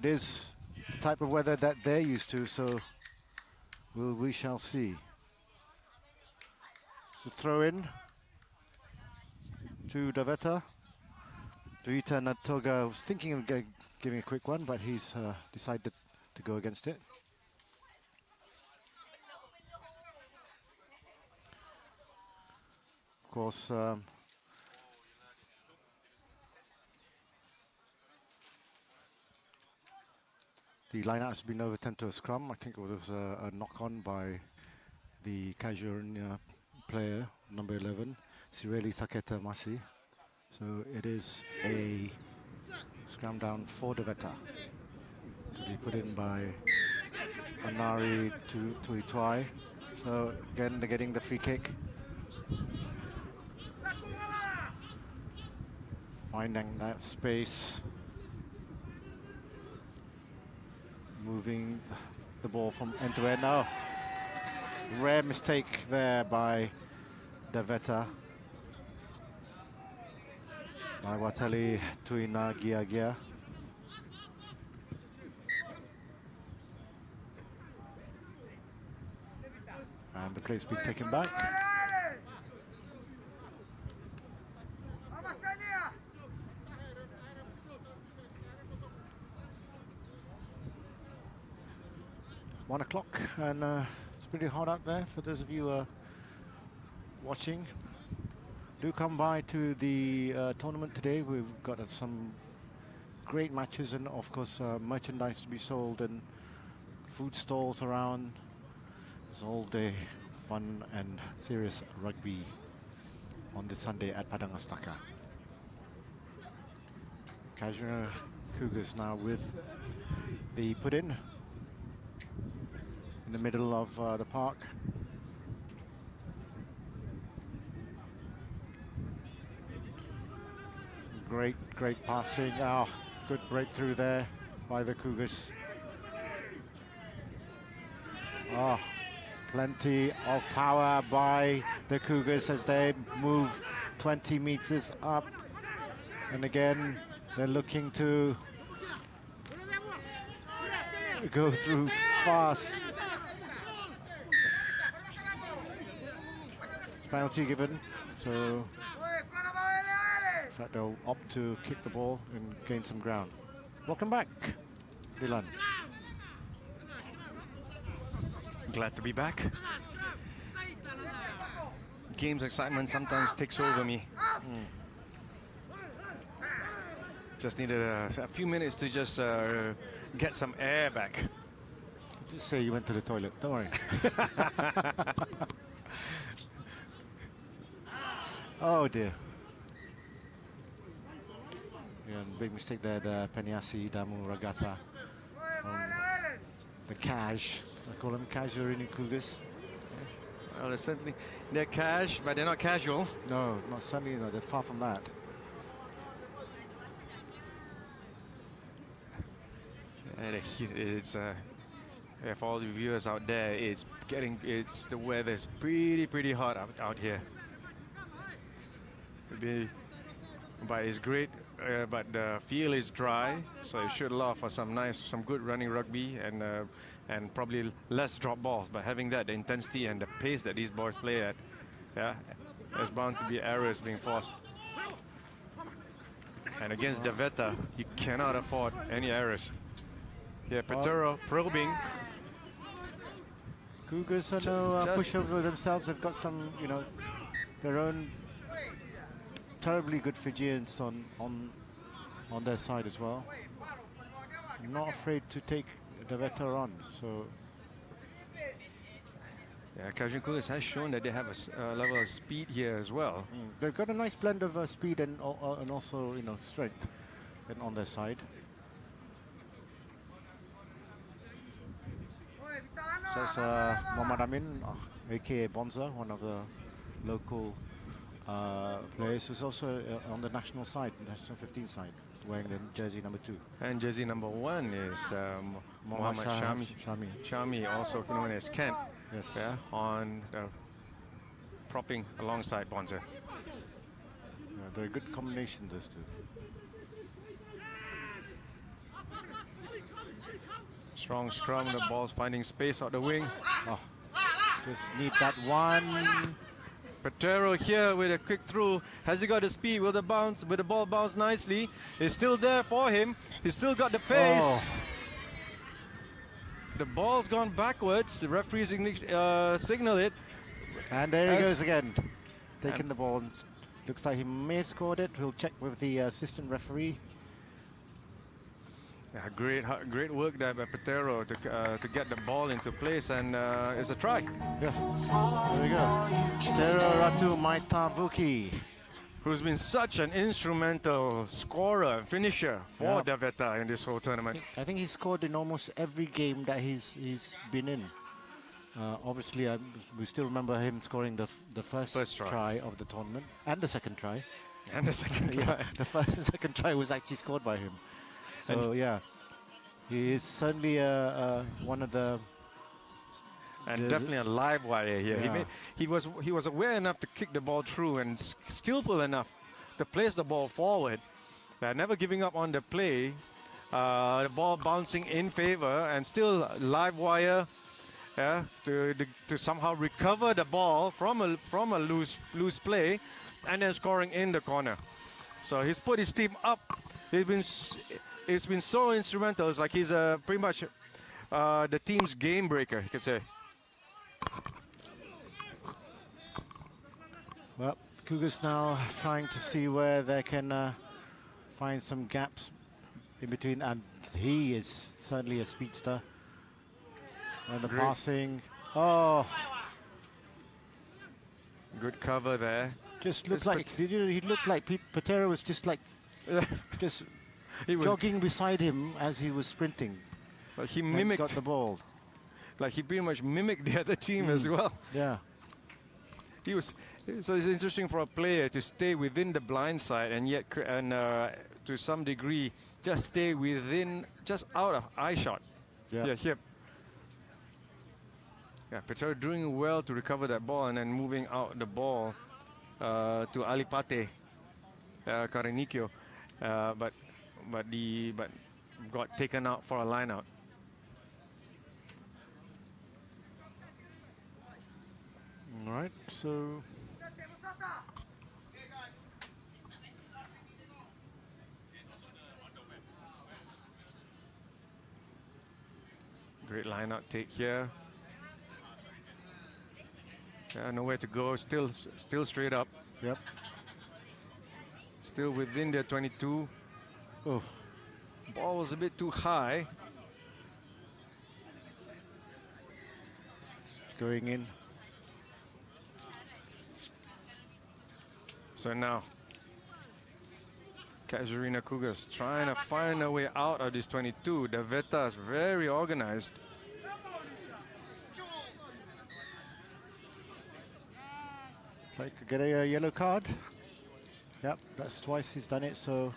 is the type of weather that they're used to, so we shall see. So throw in to the Veta. Tuita Natoga was thinking of giving a quick one, but he's decided to go against it. Of course, the line has been overturned to a scrum. I think it was a knock-on by the Casuarina player, number 11, Sireli Taketa Masi. So it is a scrum down for Deveta to be put in by Anari Tuitwai. So again, they're getting the free kick. Finding that space. Moving the ball from end to end. Now, rare mistake there by Deveta. By Watali Tuina Gia. And the play's been taken back. One o'clock, and it's pretty hot out there for those of you watching. Do come by to the tournament today. We've got some great matches and of course merchandise to be sold and food stalls around. It's all day fun and serious rugby on this Sunday at Padang Astaka. Casuarina Cougars now with the put-in in the middle of the park. Great passing. Oh, good breakthrough there by the Cougars. Oh, plenty of power by the Cougars as they move 20 meters up. And again, they're looking to go through fast. Penalty given, so that they'll opt to kick the ball and gain some ground. Welcome back, Dylan. Glad to be back. Game's excitement sometimes takes over me. Just needed a few minutes to just get some air back. Just say you went to the toilet, don't worry. Oh dear. Yeah, big mistake there, the Peniasi Damu Ragata from the Cash. I call them Casuarina Cougars. Well, they're certainly, they're cash, but they're not casual. No, not certainly, no, they're far from that. And it's yeah, for all the viewers out there, the weather's pretty hot out here. But it's great, but the field is dry, so it should allow for some good running rugby and probably less drop balls. But having that, the intensity and the pace that these boys play at, yeah, there's bound to be errors being forced. And against Deveta, you cannot afford any errors. Yeah, Petero probing. Cougars are no pushover themselves. They've got some, their own terribly good Fijians on their side as well. Not afraid to take Deveta on. So yeah, Casuarina Cougars has shown that they have a level of speed here as well. They've got a nice blend of speed and also strength on their side. So it's Muhammad Amin, aka Bonza, one of the local players who's also on the national side, national 15 side, wearing the jersey number 2. And jersey number 1 is Muhammad Shami, also known as Kent. Yes. Yeah, on propping alongside Bonza. Yeah, they're a good combination, those two. Strong scrum, the ball's finding space out the wing. Oh, just need that one. Petero here with a quick through. Has he got the speed? Will the ball bounce nicely? It's still there for him. He's still got the pace. Oh. The ball's gone backwards. The referees signal it. And there he goes again, taking the ball. Looks like he may have scored it. We'll check with the assistant referee. Yeah, great work there by Petero to get the ball into place, and it's a try. Yeah, there we go. Petero Ratu Maitavuki, who's been such an instrumental scorer and finisher for Daveta in this whole tournament. I think he's scored in almost every game that he's been in. Obviously, we still remember him scoring the first try of the tournament and the second try. And the second try. Yeah, the first and second try was actually scored by him. So yeah, he is certainly one of the. And definitely a live wire here. Yeah. He was aware enough to kick the ball through and skillful enough to place the ball forward. Never giving up on the play. The ball bouncing in favor and still live wire. To somehow recover the ball from a loose play, and then scoring in the corner. So he's put his team up. He's been so instrumental. It's like he's pretty much the team's game breaker, you could say. Well, Cougars now trying to see where they can find some gaps in between, and he is certainly a speedster. And the passing, good cover there. Just looked like he looked like Petero was just like jogging beside him as he was sprinting. But he mimicked, got the ball. Like he pretty much mimicked the other team as well. Yeah. So it's interesting for a player to stay within the blind side and yet to some degree just stay within, just out of eye shot. Yeah. Here. Yeah, Petero doing well to recover that ball and then moving out the ball to Alipate Karanikyo, but got taken out for a line out. All right, so great line out take here. Nowhere to go, still straight up. Yep. Still within their 22. Oh, ball was a bit too high. Going in. So now, Casuarina Cougars trying to find a way out of this 22. Daveta is very organized. Like get a yellow card. Yep, that's twice he's done it. So,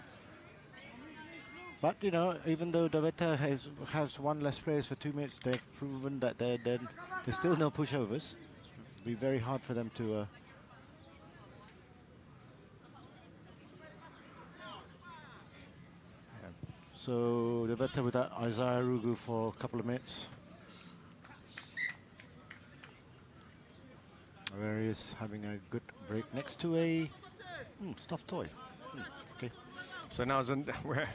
but you know, even though Daveta has one less players for 2 minutes, they've proven that there's still no pushovers. It'll be very hard for them to. So Daveta with that Asiarugby for a couple of minutes. There he is having a good break next to a stuffed toy. Okay. So now we're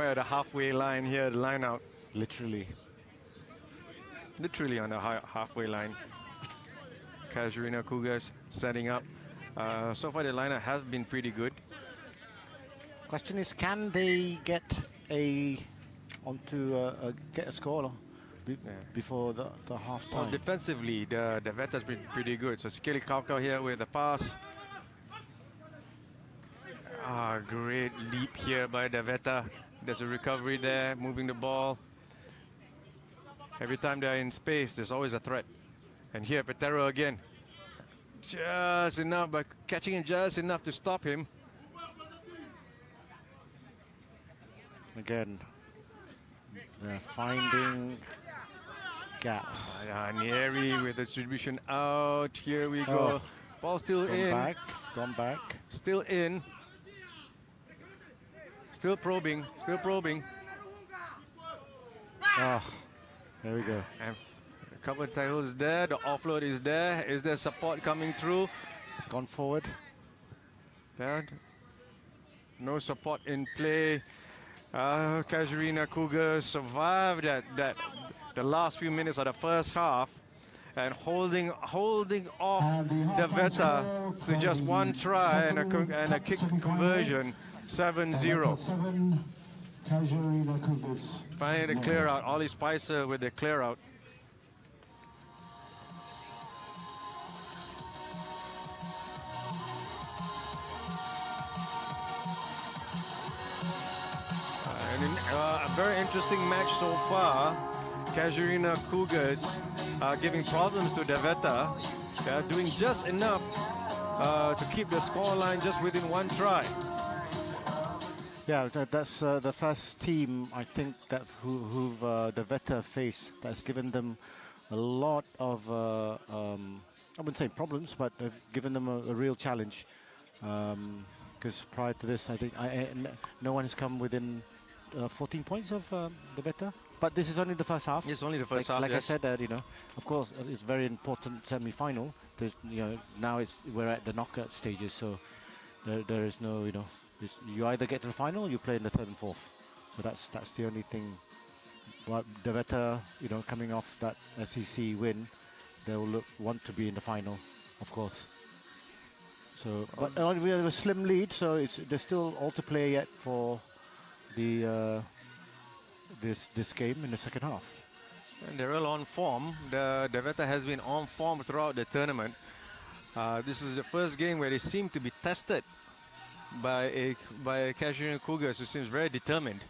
at the halfway line here, the line out. Literally on the halfway line. Casuarina Cougars setting up. So far the lineup has been pretty good. Question is, can they get get a score before the half time? Well, defensively, the Veta's been pretty good. So Skili Kaukau here with the pass. Great leap here by the Veta. There's a recovery there, moving the ball. Every time they're in space, there's always a threat. And here, Petero again. Just enough, by catching him just enough to stop him. Again, they're finding gaps. Nieri with the distribution out. Here we go. Ball still in. It's gone back. Still in. Still probing. Oh, there we go. And Couple of tackles there. The offload is there. Is there support coming through? Gone forward. Yeah. No support in play. Casuarina Cougars survived the last few minutes of the first half and holding off Deveta to just one try and a kick conversion, 7-0. Finally the clear out. Ollie Spicer with the clear out. A very interesting match so far. Casuarina Cougars giving problems to Deveta. They're doing just enough to keep the scoreline just within one try. Yeah, that's the first team I think that who've Deveta faced that's given them a lot of I wouldn't say problems, but they've given them a real challenge. Because prior to this, I think no one has come within 14 points of Deveta. But this is only the first half. It's only the first half. Like yes. I said, you know, of course, it's very important semi-final. There's, you know, now we're at the knockout stages, so there is no, you know, you either get to the final, or you play in the third and fourth. So that's the only thing. But Deveta, you know, coming off that SEC win, they will want to be in the final, of course. So, but we have a slim lead, so there's still all to play yet for the this game in the second half. And they're all on form. The Deveta has been on form throughout the tournament. This is the first game where they seem to be tested by Casuarina Cougars, who seems very determined.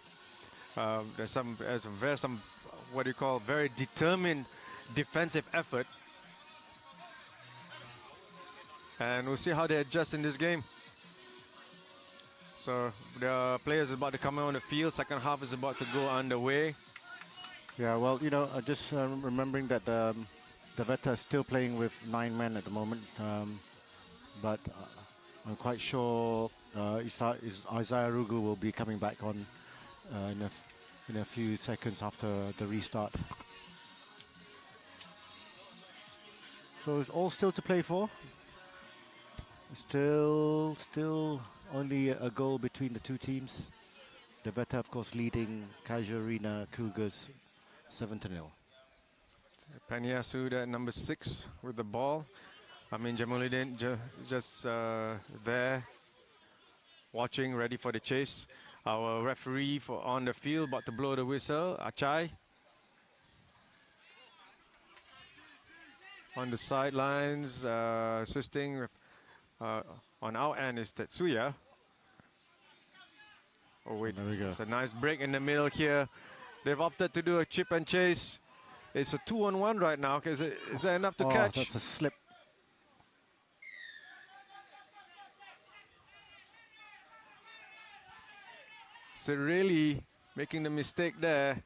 There's some what do you call very determined defensive effort. And we'll see how they adjust in this game. So the players are about to come on the field. Second half is about to go underway. Yeah, well, you know, just remembering that Deveta is still playing with 9 men at the moment. But I'm quite sure asiarugby will be coming back on in a few seconds after the restart. So it's all still to play for. Still only a goal between the two teams. Deveta, of course, leading Casuarina Cougars 7-0. Paniasu at number 6 with the ball. Amin Jamuluddin just there, watching, ready for the chase. Our referee on the field about to blow the whistle, Achai. On the sidelines, assisting with, on our end is Tetsuya. Oh wait, there we go. It's a nice break in the middle here. They've opted to do a chip and chase. It's a 2-on-1 right now. Is there enough to catch? That's a slip. So really making the mistake there.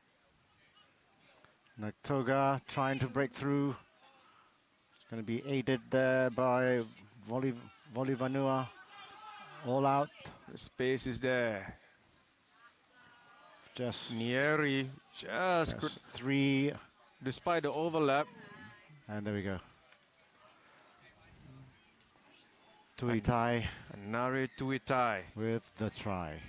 Natoga trying to break through. It's going to be aided there by Volivanua. All out. The space is there. Just Nieri just could 3. Despite the overlap. And there we go. Tuitai. Nare Tuitai with the try.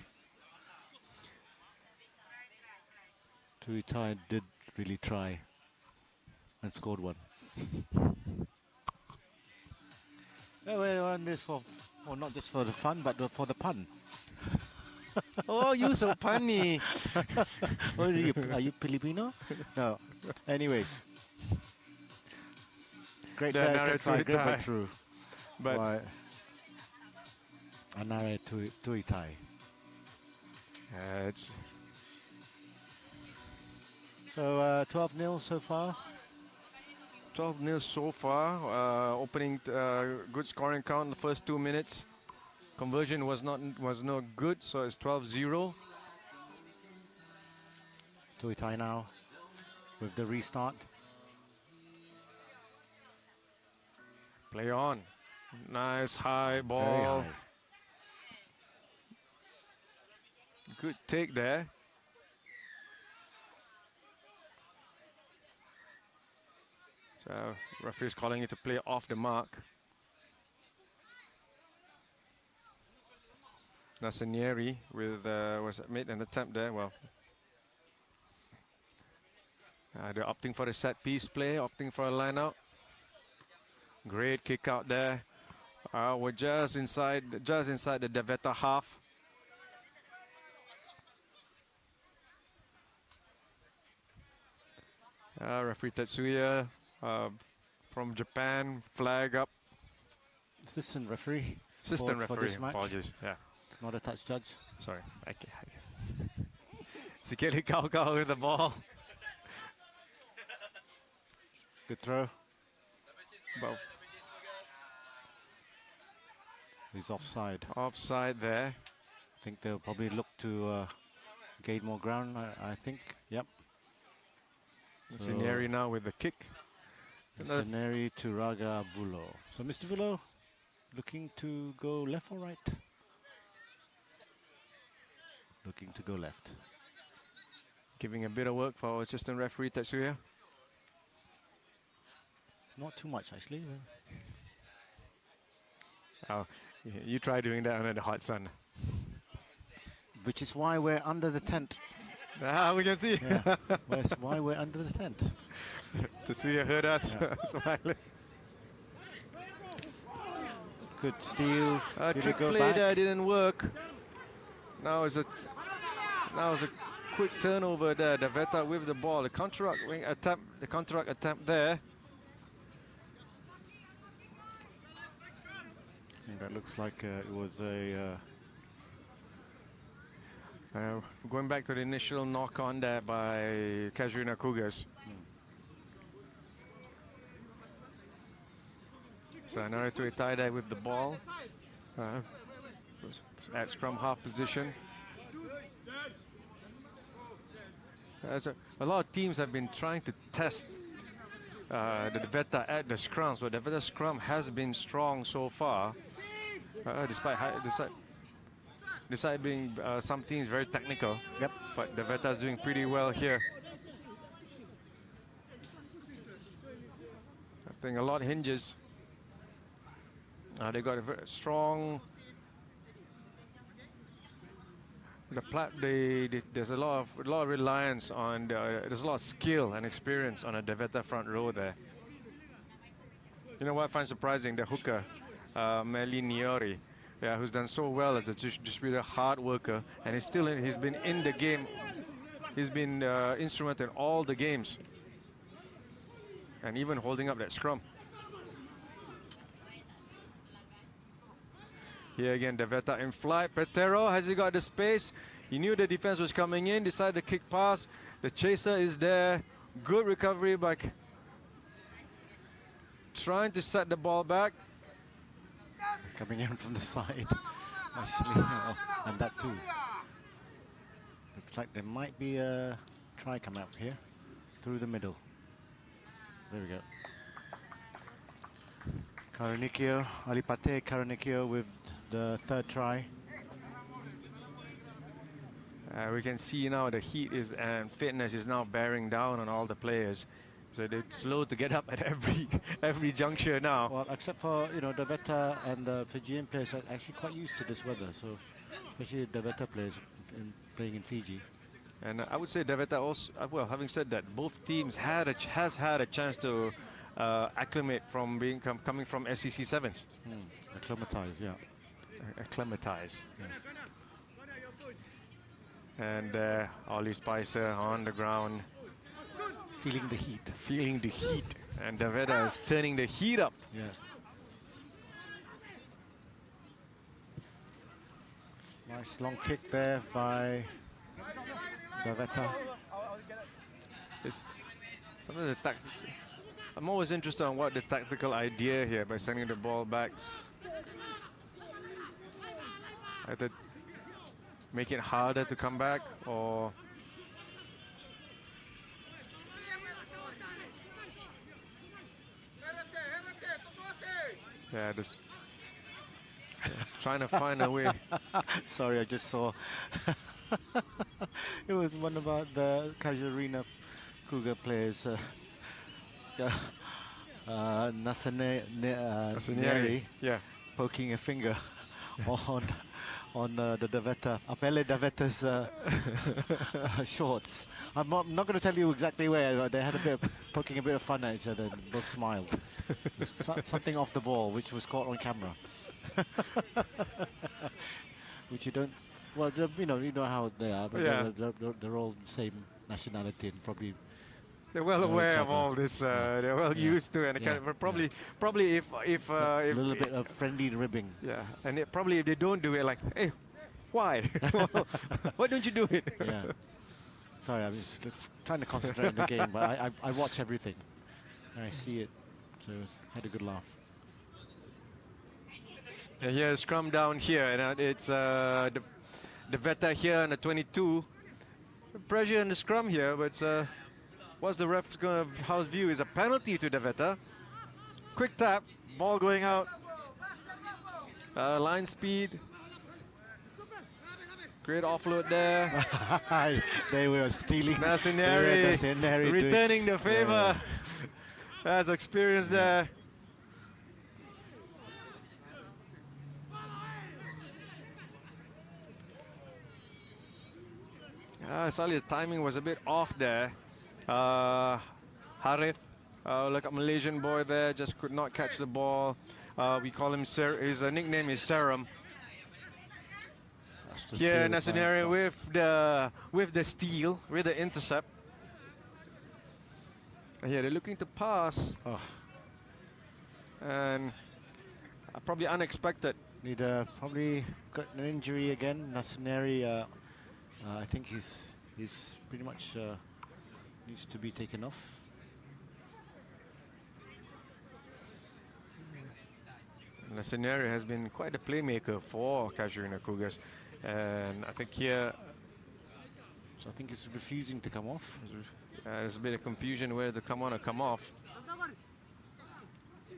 Tuitai did really try and scored one. Yeah, we're on this for not just for the fun, but for the pun. Oh, you so punny. Are you Filipino? No. Anyway. Great breakthrough. But Anare Tuitai. It's so 12-0 so far. 12-0 so far. Opening good scoring count in the first 2 minutes. Conversion was not good, so it's 12-0. Tuitai now with the restart. Play on. Nice high ball. Very high. Good take there. So referee's calling it to play off the mark. Nassanieri with was made an attempt there. Well, they're opting for the set piece play, opting for a line out. Great kick out there. We're just inside the Deveta half. Referee Tetsuya from Japan, flag up. Assistant referee. Assistant for referee, this match. apologies. Yeah. Not a touch judge. Sorry. Sikeli Kaukau with the ball. Good throw. Well, he's offside. Offside there. I think they'll probably look to gain more ground, I think. Yep. Nassanieri now with the kick. Nassanieri to Raga Vulo. So Mr. Vulo looking to go left or right? Looking to go left. Giving a bit of work for our assistant referee Tetsuya. Not too much actually. Oh, you try doing that under the hot sun. Which is why we're under the tent. We can see. Yeah. That's why we're under the tent. Tetsuya heard us smiling. Good steal. Trick play there didn't work. Now is a quick turnover there. Deveta with the ball. The counteract attempt there. That looks like it was a... going back to the initial knock on there by Casuarina Cougars. So Naruto Itai there with the ball. At scrum half position. A lot of teams have been trying to test the Deveta at the scrum. So the Deveta scrum has been strong so far. Despite being some teams very technical. Yep. But Deveta is doing pretty well here. I think a lot hinges. They got a very strong. There's a lot of reliance on. There's a lot of skill and experience on a Deveta front row there. You know what I find surprising? The hooker, Meli Niori, who's done so well as a distributor, hard worker, and he's been in the game. He's been instrumental in all the games, and even holding up that scrum. Here again, Deveta in flight. Petero, has he got the space? He knew the defense was coming in, decided to kick pass. The chaser is there. Good recovery by trying to set the ball back. Coming in from the side, actually, and that too. Looks like there might be a try coming up here, through the middle. There we go. Karunikio, Alipate Karunikio with the third try. We can see now the heat and fitness is now bearing down on all the players. So they're slow to get up at every juncture now. Well, except for Deveta and the Fijian players are actually quite used to this weather. So especially Deveta players playing in Fiji. And I would say Deveta also. Well, having said that, both teams has had a chance to acclimate from coming from SEC sevens. Acclimatize, yeah. Acclimatize. Yeah. And Ollie Spicer on the ground. Feeling the heat. Feeling the heat. And Deveta is turning the heat up. Yeah. Nice long kick there by Deveta. I'm always interested in what the tactical idea here by sending the ball back. Either make it harder to come back, or just trying to find a way. Sorry, I just saw. It was one of the Casuarina Cougar players Nasaneri yeah, poking a finger on the Daveta, Apele Daveta's shorts. I'm not going to tell you exactly where, but they had a bit of, poking a bit of fun at each other and both smiled. Something off the ball, which was caught on camera. Which you don't, well, you know how they are, but Yeah. they're all the same nationality and probably they're well know each aware of other. all this. They're well used to, and Yeah. probably if a little bit of friendly ribbing. yeah, and probably if they don't do it, like, hey, why? Why don't you do it? Yeah. Sorry, I was trying to concentrate on the game, but I watch everything. And I see it, so had a good laugh. And here, scrum down here, and it's the Veta here and the 22. Pressure in the scrum here, but what's the ref going to, how's view is a penalty to the Veta. Quick tap, ball going out. Line speed. Great offload there. They were stealing. Nasaneri returning the favor. Has experience there. Slightly the timing was a bit off there. Harith, like a Malaysian boy there, just could not catch the ball. We call him his nickname is Serum. Here, Nasaneri with the steal, with the intercept. And here they're looking to pass. Oh. And probably unexpected. Need probably got an injury again. Nasaneri, I think he's pretty much needs to be taken off. Nasaneri has been quite a playmaker for Casuarina Cougars, and I think here, so I think he's refusing to come off. There's a bit of confusion whether to come on or come off.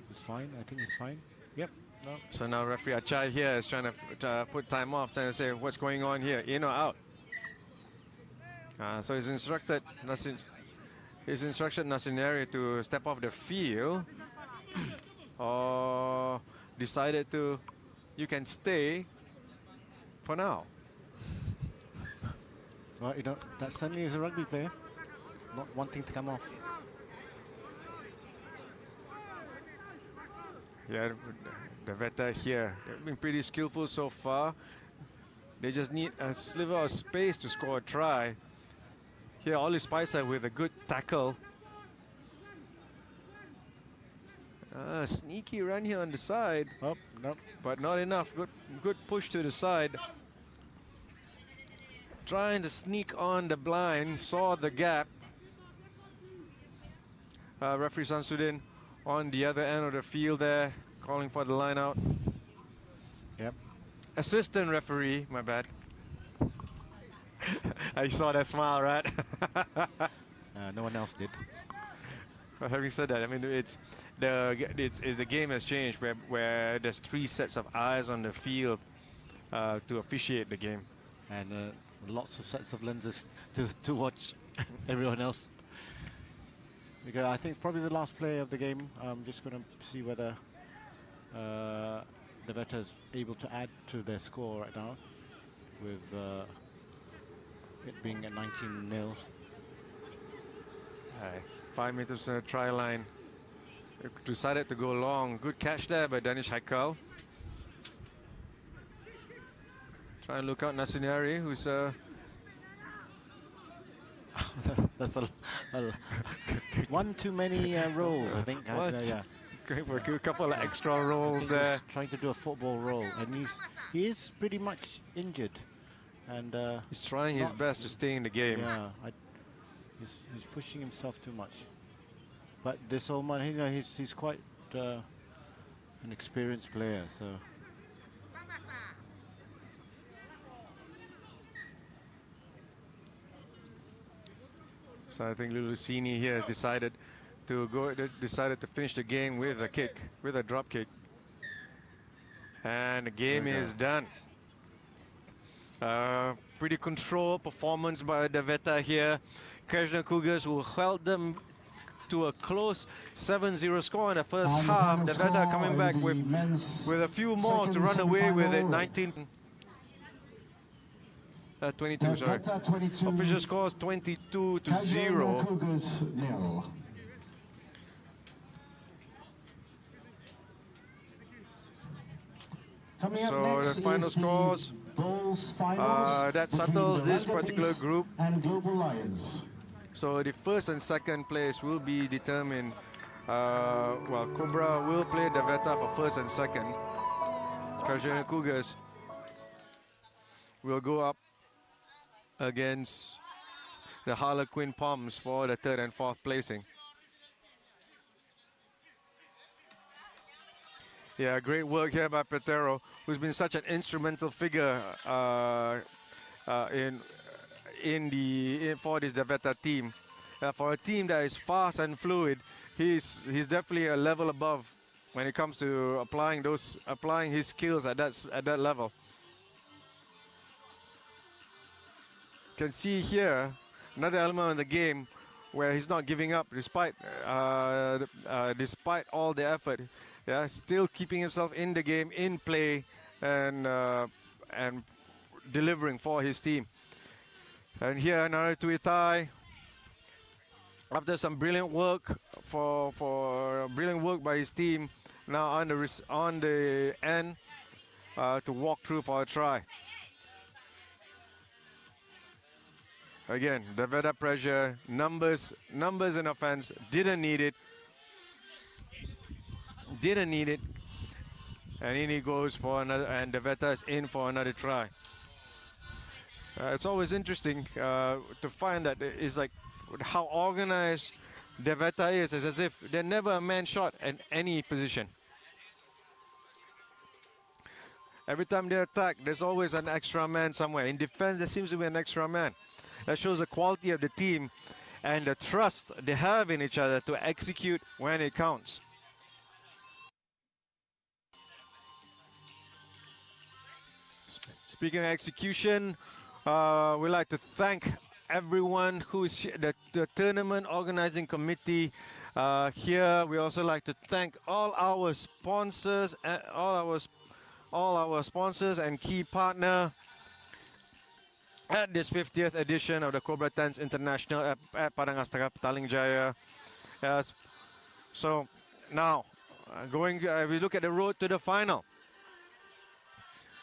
He's fine. I think he's fine. Yep. No. So now referee Achai here is trying to put time off, trying to say what's going on here, in or out. So he's instructed Nasaneri to step off the field, or decided to, you can stay for now. Well, you know, that certainly is a rugby player, not wanting to come off. Yeah, the Veta here, they've been pretty skillful so far. They just need a sliver of space to score a try. Here, Ollie Spicer with a good tackle. Sneaky run here on the side. Oh, no. But not enough. Good push to the side. Trying to sneak on the blind, saw the gap. Referee Samsudin on the other end of the field there, calling for the line out. Yep. Assistant referee, my bad. I saw that smile, right? No one else did. Well, having said that, I mean, it's the game has changed where there's 3 sets of eyes on the field to officiate the game, and lots of sets of lenses to watch everyone else. Because I think it's probably the last play of the game. I'm just going to see whether the Veta is able to add to their score right now, with it being at 19-0. 5 meters from the try line. They decided to go long. Good catch there by Danish Haikal. Try and look out Nasaneri, who's that's one too many rolls, I think. Yeah. Going for a couple of extra rolls there. Trying to do a football roll, and he is pretty much injured, and he's trying his best to stay in the game. Yeah, he's pushing himself too much. But this old man, you know, he's quite an experienced player, so. So I think Lucini here has decided to finish the game with a kick, with a drop kick. And the game is done. Pretty controlled performance by the Veta here. Casuarina Cougars who held them to a close 7-0 score in the first half. Deveta coming back with a few more to run away with it. 22, sorry. Official scores 22-0. Cougars 0. Coming up So next the final is scores, the Bulls finals that between settles the this Rugby particular group. and Global Lions. So the first and second place will be determined. Well, Cobra will play Deveta for first and second. Casuarina Cougars will go up against the Harlequin Palms for the third and fourth placing. Yeah, great work here by Petero, who's been such an instrumental figure for this Deveta team. For a team that is fast and fluid, he's definitely a level above when it comes to applying his skills at that level. You can see here another element of the game where he's not giving up despite all the effort. Yeah, still keeping himself in the game, in play, and delivering for his team. And here another Tuitai, after some brilliant work by his team, now on the end to walk through for a try. Again, Deveta pressure, numbers in offense, didn't need it. And in he goes for another, and Deveta is in for another try. It's always interesting to find that it's like how organized Deveta is. It's as if they're never a man short in any position. Every time they attack, there's always an extra man somewhere. In defense, there seems to be an extra man. That shows the quality of the team and the trust they have in each other to execute when it counts. Speaking of execution, we'd like to thank everyone who's the tournament organizing committee here. We also like to thank all our sponsors, all our sponsors and key partner at this 50th edition of the Cobra Tennis International at Padang Astaka, Petaling Jaya. So now, we look at the road to the final.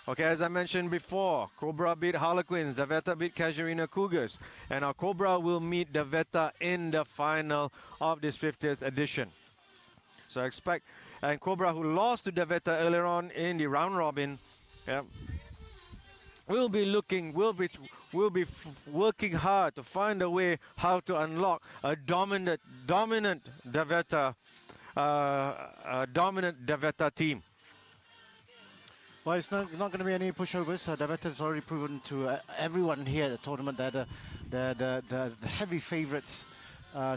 Okay, as I mentioned before, Cobra beat Harlequins, Deveta beat Casuarina Cougars, and our Cobra will meet Deveta in the final of this 50th edition. So I expect, and Cobra, who lost to Deveta earlier on in the round robin, will be working hard to find a way how to unlock a dominant Deveta team. Well, it's not going to be any pushovers. Deveta has already proven to everyone here at the tournament that the heavy favourites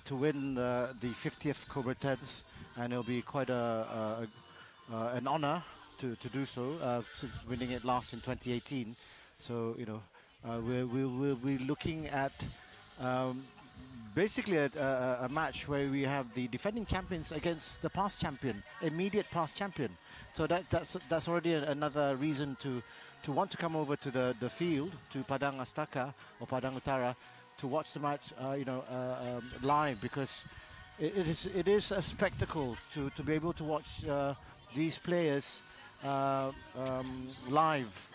to win the 50th Cobra Tennis, and it'll be quite an honour to do so since winning it last in 2018. So we'll be looking at basically a match where we have the defending champions against the past champion, immediate past champion. So that's already another reason to want to come over to the field, to Padang Astaka or Padang Utara, to watch the match live, because it is a spectacle to be able to watch these players live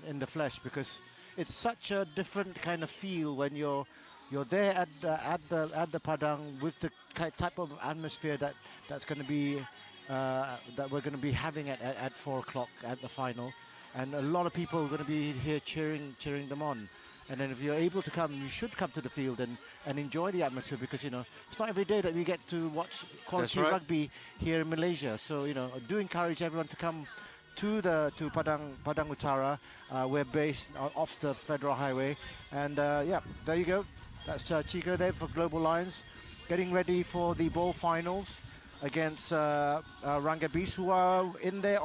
in the flesh, because it's such a different kind of feel when you're there at the Padang with the type of atmosphere that's going to be that we're going to be having at 4 o'clock at the final, and a lot of people are going to be here cheering them on. And then if you're able to come, you should come to the field and enjoy the atmosphere, because it's not every day that we get to watch quality rugby here in Malaysia. So I do encourage everyone to come to Padang Utara. We're based off the Federal Highway, and there you go. That's Chico there for Global Lions, getting ready for the ball finals against Rangabis, who are in their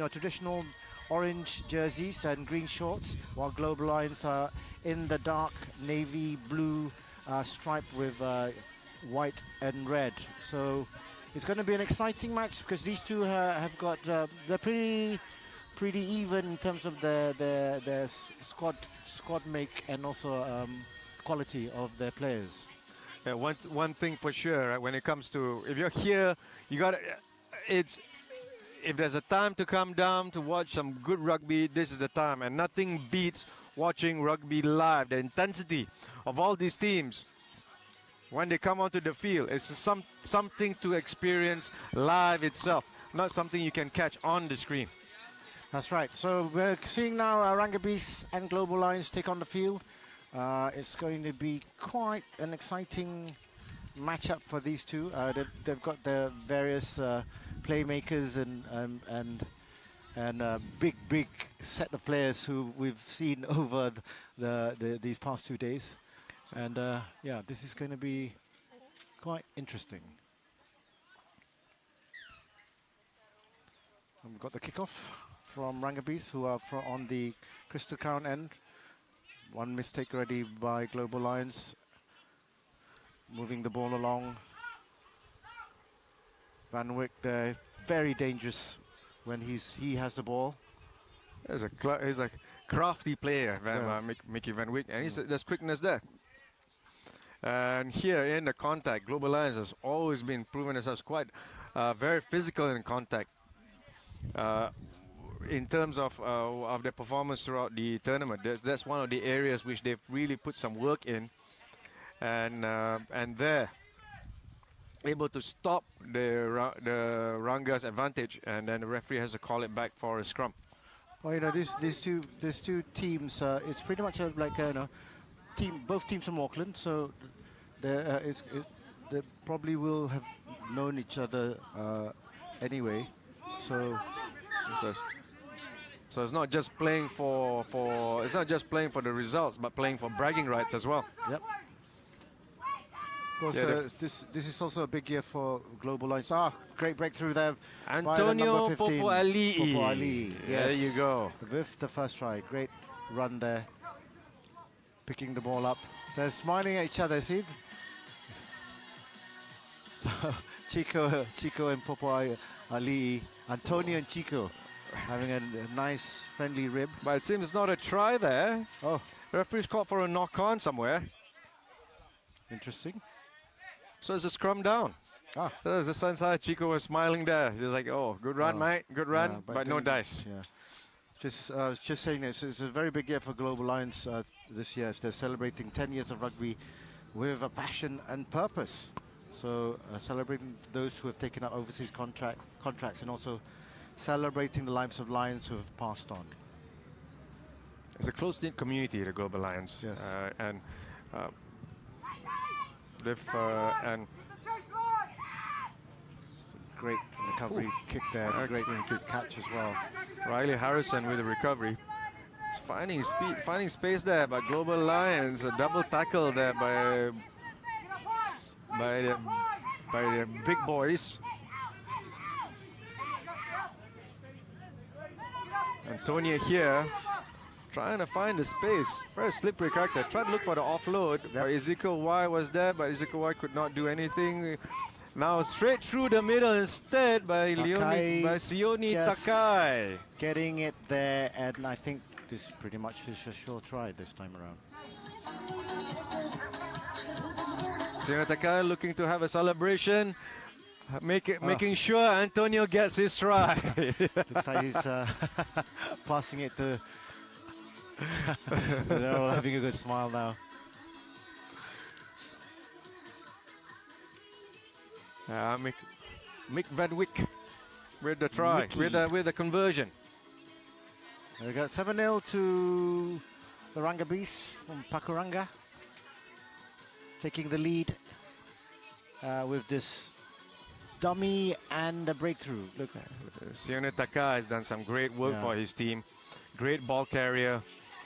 traditional orange jerseys and green shorts, while Global Lions are in the dark navy blue stripe with white and red. So it's going to be an exciting match because these two have got they're pretty even in terms of their squad make and also quality of their players. Yeah, one thing for sure, right, when it comes to, if you're here, you got it's, if there's a time to come down to watch some good rugby, this is the time. And nothing beats watching rugby live. The intensity of all these teams when they come onto the field, it's something to experience live itself, not something you can catch on the screen. That's right. So we're seeing now Rangabees and Global Lions take on the field. It's going to be quite an exciting matchup for these two. They've got their various playmakers and a big set of players who we've seen over these past 2 days. And yeah, this is going to be quite interesting. And we've got the kickoff from Rangabees, who are on the Crystal Crown end. One mistake already by Global Lions. Moving the ball along. Van Wyk there, very dangerous when he has the ball. He's a crafty player, Mickey Van Wyk, and there's quickness there. And here in the contact, Global Lions has always been proven themselves quite very physical in contact. In terms of their performance throughout the tournament, that's one of the areas which they've really put some work in, and they're able to stop the Ranga's advantage, and then the referee has to call it back for a scrum. Well, you know, these two teams, it's pretty much like both teams from Auckland, so they probably will have known each other anyway. So it's not just playing for the results, but playing for bragging rights as well. Yep. Of course, this is also a big year for Global Lions. Great breakthrough there. Antonio Popo Ali. Yes. There you go. With the first try. Great run there. Picking the ball up. They're smiling at each other, see? So Chico and Popo Ali, Antonio and Chico having a nice friendly rib. But it seems not a try there. Oh. The referee's called for a knock on somewhere. Interesting. So it's a scrum down. There's a sense how Chico was smiling there. He's like, oh, good run, mate, good run, yeah, but no dice. Yeah. Just saying this, it's a very big year for Global Lions this year. They're celebrating 10 years of rugby with a passion and purpose. So celebrating those who have taken up overseas contracts and also celebrating the lives of Lions who have passed on. It's a close-knit community, the Global Lions. Yes. And great recovery kick there, great catch as well. Riley Harrison with the recovery. He's finding speed, finding space there, but Global Lions, a double tackle there by the big boys. Antonia here, trying to find the space. Very slippery character. Tried to look for the offload. But Ezekiel Y was there, but Ezekiel Y could not do anything. Now straight through the middle instead by Sione Takai. Getting it there, and I think this pretty much is a sure try this time around. Sione Takai looking to have a celebration. Making sure Antonio gets his try. Looks like he's passing it to... They're all having a good smile now. Mick Van Wyk with the try, with the conversion. We got 7-0 to the Rangabees from Pakuranga, taking the lead with this dummy and a breakthrough. Look, Sione Taka has done some great work for his team. Great ball carrier.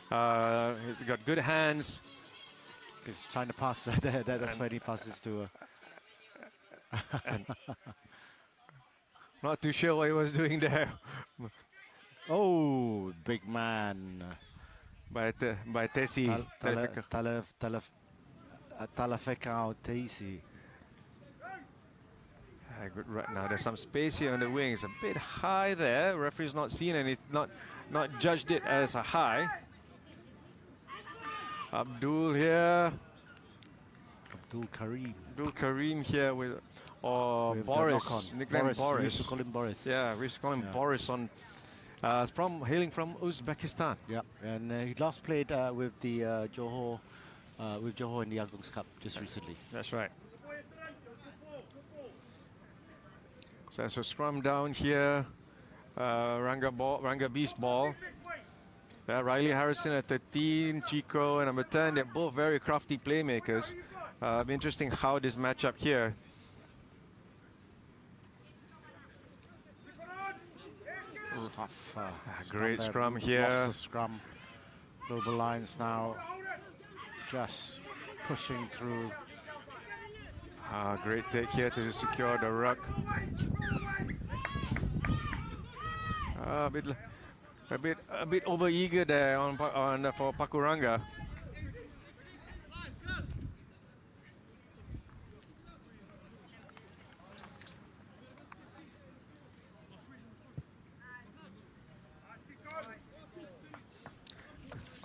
He's got good hands. He's trying to pass that. That's when he passes to. Not too sure what he was doing there. Oh, big man. By Tessie. Talafekao Tessie. Good right now. There's some space here on the wing. It's a bit high there. Referee's not seen any, not judged it as a high. Abdul here. Abdul Karim here with Boris, nickname Boris. We used to call him Boris. Yeah, we used to call him Boris on hailing from Uzbekistan. Yeah, and he last played with the Johor in the Agung's Cup just recently. That's right. So it's a scrum down here. Ranga B's ball. Yeah, Riley Harrison at 13, Chico at number 10. They're both very crafty playmakers. It'll be interesting how this matchup here. Tough. Great scrum here. Lost the scrum. Global Lions now just pushing through. Great take here to secure the ruck. A bit over eager there for Pakuranga.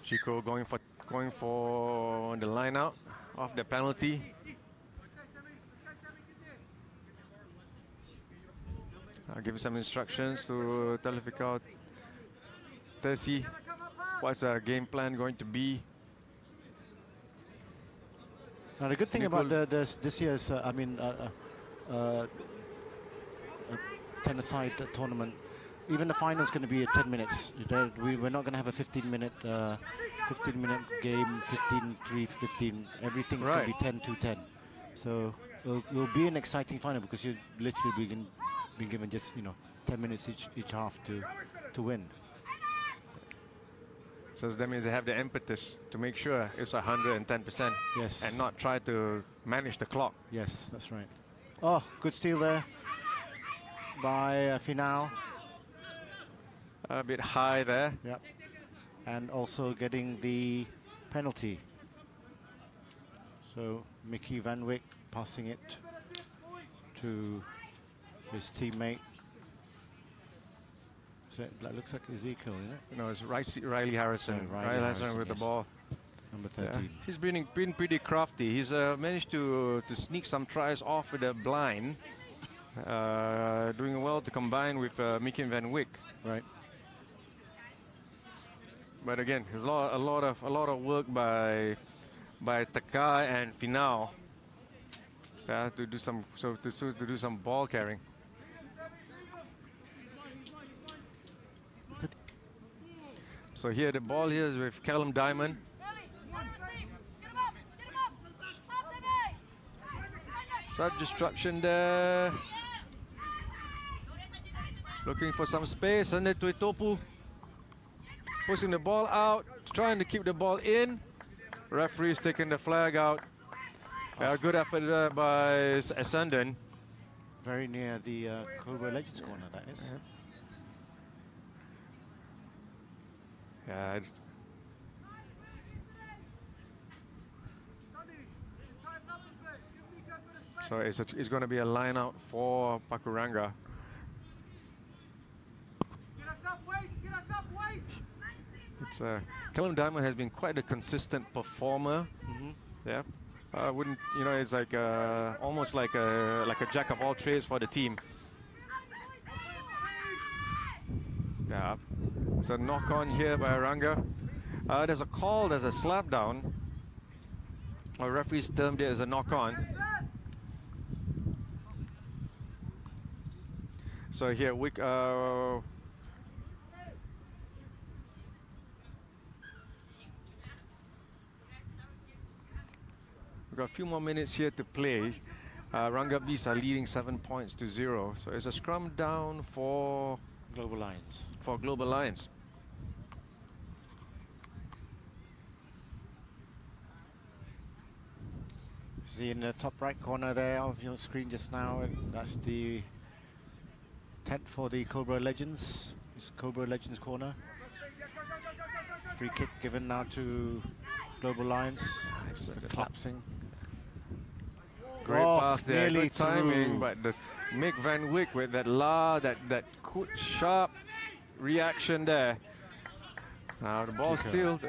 Chico going for the line out of the penalty. I'll give some instructions to Telefikau Tersi. What's the game plan going to be? Now the good thing about this year's, tennis-side tournament, even the final is going to be 10 minutes. We're not going to have a 15-minute game, 15-3, 15. Everything's going to be 10-10. So it'll be an exciting final because you literally been given just 10 minutes each half to win. So that means they have the impetus to make sure it's 110%. Yes. And not try to manage the clock. Yes, that's right. Oh, good steal there by Finau. A bit high there. Yep. And also getting the penalty. So Mickey Van Wyk passing it to his teammate. So that looks like Ezekiel, isn't it? No, it's Riley Harrison. Riley Riley Harrison with the ball. Number 13. Yeah. He's been pretty crafty. He's managed to sneak some tries off with the blind. Doing well to combine with Mickey Van Wyk. Right. But again, there's a lot of work by Takai and Finau to do some ball carrying. So here the ball here is with Callum Diamond. Sub disruption there. Looking for some space under Tuitopu. Pushing the ball out, trying to keep the ball in. Referee's taking the flag out. Good effort there by Essendon. Very near the Cobra Legends corner, that is. Yeah. So it's going to be a line out for Pakuranga. Callum Diamond has been quite a consistent performer. Yeah, wouldn't it's like almost like a jack of all trades for the team. Yeah, it's a knock on here by Aranga. There's a call. There's a slap down. Our referee's termed it as a knock on. So here We've got a few more minutes here to play. Rugby's are leading 7 points to 0. So it's a scrum down for Global Lions. For Global Lions. See in the top right corner there of your screen just now, that's the tent for the Cobra Legends. It's Cobra Legends corner. Free kick given now to Global Lions. It's collapsing. Great pass there, nearly good timing, through. but Mick Van Wyck with that quick, sharp reaction there. Now the ball still,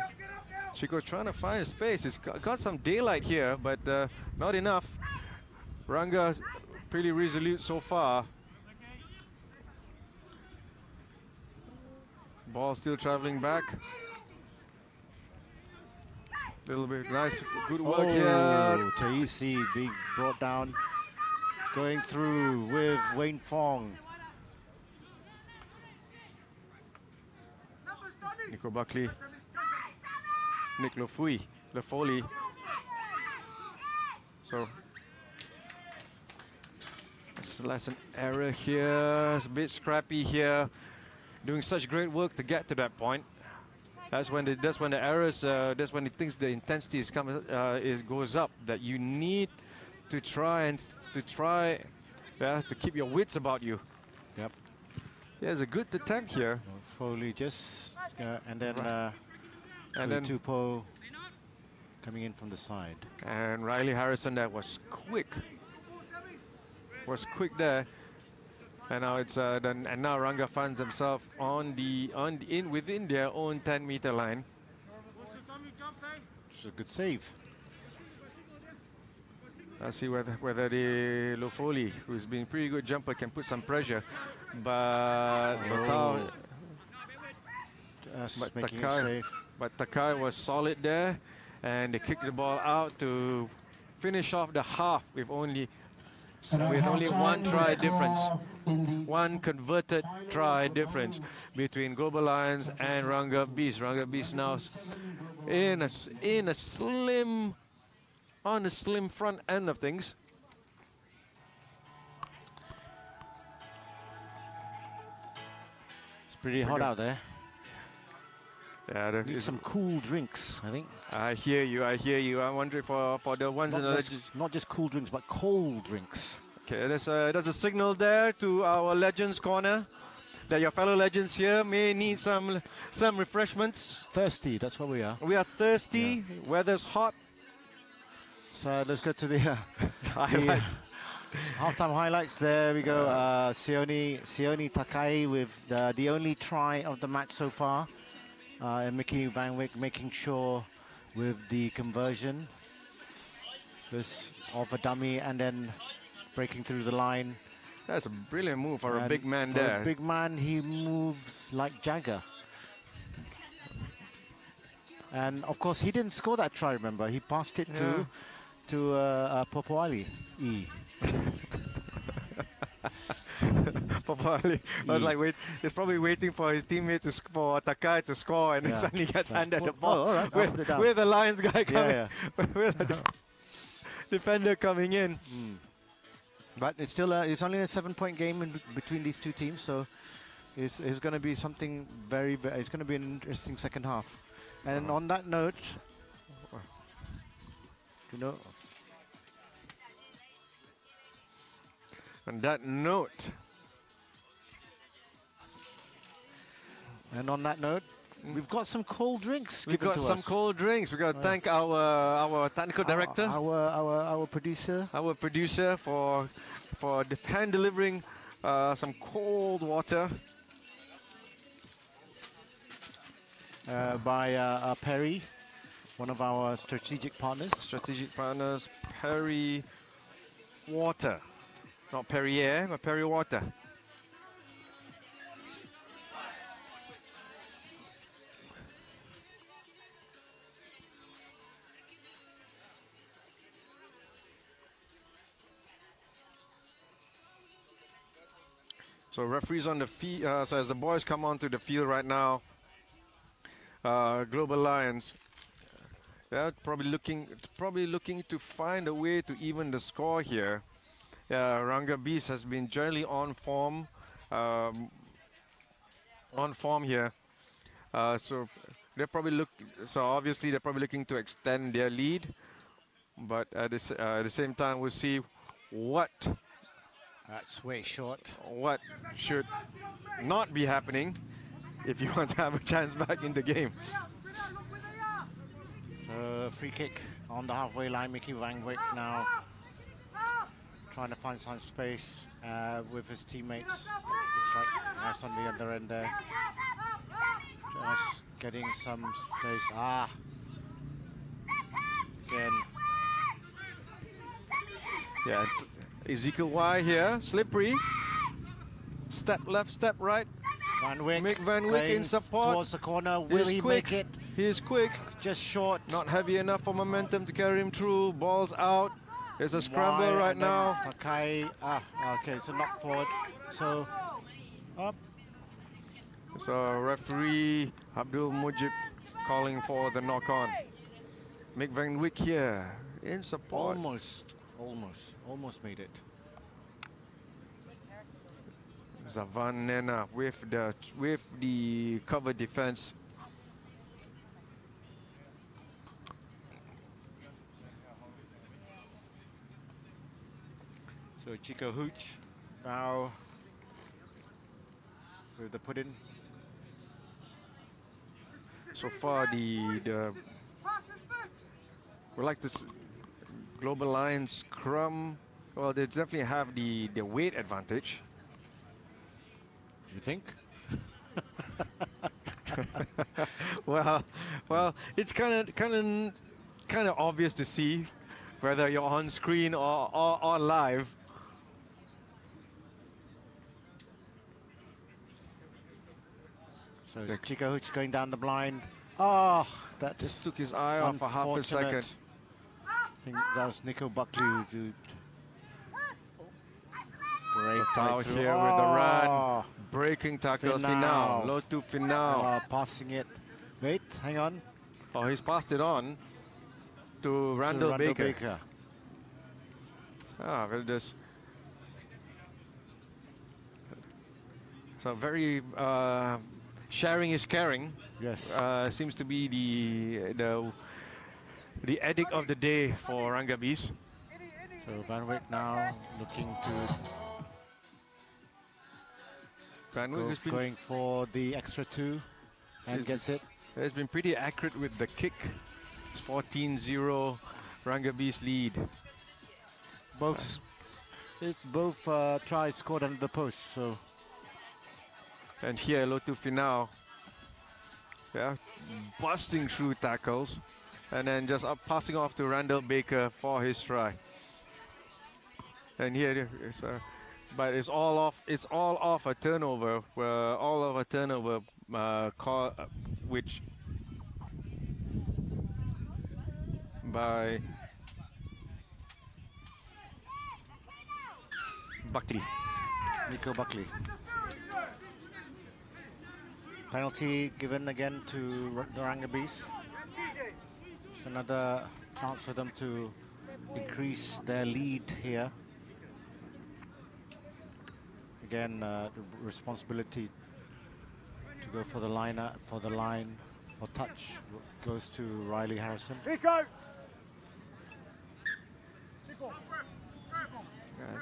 Chico's trying to find space. He's got some daylight here, but not enough. Ranga pretty resolute so far. Ball still traveling back. Little bit nice, good work here. Taisi being brought down, going through with Wayne Fong. Nico Buckley, Nick Lefoli. So that's an error here. It's a bit scrappy here. Doing such great work to get to that point. That's when the errors. That's when it thinks the intensity goes up. That you need to try to keep your wits about you. Yep. There's a good attempt here. Foley just and then Tupo coming in from the side. And Riley Harrison, that was quick. Was quick there. And now it's and now Ranga finds himself within their own 10-meter line. It's a good save. Let's see whether the Lofoli, who's been a pretty good jumper, can put some pressure. But Takai was solid there, and they kicked the ball out to finish off the half with only one try difference, one converted try difference between Global Lions and Ranga Beast. Ranga Beast now on the slim front end of things. It's pretty hot out there. Yeah, need some cool drinks, I think. I hear you. I'm wondering for the ones not just cool drinks, but cold drinks. Okay, there's a signal there to our Legends Corner that your fellow legends here may need some refreshments. Thirsty, that's what we are. We are thirsty. Yeah. Weather's hot. So let's go to the highlights. Halftime highlights. There we go. Sione Takai with the only try of the match so far. And Mickey Van Wyck making sure with the conversion. This of a dummy and then breaking through the line. That's a brilliant move for a big man there. A big man, he moves like Jagger. And of course, he didn't score that try. Remember, he passed it to Popoali. Popoali. I was like, he's probably waiting for his teammate for Takai to score, and he suddenly gets handed the ball. All right, with the Lions guy coming, with the defender coming in. But it's still it's only a 7-point game between these two teams, so it's going to be something very, it's going to be an interesting second half. And on that note, we've got some cold drinks. We've got some cold drinks. We've got to thank our technical director, our producer, for hand delivering some cold water by Perry, one of our strategic partners. Perry Water, not Perrier, but Perry Water. So referees on the field. So as the boys come onto the field right now, Global Lions, probably looking to find a way to even the score here. Ranga Beast has been generally on form here. So they're probably obviously they're probably looking to extend their lead, but at the same time we'll see what. That's way short. What should not be happening if you want to have a chance back in the game? So free kick on the halfway line. Mickey Van Wyck now trying to find some space with his teammates. Looks like nice on the other end there. Just getting some space. Again. Yeah, Ezekiel Y here, slippery. Step left, step right. Van Wyk. Mick Van Wyk in support. Towards the corner. Will he quick. make it? He's quick. Just short. Not heavy enough for momentum to carry him through. Ball's out. There's a scramble Wide, right and then now. Mackay. Okay, so knock forward. So up. So referee Abdul Mujib calling for the knock on. Mick Van Wyk here in support. Almost made it. Zavan Nena with the cover defense. So Chico Hooch now with the put-in. So far, we like this Global Lions scrum. Well, they definitely have the weight advantage. You think? well, it's kind of obvious to see whether you're on screen or live. So it's Chico Hooch going down the blind. Oh, that just took his eye off for half a second. I think that was Nico Buckley who out here with the run, breaking tackles. Finau, low to Finau. Passing it. Wait, hang on. Oh, he's passed it on to Randall Baker. Well, just so very sharing is caring. Yes, seems to be the edict of the day for Rangabis. So Van Wyk now looking to. Van Wyk is going for the extra 2 and gets it. He's been pretty accurate with the kick. It's 14-0 Rangabis lead. Both tries scored under the post. So. And here Lotu Finau, busting through tackles, and then just passing off to Randall Baker for his try. And here but it's all off. It's all off a turnover. All of a turnover call, which by Buckley. Nico Buckley. Penalty given again to the Rangabis. It's another chance for them to increase their lead here. Again, the responsibility to go for the line, for touch goes to Riley Harrison. It's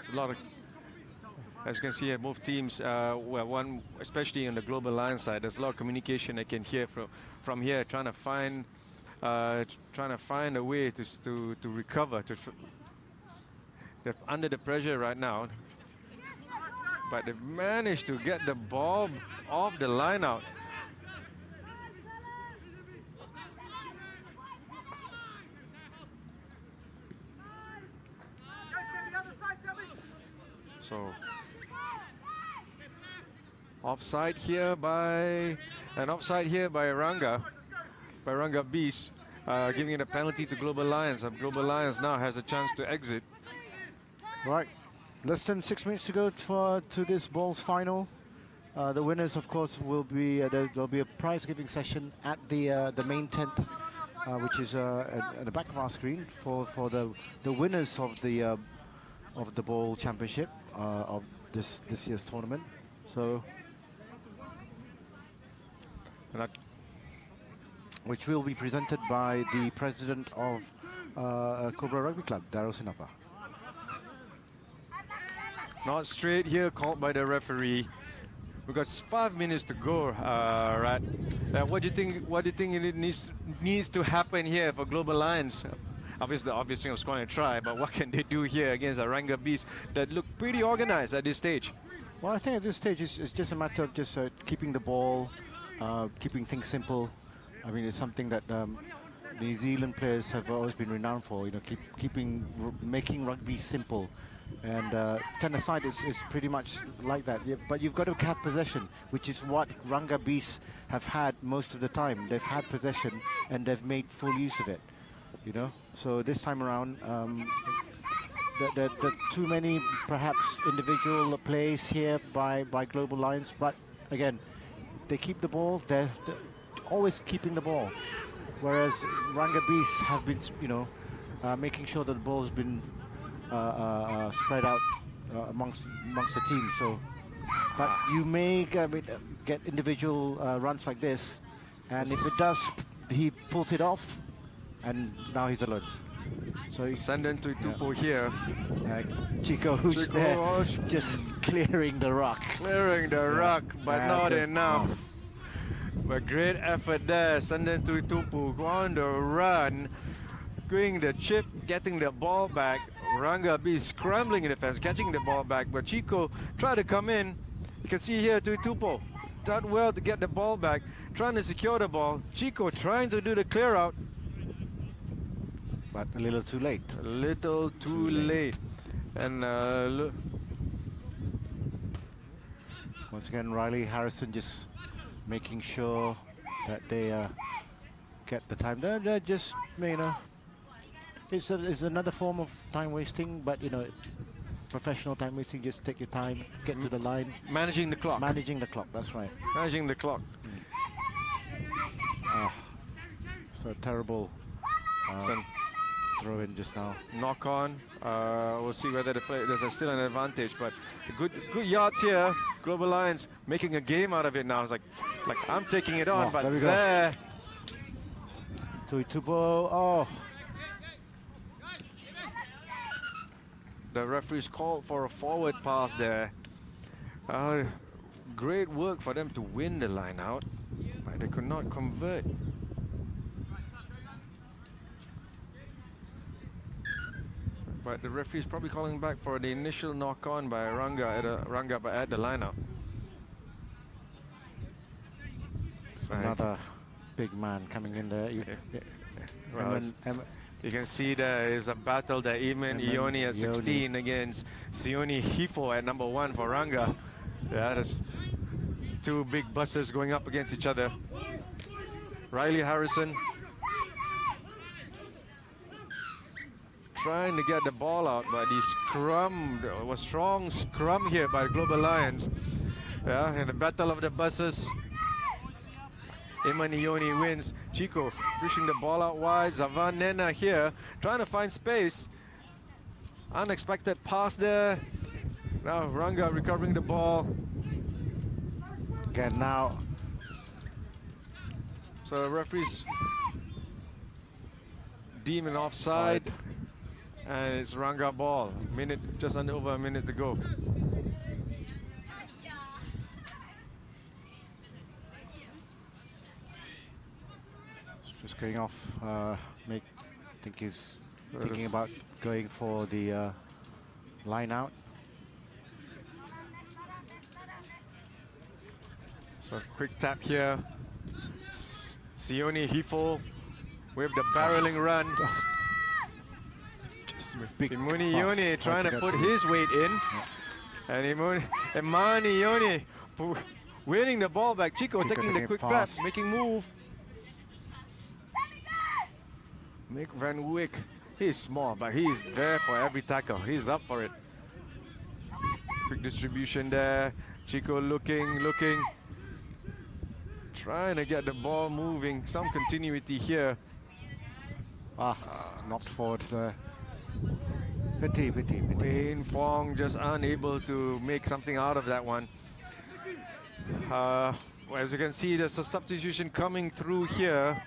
a lot of, as you can see at both teams, one especially on the Global Lions side, there's a lot of communication I can hear from here, trying to find a way to recover. They're under the pressure right now. But they've managed to get the ball off the line out. So offside here by Rangabis, giving it a penalty to Global Lions. And Global Lions now has a chance to exit. Right. Less than 6 minutes to go to this ball's final. The winners, of course, will be there'll be a prize-giving session at the main tent, which is at the back of our screen for the winners of the ball championship of this year's tournament. So, which will be presented by the president of Cobra Rugby Club, Darryl Sinapa. Not straight here, called by the referee. Because 5 minutes to go, right? What do you think? What do you think it needs to happen here for Global Lions? obviously was going to try, but what can they do here against a Ranga Beast that look pretty organized at this stage? Well, I think at this stage it's just a matter of just keeping the ball, keeping things simple. I mean, it's something that New Zealand players have always been renowned for. You know, making rugby simple. And ten-a-side is pretty much like that. Yeah, but you've got to have possession, which is what Ranga Beasts have had most of the time. They've had possession and they've made full use of it. You know, so this time around, the too many perhaps individual plays here by Global Lions. But again, they keep the ball. They're always keeping the ball, whereas Ranga Beasts have been, you know, making sure that the ball has been spread out amongst the team. So, but you may get individual runs like this, and if it does, he pulls it off, and now he's alone. So he's sending to Tupo here. Chico, who's there, just clearing the ruck. Clearing the ruck, but not enough. But great effort there. Sending to Tupu on the run, doing the chip, getting the ball back. Ranga Beast scrambling in defense, catching the ball back, but Chico tried to come in. You can see here Tupo done well to get the ball back, trying to secure the ball. Chico trying to do the clear out, but a little too late. A little too late. And look. Once again, Riley Harrison just making sure that they get the time. They're just, you know, it's another form of time wasting, but you know, professional time wasting. Just take your time, get to the line. Managing the clock. Managing the clock. That's right. Managing the clock. So terrible throw in just now. Knock on. We'll see whether there's still an advantage, but good yards here. Global Lions making a game out of it now. It's like I'm taking it on, but there. Tupo. The referees called for a forward pass there. Great work for them to win the line out, but they could not convert. But the referee's probably calling back for the initial knock on by Ranga at the line out. So another big man coming in there. You can see there is a battle there. Eamon Ioni at 16 against Sione Hifo at number 1 for Ranga. Yeah, there's two big buses going up against each other. Riley Harrison trying to get the ball out, but he scrummed. It was strong scrum here by Global Lions. Yeah, in the battle of the buses. Eamon Ioni wins. Chico pushing the ball out wide. Zavan Nena here trying to find space. Unexpected pass there. Now Ranga recovering the ball. Again now. So the referees deem an offside. And it's Ranga ball. Just over a minute to go. Just going off. I think he's thinking about going for the line out. So quick tap here. Sione Hifo with the barreling run. Imani Ioni trying to put his weight in. And Imani Ioni winning the ball back. Chico taking the quick tap, making move. Mick Van Wyck, he's small, but he's there for every tackle. He's up for it. Quick distribution there. Chico looking. Trying to get the ball moving. Some continuity here. Knocked forward there. Pity. Wayne Fong just unable to make something out of that one. As you can see, there's a substitution coming through here.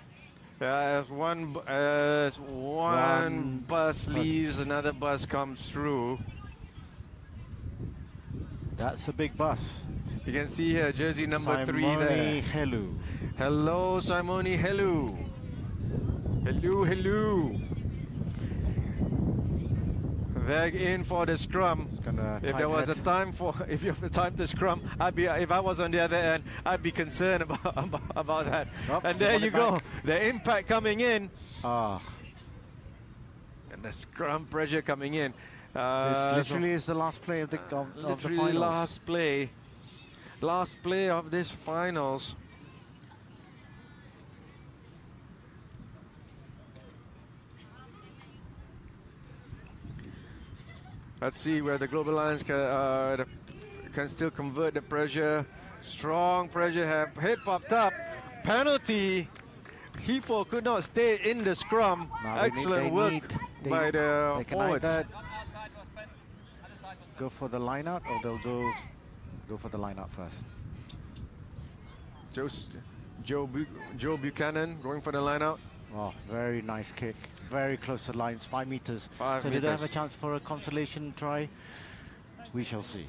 As one bus leaves, another bus comes through. That's a big bus. You can see here, jersey number 3 there. Helu. Hello, Simone Helu. Hello. Veg in for the scrum. If there was a time for, if you have the time to scrum, if I was on the other end, I'd be concerned about that. And there you go, the impact coming in. And the scrum pressure coming in. This literally is the last play of the finals. Last play of this finals. Let's see where the Global Lions can still convert the pressure. Strong pressure, head popped up. Penalty. Hifo could not stay in the scrum. Excellent work by the forwards. Go for the line out, or they'll go for the line out first. Joe Buchanan going for the line out. Oh, very nice kick. Very close to the lines, 5 meters. So they don't have a chance for a consolation try. We shall see.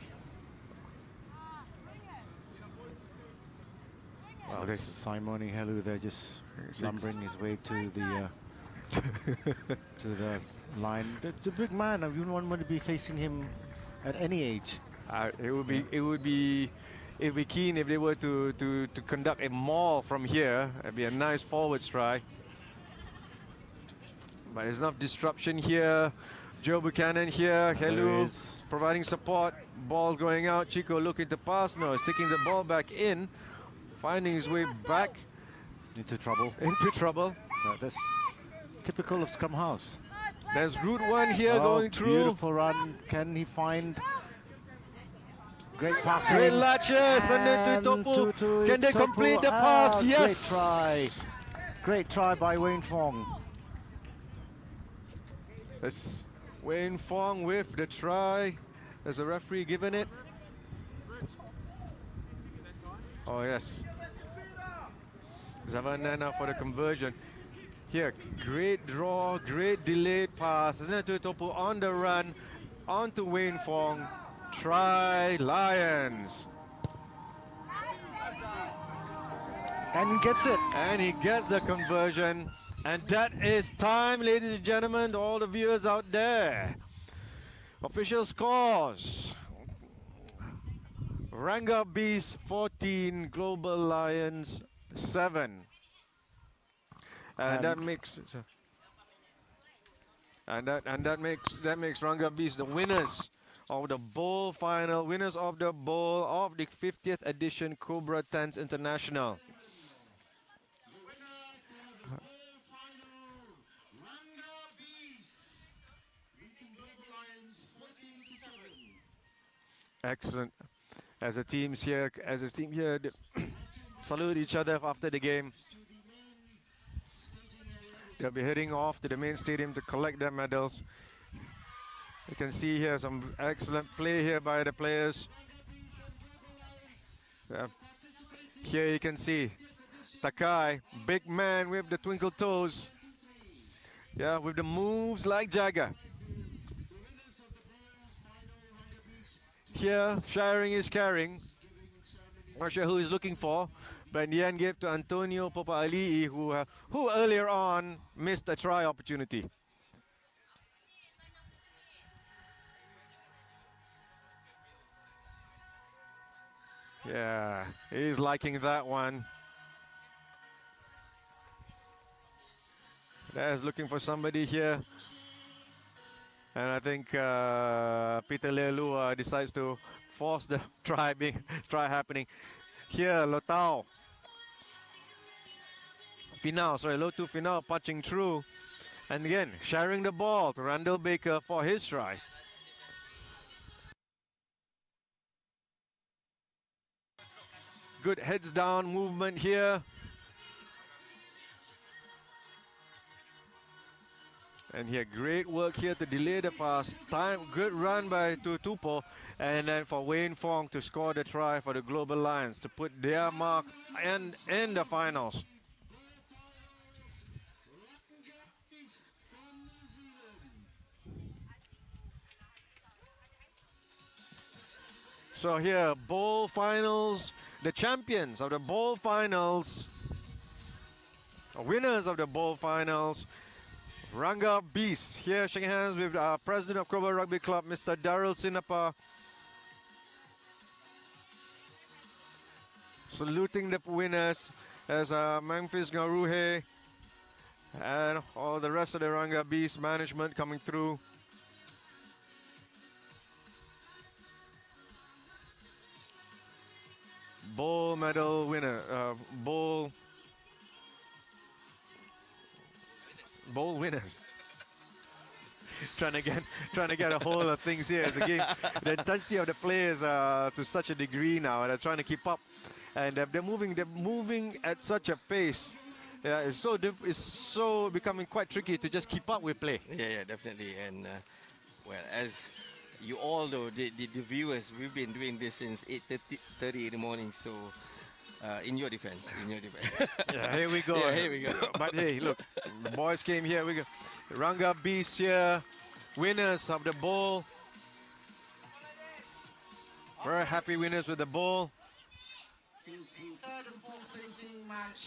Wow, there's Simone Helu there, just lumbering his way to the to the line. The big man, you wouldn't want to be facing him at any age. It would be keen if they were to conduct a maul from here. It'd be a nice forward strike. But there's enough disruption here. Joe Buchanan here. Helu providing support. Ball going out. Chico looking to pass. No, he's taking the ball back in. Finding his way back. Into trouble. So that's typical of Scrum House. There's Route 1 here going through. Beautiful run. Can he find... Great pass. Great latches. And then to Topu. Can they complete the pass? Yes. Great try. Great try by Wayne Fong. That's Wayne Fong with the try. There's a referee giving it. Oh yes. Zavanana for the conversion. Here, great draw, great delayed pass. Isn't it Topu on the run, onto Wayne Fong. Try Lions. And he gets it. And he gets the conversion. And that is time, ladies and gentlemen, to all the viewers out there. Official scores. Ranga Bees 14, Global Lions 7. And that makes Ranga Bees the winners of the bowl final, winners of the bowl of the 50th edition Cobra Tens International. Excellent. As a team here, salute each other after the game. They'll be heading off to the main stadium to collect their medals. You can see here some excellent play here by the players. Here you can see Takai, big man with the twinkle toes. Yeah, with the moves like Jagger. Here, sharing is caring. Not sure who he's looking for, but in the end gave to Antonio Popa Ali'i, who earlier on missed a try opportunity. Yeah, he's liking that one. There's looking for somebody here. And I think Peter Leilua decides to force the try happening. Here, Lotao. Lotu Finau punching through. And again, sharing the ball to Randall Baker for his try. Good heads down movement here. And here, great work here to delay the pass. Good run by Tutupo. And then for Wayne Fong to score the try for the Global Lions to put their mark in the finals. So here, bowl finals, the champions of the bowl finals, winners of the bowl finals, Ranga Beast here shaking hands with President of Cobra Rugby Club, Mr. Daryl Sinapa. Saluting the winners as Memphis Garuhe and all the rest of the Ranga Beast management coming through. Bowl medal winner, bowl winners. trying to get a hold of things here as a game. The intensity of the players to such a degree now. They're trying to keep up, and they're moving at such a pace. Yeah, it's so becoming quite tricky to just keep up with play. Yeah, definitely. And well, as you all know, the viewers, we've been doing this since 8:30 in the morning. So, in your defense. Yeah, here we go. Yeah, here we go. But hey, look, the boys came here. We go. Ranga Beast here, winners of the bowl. Very happy winners with the bowl.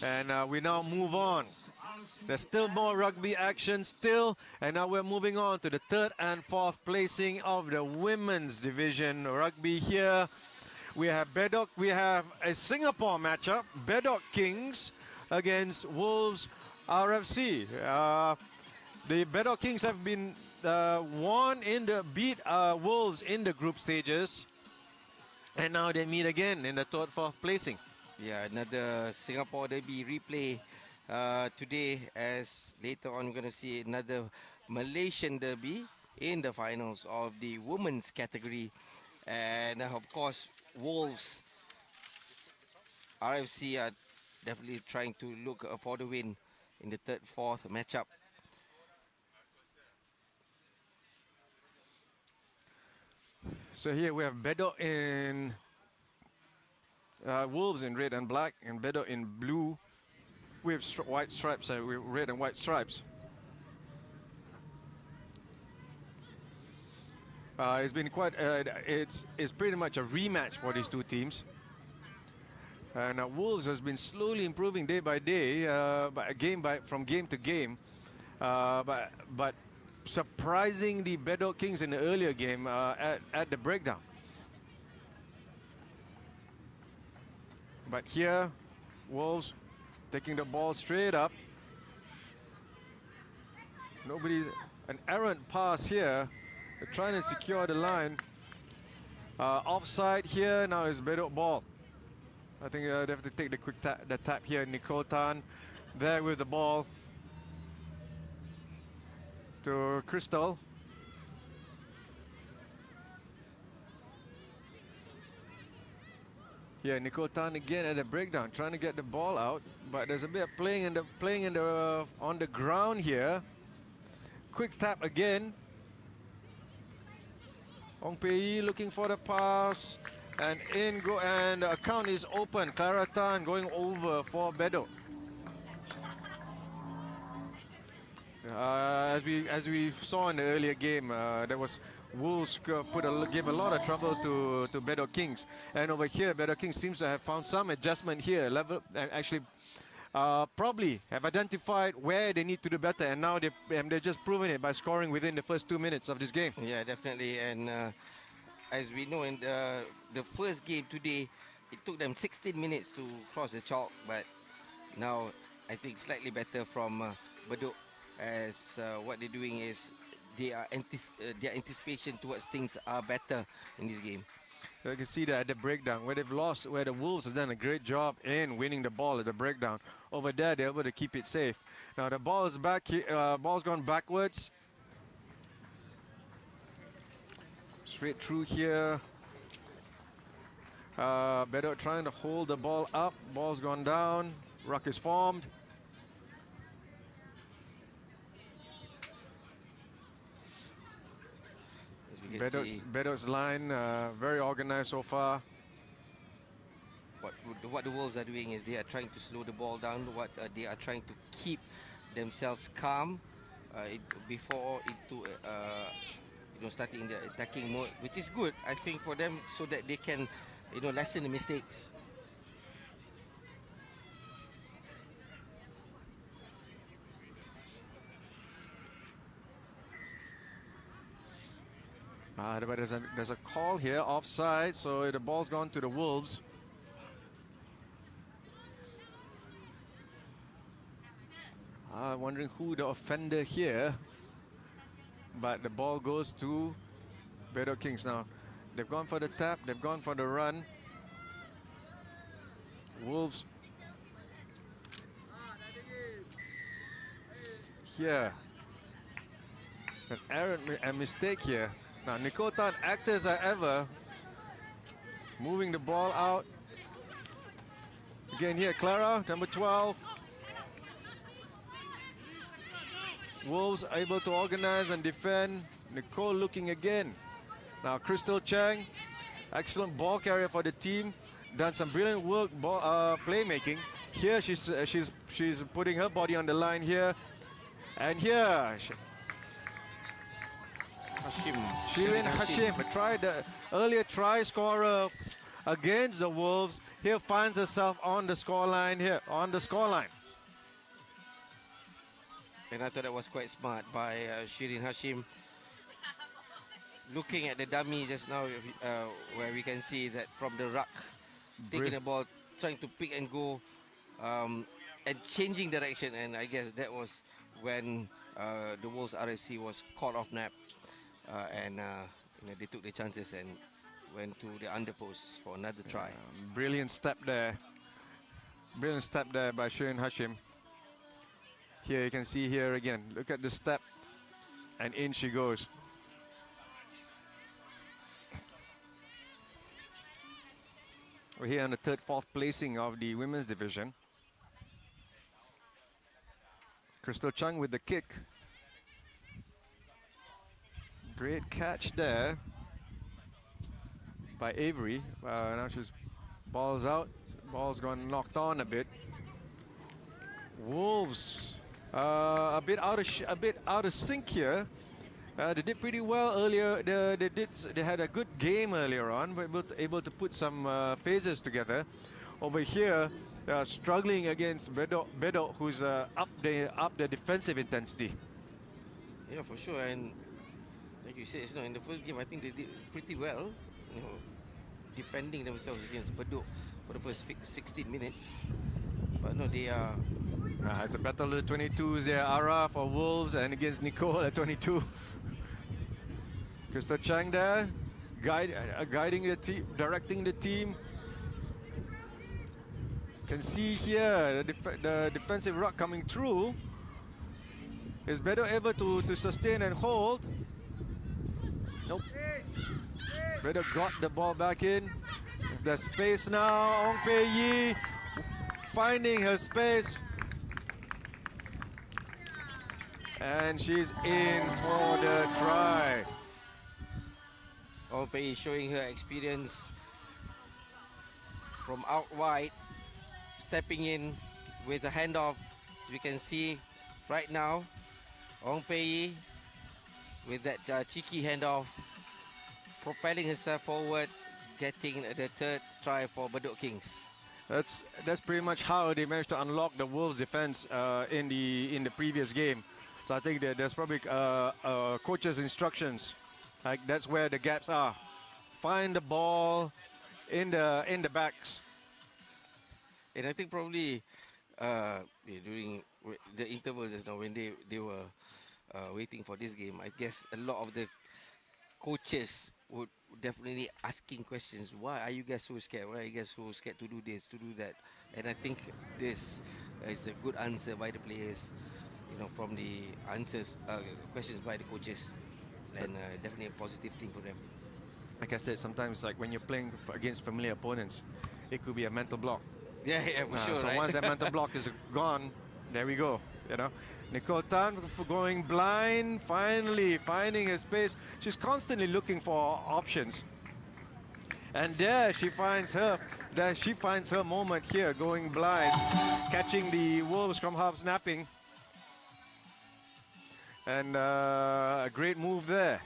And we now move on. There's still more rugby action still, and now we're moving on to the third and fourth placing of the women's division rugby here. We have a Singapore matchup, Bedok Kings against Wolves RFC. The Bedok Kings have been beat Wolves in the group stages, and now they meet again in the third, fourth placing. Yeah, another Singapore derby replay today, as later on we're going to see another Malaysian derby in the finals of the women's category. And of course, Wolves RFC are definitely trying to look for the win in the third, fourth matchup. So here we have Bedok in Wolves in red and black, and Bedok in blue with white stripes, with red and white stripes. It's been quite. It's pretty much a rematch for these two teams. And Wolves has been slowly improving day by day, from game to game. But surprising the Bedok Kings in the earlier game at the breakdown. But here, Wolves taking the ball straight up. An errant pass here. They're trying to secure the line. Offside here, now it's Bedok ball. I think they have to take the quick tap here. Nicole Tan there with the ball to Crystal. Yeah, Nicole Tan again at the breakdown, trying to get the ball out, but there's a bit of playing on the ground here. Quick tap again. Ong Pei looking for the pass, and the account is open. Clara Tan going over for Bedok. As we saw in the earlier game, there was Wolves gave a lot of trouble to Bedok Kings, and over here Bedok Kings seems to have found some adjustment here. Probably have identified where they need to do better, and now they're just proving it by scoring within the first 2 minutes of this game. Yeah, definitely. And as we know, in the first game today, it took them 16 minutes to cross the chalk, but now I think slightly better from Bedok, as what they're doing is their anticipation towards things are better in this game. You can see that at the breakdown, where they've lost, where the Wolves have done a great job in winning the ball at the breakdown. Over there, they're able to keep it safe. Now the ball is back here, ball's gone backwards. Straight through here. Bedok trying to hold the ball up. Ball's gone down. Ruck is formed. Bedok's line very organized so far. What the Wolves are doing is they are trying to slow the ball down. They are trying to keep themselves calm before starting the attacking mode, which is good, I think, for them, so that they can lessen the mistakes. But there's a call here, offside, so the ball's gone to the Wolves. Wondering who the offender here, but the ball goes to Bedok Kings now. They've gone for the tap, they've gone for the run. Wolves here. An error, a mistake here. Now Nicole Tan, active as ever, moving the ball out. Again here, Clara, number 12. Wolves able to organize and defend. Nicole looking again. Now Crystal Chang, excellent ball carrier for the team. Done some brilliant work playmaking. Here she's putting her body on the line here. And here, Shirin Hashim, the earlier try scorer against the Wolves. Here finds herself on the scoreline here, on the scoreline. And I thought that was quite smart by Shirin Hashim. Looking at the dummy just now, where we can see that from the ruck, taking the ball, trying to pick and go, and changing direction. And I guess that was when the Wolves RFC was caught off nap, and they took the chances and went to the underpost for another try. Brilliant step there. Brilliant step there by Shirin Hashim. Here you can see here again. Look at the step, and in she goes. We're here on the third, fourth placing of the women's division. Crystal Chung with the kick. Great catch there by Avery. Now she's balls out. Ball's gone knocked on a bit. Wolves a bit out of sync here. They did pretty well earlier. They had a good game earlier on, but able to put some phases together. Over here, struggling against Bedok, who's up the defensive intensity. Yeah, for sure. And like you said, in the first game, I think they did pretty well, defending themselves against Bedok for the first 16 minutes. But no, they are. It's a battle of the 22s there. Ara for Wolves and against Nicole at 22. Crystal Chang there, guiding the team, directing the team. Can see here the defensive ruck coming through. Is Bedok able to sustain and hold? Nope. Bedok got the ball back in. There's space now. Ong Pei Yi finding her space. And she's in for the try. Ong Pei showing her experience from out wide, stepping in with a handoff. We can see right now Ong Pei with that cheeky handoff, propelling herself forward, getting the third try for Bedok Kings. That's pretty much how they managed to unlock the Wolves' defense in the previous game. So I think that there's probably coach's instructions. Like that's where the gaps are. Find the ball in the backs. And I think probably during the intervals just now when they were waiting for this game, I guess a lot of the coaches would definitely asking questions. Why are you guys so scared? Why are you guys so scared to do this, to do that? And I think this is a good answer by the players, from the answers, questions by the coaches. And definitely a positive thing for them. Like I said, sometimes like when you're playing against familiar opponents, it could be a mental block. Yeah, for sure. So right? once that mental block is gone, there we go. Nicole Tan for going blind, finally finding her space. She's constantly looking for options, and there she finds her. There she finds her moment here, going blind, catching the Wolves from half snapping. And a great move there.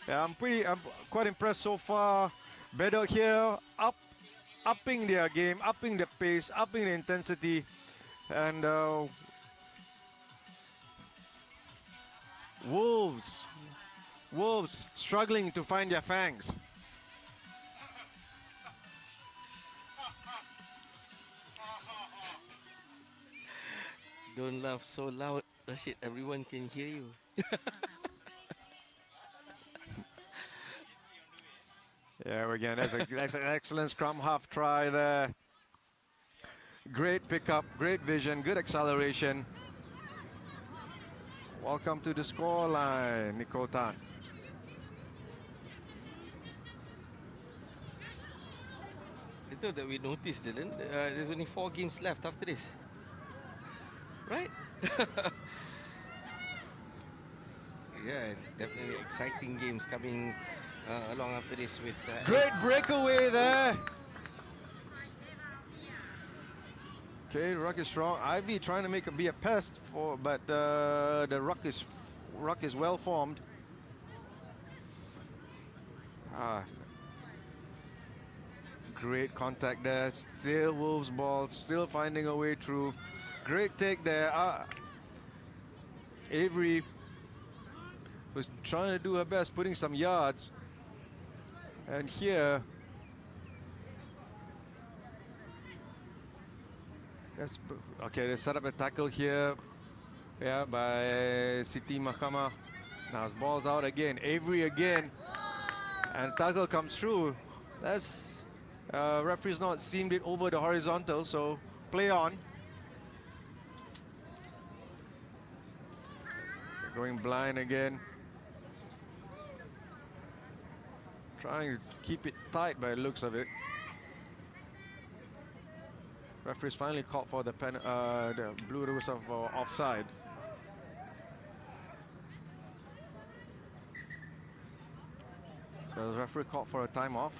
Yeah, I'm quite impressed so far. Bedok here, upping their game, upping the pace, upping the intensity, and Wolves Wolves struggling to find their fangs. Don't laugh so loud, Rashid. Everyone can hear you. Yeah, again, that's an excellent scrum half try there. Great pickup, great vision, good acceleration. Welcome to the scoreline, Nikotan. Little that we noticed, Dylan. There's only 4 games left after this. Right? Yeah, definitely exciting games coming along after this with... Great breakaway there. Okay, ruck is strong. Ivy trying to be a pest but the ruck is well formed. Great contact there. Still Wolves ball. Still finding a way through. Great take there. Avery was trying to do her best, putting some yards. And here, okay, they set up a tackle here, yeah, by Siti Mahkamah. Now his ball's out again. Avery again, and tackle comes through. That's referee's not seamed it over the horizontal, so play on. They're going blind again. Trying to keep it tight by the looks of it. Referee's finally called for the blue rules of offside. So the referee called for a time off.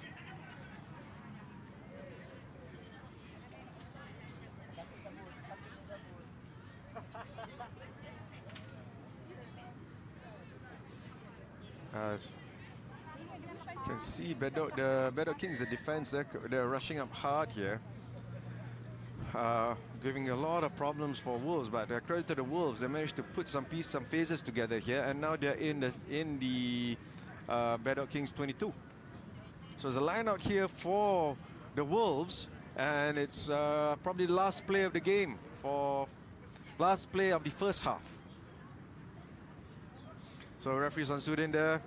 As you can see, the Bedok Kings, the defense, they're rushing up hard here. Giving a lot of problems for Wolves, but credit to the Wolves, they managed to put some phases together here, and now they're in the Bedok Kings 22. So there's a line out here for the Wolves, and it's probably the last play of the game, for last play of the first half. So referee Samsudin there,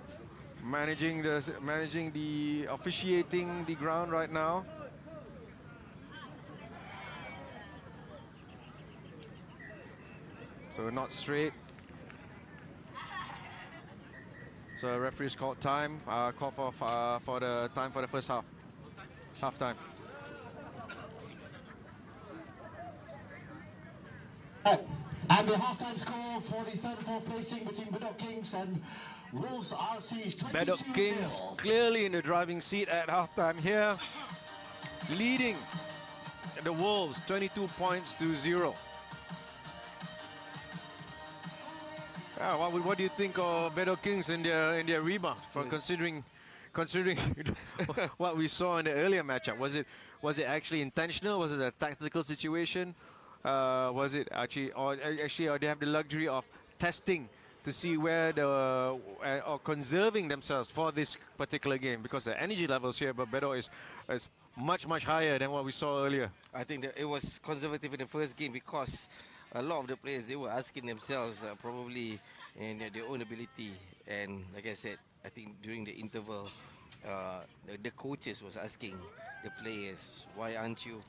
managing the officiating the ground right now. So not straight. So referee's called time. Call for the time for the first half. Half time. And the halftime score for the third and fourth placing between Bedok Kings and Wolves RC is 22-0. Bedok Kings clearly in the driving seat at halftime here, leading the Wolves 22 points to 0. What do you think of Bedok Kings in their rebound? For considering what we saw in the earlier matchup, was it actually intentional? Was it a tactical situation? Was it actually, or they have the luxury of testing to see where or conserving themselves for this particular game, because the energy levels here, but Bedok is much higher than what we saw earlier. I think that it was conservative in the first game because a lot of the players, they were asking themselves probably in their own ability, and like I said, I think during the interval, the coaches was asking the players, why aren't you?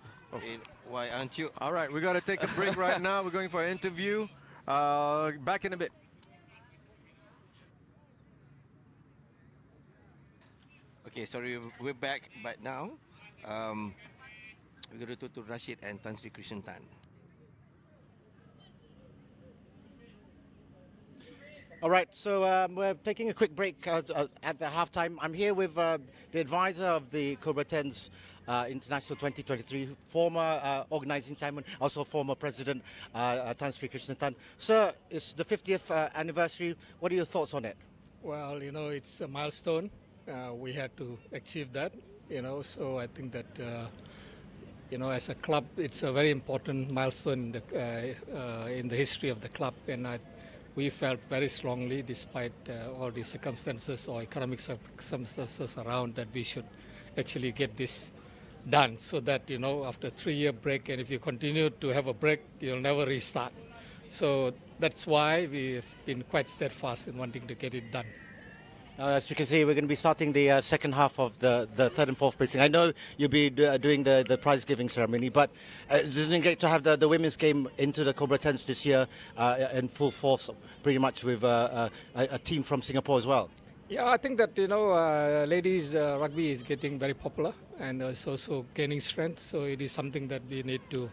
Why aren't you? All right, we got to take a break right now. We're going for an interview. Back in a bit. Okay, sorry, we're back, but now we're going to talk to Rashid and Tan Sri Krishan Tan. All right, so we're taking a quick break at the halftime. I'm here with the advisor of the Cobra 10's International 2023, former organizing chairman, also former president, Tan Sri Krishan Tan. Sir, it's the 50th anniversary. What are your thoughts on it? Well, it's a milestone. We had to achieve that, so I think that, as a club, it's a very important milestone in the history of the club, and we felt very strongly, despite all the circumstances or economic circumstances around, that we should actually get this done, so that, you know, after a 3-year break, and if you continue to have a break, you'll never restart. So that's why we've been quite steadfast in wanting to get it done. As you can see, we're going to be starting the second half of the third and fourth placing. I know you'll be doing the prize giving ceremony, but isn't it great to have the women's game into the Cobra 10s this year in full force, pretty much with a team from Singapore as well? Yeah, I think that, you know, ladies rugby is getting very popular, and it's also gaining strength. So it is something that we need to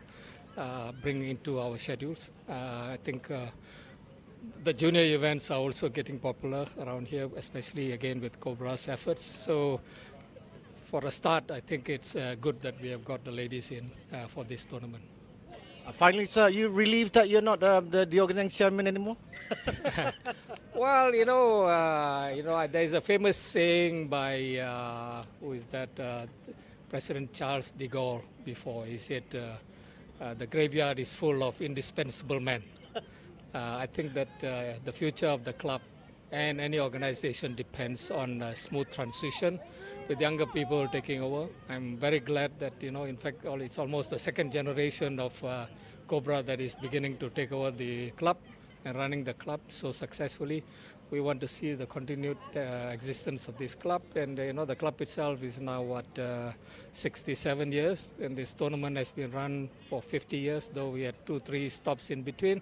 bring into our schedules. I think the junior events are also getting popular around here, especially again with Cobra's efforts. So for a start, I think it's good that we have got the ladies in for this tournament. Finally, sir, are you relieved that you're not the organizing chairman anymore? Well, there's a famous saying by who is that? President Charles de Gaulle. Before he said, "The graveyard is full of indispensable men." I think that the future of the club and any organization depends on a smooth transition with younger people taking over. I'm very glad that, you know, in fact, it's almost the second generation of Cobra that is beginning to take over the club and running the club so successfully. We want to see the continued existence of this club, and the club itself is now 67 years, and this tournament has been run for 50 years, though we had 2-3 stops in between.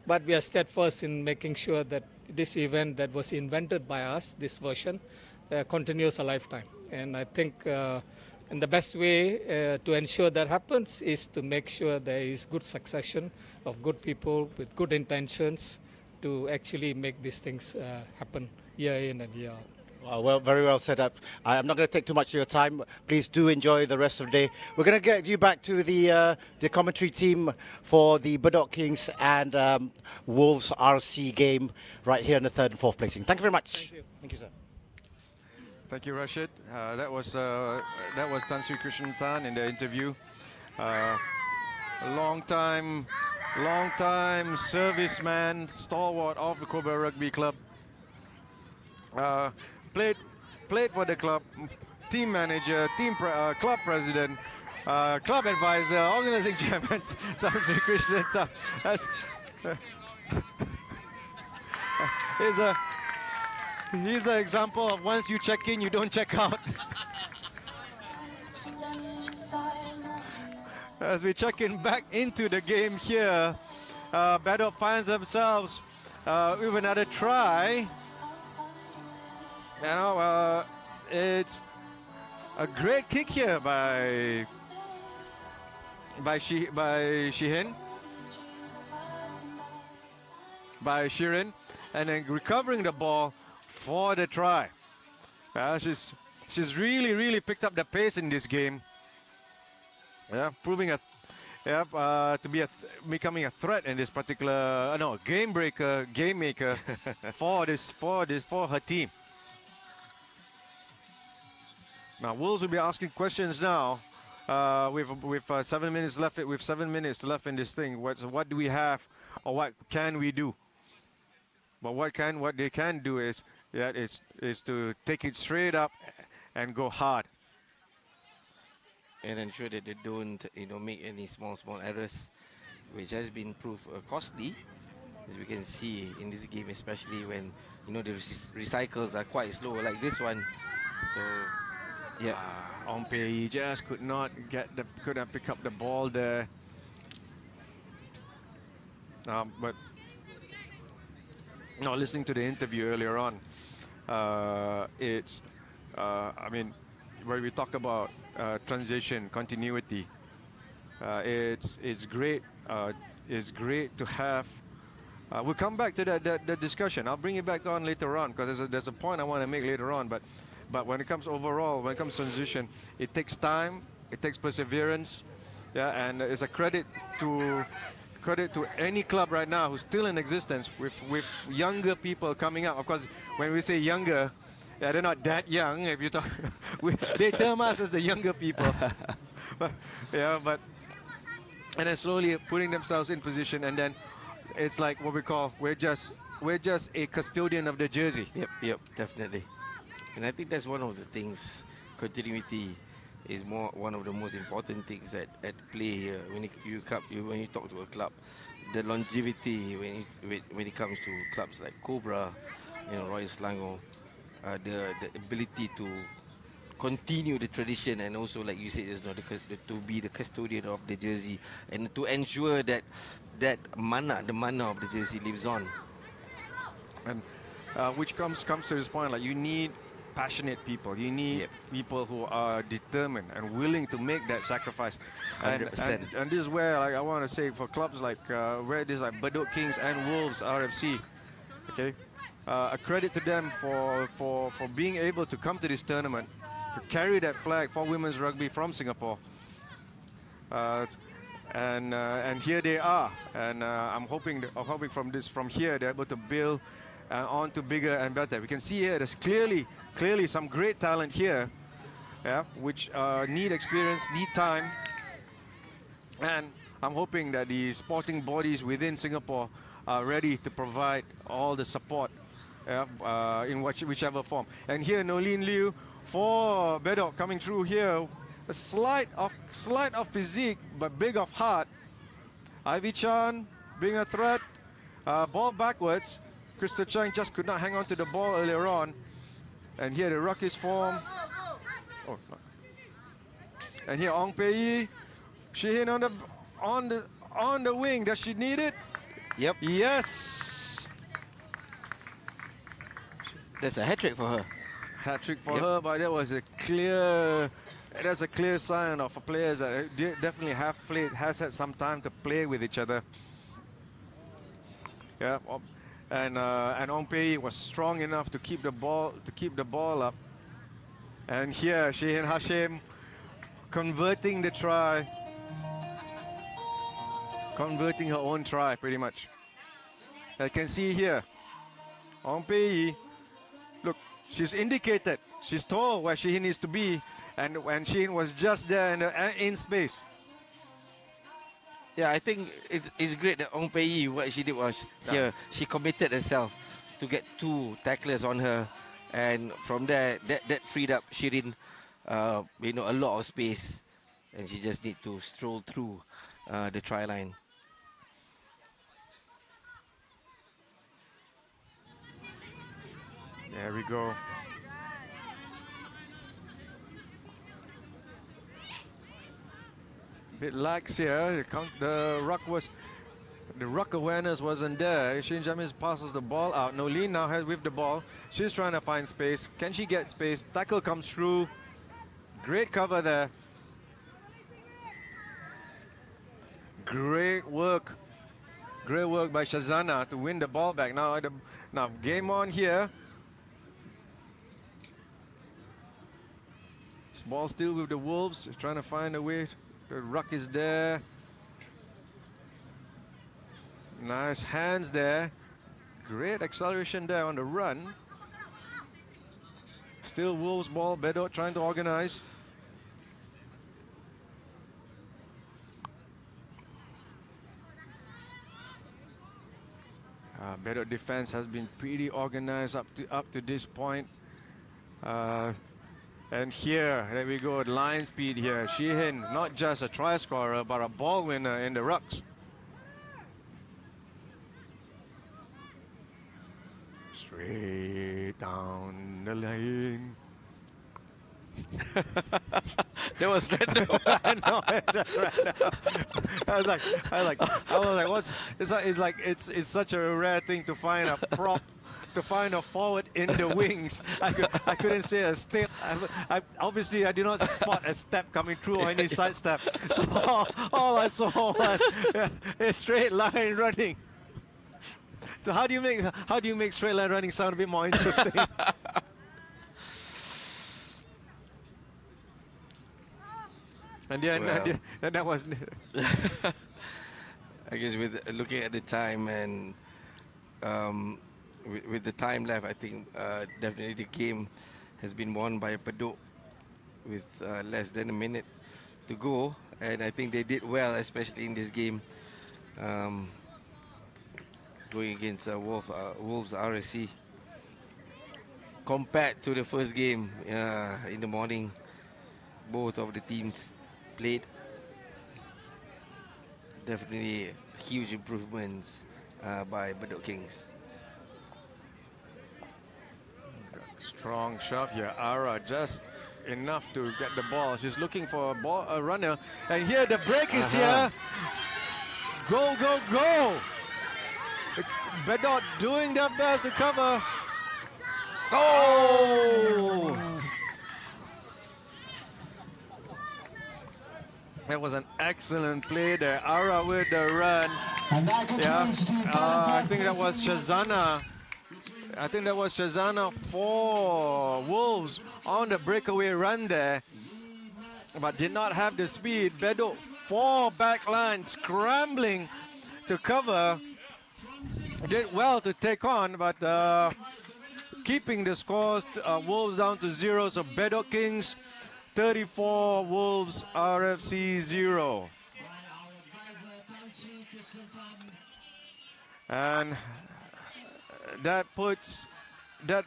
But we are steadfast in making sure that this event that was invented by us, this version, continues a lifetime. And I think and the best way to ensure that happens is to make sure there is good succession of good people with good intentions to actually make these things happen year in and year out. Well, very well set up. I'm not going to take too much of your time. Please do enjoy the rest of the day. We're going to get you back to the commentary team for the Bedok Kings and Wolves RC game right here in the third and fourth placing. Thank you very much. Thank you. Thank you, sir. Thank you, Rashid. That was Tan Sri Krishnan Tan in the interview. Long time serviceman, stalwart of the Cobra Rugby Club. Played for the club, team manager, club president, club advisor, organizing chairman, Tan Sri Krishnan Tan. He's an example of once you check in, you don't check out. As we check in back into the game here, Bedok finds themselves with another try. It's a great kick here by Shirin, and then recovering the ball for the try. She's really picked up the pace in this game. Yeah, proving to be becoming a threat in this particular game maker for her team. Now Wolves will be asking questions now. With 7 minutes left. With 7 minutes left in this thing, what do we have, or what can we do? But what they can do is to take it straight up and go hard. And ensure that they don't, make any small errors, which has been proved costly, as we can see in this game, especially when the recycles are quite slow, like this one. So, yeah, Ongpei just could not pick up the ball there. But listening to the interview earlier on, where we talk about transition, continuity, it's great. It's great to have. We'll come back to that discussion. I'll bring it back on later on, because there's a point I want to make later on. But when it comes to transition, it takes time, it takes perseverance, and it's a credit to any club right now who's still in existence with younger people coming up. Of course, when we say younger, they're not that young. If you talk, they term us as the younger people. but and then slowly putting themselves in position, and then it's like what we call, we're just we're just a custodian of the jersey. Yep, definitely. And I think that's one of the things. Continuity is one of the most important things at play here. When you talk to a club, the longevity when it comes to clubs like Cobra, Royal Selangor, the ability to continue the tradition, and also, like you said, to be the custodian of the jersey, and to ensure that the mana of the jersey lives on. And which comes to this point, like you need passionate people. You need people who are determined and willing to make that sacrifice. And this is where, like, I want to say, for clubs like where it is like Bedok Kings and Wolves RFC, okay, a credit to them for being able to come to this tournament, to carry that flag for women's rugby from Singapore. And here they are, and I'm hoping from here they're able to build on to bigger and better. We can see here there's clearly some great talent here, which need experience, need time, and I'm hoping that the sporting bodies within Singapore are ready to provide all the support in whichever form. And here Nolene Liu for Bedok coming through here, a slight of physique but big of heart. Ivy Chan being a threat, ball backwards. Krista Chang just could not hang on to the ball earlier on. And here the ruck is formed. Oh, no. And here Ong Pei Yi. Sheehan on the wing. Does she need it? Yep. Yes. That's a hat-trick for her. Hat-trick for her, but that was a clear sign of players that definitely has had some time to play with each other. Yeah. And Ong Pei was strong enough to keep the ball up. And here Sheehan Hashim converting the try, converting her own try pretty much. I can see here Ong Pei, look, she's indicated, she's told where Sheehan needs to be, and when Sheehan was just there in space. Yeah, I think it's great that Ong Pei Yi, what she did was here, she committed herself to get 2 tacklers on her, and from there, that freed up Shirin, a lot of space, and she just need to stroll through the try line. There we go. Bit lax here. The ruck awareness wasn't there. Shin Jamis passes the ball out. Nolene now has with the ball. She's trying to find space. Can she get space? Tackle comes through. Great cover there. Great work. Great work by Shazana to win the ball back. Now game on here. This ball still with the Wolves. Trying to find a way. The ruck is there. Nice hands there. Great acceleration there on the run. Still Wolves ball. Bedok trying to organize. Bedok defense has been pretty organized up to this point. And here, there we go, line speed here. Sheehan, not just a try scorer, but a ball winner in the rucks. Straight down the lane. That was random. No, it's just random. I was like, what's? It's such a rare thing to find a prop. To find a forward in the wings. I couldn't say a step. Obviously I did not spot a step coming through or any side step. So all I saw was a straight line running. So how do you make straight line running sound a bit more interesting? And that was. I guess with looking at the time and. With the time left, I think definitely the game has been won by Bedok with less than a minute to go, and I think they did well, especially in this game. going against Wolves RSC. Compared to the first game in the morning, both of the teams played. Definitely huge improvements by Bedok Kings. Strong shove here. Ara just enough to get the ball. She's looking for a runner. And here the break is here. Go, go, go. Bedok doing their best to cover. Oh! That was an excellent play there. Ara with the run. Yeah, I think that was Shazana. I think that was Shazana for Wolves on the breakaway run there, but did not have the speed. Bedok 4 backline scrambling to cover. Did well to take on, but keeping the scores, Wolves down to 0. So Bedok Kings 34, Wolves RFC 0. And that puts the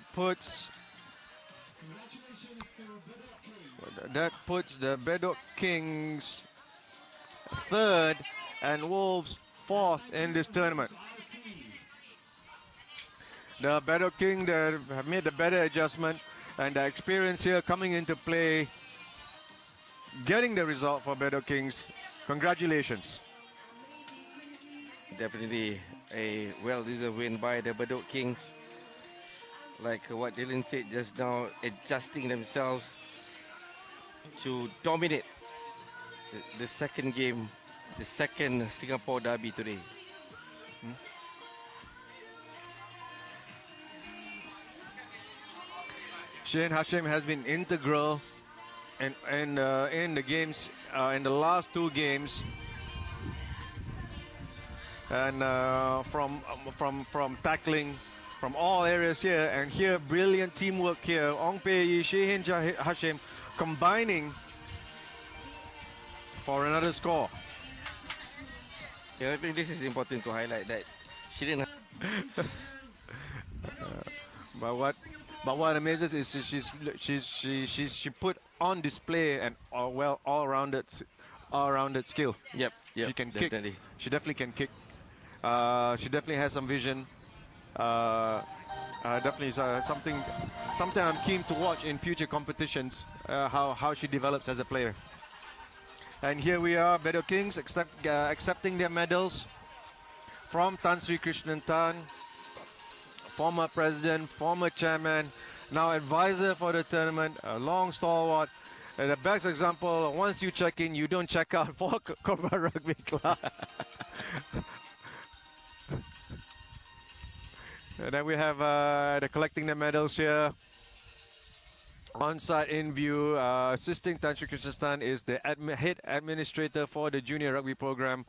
Bedok Kings 3rd and Wolves 4th in this tournament. The Bedok Kings have made a better adjustment, and the experience here coming into play, getting the result for Bedok Kings. Congratulations. Definitely a well-deserved win by the Bedok Kings. Like what Dylan said just now, adjusting themselves to dominate the second game, the second Singapore derby today. Shane Hashim has been integral in the games, in the last 2 games, and from tackling from all areas here, and here brilliant teamwork here. Ong Pei, Shane Hashim combining for another score. Yeah, I think this is important to highlight that she didn't. But what amazes is she put on display an all-rounded skill. Yep, she can definitely. kick. She definitely can kick. She definitely has some vision. Definitely something I'm keen to watch in future competitions. How she develops as a player. And here we are, Bedok Kings accepting their medals from Tan Sri Krishnan Tan, former president, former chairman, now advisor for the tournament, a long stalwart. And the best example, once you check in, you don't check out for Cobra Rugby Club. And then we have the collecting the medals here. On site in view, assisting Tan Sri Krishnan is the head administrator for the junior rugby program,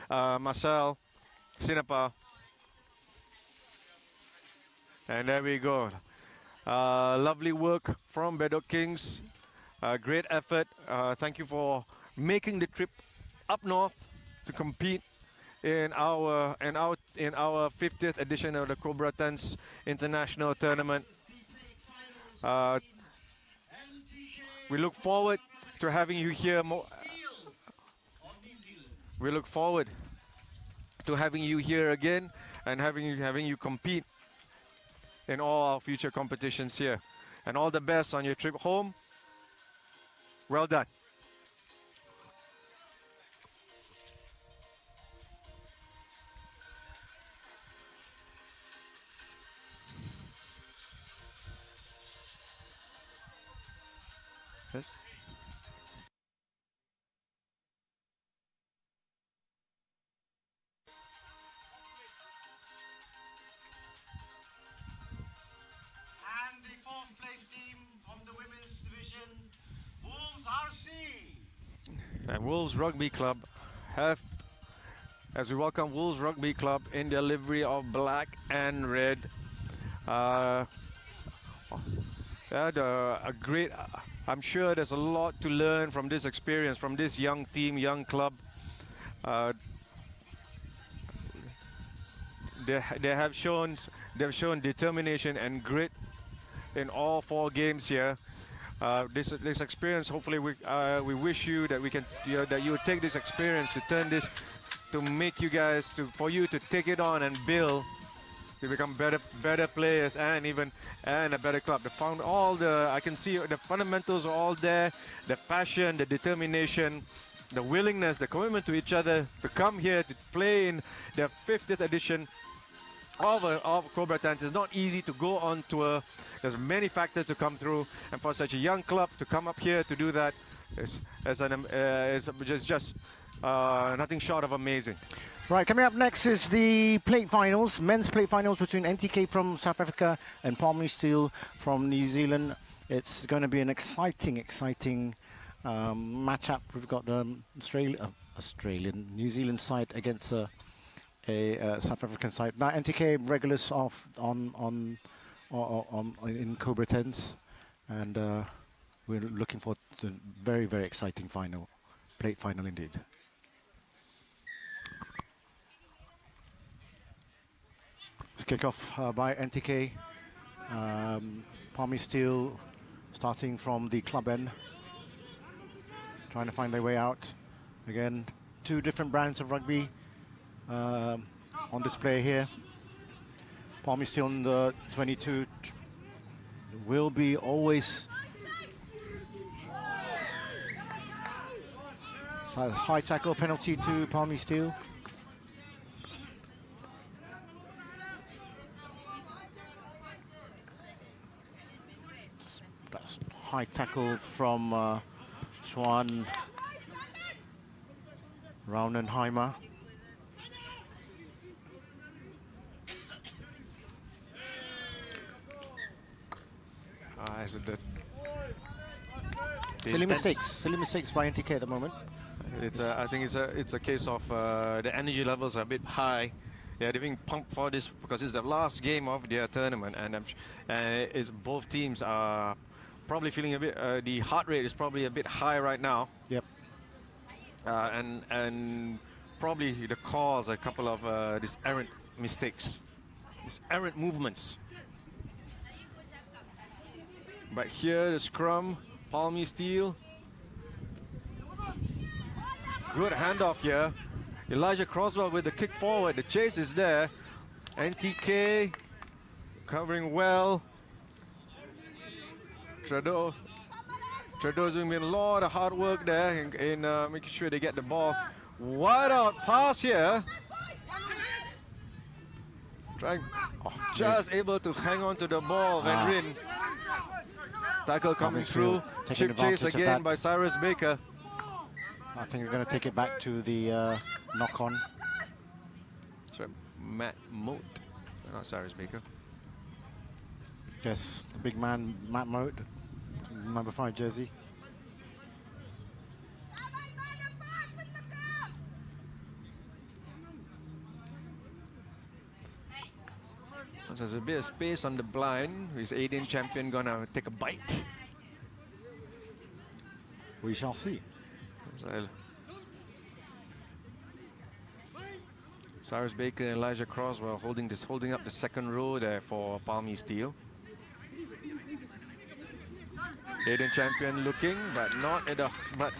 Marcel Sinapa. And there we go. Lovely work from Bedok Kings. Great effort. Thank you for making the trip up north to compete in our 50th edition of the Cobra Tens International Tournament. We look forward to having you here. We look forward to having you here again and having you compete in all our future competitions here. And all the best on your trip home. Well done. Yes. And the 4th place team from the women's division, Wolves RC. And Wolves Rugby Club have, as we welcome Wolves Rugby Club in their livery of black and red. They had a great, I'm sure there's a lot to learn from this experience, from this young team, young club. they've shown determination and grit in all 4 games here. This experience, hopefully, we wish you that that you would take this experience to turn this, to make you guys, for you to take it on and build, to become better players and a better club. I can see the fundamentals are all there, the passion, the determination, the willingness, the commitment to each other to come here to play in the 50th edition of Cobra Tens. It's not easy to go on tour. There's many factors to come through, and for such a young club to come up here to do that is just nothing short of amazing. Right, coming up next is the plate finals, men's plate finals between NTK from South Africa and Palmy Steel from New Zealand. It's going to be an exciting matchup. We've got the New Zealand side against a South African side. Now NTK regulars off in Cobra Tens, and we're looking for the very, very exciting plate final indeed. Kick off by NTK. Palmy Steel starting from the club end, trying to find their way out. Again, 2 different brands of rugby on display here. Palmy Steel on the 22 will be always high tackle penalty to Palmy Steel. That's high tackle from Swan Raunenheimer. Silly mistakes by NTK at the moment. I think it's a case of the energy levels are a bit high. They're being pumped for this because it's the last game of their tournament, and both teams are probably feeling a bit. The heart rate is probably a bit high right now. Yep. And probably the cause a couple of these errant mistakes, these errant movements. But here the scrum, Palmy Steel. Good handoff here. Elijah Croswell with the kick forward. The chase is there. NTK covering well. Trudeau's doing a lot of hard work there in making sure they get the ball. Wide out pass here. Just able to hang on to the ball. Van Ryn. Tackle coming through. Chip chase again by Cyrus Baker. I think we're going to take it back to the knock-on. Sorry, Matt Moat, not Cyrus Baker. Yes, the big man, Matt Moat, number 5 jersey. So there's a bit of space on the blind. Is 18 champion gonna take a bite? We shall see. Cyrus Baker and Elijah Croswell holding up the second row there for Palmy Steel. 18 champion looking, but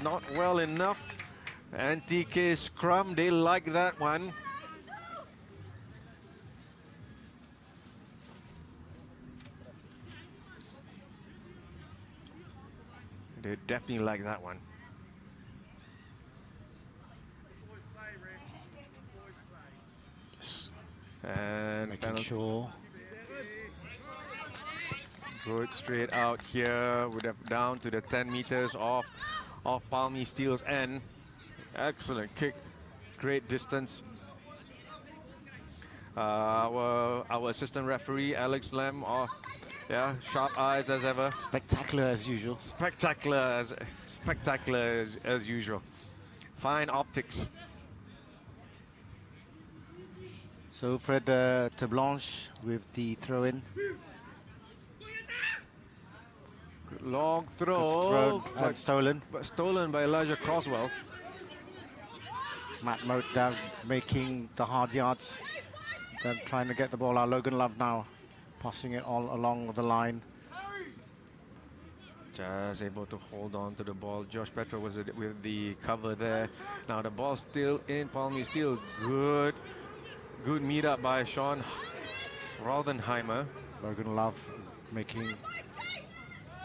not well enough. NTK scrum, they like that one. They definitely like that one. And making sure. Throw it straight out here, down to the 10 meters off Palmy Steel's end. Excellent kick, great distance. Our assistant referee Alex Lam, yeah, sharp eyes as ever. Spectacular as usual. Spectacular as usual. Fine optics. So Fred Teblanche with the throw-in. Long throw. And stolen. Stolen by Elijah Croswell. Matt Moat down, making the hard yards. They're trying to get the ball out. Logan Love now passing it all along the line. Just able to hold on to the ball. Josh Petro was with the cover there. Now the ball still in Palmy. Still good meet up by Sean Rothenheimer. Logan Love making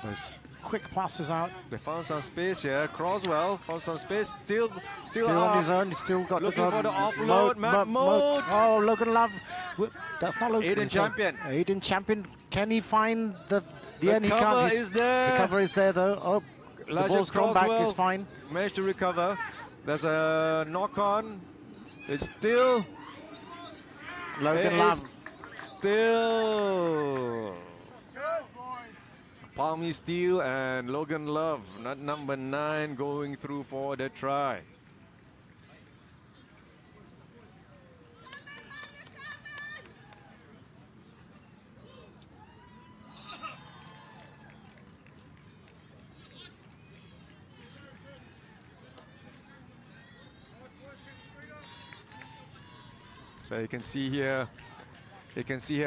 those quick passes out. They found some space here. Croswell found some space. Still on his own. He's still got looking the for the offload. Matt Moat. Oh, Logan Love. That's not Logan. Aiden Champion. Aiden Champion. Can he find the end? He cover can't. is there. The cover is there though. Oh, the ball's gone back. It's fine. Managed to recover. There's a knock on. It's still Logan Love. Still Palmy Steele and Logan Love, not number 9, going through for the try. So you can see here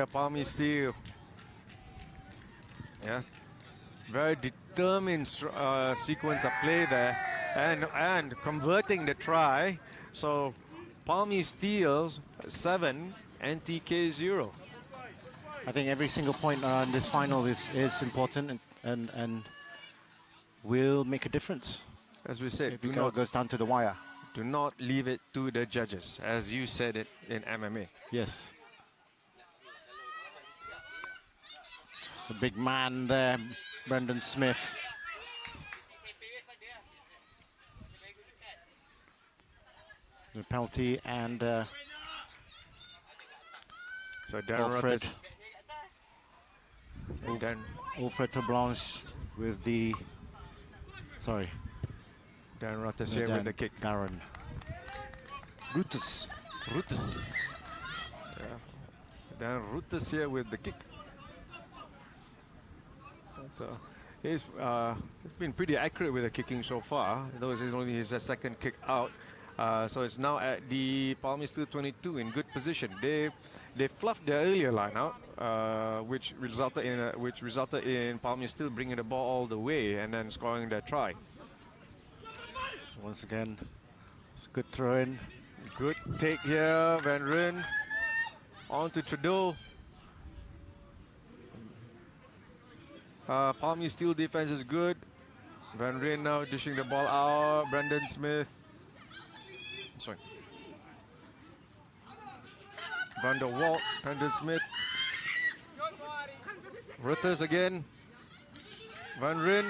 Palmy Steele. Yeah, very determined sequence of play there, and converting the try. So Palmy Steele's 7, NTK 0. I think every single point in this final is important and will make a difference. As we said, if it goes down to the wire. Do not leave it to the judges, as you said it in MMA. Yes. It's a big man there, Brendan Smith. The penalty and so Dan Alfred. Dan. Alfred Blanche with the Dan Ruttes here with the kick. Darren. Ruttes. Yeah. Dan Ruttes here with the kick. So he's been pretty accurate with the kicking so far, though it's only his second kick out. So it's now at the Palmy Steele 22 in good position. They fluffed their earlier line out, which resulted in Palmy Steele bringing the ball all the way and then scoring their try. Once again, it's a good throw in. Good take here, Van Ryn. On to Trudeau. Palmy Steele defense is good. Van Ryn now dishing the ball out. Brendan Smith. Sorry. Van der Walt, Brendan Smith. Rutters again. Van Ryn.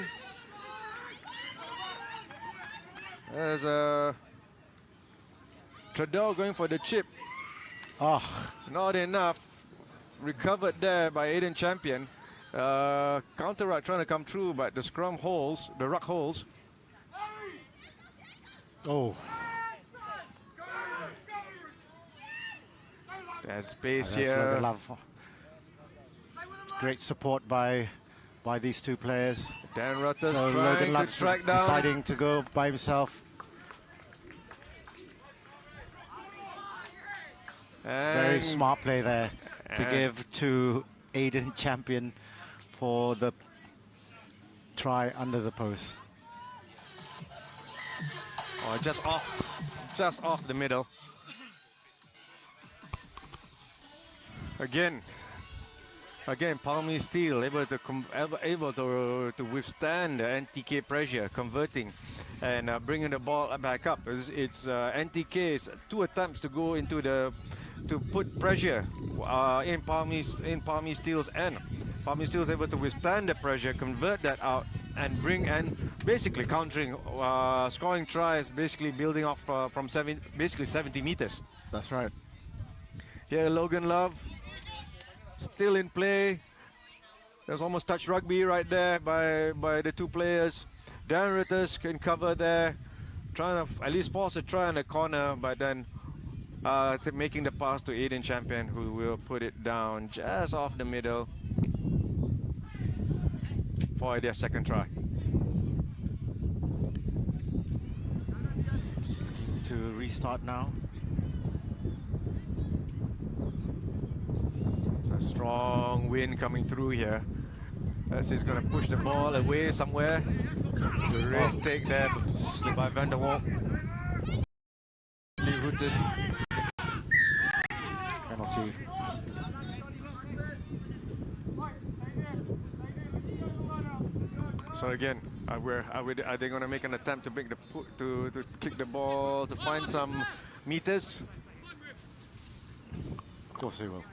There's a Trudeau going for the chip. Oh, not enough. Recovered there by Aiden Champion. Counter ruck trying to come through, but the scrum holes, the ruck holes. Oh. There's space That's here. Love. Great support by these two players. Dan Rutters so trying Logan to track down. Deciding to go by himself. Very smart play there to give to Aiden Champion for the try under the post. Oh, just off the middle. Again, Palmy Steele able to withstand the NTK pressure, converting and bringing the ball back up. It's NTK's 2 attempts to go into to put pressure in Palmy Steele's end. Palmy Steele's able to withstand the pressure, convert that out, and basically countering, scoring tries, basically building off from 70 meters. That's right. Here, Logan Love. Still in play. There's almost touch rugby right there by the two players. Dan Ritters can cover there, trying to at least force a try on the corner, but then making the pass to Aiden Champion, who will put it down just off the middle for their second try. Just looking to restart now. It's a strong wind coming through here. As he's going to push the ball away somewhere. Great take there by Van der Walt. Rutis. Penalty. So again, are they going to make an attempt to make to kick the ball to find some meters? Of course they will.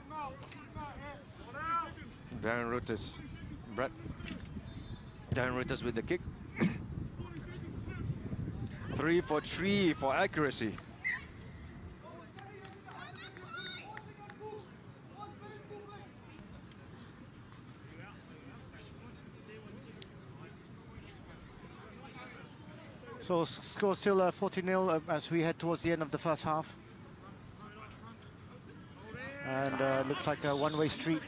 Darren Rutis, Brett. Darren Rutis with the kick. 3 for 3 for accuracy. So score still 40-0 as we head towards the end of the first half. And looks like a one-way street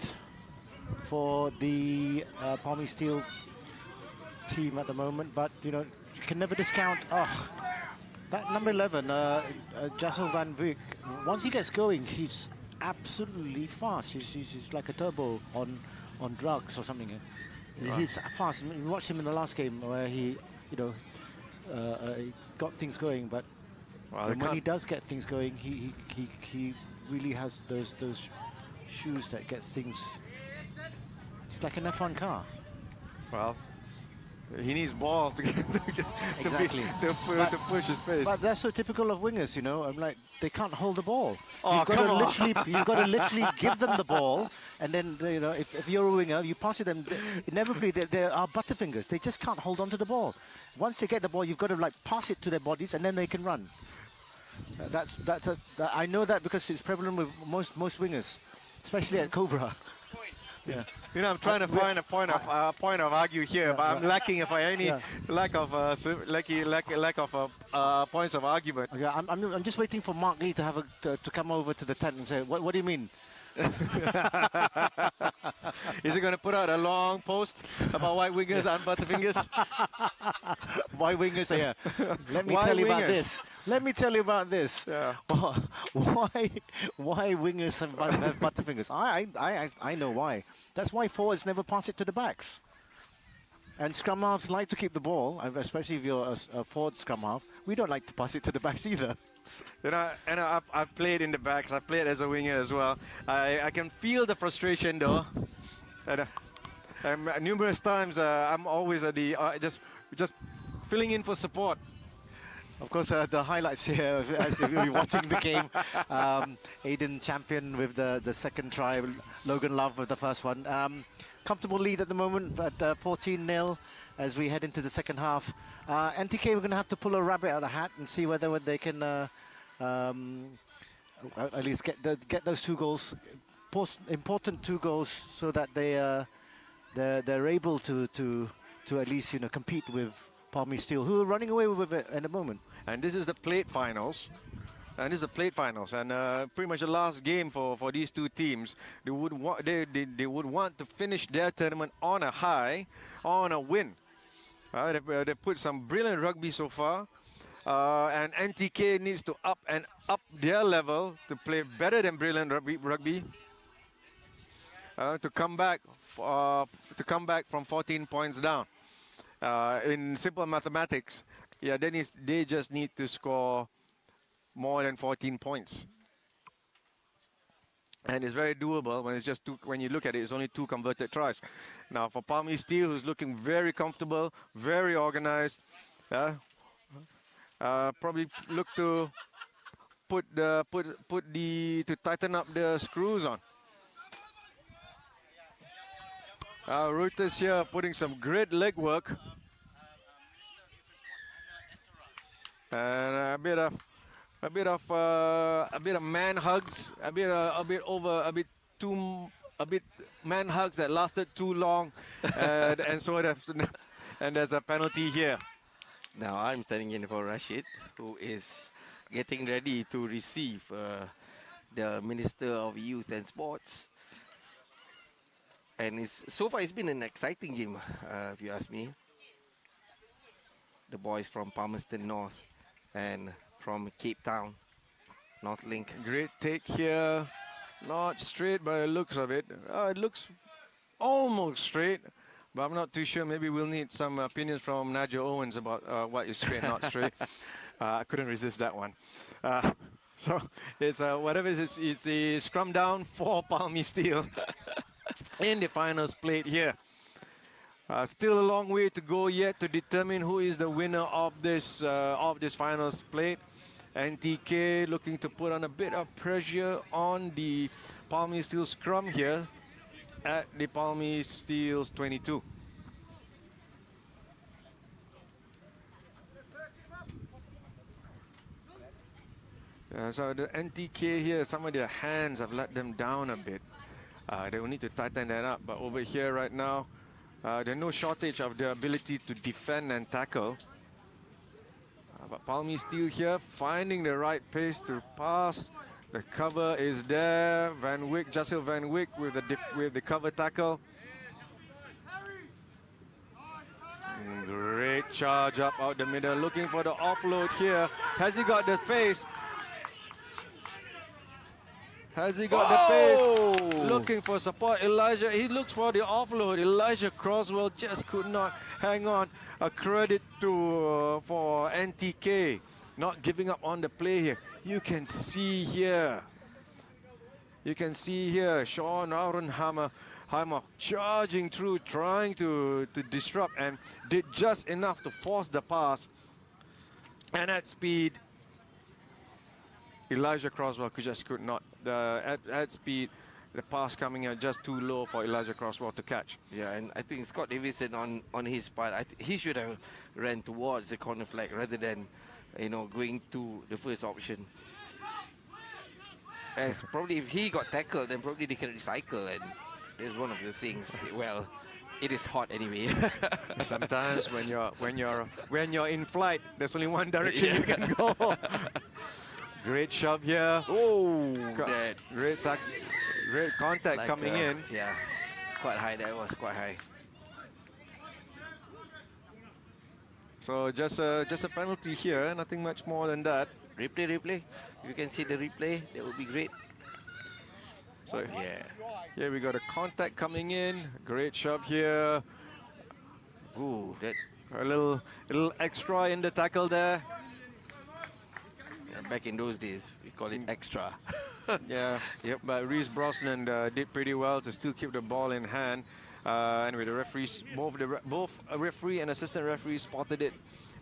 for the Palmy Steel team at the moment. But, you know, you can never discount, that number 11, Jassel van Wyk, once he gets going, he's absolutely fast. He's like a turbo on drugs or something. He's fast. We watched him in the last game where he, you know, he got things going, but when he does get things going, he really has those shoes that get things. It's like an F1 car. Well, he needs ball to exactly to push his pace. But that's so typical of wingers, you know. I'm like, they can't hold the ball. Oh, you've got to literally give them the ball, and then, you know, if you're a winger, you pass it them. Inevitably, they are butterfingers. They just can't hold on to the ball. Once they get the ball, you've got to like pass it to their bodies, and then they can run. I know that because it's prevalent with most wingers, especially at Cobra. Yeah. You know, I'm trying to find a point of argue here, but I'm lacking if I any lack of points of argument. Yeah, I'm just waiting for Mark Lee to have to come over to the tent and say, what do you mean? Is he going to put out a long post about white wingers and butterfingers? White wingers, yeah. Let me tell you about this. Let me tell you about this. Yeah. Why wingers have butterfingers? I know why. That's why forwards never pass it to the backs. And scrum halves like to keep the ball, especially if you're a forward scrum half. We don't like to pass it to the backs either. You know, and I've played in the backs. I played as a winger as well. I can feel the frustration though. And numerous times I'm always at the just filling in for support. Of course, the highlights here, as if you're watching the game, Aiden champion with the second try, Logan Love with the first one. Comfortable lead at the moment at 14-0 as we head into the second half. NTK, we're going to have to pull a rabbit out of the hat and see whether they can at least get those 2 goals, important 2 goals, so that they're able to at least, you know, compete with Palmy Steel, who are running away with it in a moment. And this is the plate finals. And this is the plate finals, and pretty much the last game for these 2 teams. They would want to finish their tournament on a high, on a win. They put some brilliant rugby so far, and NTK needs to up their level to play better than brilliant rugby. To come back from 14 points down. In simple mathematics, yeah, they just need to score more than 14 points. And it's very doable when it's just 2, when you look at it, it's only 2 converted tries. Now for Palmy Steel, who's looking very comfortable, very organized, probably look to to tighten up the screws on. Reuters here putting some great leg work. And a bit of man hugs, a bit man hugs that lasted too long, and there's a penalty here. Now I'm standing in for Rashid, who is getting ready to receive the Minister of Youth and Sports. And so far it's been an exciting game, if you ask me. The boys from Palmerston North and from Cape Town, Northlink. Great take here. Not straight by the looks of it. It looks almost straight, but I'm not too sure. Maybe we'll need some opinions from Nigel Owens about what is straight, not straight. I couldn't resist that one. So it's whatever it is, it's a scrum down for Palmy Steel in the finals plate here. Still a long way to go yet to determine who is the winner of this finals plate. NTK looking to put on a bit of pressure on the Palmy Steel scrum here at the Palmy Steel's 22. So the NTK here, some of their hands have let them down a bit. They will need to tighten that up. But over here right now, there's no shortage of the ability to defend and tackle. But Palmy Steel here finding the right pace to pass. The cover is there. Van Wyk, Jasil Van Wyk with the cover tackle. Great charge up out the middle, looking for the offload here. Has he got the pace? Has he got the pace? Looking for support. Elijah, he looks for the offload. Elijah Croswell just could not hang on. A credit to for NTK not giving up on the play here. You can see here. Sean Aurenhammer charging through, trying to disrupt, and did just enough to force the pass. And at speed, Elijah Croswell could not. At speed, the pass coming out just too low for Elijah Croswell to catch. Yeah, and I think Scott Davison on his part, he should have ran towards the corner flag rather than, going to the first option. As probably if he got tackled, then probably they can recycle, and there's one of the things. Well, it is hot anyway. Sometimes when you're in flight, there's only one direction you can go. Great shove here. Oh, great contact coming in. Yeah, quite high. That was quite high. So just a penalty here. Nothing much more than that. Replay. If you can see the replay, that would be great. So yeah, we got a contact coming in. Great shove here. Ooh, that a little extra in the tackle there. Back in those days, we call it extra. Yeah, yep. But Reece Brosnan did pretty well to still keep the ball in hand. Anyway, the referees, both a referee and assistant referee spotted it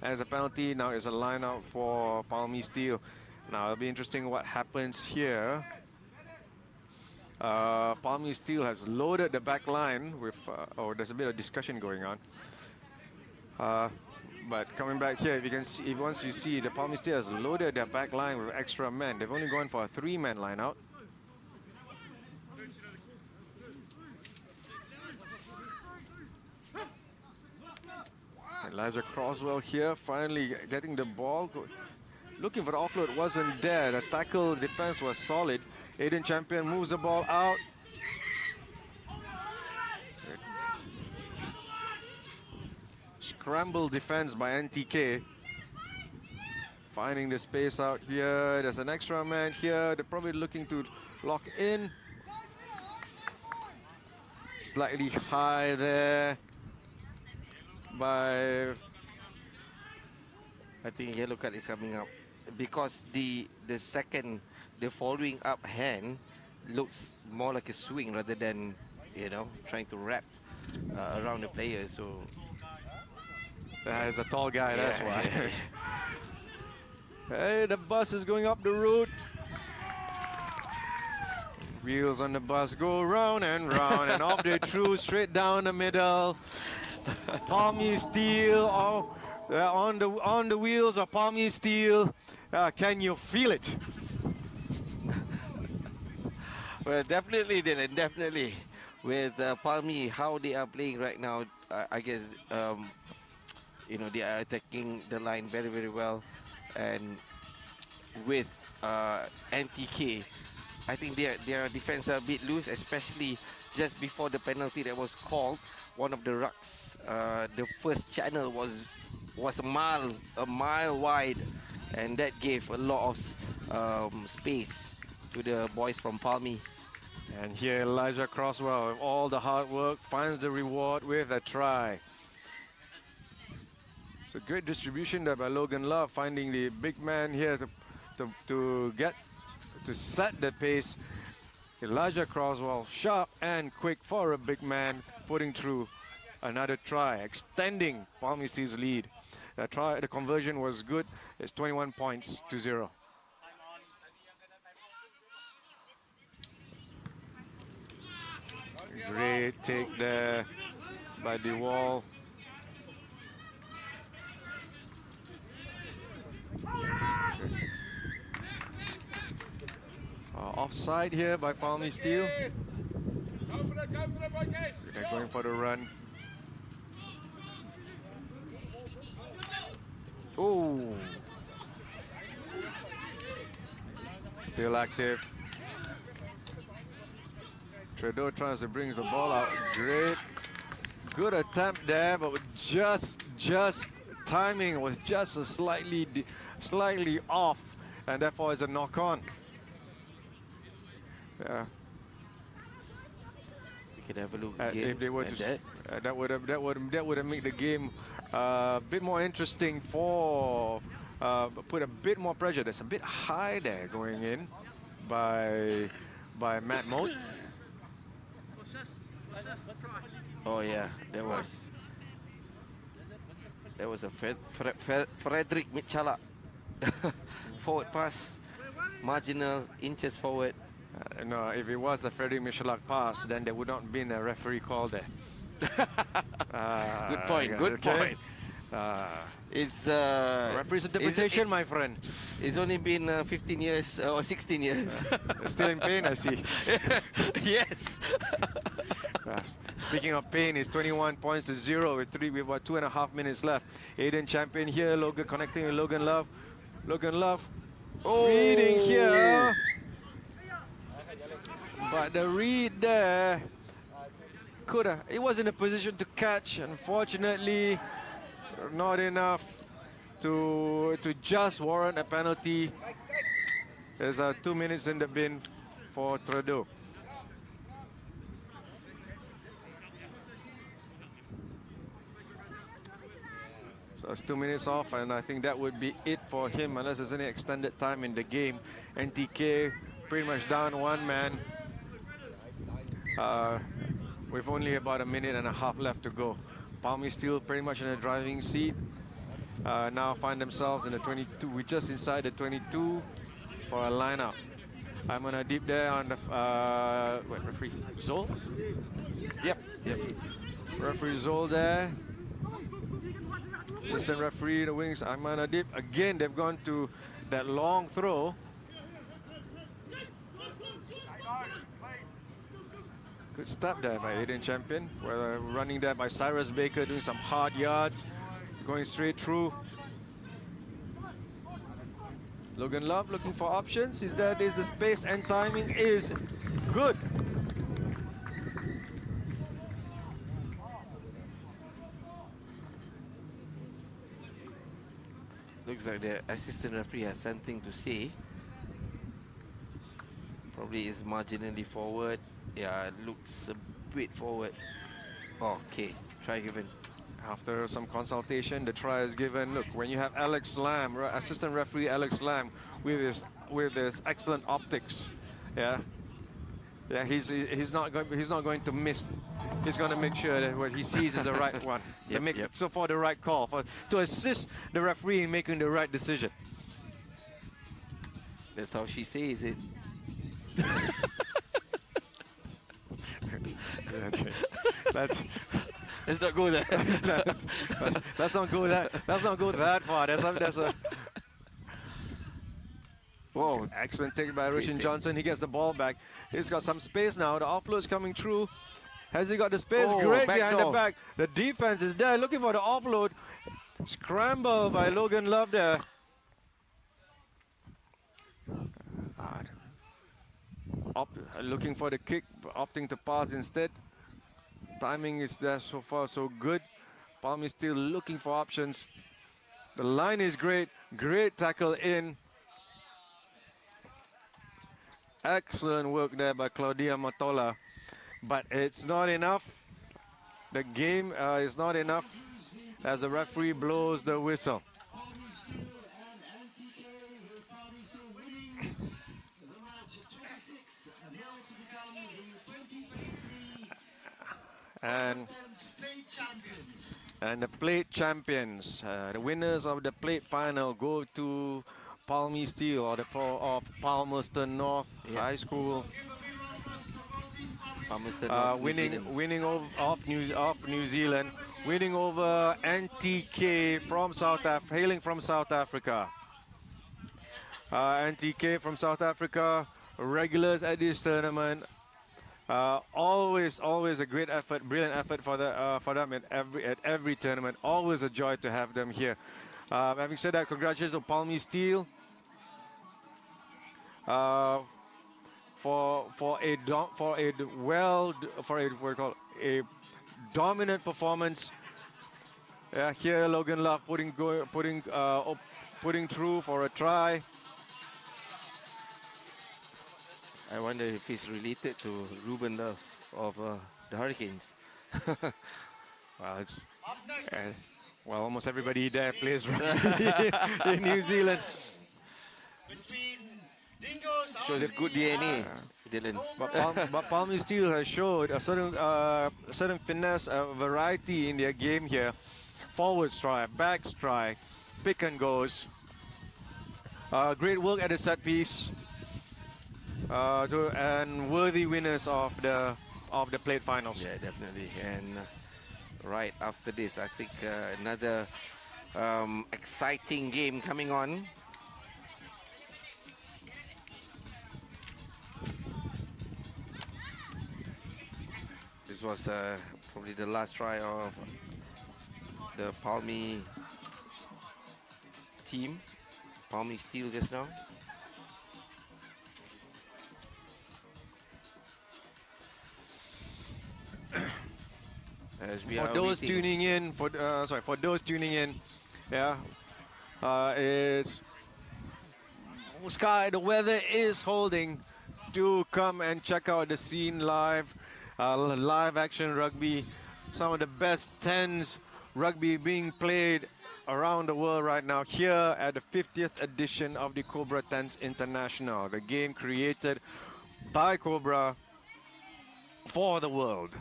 as a penalty. Now it's a line out for Palmy Steel. Now it'll be interesting what happens here. Palmy Steel has loaded the back line with, there's a bit of discussion going on. But coming back here, if you can see, once you see the Palmy Steel has loaded their back line with extra men. They've only gone for a 3-man line out. Elijah Croswell here, finally getting the ball. Looking for the offload, wasn't there. The tackle defense was solid. Aiden Champion moves the ball out. Scramble defense by NTK. Finding the space out here. There's an extra man here. They're probably looking to lock in. Slightly high there by... I think yellow card is coming up because the following up hand looks more like a swing rather than, trying to wrap around the player. So he's a tall guy, that's why. Hey, the bus is going up the route. Wheels on the bus go round and round and off they through straight down the middle. Palmy Steel on the wheels of Palmy Steel. Can you feel it? Well, definitely, Dylan, definitely. With Palmy, how they are playing right now, I guess, they are attacking the line very, very well. And with NTK, I think their defense are a bit loose, especially just before the penalty that was called. One of the rucks, the first channel was a mile wide, and that gave a lot of space to the boys from Palmy And here Elijah Crosswell, with all the hard work, finds the reward with a try. It's a great distribution there by Logan Love, finding the big man here to set the pace. Elijah Crosswell, sharp and quick for a big man, putting through another try, extending Palmy Steel's lead. The conversion was good. It's 21 points to 0. Great take there by the wall. Offside here by Palmy Steel. They're going for the run. Oh, still active. Trudeau tries to bring the ball out. Great, good attempt there, but just timing was just a slightly off, and therefore it's a knock on. Yeah. We could have a look again. If they were to, that would have made the game a bit more interesting for put a bit more pressure. There's a bit high there going in by Matt Moat. Oh yeah, that was a Frederick Michalak. Forward pass, marginal inches forward. No, if it was a Frederick Michalak pass, then there would not have been a referee call there. Good point. Good point. It's referee's interpretation, my friend. It's only been 15 years or 16 years. Still in pain, I see. Yes. Speaking of pain, it's 21 points to 0 with about 2.5 minutes left. Aiden Champion here, Logan connecting with Logan Love. Logan Love reading here. But the read there, he was in a position to catch. Unfortunately, not enough to just warrant a penalty. There's 2 minutes in the bin for Trudeau. So it's 2 minutes off, and I think that would be it for him unless there's any extended time in the game. NTK pretty much down one man. With only about 1.5 minutes left to go. Palmy Steel pretty much in a driving seat. Now find themselves in the 22. We're just inside the 22 for a lineup. I'm on a deep there on the referee Zol. Yep. Referee Zol there. Assistant referee the wings. I'm on a deep again. They've gone to that long throw. Good stop there by Aiden Champion. Running there by Cyrus Baker, doing some hard yards, going straight through. Logan Love looking for options. Is the space and timing is good. Looks like the assistant referee has something to say. Probably is marginally forward. Yeah, looks a bit forward. Okay, try given. After some consultation, the try is given. Look, when you have Alex Lamb, assistant referee Alex Lamb, with his excellent optics, yeah, he's not going to miss. He's going to make sure that what he sees is the right one. So for the right call, to assist the referee in making the right decision. That's how she sees it. Okay. Let's not go there. let's not go that. Let's not go that far. There's a. Whoa! Excellent take by Roshan Johnson. He gets the ball back. He's got some space now. The offload's coming through. Has he got the space? Great behind the back. The defense is there, looking for the offload. Scramble by Logan Love there. Looking for the kick, opting to pass instead. Timing is there so far so good. Palm is still looking for options. The line is great. Great tackle in. Excellent work there by Claudia Matola. But it's not enough. The game is not enough as the referee blows the whistle. And the plate champions, the winners of the plate final go to Palmy Steel or the floor of Palmerston North High School. Palmerston North, Winning off New Zealand, winning over NTK from hailing from South Africa. NTK from South Africa, regulars at this tournament. Always a great effort, brilliant effort for them at every tournament. Always a joy to have them here. Having said that, congratulations to Palmy Steel for a dominant performance. Here Logan Love putting through for a try. I wonder if he's related to Ruben Love of the Hurricanes. Well, almost everybody there plays rugby in New Zealand. Shows a good DNA, Dylan. But Palmy Steel has showed a certain finesse, variety in their game here. Forward strike, back strike, pick and goes. Great work at the set piece. And worthy winners of the plate finals. Yeah, definitely. And right after this, I think another exciting game coming on. This was probably the last try of the Palmy team. Palmy Steel just now. For those tuning in, is Sky. The weather is holding. Do come and check out the scene live, live action rugby. Some of the best tens rugby being played around the world right now here at the 50th edition of the Cobra Tens International. The game created by Cobra for the world.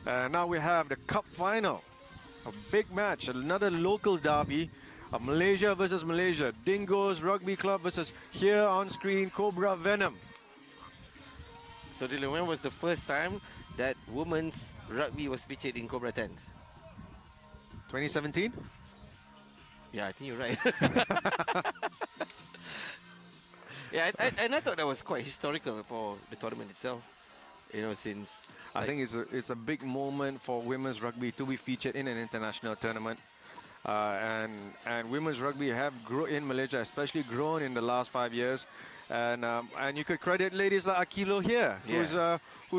Now we have the cup final, a big match, another local derby, Malaysia versus Malaysia, Dingoes Rugby Club versus here on screen Cobra Venom. So Dylan, when was the first time that women's rugby was featured in Cobra Tens? 2017? Yeah, I think you're right. Yeah, and I thought that was quite historical for the tournament itself. You know, since I think it's a big moment for women's rugby to be featured in an international tournament, and women's rugby have grown in Malaysia, especially grown in the last 5 years, and you could credit ladies like Akilo here, who's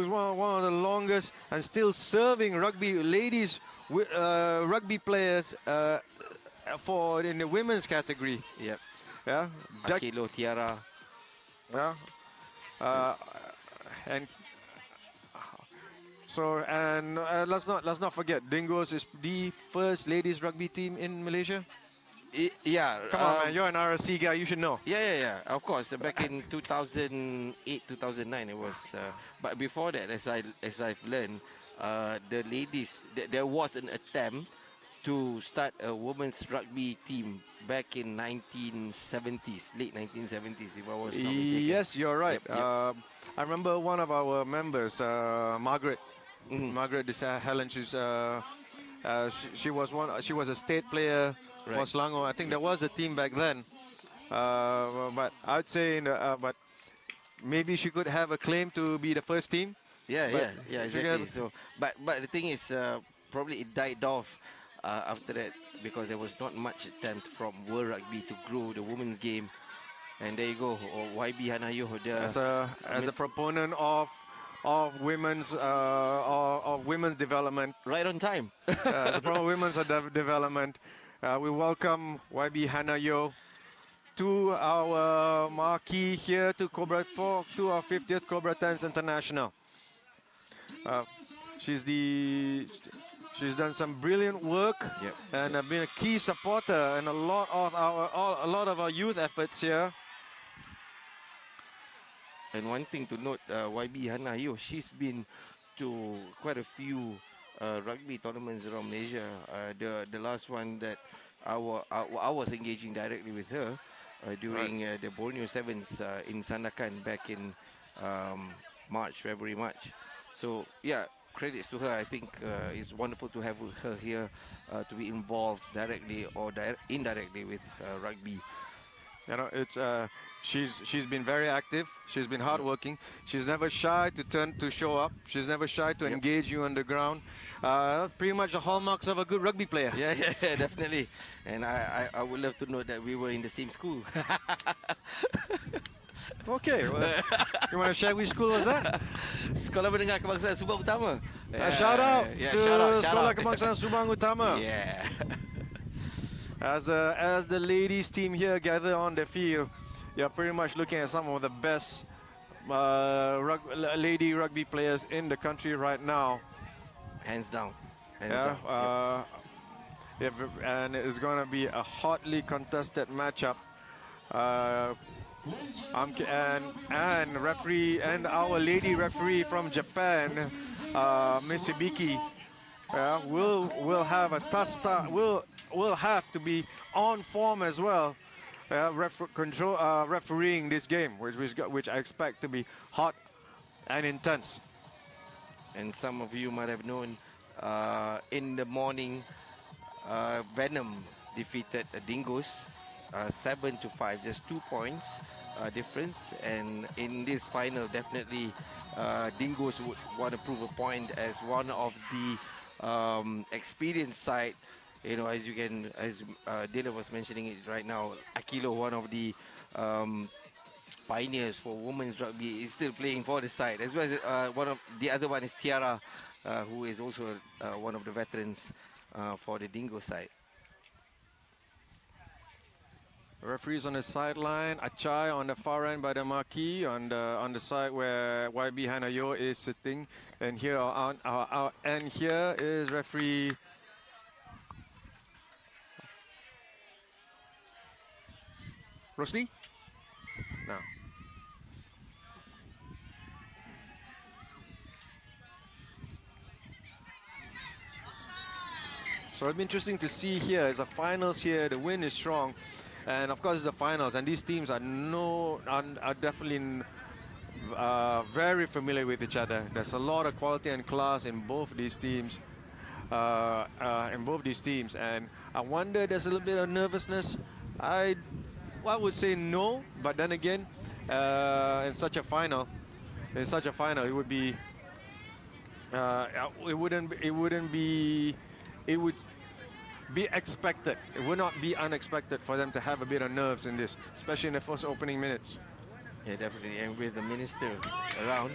one of the longest and still serving ladies rugby players for in the women's category. Yep. Yeah. Akilo, Tiara. Yeah. And so, and let's not forget, Dingoes is the first ladies rugby team in Malaysia. Yeah. Come on, man, you're an RSC guy, you should know. Yeah. Of course, back in 2008, 2009, it was. But before that, as I've learned, the ladies, there was an attempt to start a women's rugby team back in 1970s, late 1970s, if I was not mistaken. Yes, you're right. Yep. I remember one of our members, Margaret. Margaret Helen. She was a state player for Selangor. I think there was a team back then. But I'd say, but maybe she could have a claim to be the first team. Yeah, exactly. So, but the thing is, probably it died off after that because there was not much attempt from World Rugby to grow the women's game. And there you go, YB Hanayo. As a proponent of women's development, right on time. As a proponent of women's development, we welcome YB Hanayo to our marquee here to Cobra 4, to our 50th Cobra 10s International. She's done some brilliant work and been a key supporter in a lot of our youth efforts here. And one thing to note, YB Hana Yo, she's been to quite a few rugby tournaments around Malaysia. The last one that I was engaging directly with her during the Borneo Sevens in Sandakan back in February, March. So yeah, credits to her. I think it's wonderful to have her here to be involved directly or indirectly with rugby. You know, it's she's been very active. She's been hardworking. She's never shy to show up. She's never shy to engage you on the ground. Pretty much the hallmarks of a good rugby player. Yeah, definitely. And I would love to know that we were in the same school. Okay, well, you want to share which school was that? Sekolah Menengah Kebangsaan Subang Utama. Shout out to Sekolah out. Kebangsaan Subang Utama. Yeah. As the ladies team here gather on the field, you're pretty much looking at some of the best lady rugby players in the country right now. Hands down. And it's going to be a hotly contested matchup. And referee and our lady referee from Japan, Miss Hibiki, will have a tough start. Will have to be on form as well, refereeing this game, which I expect to be hot and intense. And some of you might have known in the morning, Venom defeated Dingoes 7-5, just 2 points difference. And in this final, definitely Dingoes would want to prove a point as one of the experienced side. You know, as Dylan was mentioning it right now, Akilo, one of the pioneers for women's rugby, is still playing for the side. As well as the other one is Tiara, who is also one of the veterans for the Dingo side. Referees on the sideline, Achai on the far end by the marquee, on the side where YB Hanayo is sitting, and here on our end here is referee Rosli? No. So it'll be interesting to see here as the finals here. The wind is strong, and of course it's the finals, and these teams are definitely very familiar with each other. There's a lot of quality and class in both these teams. And I wonder there's a little bit of nervousness. I would say no, but then again, in such a final, it would be, it would be expected. It would not be unexpected for them to have a bit of nerves in this, especially in the first opening minutes. Yeah, definitely, and with the minister around.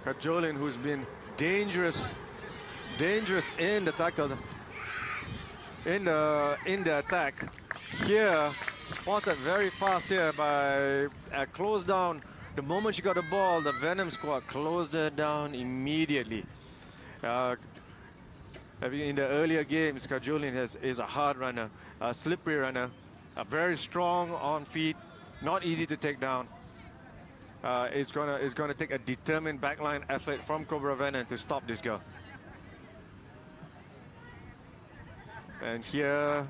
Kajolin, who's been dangerous in the tackle, in the attack. Here, spotted very fast here by closed down. The moment she got the ball, the Venom squad closed her down immediately. In the earlier games, Kajolin is a hard runner, a slippery runner, very strong on feet, not easy to take down. It's gonna take a determined backline effort from Cobra Venom to stop this girl. And here,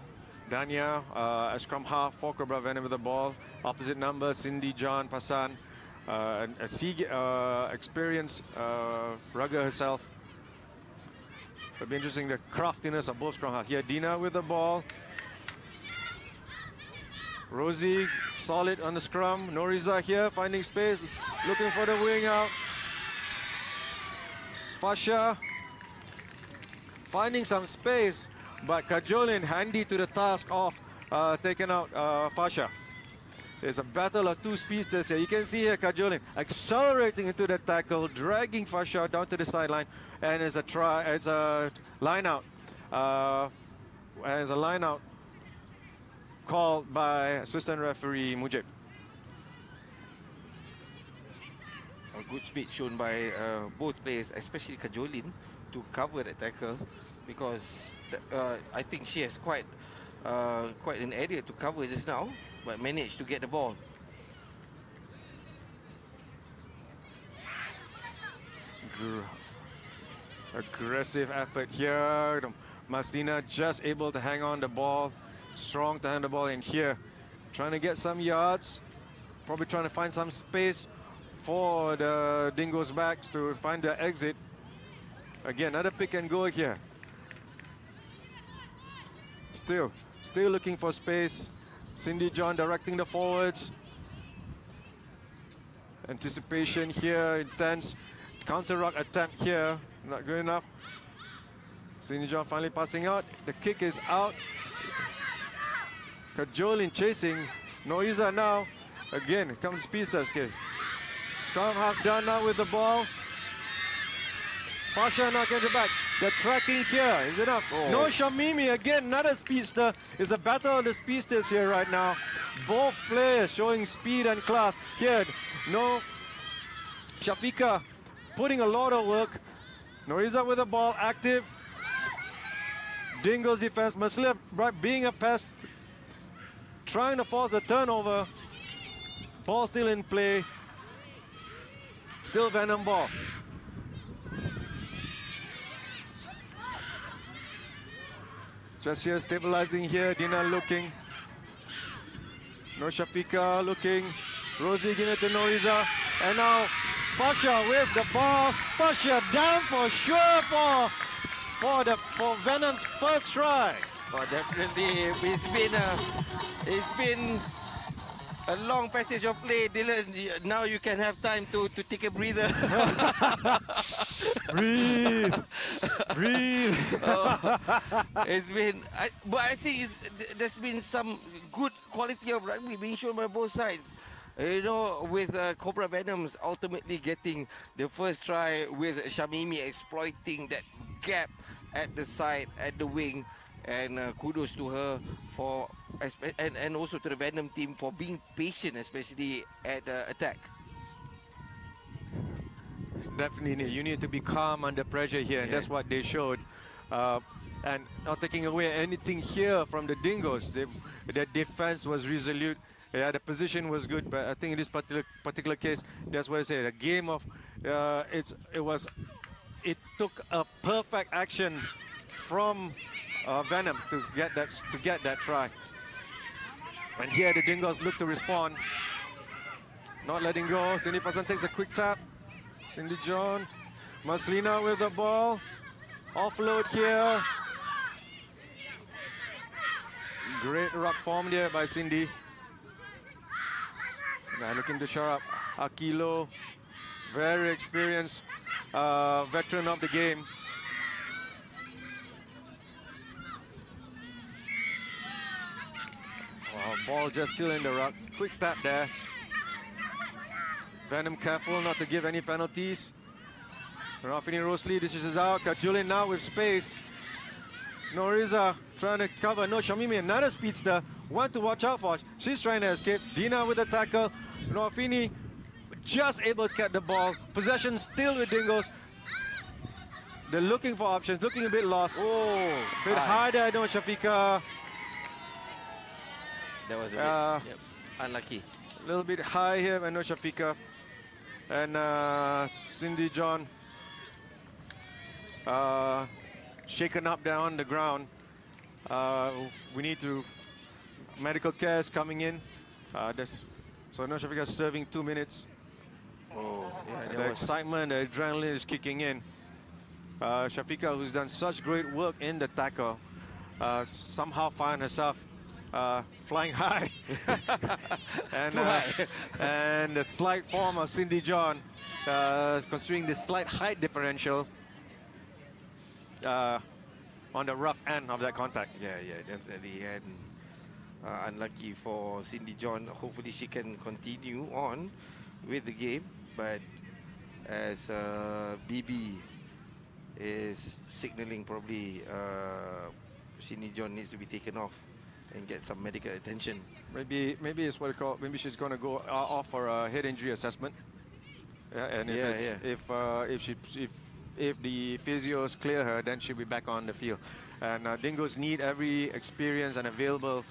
Dania, a scrum half for Cobra Venom with the ball. Opposite number, Cindy John Pasan, a experienced rugger herself. It'll be interesting, the craftiness of both scrum half. Here, Dina with the ball. Rosie, solid on the scrum. Noriza here, finding space, looking for the wing out. Fasha, finding some space, but Kajolin handy to the task of taking out Fasha. There's a battle of two speedsters here. You can see here Kajolin accelerating into the tackle, dragging Fasha down to the sideline, and it's a line out as a line out called by assistant referee Mujib. A good speed shown by both players, especially Kajolin, to cover the tackle, because I think she has quite an area to cover just now, but managed to get the ball. Aggressive effort here. Mastina just able to hang on the ball, strong to hand the ball in here, trying to get some yards, probably trying to find some space for the Dingoes backs to find the exit. Again, another pick and go here. Still looking for space. Cindy John directing the forwards. Anticipation here, intense. Counter ruck attempt here, not good enough. Cindy John finally passing out. The kick is out. Kajolin chasing. Noiza now. Again, it comes Speedsters. Okay. Scrum half done now with the ball. Fasha now getting back. The tracking here is enough. Oh. No Shamimi again, another speedster. It's a battle of the speedsters here right now. Both players showing speed and class. Here, no Shafika putting a lot of work. Noriza with the ball, active. Dingo's defense, Maslia being a pest, trying to force a turnover. Ball still in play. Still Venom ball. Just here stabilizing here, Dina looking. No Shafika looking. Rosie giving it to Noriza. And now Fasha with the ball. Fasha down for sure for Venom's first try. Well, definitely, it's been a long passage of play, Dylan. Now you can have time to take a breather. Breathe. It's been, but I think there's been some good quality of rugby being shown by both sides. You know, with Cobra Venoms ultimately getting the first try, with Shamimi exploiting that gap at the side, at the wing, and kudos to her for, and also to the Venom team for being patient, especially at attack. Definitely, you need to be calm under pressure here, and that's what they showed. And not taking away anything here from the Dingoes. Their defense was resolute. Yeah, the position was good, but I think in this particular case, that's what I say. The game of it took a perfect action from Venom to get that try. And here the Dingoes look to respond, not letting go. Cindy Pasan takes a quick tap. Cindy John, Maslina with the ball, offload here. Great ruck form there by Cindy. Now looking to shore up Akilo, very experienced veteran of the game. Wow, ball just still in the ruck. Quick tap there. Venom careful not to give any penalties. Rafini Rosli dishes out. Kajulin now with space. Noriza trying to cover. No, Shamimi, another speedster. One to watch out for. She's trying to escape. Dina with the tackle. Rafini just able to catch the ball. Possession still with Dingoes. They're looking for options, looking a bit lost. Oh, bit high there, no, Shafika. That was a bit unlucky. A little bit high here, I know Shafika. And Cindy John shaken up down on the ground. We need to, medical care is coming in. So no Shafika serving 2 minutes. Oh, yeah, the excitement, the adrenaline is kicking in. Shafika, who's done such great work in the tackle, somehow find herself flying high. And, too high. And the slight form of Cindy John, considering the slight height differential on the rough end of that contact. Yeah, definitely. And unlucky for Cindy John. Hopefully she can continue on with the game. But as BB is signaling, probably Cindy John needs to be taken off and get some medical attention. Maybe it's what you call. Maybe she's going to go off for a head injury assessment. Yeah, and if the physios clear her, then she'll be back on the field. And Dingoes need every experienced and available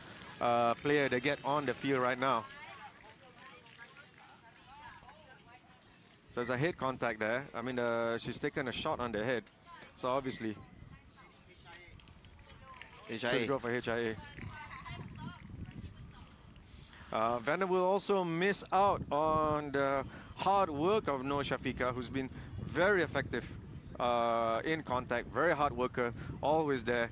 player to get on the field right now. So there's a head contact there. I mean, she's taken a shot on the head. So obviously, she'll go for HIA. Venom will also miss out on the hard work of Noor Shafiqa, who's been very effective in contact, very hard worker, always there.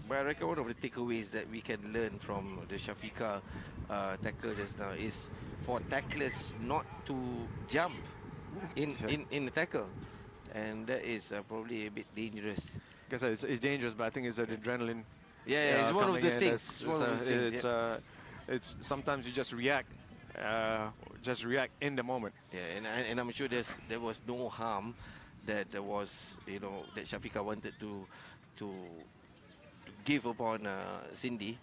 But I reckon one of the takeaways that we can learn from the Shafiqa tackle just now is for tacklers not to jump in the tackle, and that is probably a bit dangerous. Because it's dangerous, but I think it's an adrenaline. Yeah, it's one of those things. It's sometimes you just react in the moment. Yeah, and I'm sure there was no harm that there was, that Shafiqa wanted to give upon Cindy.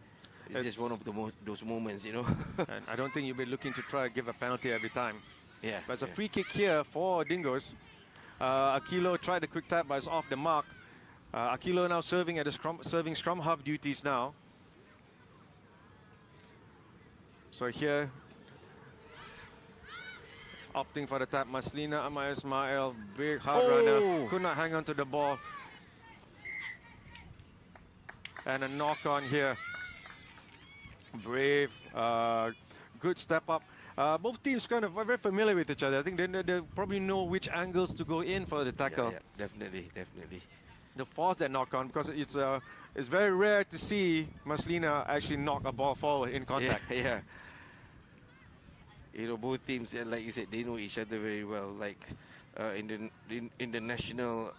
It's just one of those moments, And I don't think you'll be looking to try to give a penalty every time. Yeah. But it's a free kick here for Dingoes. Akilo tried a quick tap, but it's off the mark. Akilo now serving at the scrum half duties now. So here, opting for the tap, Maslina Amar Ismail, big hard runner, could not hang on to the ball. And a knock on here. Brave, good step up. Both teams kind of are very familiar with each other. I think they probably know which angles to go in for the tackle. Yeah, definitely. To force that knock on, because it's very rare to see Maslina actually knock a ball forward in contact. Yeah. Both teams, like you said, they know each other very well. Like in the national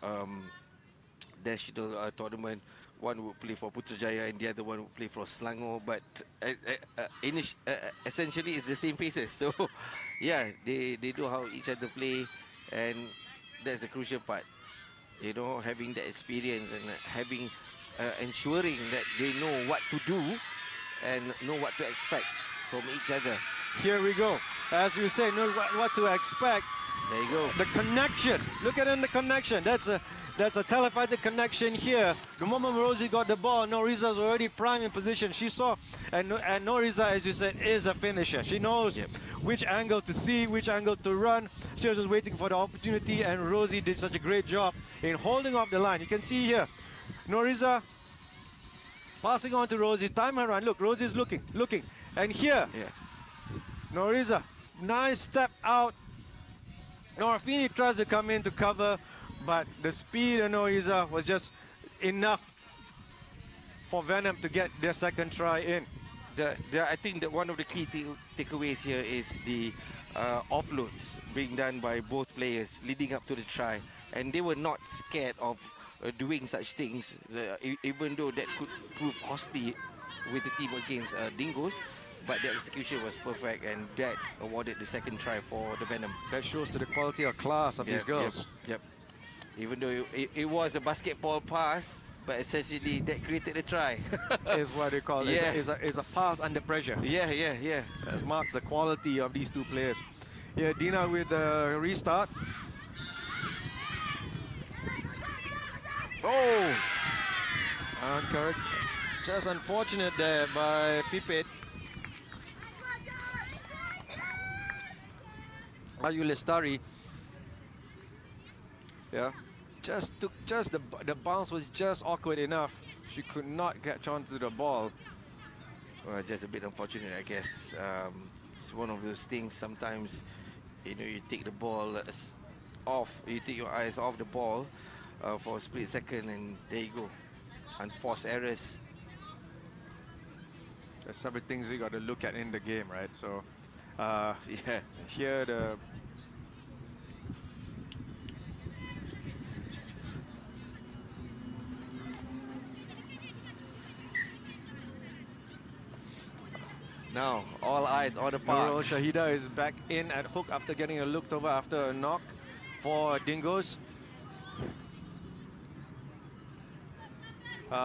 tournament, one would play for Putrajaya and the other one would play for Selangor, but essentially it's the same faces. So yeah, they know how each other play, and that's the crucial part. Having that experience and having ensuring that they know what to do and know what to expect from each other. Here we go. As you say, know what to expect. There you go. The connection. Look at the connection. That's a telepathic connection here. The moment Rosie got the ball, Noriza was already prime in position. She saw, and Noriza, as you said, is a finisher. She knows which angle to see, which angle to run. She was just waiting for the opportunity, and Rosie did such a great job in holding up the line. You can see here, Noriza passing on to Rosie. Time her run. Look, Rosie's looking. And here, Noriza, nice step out. Norafini tries to come in to cover, but the speed of Noriza was just enough for Venom to get their second try in. I think that one of the key takeaways here is the offloads being done by both players leading up to the try, and they were not scared of doing such things, even though that could prove costly with the team against Dingoes. But the execution was perfect, and that awarded the second try for the Venom. That shows to the quality of class of these girls. Yep. Even though it was a basketball pass, but essentially that created a try. Is what they call it. It's a pass under pressure. Yeah. That marks the quality of these two players. Yeah, Dina with the restart. Oh! Correct. Just unfortunate there by Pipit. Ayu Lestari. Yeah. The bounce was just awkward enough. She could not catch on to the ball. Well, just a bit unfortunate, I guess. It's one of those things. Sometimes, you take the ball off. You take your eyes off the ball for a split second, and there you go. Unforced errors. There's several things you got to look at in the game, right? So, here the. Now, all eyes on the park. Nurul Shahida is back in at hook after getting a looked over after a knock for Dingoes.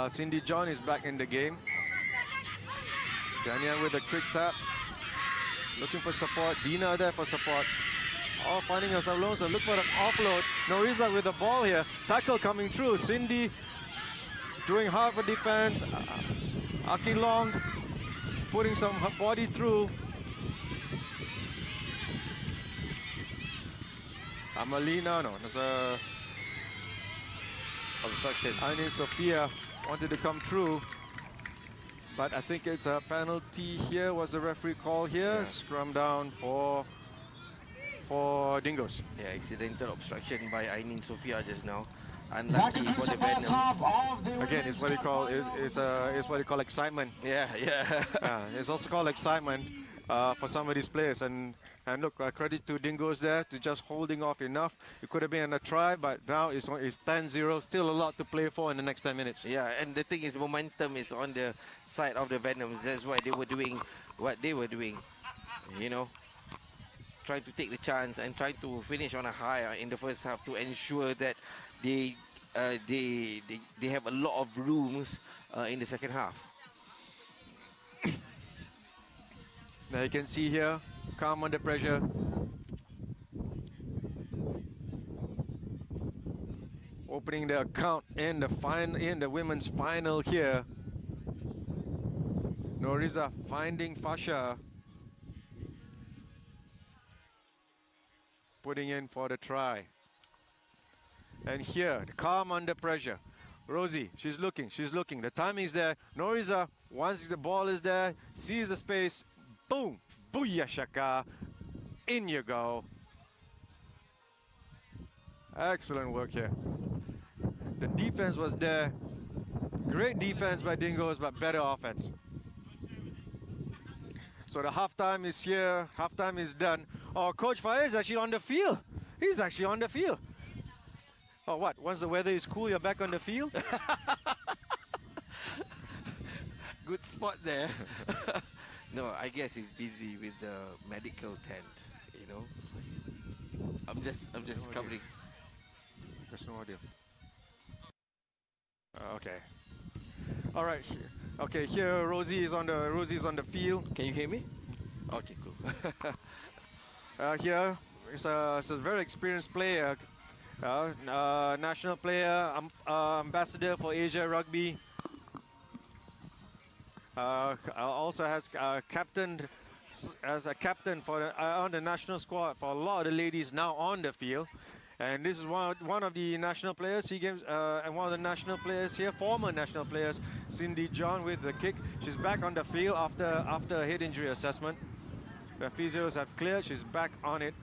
Cindy John is back in the game. Dania with a quick tap. Looking for support. Dina there for support. Oh, finding herself alone, so look for an offload. Noriza with the ball here. Tackle coming through. Cindy doing hard for defense. Aki Long putting some body through. Amalina, no, there's a obstruction. Aini Sophia wanted to come through, but I think it's a penalty here. Was the referee call here? Yeah. Scrum down for Dingoes. Yeah, accidental obstruction by Ainin Sophia just now. Unlucky for the Venoms. Again, it's what you call it's what you call excitement. Yeah. It's also called excitement for some of these players. And look, credit to Dingoes there to just holding off enough. It could have been a try, but now it's 10-0. Still a lot to play for in the next 10 minutes. Yeah, and the thing is, momentum is on the side of the Venoms. That's why they were doing what they were doing. You know, trying to take the chance and trying to finish on a high in the first half to ensure that they have a lot of rooms in the second half. Now you can see here, calm under pressure. Opening the account in the women's final here. Noriza finding Fasha. Putting in for the try. And here, calm under pressure. Rosie, she's looking. The timing is there. Noriza, once the ball is there, sees the space, boom, booyah shaka, in you go. Excellent work here. The defense was there. Great defense by Dingoes, but better offense. So the halftime is here. Halftime is done. Oh, Coach Faiz is actually on the field. He's actually on the field. Oh, what? Once the weather is cool, you're back on the field? Good spot there. No, I guess he's busy with the medical tent, you know. I'm just covering. There's no audio. Okay. All right. Okay, here Rosie is on the field. Can you hear me? Okay, cool. Here is a very experienced player. National player, ambassador for Asia Rugby. Also has captained as a captain for on the national squad for a lot of the ladies now on the field. And this is one of the national players, SEA Games, and one of the national players here, former national players, Cindy John with the kick. She's back on the field after a head injury assessment. The physios have cleared. She's back on it.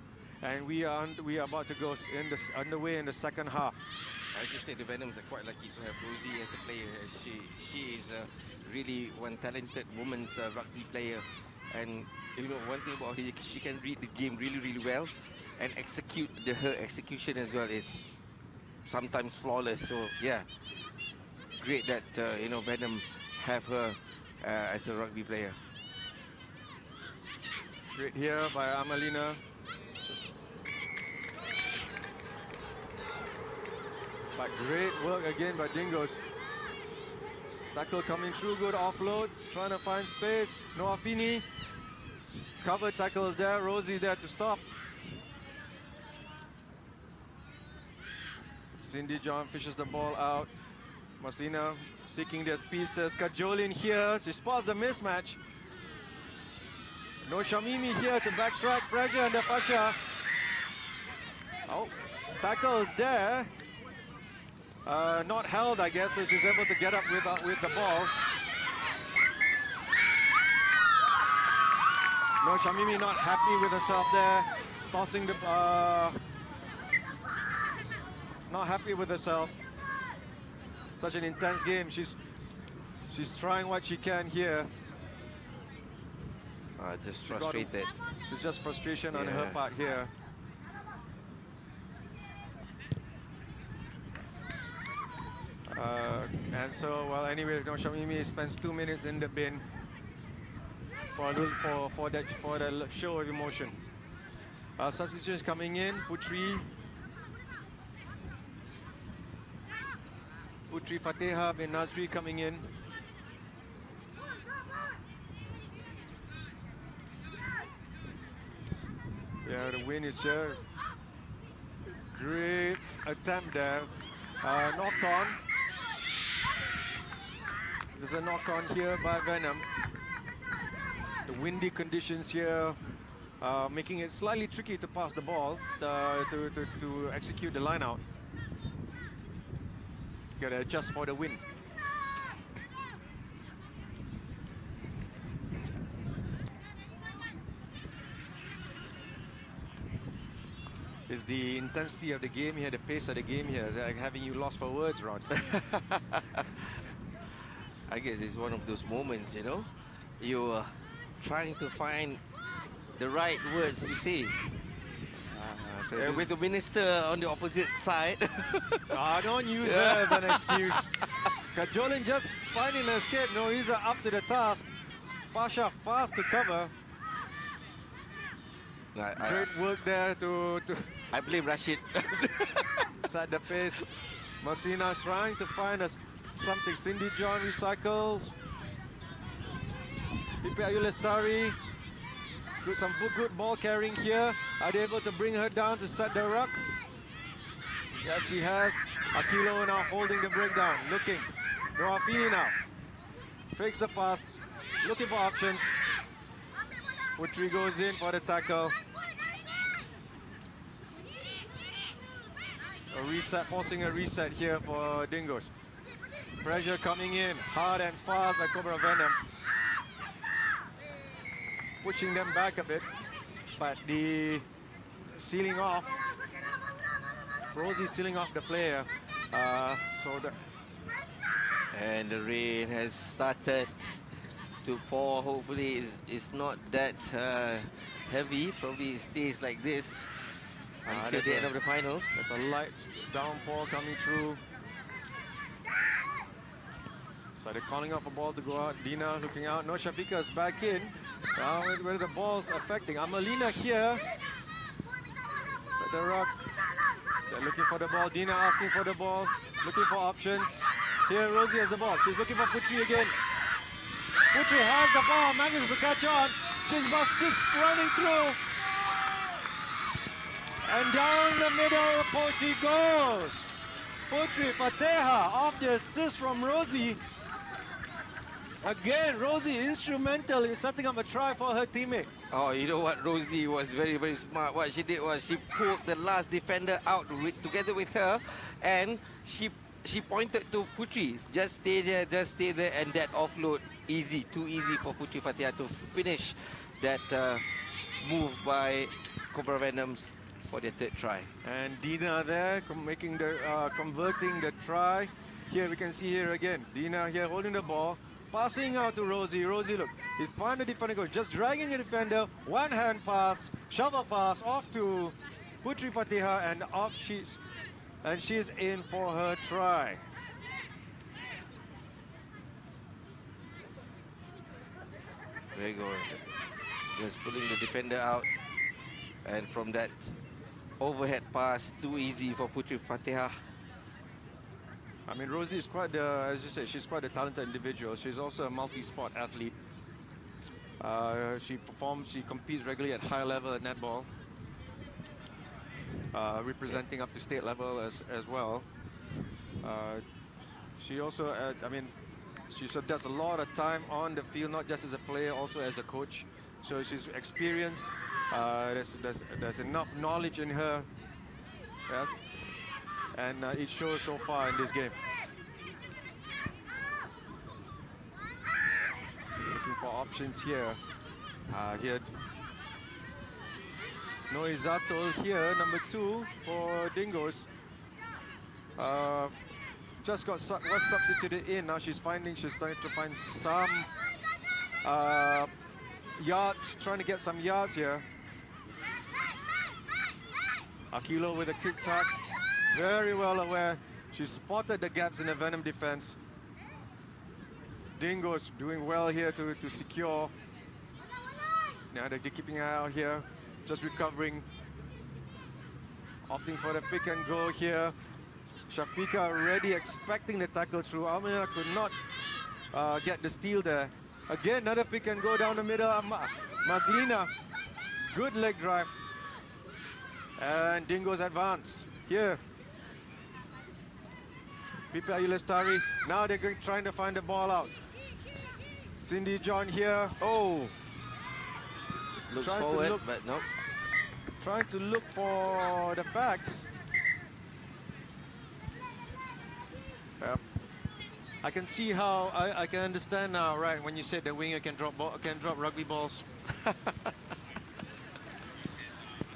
And we are about to go underway in the second half. I can say the Venoms are quite lucky to have Rosie as a player. She is really one talented women's rugby player, and you know one thing about her, she can read the game really well, and execute her execution as well is sometimes flawless. So yeah, great that you know Venom have her as a rugby player. Great here by Amalina. But great work again by Dingoes. Tackle coming through, good offload, trying to find space. Noah Fini. Cover tackles there, Rosie there to stop. Cindy John fishes the ball out. Maslina seeking their speedsters. Kajolin here, she spots the mismatch. No Shamimi here to backtrack, pressure under Fasha. Oh, tackle is there. Not held, I guess, so she's able to get up with the ball. No, Shamimi not happy with herself there, tossing the not happy with herself. Such an intense game. She's trying what she can here. Just frustrated. It's just frustration on her part here. And so, well, anyway, no, Shamimi spends 2 minutes in the bin for that show of emotion. Substitutions coming in. Putri. Putri Fatehah bin Nazri coming in. Yeah, the win is here. Great attempt there. Knock on. There's a knock on here by Venom. The windy conditions here making it slightly tricky to pass the ball, to execute the line out. Got to adjust for the wind. Is the intensity of the game here, the pace of the game here, is like having you lost for words, Rod? I guess it's one of those moments, you know, you're trying to find the right words to say. With the minister on the opposite side. Don't use that as an excuse. Kajolin just finding an escape. Noriza up to the task. Fasha fast to cover. Great work there to I blame Rashid. set the pace. Masina trying to find something. Cindy John recycles. Pipi Ayu Lestari. Some good ball carrying here. Are they able to bring her down to set the ruck? Yes, she has. Akilo now holding the breakdown. Looking. Noafini now. Fakes the pass. Looking for options. Putri goes in for the tackle. A reset, forcing a reset here for Dingoes. Pressure coming in. Hard and fast by Cobra Venom. Pushing them back a bit, but the sealing off, Rosie sealing off the player. And the rain has started to pour. Hopefully it's not that heavy. Probably it stays like this until the end of the finals. There's a light downpour coming through. So they're calling off a ball to go out. Dina looking out. No, Shafika is back in. Where the ball's affecting. Amelina here. So the ruck. They're looking for the ball. Dina asking for the ball. Looking for options. Here Rosie has the ball. She's looking for Putri again. Putri has the ball. Manages to catch on. She's just running through. And down the middle post she goes. Putri Fatehah off the assist from Rosie. Again, Rosie instrumental in setting up a try for her teammate. Oh, you know what? Rosie was very, very smart. What she did was she pulled the last defender out together with her, and she pointed to Putri. Just stay there, and that offload easy, too easy for Putri Fatehah to finish that move by Cobra Venoms for their third try. And Dina there making the converting the try. Here we can see here again. Dina here holding the ball. Passing out to Rosie. Rosie, look, he found the defender goal, just dragging a defender, one hand pass, shovel pass off to Putri Fatehah, and off she's in for her try. Very good. Just pulling the defender out, and from that overhead pass, too easy for Putri Fatehah. I mean, Rosie is quite, as you said, she's quite a talented individual. She's also a multi-sport athlete. She competes regularly at high level at netball, representing up to state level as well. She also, she does a lot of time on the field, not just as a player, also as a coach. So she's experienced. There's enough knowledge in her. Yeah. And it shows so far in this game. Looking for options here. Here, Noizato here, number 2 for Dingoes. Was substituted in. Now she's trying to find some yards, trying to get some yards here. Akilo with a quick tack. Very well aware. She spotted the gaps in the Venom defense. Dingoes doing well here to secure. Now they're keeping an eye out here. Just recovering. Opting for the pick and go here. Shafika already expecting the tackle through. Amina could not get the steal there. Again, another pick and go down the middle. Maslina, good leg drive. And Dingoes advance. Here. Pipi Ayulestari. Now they're trying to find the ball out. Cindy John here. Oh. Looks forward, but no. Trying to look for the backs. Yep. I can see how I can understand now, right? When you said the winger can drop rugby balls.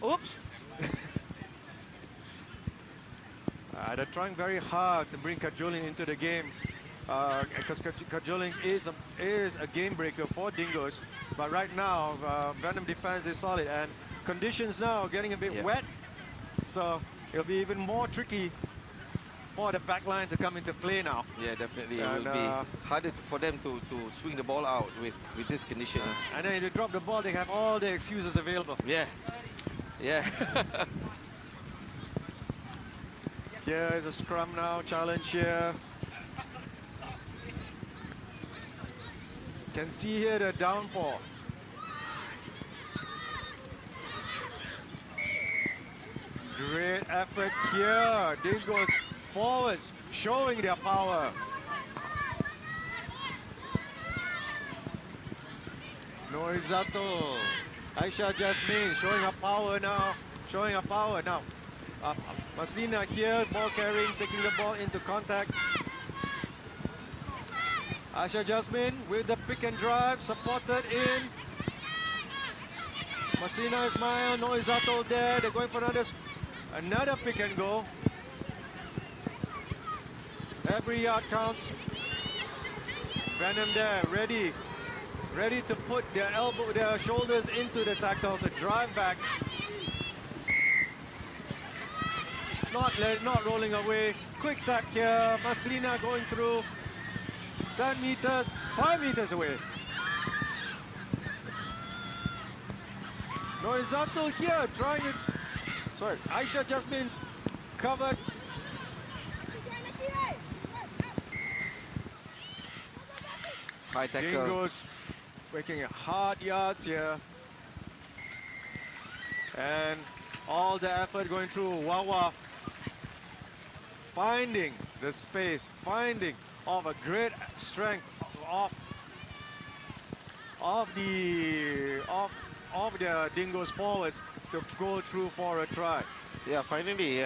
Oops. They're trying very hard to bring Cajoling into the game because Cajoling is a game breaker for Dingoes. But right now, Venom defense is solid and conditions now getting a bit wet, so it'll be even more tricky for the back line to come into play now. Yeah, definitely. And, it will be harder for them to swing the ball out with these conditions. And then if they drop the ball, they have all the excuses available. Yeah. Yeah. Here is a scrum now, challenge here. Can see here the downpour. Great effort here. Dingoes forwards showing their power. Norizato. Aisha Jasmine showing her power now. Showing her power now. Maslina here, ball carrying, taking the ball into contact. Aisha Jasmine with the pick and drive, supported in. Maslina Ismail, Norizato there. They're going for another pick and go. Every yard counts. Venom there, ready to put their shoulders into the tackle to drive back. Not rolling away. Quick tap here. Maslina going through. 10 meters, 5 meters away. Norizato here trying it. Sorry, Aisha just been covered. High tackle. Dingoes making hard yards here. And all the effort going through Wawa. Finding the space, finding of a great strength of the Dingoes forwards to go through for a try. Yeah, finally,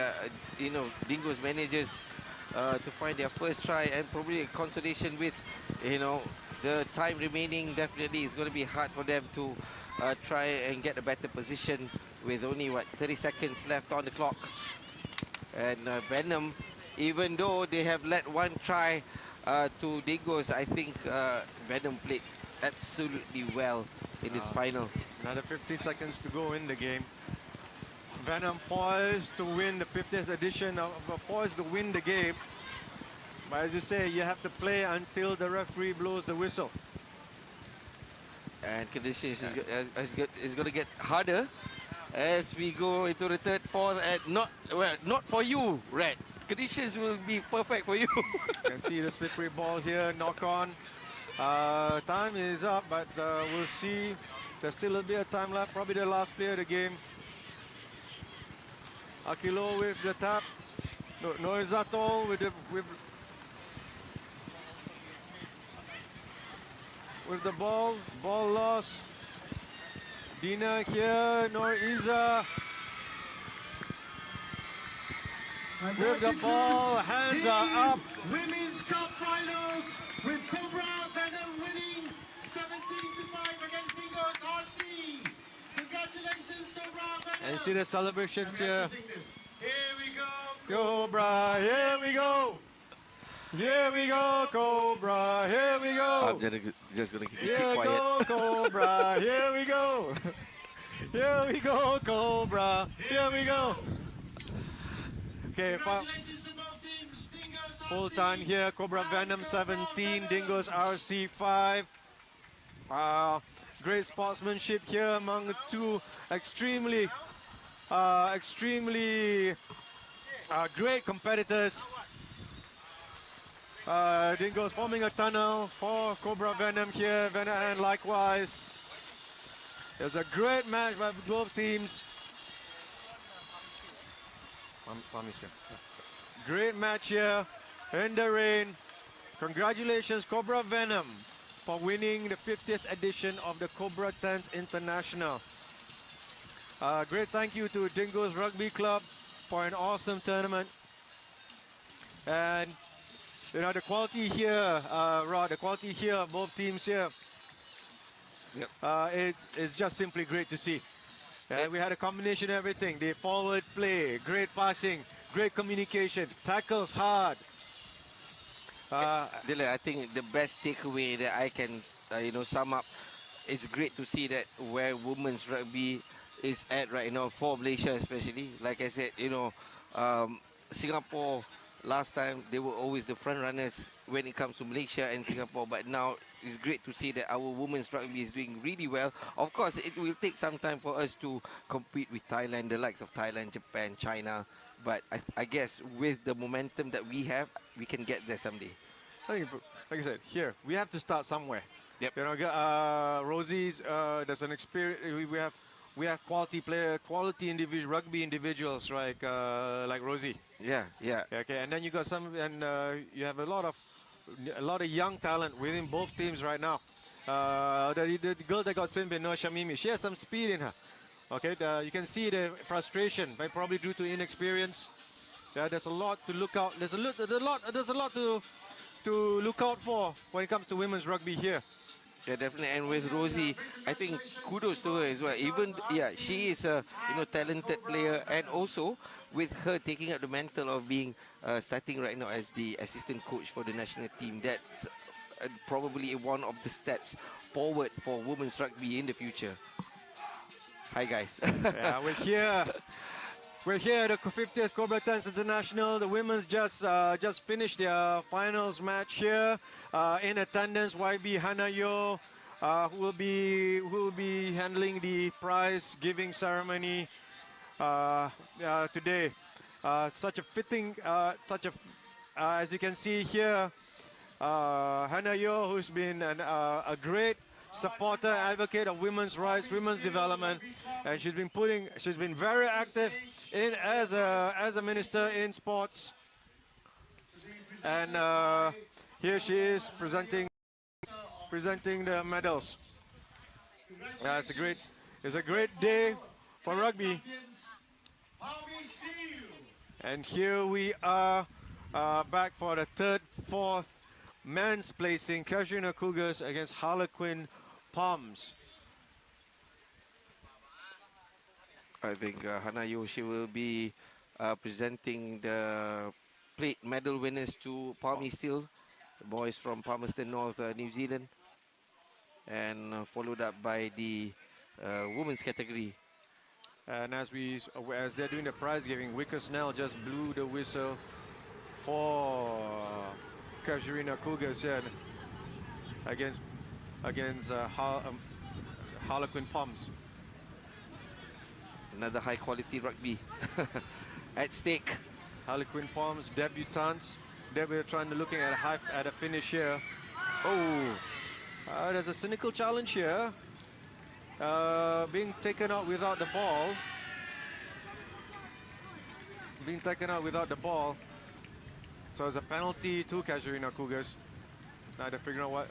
Dingoes manages to find their first try, and probably a consolation with, the time remaining. Definitely is going to be hard for them to try and get a better position with only 30 seconds left on the clock. And Venom, even though they have let one try to Dingoes, I think Venom played absolutely well in this final. Another 15 seconds to go in the game. Venom poised to win the 50th edition poised to win the game. But as you say, you have to play until the referee blows the whistle. And conditions is going to get harder as we go into the third, fourth, and not for you, Red. Conditions will be perfect for you. You can see the slippery ball here, knock on. Time is up, but we'll see. There's still a bit of time left, probably the last player of the game. Akilo with the tap. Norizato with the ball lost. Dina here, Noriza. With the ball, hands are up. Women's Cup Finals with Cobra Venom winning 17-5 against Dingoes RC. Congratulations, Cobra Venom. And you see the celebrations here. Here we go. Cobra, here we go. Here we go, Cobra, here we go. I'm just going to keep Here we quiet. go, Cobra, here we go. Here we go, Cobra, here we go. Okay, full time here. Cobra Venom 17, Dingoes RC 5. Great sportsmanship here among the two extremely great competitors. Dingoes forming a tunnel for Cobra Venom here. Venom and likewise. It was a great match by both teams. Great match here in the rain. Congratulations, Cobra Venom, for winning the 50th edition of the Cobra Tens International. Great thank you to Dingoes Rugby Club for an awesome tournament. And you know, the quality here, Rod, the quality here of both teams here, it's just simply great to see. We had a combination of everything. The forward play, great passing, great communication, tackles hard. Dylan, I think the best takeaway that I can sum up, it's great to see that where women's rugby is at right now for Malaysia especially. Like I said, Singapore last time, they were always the front runners when it comes to Malaysia and Singapore, but now it's great to see that our women's rugby is doing really well. Of course, it will take some time for us to compete with Thailand, the likes of Thailand, Japan, China, but I guess with the momentum that we have, we can get there someday. Like I said, here, we have to start somewhere. Yep. You know, Rosie's, there's an experience, we have quality player, quality rugby individuals, like Rosie. Yeah. Okay, and then you got some, and you have a lot of young talent within both teams right now. The girl that got sent by Noor Shamimi, she has some speed in her. Okay, you can see the frustration, probably due to inexperience. There's a lot to look out. There's a lot to look out for when it comes to women's rugby here. Yeah, definitely. And with Rosie, I think kudos to her as well. Even, she is a talented player, and also with her taking up the mantle of being starting right now as the assistant coach for the national team, that's probably one of the steps forward for women's rugby in the future. Hi guys. Yeah, we're here at the 50th Cobra Tens International. The women's just finished their finals match here. In attendance, YB Hanayo, who will be handling the prize giving ceremony today. Such a fitting, as you can see here, Hanayo, who's been a great supporter, advocate of women's rights, women's development, and she's been very active as a minister in sports. And here she is presenting the medals. It's a great day for rugby. And here we are back for the fourth men's placing, Casuarina Cougars against Harlequin Palms. I think Hanayo, she will be presenting the plate medal winners to Palmy Steel, the boys from Palmerston North, New Zealand, and followed up by the women's category. And as they're doing the prize giving, Wicker Snell just blew the whistle for Casuarina Cougars here against Harlequin Palms. Another high quality rugby at stake. Harlequin Palms debutants. They're looking at a finish here. Oh, there's a cynical challenge here. Being taken out without the ball. So it's a penalty to Casuarina Cougars. Now they're figuring out what.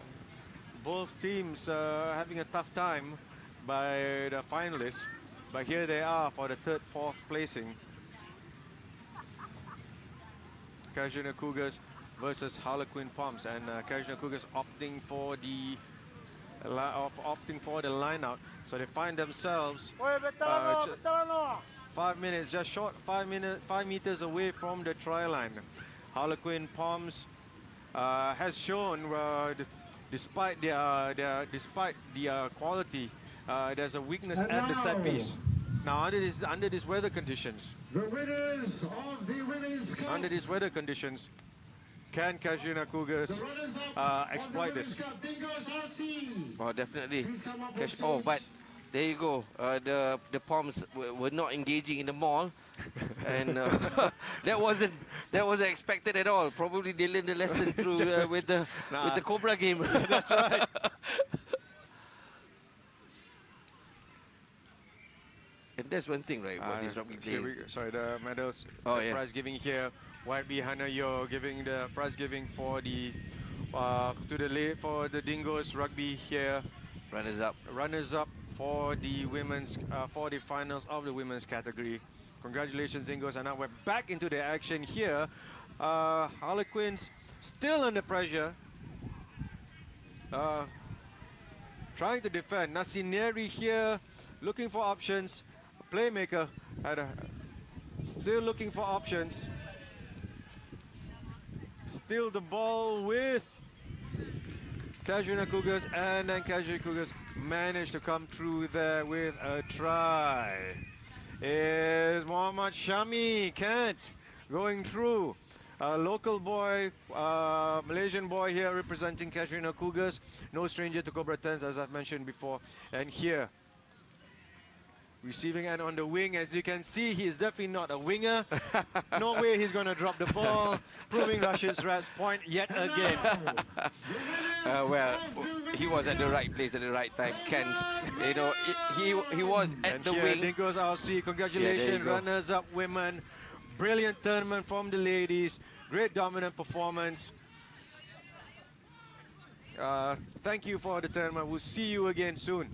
Both teams having a tough time by the finalists. But here they are for the fourth placing. Casuarina Cougars versus Harlequin Palms, and Casuarina Cougars opting for the line out. So they find themselves 5 minutes, just short 5 meters away from the try line. Harlequin Palms has shown, despite the quality, there's a weakness at the set piece. Now under these weather conditions, can Casuarina Cougars exploit this? Oh, definitely. But there you go. The Poms were not engaging in the mall, and that wasn't expected at all. Probably they learned the lesson through with the Cobra game. That's right. And that's one thing, right? What this rugby plays. Sorry, the medals, Oh, the yeah. prize giving here. Right behind her, you're giving the prize giving for the for the Dingoes rugby here. Runners up. Runners up for the women's for the finals of the women's category. Congratulations, Dingoes! And now we're back into the action here. Harlequins still under pressure. Trying to defend. Nasineri here, looking for options. Playmaker still looking for options. Still the ball with Casuarina Cougars, and then Casuarina Cougars managed to come through there with a try. Is Muhammad Shami Kent going through? A local boy, Malaysian boy here representing Casuarina Cougars. No stranger to Cobra 10s, as I've mentioned before. And here, receiving end on the wing. As you can see, he is definitely not a winger. No way he's going to drop the ball, proving Russia's Rats point yet again. Well, he was at the right place at the right time. Kent, you know, he was at And the here, wing. Dingoes RC, congratulations, runners-up women. Brilliant tournament from the ladies. Great dominant performance. Thank you for the tournament. We'll see you again soon.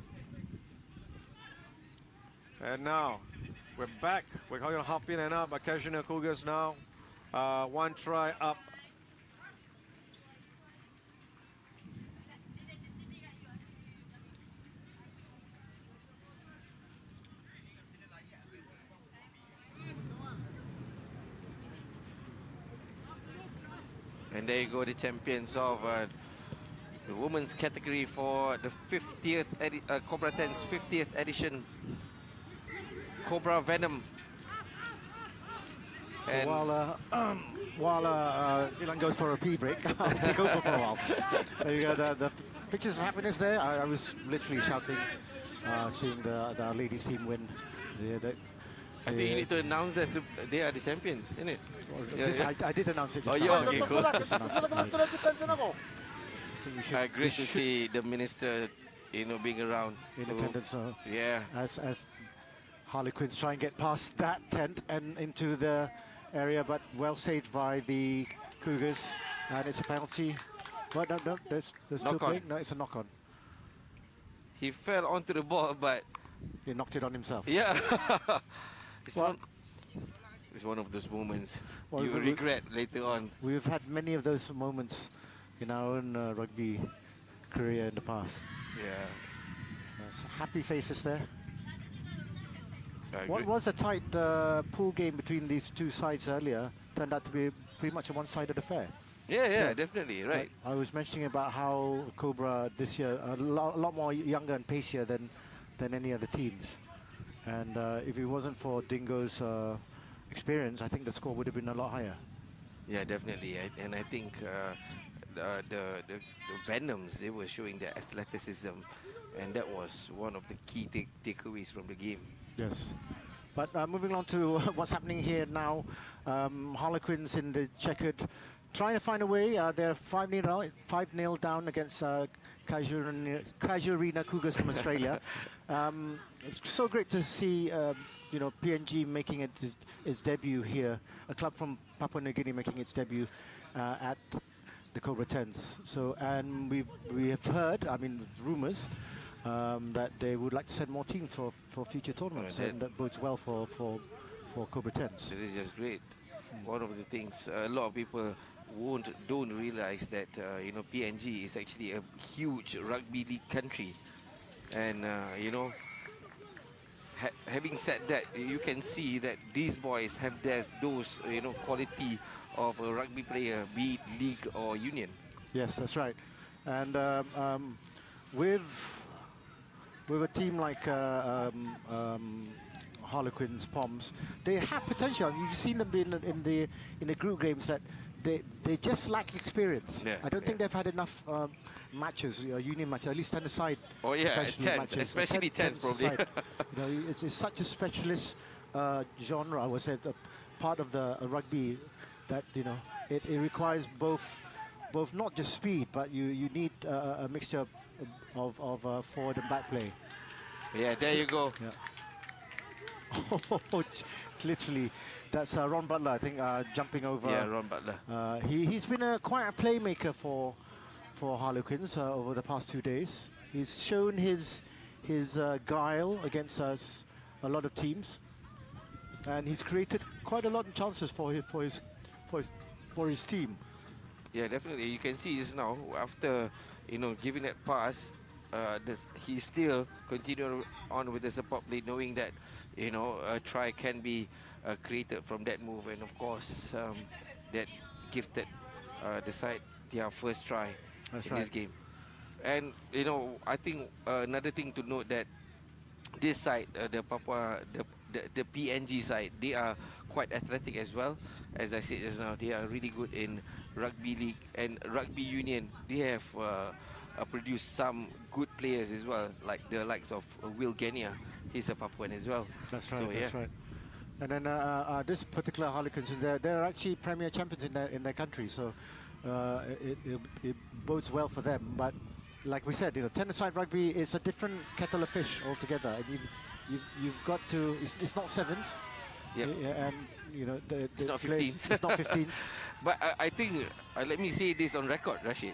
And now, we're back. We're going to hop in and out by Casuarina Cougars now. One try up. And there you go, the champions of the women's category for the 50th Cobra 10's 50th edition. Cobra Venom. So while Dylan goes for a pee break, I'll take over for a while. There you go, the pictures of happiness there. I was literally shouting, seeing the ladies team win. I think you need to announce that they are the champions, isn't it? I did announce it just now. now. Okay, cool. Just announced it. Great to see the minister, you know, being around. In attendance. Yeah. As Harlequins try and get past that tent and into the area, but well saved by the Cougars, and it's a penalty. But no, there's still playing. No, it's a knock-on. He fell onto the ball, but he knocked it on himself. Yeah. It's one of those moments you regret later on. We've had many of those moments in our own rugby career in the past. Yeah. Happy faces there. What was a tight pool game between these two sides earlier turned out to be pretty much a one-sided affair. Yeah, definitely, right. I was mentioning about how Cobra this year a lot more younger and pacier than any other teams. And if it wasn't for Dingo's experience, I think the score would have been a lot higher. Yeah, definitely. And I think the Venoms, they were showing their athleticism, and that was one of the key takeaways from the game. Yes. But moving on to what's happening here now, Harlequins in the checkered, trying to find a way. They're 5-0 down against Casuarina Cougars from Australia. It's so great to see, PNG making its debut here, a club from Papua New Guinea making its debut at the Cobra 10s. So, and we have heard, rumours, that they would like to send more teams for future tournaments, and that bodes well for Cobra 10s. It is just great. One of the things a lot of people don't realize that PNG is actually a huge rugby league country, and having said that, you can see that these boys have those quality of a rugby player, be it league or union. Yes, that's right. And with a team like Harlequins, Poms, they have potential. You've seen them in the group games that they just lack experience. Yeah, I don't think they've had enough matches, union matches, at least 10 aside. Oh yeah, especially tens, matches. especially tens probably. Aside. It's such a specialist genre. I would say part of the rugby that it requires both not just speed, but you need a mixture of forward and back play. Yeah, there you go. Yeah. Literally, that's Ron Butler, I think, jumping over. Yeah, Ron Butler. He's been quite a playmaker for Harlequins over the past 2 days. He's shown his guile against a lot of teams, and he's created quite a lot of chances for his team. Yeah, definitely. You can see this now after giving that pass. He still continue on with the support play, knowing that a try can be created from that move, and of course that gifted the side their first try in this game. And I think another thing to note that this side, the PNG side, they are quite athletic as well. As I said just now, they are really good in rugby league and rugby union. They have produced some good players as well, like the likes of Will Genia. He's a Papuan as well. That's right. So, that's right. And then this particular Harlequins, they're actually premier champions in their country. So it bodes well for them. But like we said, 10-a-side rugby is a different kettle of fish altogether. And you've got to. It's not sevens. Yep. And it's not 15s. It's not 15s. But I think let me say this on record, Rashid.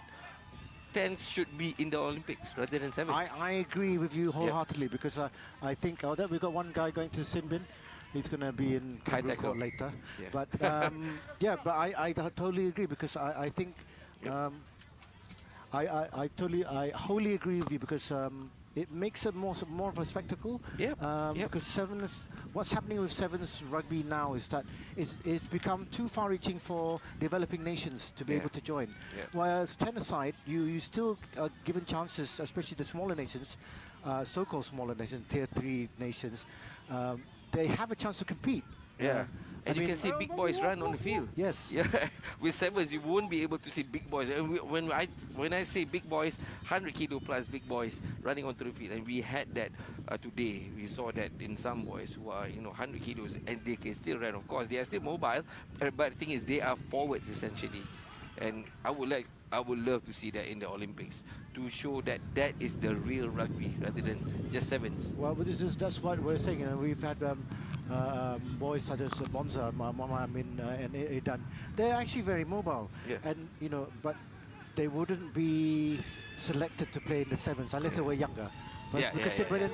10s should be in the Olympics rather than 7s. I agree with you wholeheartedly, because I think we've got one guy going to Sinbin. He's going to be in Cobra court later. Yeah. But but I totally agree, because I think I wholly agree with you, because it makes it more of a spectacle. Because sevens, what's happening with sevens rugby now is that it's become too far-reaching for developing nations to be able to join. Whereas 10-a-side, you still are given chances, especially the smaller nations, so-called smaller nations, tier 3 nations. They have a chance to compete. And you can see big boys run on the field. Yes. Yeah. With sevens, you won't be able to see big boys. And when I say big boys, 100 kilo plus big boys running onto the field. And we had that today. We saw that in some boys who are 100 kilos, and they can still run. Of course, they are still mobile, but the thing is, they are forwards essentially. And I would love to see that in the Olympics, to show that is the real rugby rather than just sevens. Well, that's what we're saying. We've had boys such as Bonza, and Edan. They're actually very mobile, and but they wouldn't be selected to play in the sevens unless they were younger. But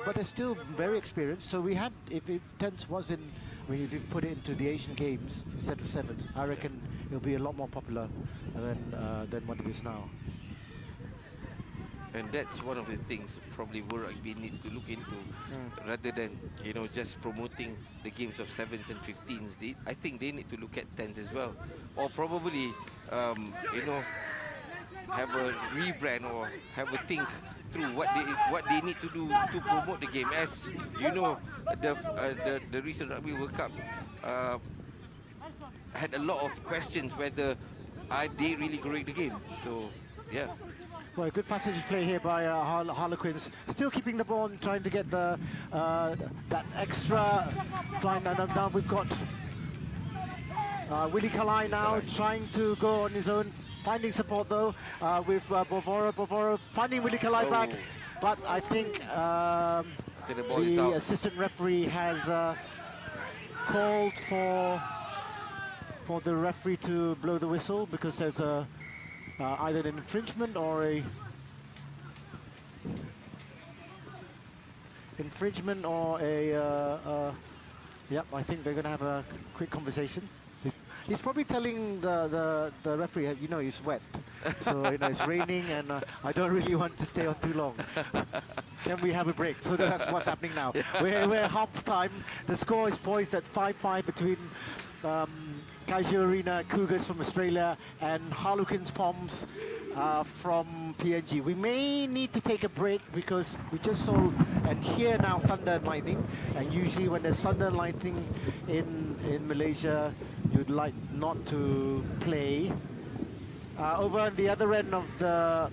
but they're still very experienced. So we had, if 10s was in, if you put it into the Asian Games instead of sevens, I reckon it'll be a lot more popular than what it is now. And that's one of the things probably World Rugby needs to look into, rather than just promoting the games of 7s and 15s. I think they need to look at 10s as well, or probably have a rebrand or have a think through what they need to do to promote the game. As the recent Rugby World Cup had a lot of questions whether are they really growing the game. So yeah. Well, good passage play here by Harlequins. Still keeping the ball and trying to get the that extra flying. Now we've got Willie Kalai now trying to go on his own, finding support though with Bovoro. Bovoro finding Willie Kalai back, but I think the assistant referee has called for the referee to blow the whistle, because there's either an infringement or a yep, I think they're going to have a quick conversation. He's probably telling the referee, he's wet, so it's raining and I don't really want to stay on too long. Can we have a break? So that's what's happening now. We're half time. The score is poised at 5-5 between Kaiju Arena Cougars from Australia and Harlequins Poms from PNG. We may need to take a break because we just saw and hear now thunder and lightning. And usually when there's thunder and lightning in Malaysia, you'd like not to play. Over on the other end of the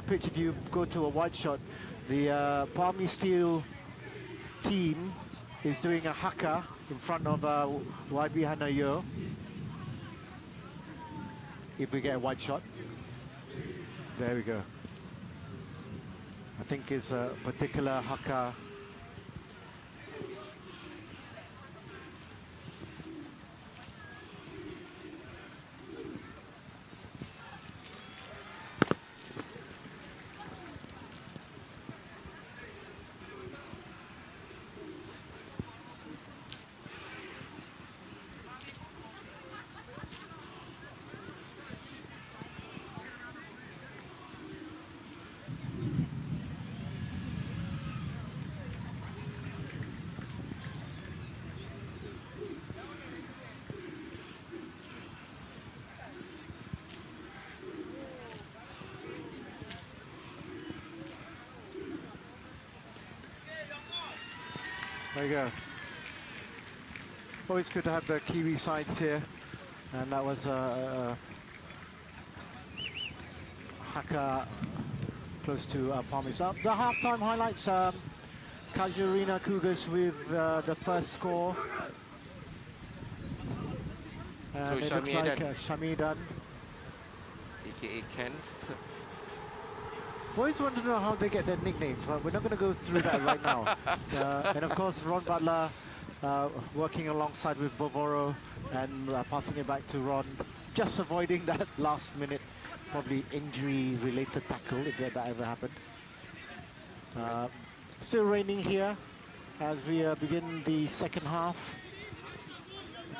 pitch, if you go to a wide shot, the Palmy Steel team is doing a haka in front of YB Hanayo. If we get a wide shot. There we go. I think it's a particular haka. There you go. Always good to have the Kiwi sides here. And that was haka close to Palmy. So the halftime highlights, Casuarina Cougars with the first score. And So it looks like Shamidan. Shamidan. AKA Kent. Boys want to know how they get their nicknames, but we're not going to go through that right now. And of course, Ron Butler working alongside with Bovoro and passing it back to Ron, just avoiding that last minute, probably injury-related tackle, if that ever happened. Still raining here as we begin the second half.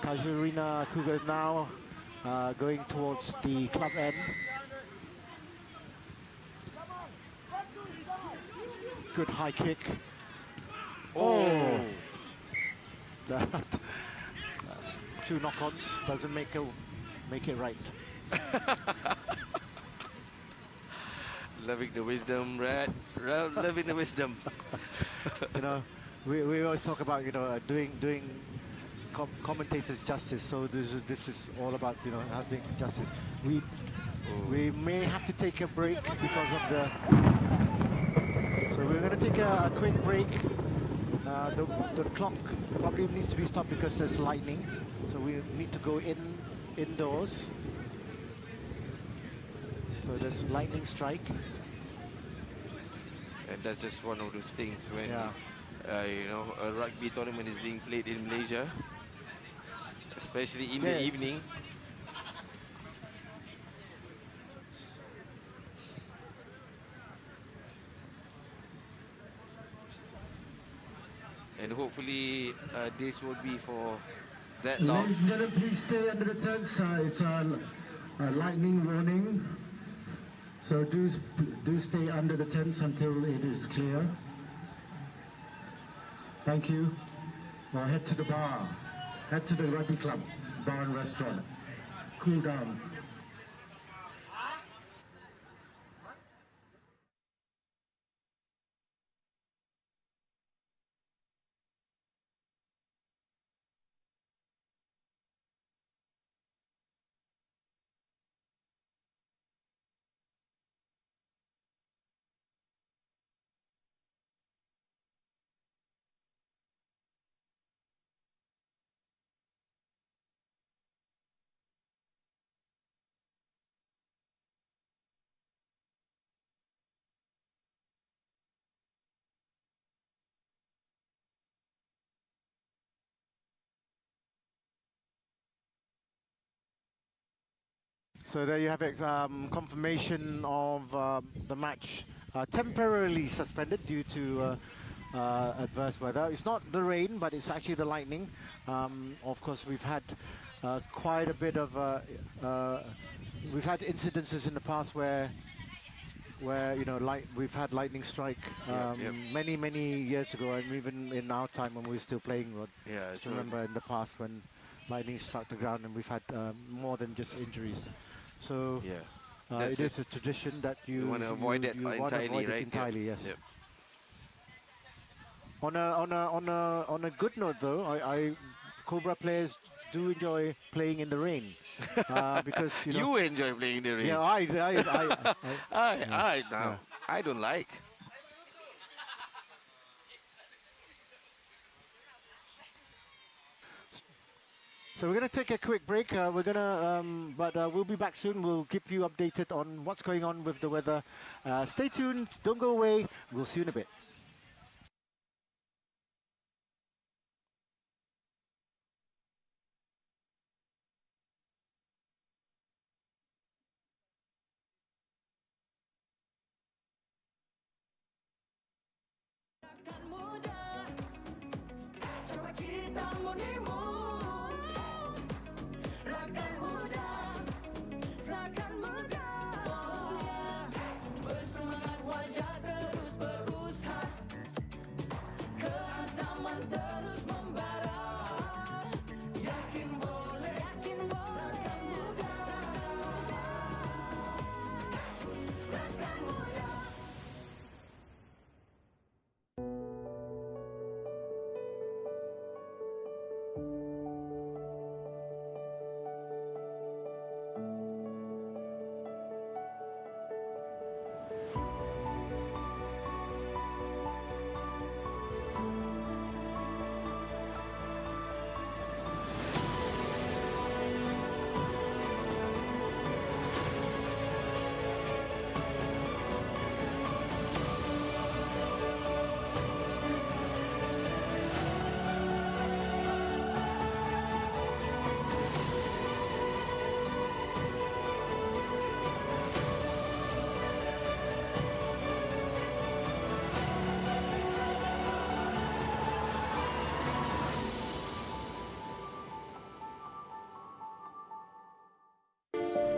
Casuarina Cougars now going towards the club end. Good high kick. Oh! That, two knock-ons doesn't make it right. Loving the wisdom, Red. Loving the wisdom. You know, we always talk about, you know, doing commentators justice. So this is all about, you know, having justice. We may have to take a break because of the. So we're going to take a quick break. The clock probably needs to be stopped because there's lightning. So we need to go indoors. So there's lightning strike. And that's just one of those things when, you know, a rugby tournament is being played in Malaysia, especially in the evening. And hopefully this will be for that long. Ladies and gentlemen, please stay under the tents. It's a lightning warning. So do stay under the tents until it is clear. Thank you. Now head to the bar. Head to the rugby club, bar and restaurant. Cool down. So there you have it, confirmation of the match temporarily suspended due to adverse weather. It's not the rain, but it's actually the lightning. Of course, we've had quite a bit of, we've had incidences in the past where you know, we've had lightning strike many years ago, and even in our time when we were still playing, Rod. Yeah, I remember in the past when lightning struck the ground and we've had more than just injuries. So it is a tradition that you want to avoid it entirely, right? Entirely, yes. Yep. On a good note, though, I Cobra players do enjoy playing in the rain because you know. You enjoy playing in the rain. Yeah, I don't like. So we're going to take a quick break. We'll be back soon. We'll keep you updated on what's going on with the weather. Stay tuned. Don't go away. We'll see you in a bit.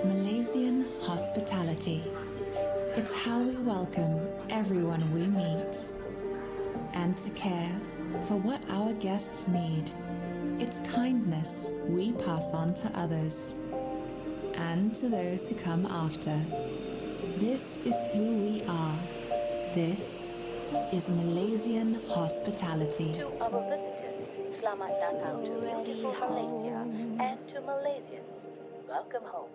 Malaysian hospitality. It's how we welcome everyone we meet. And to care for what our guests need. It's kindness we pass on to others. And to those who come after. This is who we are. This is Malaysian hospitality. To our visitors, selamat datang to beautiful Malaysia, and to Malaysians, welcome home.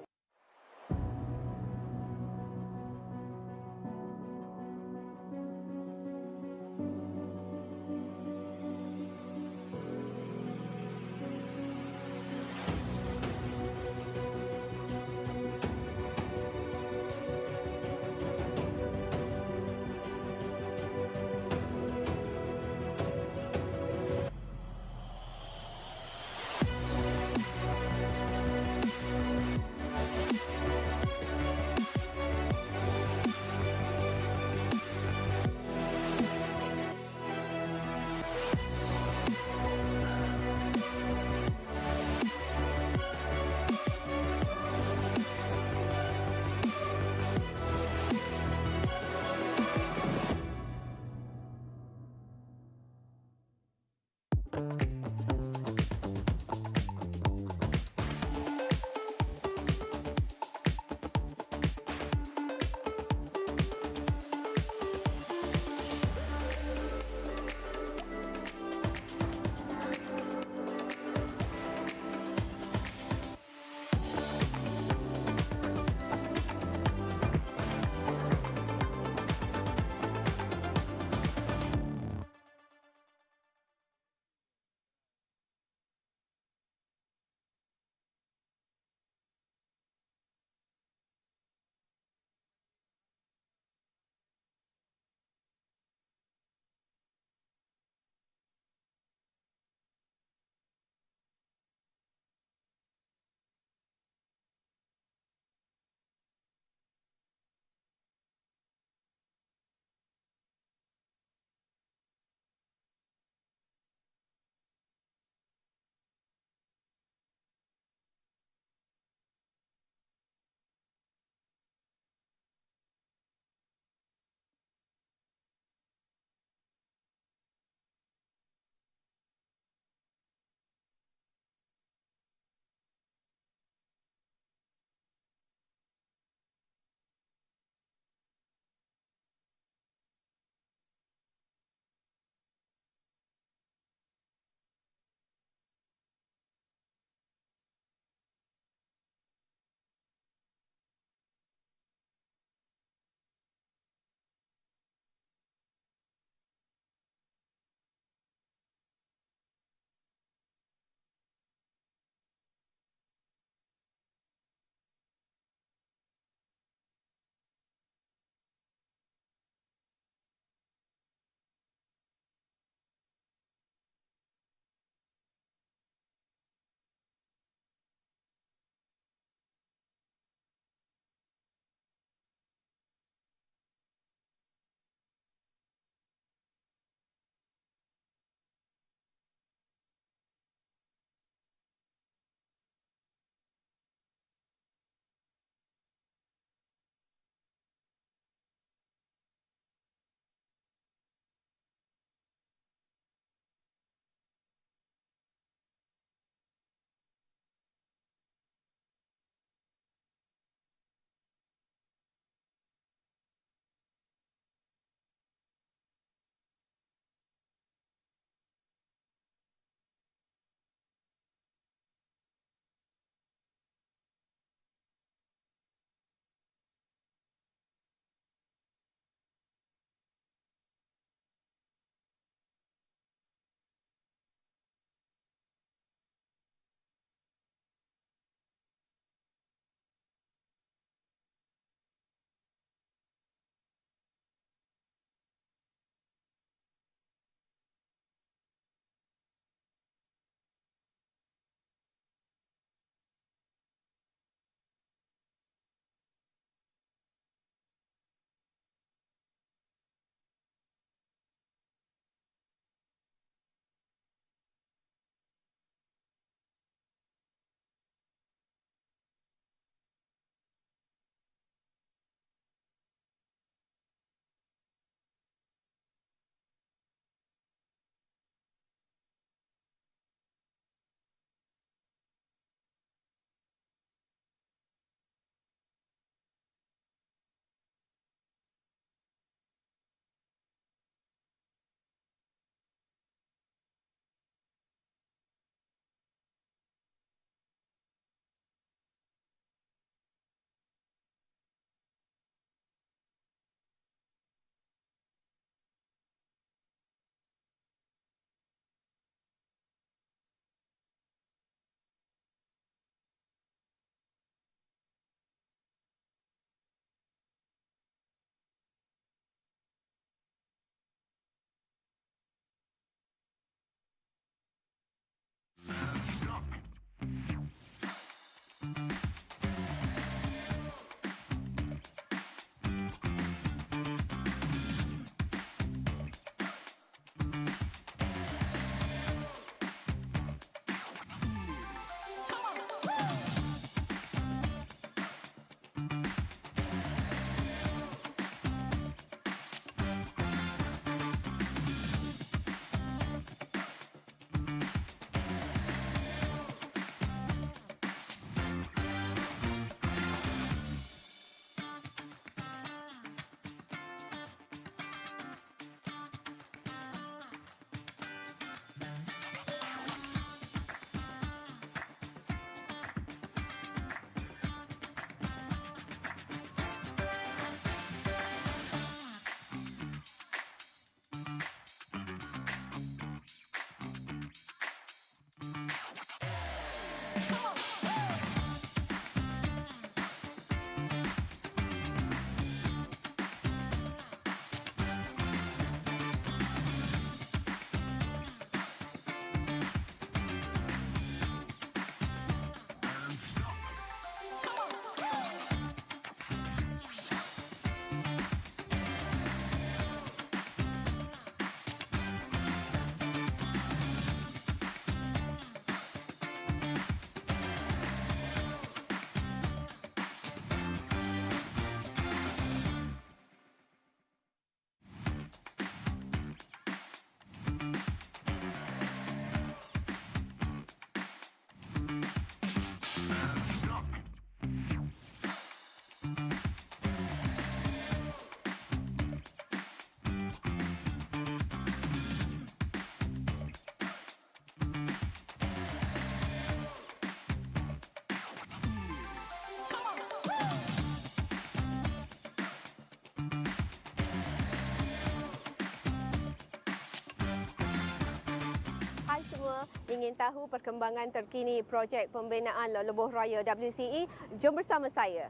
Hai semua, ingin tahu perkembangan terkini projek pembinaan Lebuh Raya WCE? Jom bersama saya.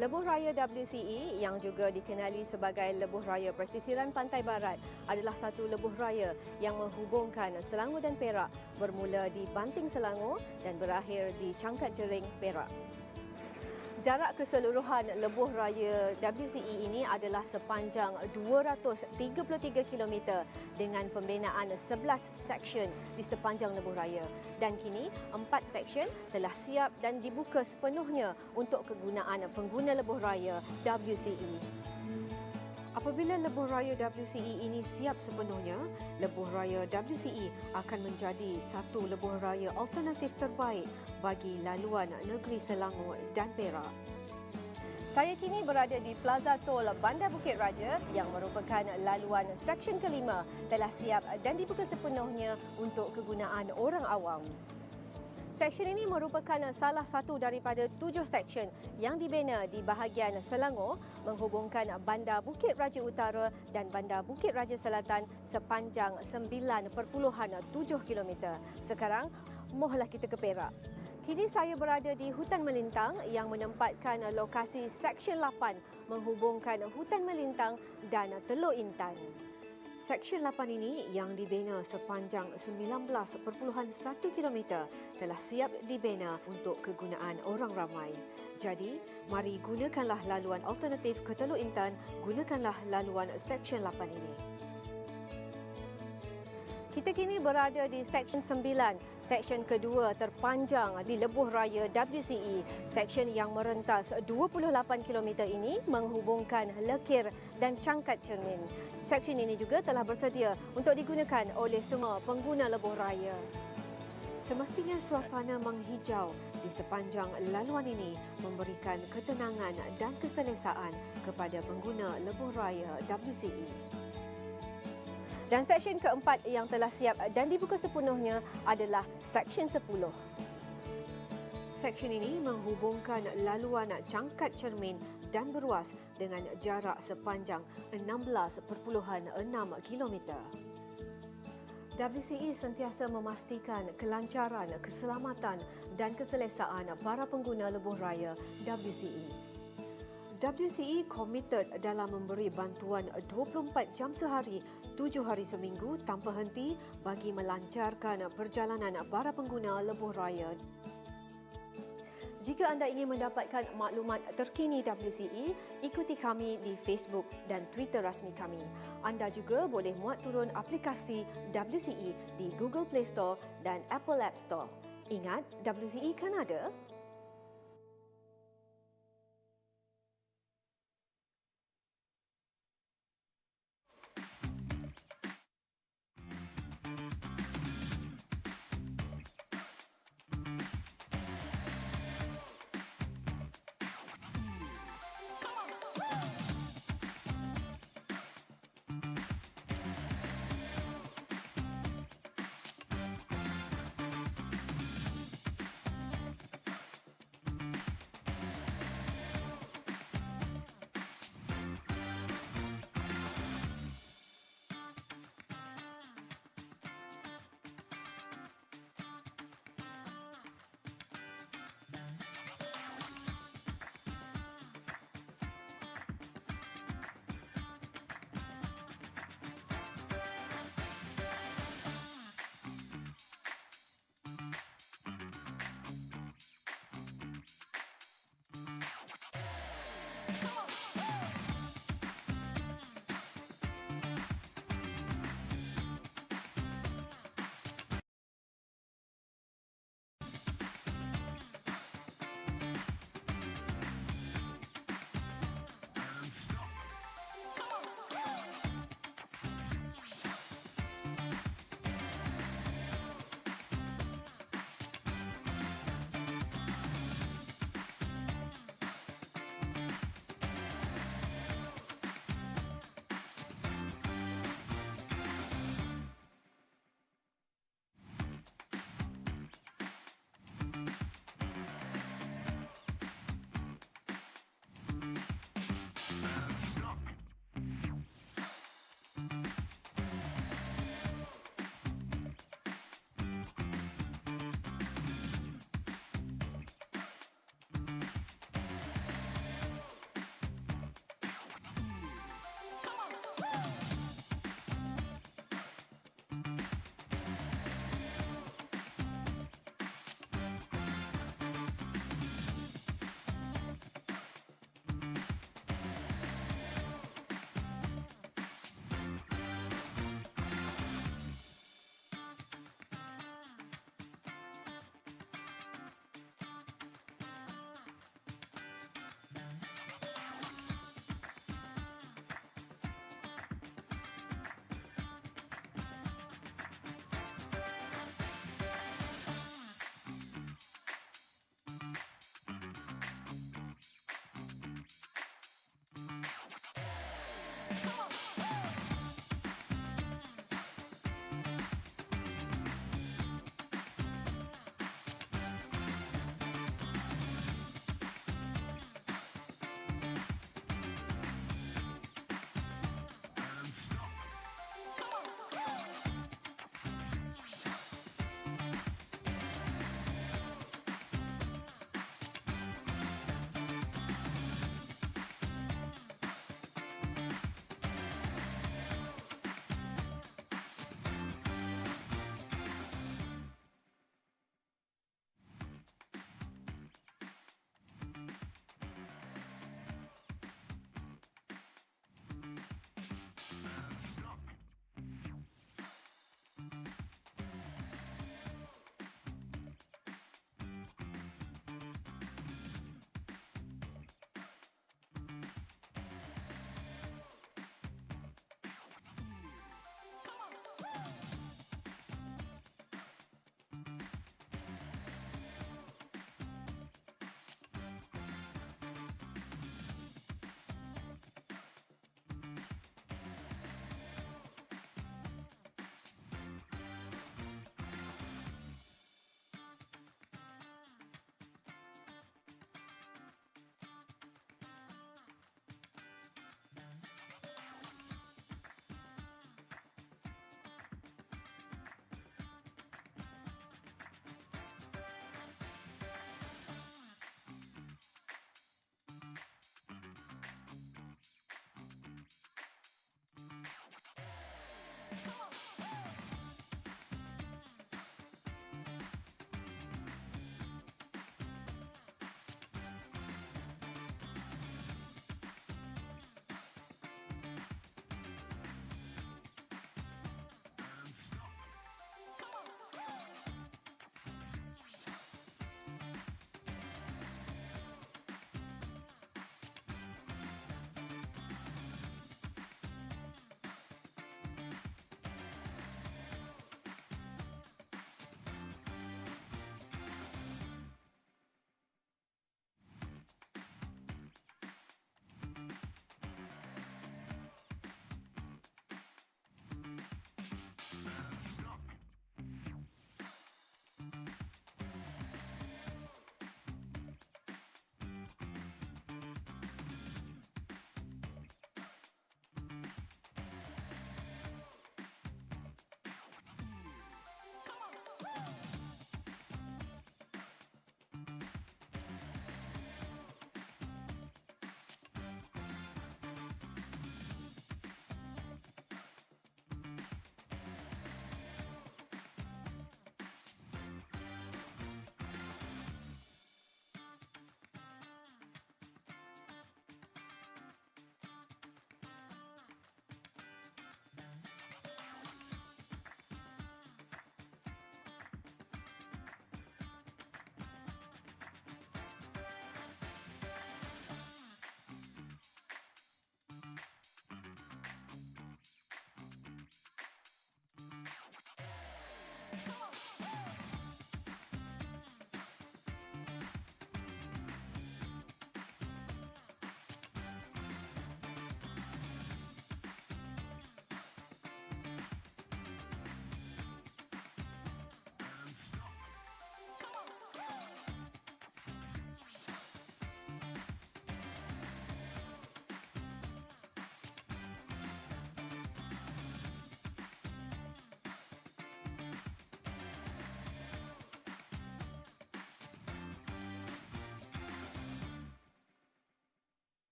Lebuh Raya WCE yang juga dikenali sebagai Lebuh Raya Persisiran Pantai Barat adalah satu lebuh raya yang menghubungkan Selangor dan Perak, bermula di Banting Selangor dan berakhir di Cangkat Jering, Perak. Jarak keseluruhan lebuh raya WCE ini adalah sepanjang 233 km dengan pembinaan 11 seksyen di sepanjang lebuh raya. Dan kini 4 seksyen telah siap dan dibuka sepenuhnya untuk kegunaan pengguna lebuh raya WCE. Apabila lebuh raya WCE ini siap sepenuhnya, lebuh raya WCE akan menjadi satu lebuh raya alternatif terbaik bagi laluan negeri Selangor dan Perak. Saya kini berada di Plaza Tol Bandar Bukit Raja yang merupakan laluan seksyen kelima telah siap dan dibuka sepenuhnya untuk kegunaan orang awam. Seksyen ini merupakan salah satu daripada 7 seksyen yang dibina di bahagian Selangor menghubungkan Bandar Bukit Raja Utara dan Bandar Bukit Raja Selatan sepanjang 9.7 km. Sekarang, mohlah kita ke Perak. Kini saya berada di Hutan Melintang yang menempatkan lokasi Seksyen 8 menghubungkan Hutan Melintang dan Teluk Intan. Seksyen 8 ini yang dibina sepanjang 19.1 km telah siap dibina untuk kegunaan orang ramai. Jadi, mari gunakanlah laluan alternatif ke Teluk Intan, gunakanlah laluan Seksyen 8 ini. Kita kini berada di Seksyen 9, seksyen kedua terpanjang di lebuh raya WCE. Seksyen yang merentas 28 km ini menghubungkan Lekir dan Cangkat Cermin. Seksyen ini juga telah bersedia untuk digunakan oleh semua pengguna lebuh raya. Semestinya suasana menghijau di sepanjang laluan ini memberikan ketenangan dan keselesaan kepada pengguna lebuh raya WCE. Dan seksyen keempat yang telah siap dan dibuka sepenuhnya adalah Seksyen 10. Seksyen ini menghubungkan laluan Cangkat Cermin dan Beruas dengan jarak sepanjang 16.6 km. WCE sentiasa memastikan kelancaran, keselamatan dan keselesaan para pengguna lebuh raya WCE. WCE komited dalam memberi bantuan 24 jam sehari, 7 hari seminggu tanpa henti bagi melancarkan perjalanan para pengguna lebuh raya. Jika anda ingin mendapatkan maklumat terkini WCE, ikuti kami di Facebook dan Twitter rasmi kami. Anda juga boleh muat turun aplikasi WCE di Google Play Store dan Apple App Store. Ingat, WCE kan ada?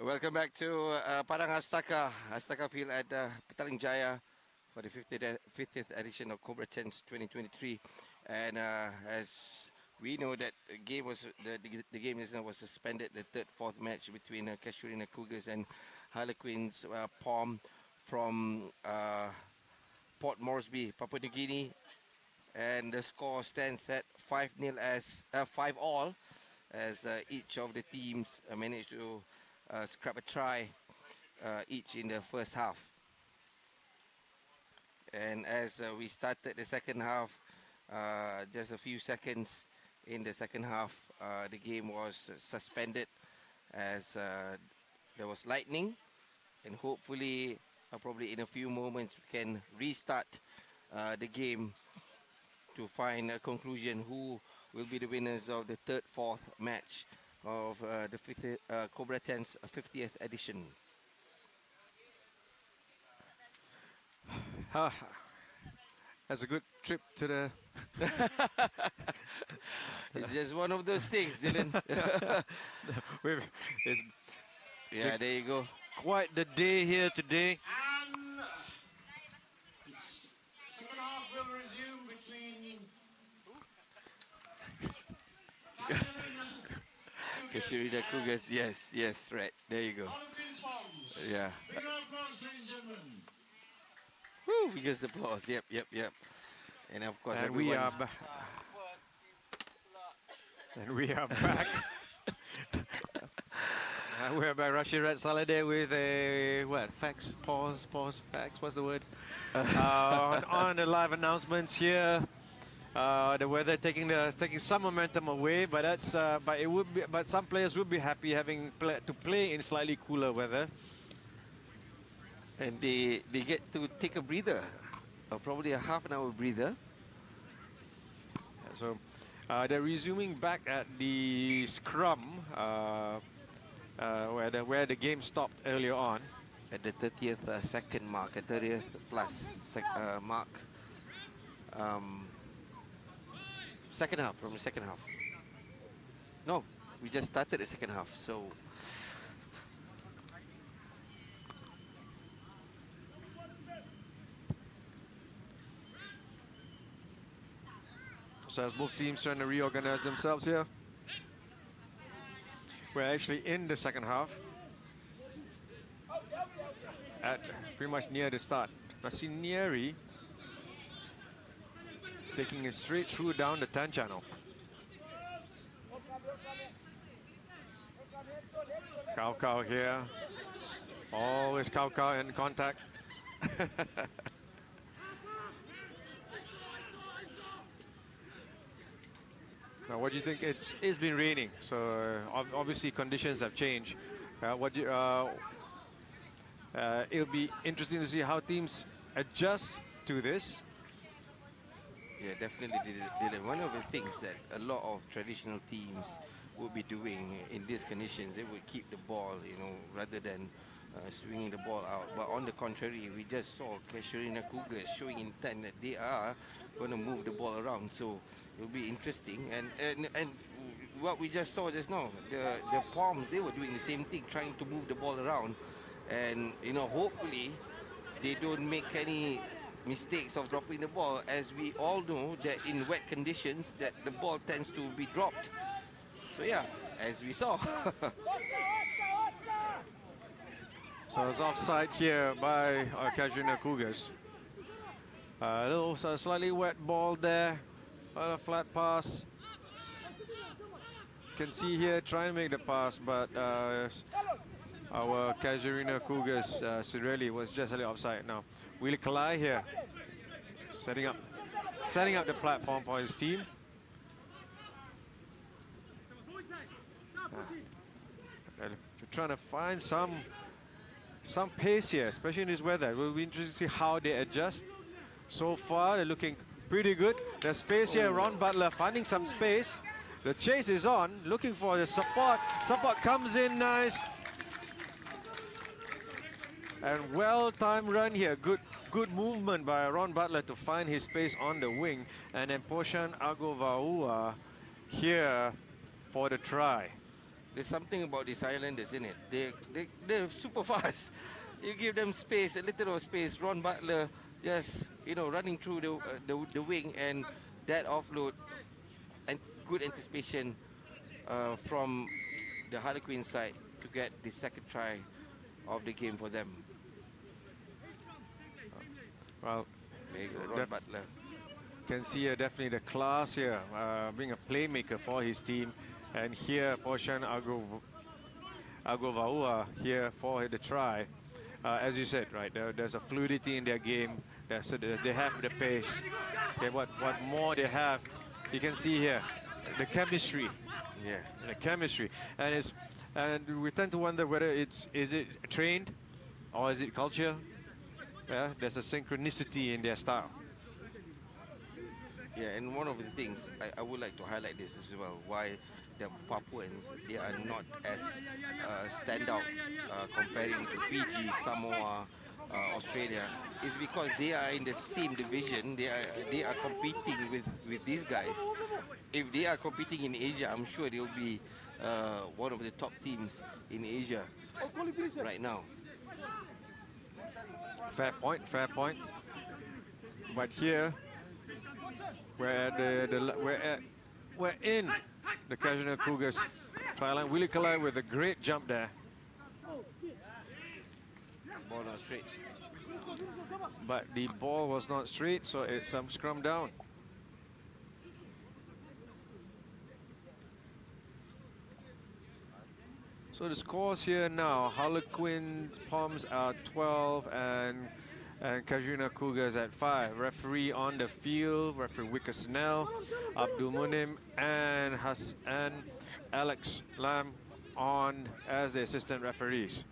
Welcome back to Padang Astaka, Astaka Field at Petaling Jaya for the 50th edition of Cobra 10's 2023. And as we know that the game was the game was suspended, the third, fourth match between Casuarina Cougars and Harlequins Pom from Port Moresby, Papua New Guinea. and the score stands at 5-0 as 5-all, as each of the teams managed to scrap a try each in the first half. And as we started the second half, just a few seconds in the second half, the game was suspended as there was lightning, and hopefully probably in a few moments we can restart the game to find a conclusion who will be the winners of the third, fourth match of the Cobra 10's 50th edition. That's a good trip to the... It's just one of those things, Dylan. Yeah, there you go. Quite the day here today. And second half will resume between Kashirida Cougars, yes, right. There you go. Yeah. Big round of applause, ladies and gentlemen. Woo, biggest applause. Yep. And of course, And everyone... we are back. And we are back. We're by Rashid Red Saladay with a facts, pause, facts, what's the word? On the live announcements here. The weather taking some momentum away, but but some players would be happy having to play in slightly cooler weather. And they get to take a breather, or probably a half an hour breather. So they're resuming back at the scrum where the game stopped earlier on. At the 30th second mark, at 30th plus mark. Second half, from the second half. No, we just started the second half, so... So as both teams trying to reorganize themselves here. We're actually in the second half. At pretty much near the start. Nasinieri taking it straight through down the 10 channel. Kau here. Always Kau in contact. Now, what do you think? It's been raining, so obviously conditions have changed. It'll be interesting to see how teams adjust to this. Yeah, definitely. One of the things that a lot of traditional teams would be doing in these conditions, they would keep the ball, rather than swinging the ball out. But on the contrary, we just saw Casuarina Cougars showing intent that they are going to move the ball around. So it'll be interesting. And what we just saw just now, the Palms, they were doing the same thing, trying to move the ball around. And, hopefully they don't make any mistakes of dropping the ball, as we all know that in wet conditions that the ball tends to be dropped. So yeah, as we saw. So it's offside here by Casuarina Cougars. A little slightly wet ball there, a flat pass. Can see here trying to make the pass, but our Casuarina Cougars, Cirelli, was just a little offside. Now Willie Kalai here, setting up the platform for his team. They're trying to find some pace here, especially in this weather. It will be interesting to see how they adjust. So far, they're looking pretty good. There's space here. Ron Butler finding some space. The chase is on, looking for the support. Support comes in nice. And well-timed run here. Good movement by Ron Butler to find his space on the wing. And then Poshan Agovaua here for the try. There's something about these Islanders, isn't it? They're super fast. You give them space, a little of space. Ron Butler just, running through the wing, and that offload and good anticipation from the Harlequin side to get the second try of the game for them. Well, there you go, Ron Butler. can see definitely the class here, being a playmaker for his team. And here, Poshan Agovaua here for the try. As you said, right, there's a fluidity in their game. They have the pace. Okay, what more they have, you can see here, the chemistry. Yeah. The chemistry. And we tend to wonder whether is it trained or is it culture? Yeah, there's a synchronicity in their style. Yeah, and one of the things I would like to highlight this as well, why the Papuans, they are not as standout comparing to Fiji, Samoa, Australia, is because they are in the same division. They are competing with these guys. If they are competing in Asia, I'm sure they'll be one of the top teams in Asia right now. Fair point, fair point. But here, we're in the Kajuna Cougars try line. Willie Kalai with a great jump there. Ball not straight. But the ball was not straight, so it's some scrum down. So the scores here now, Harlequins Palms are 12 and Kajuna Cougars at 5. Referee on the field, referee Wicker Snell, Abdul Munim and Alex Lam on as the assistant referees.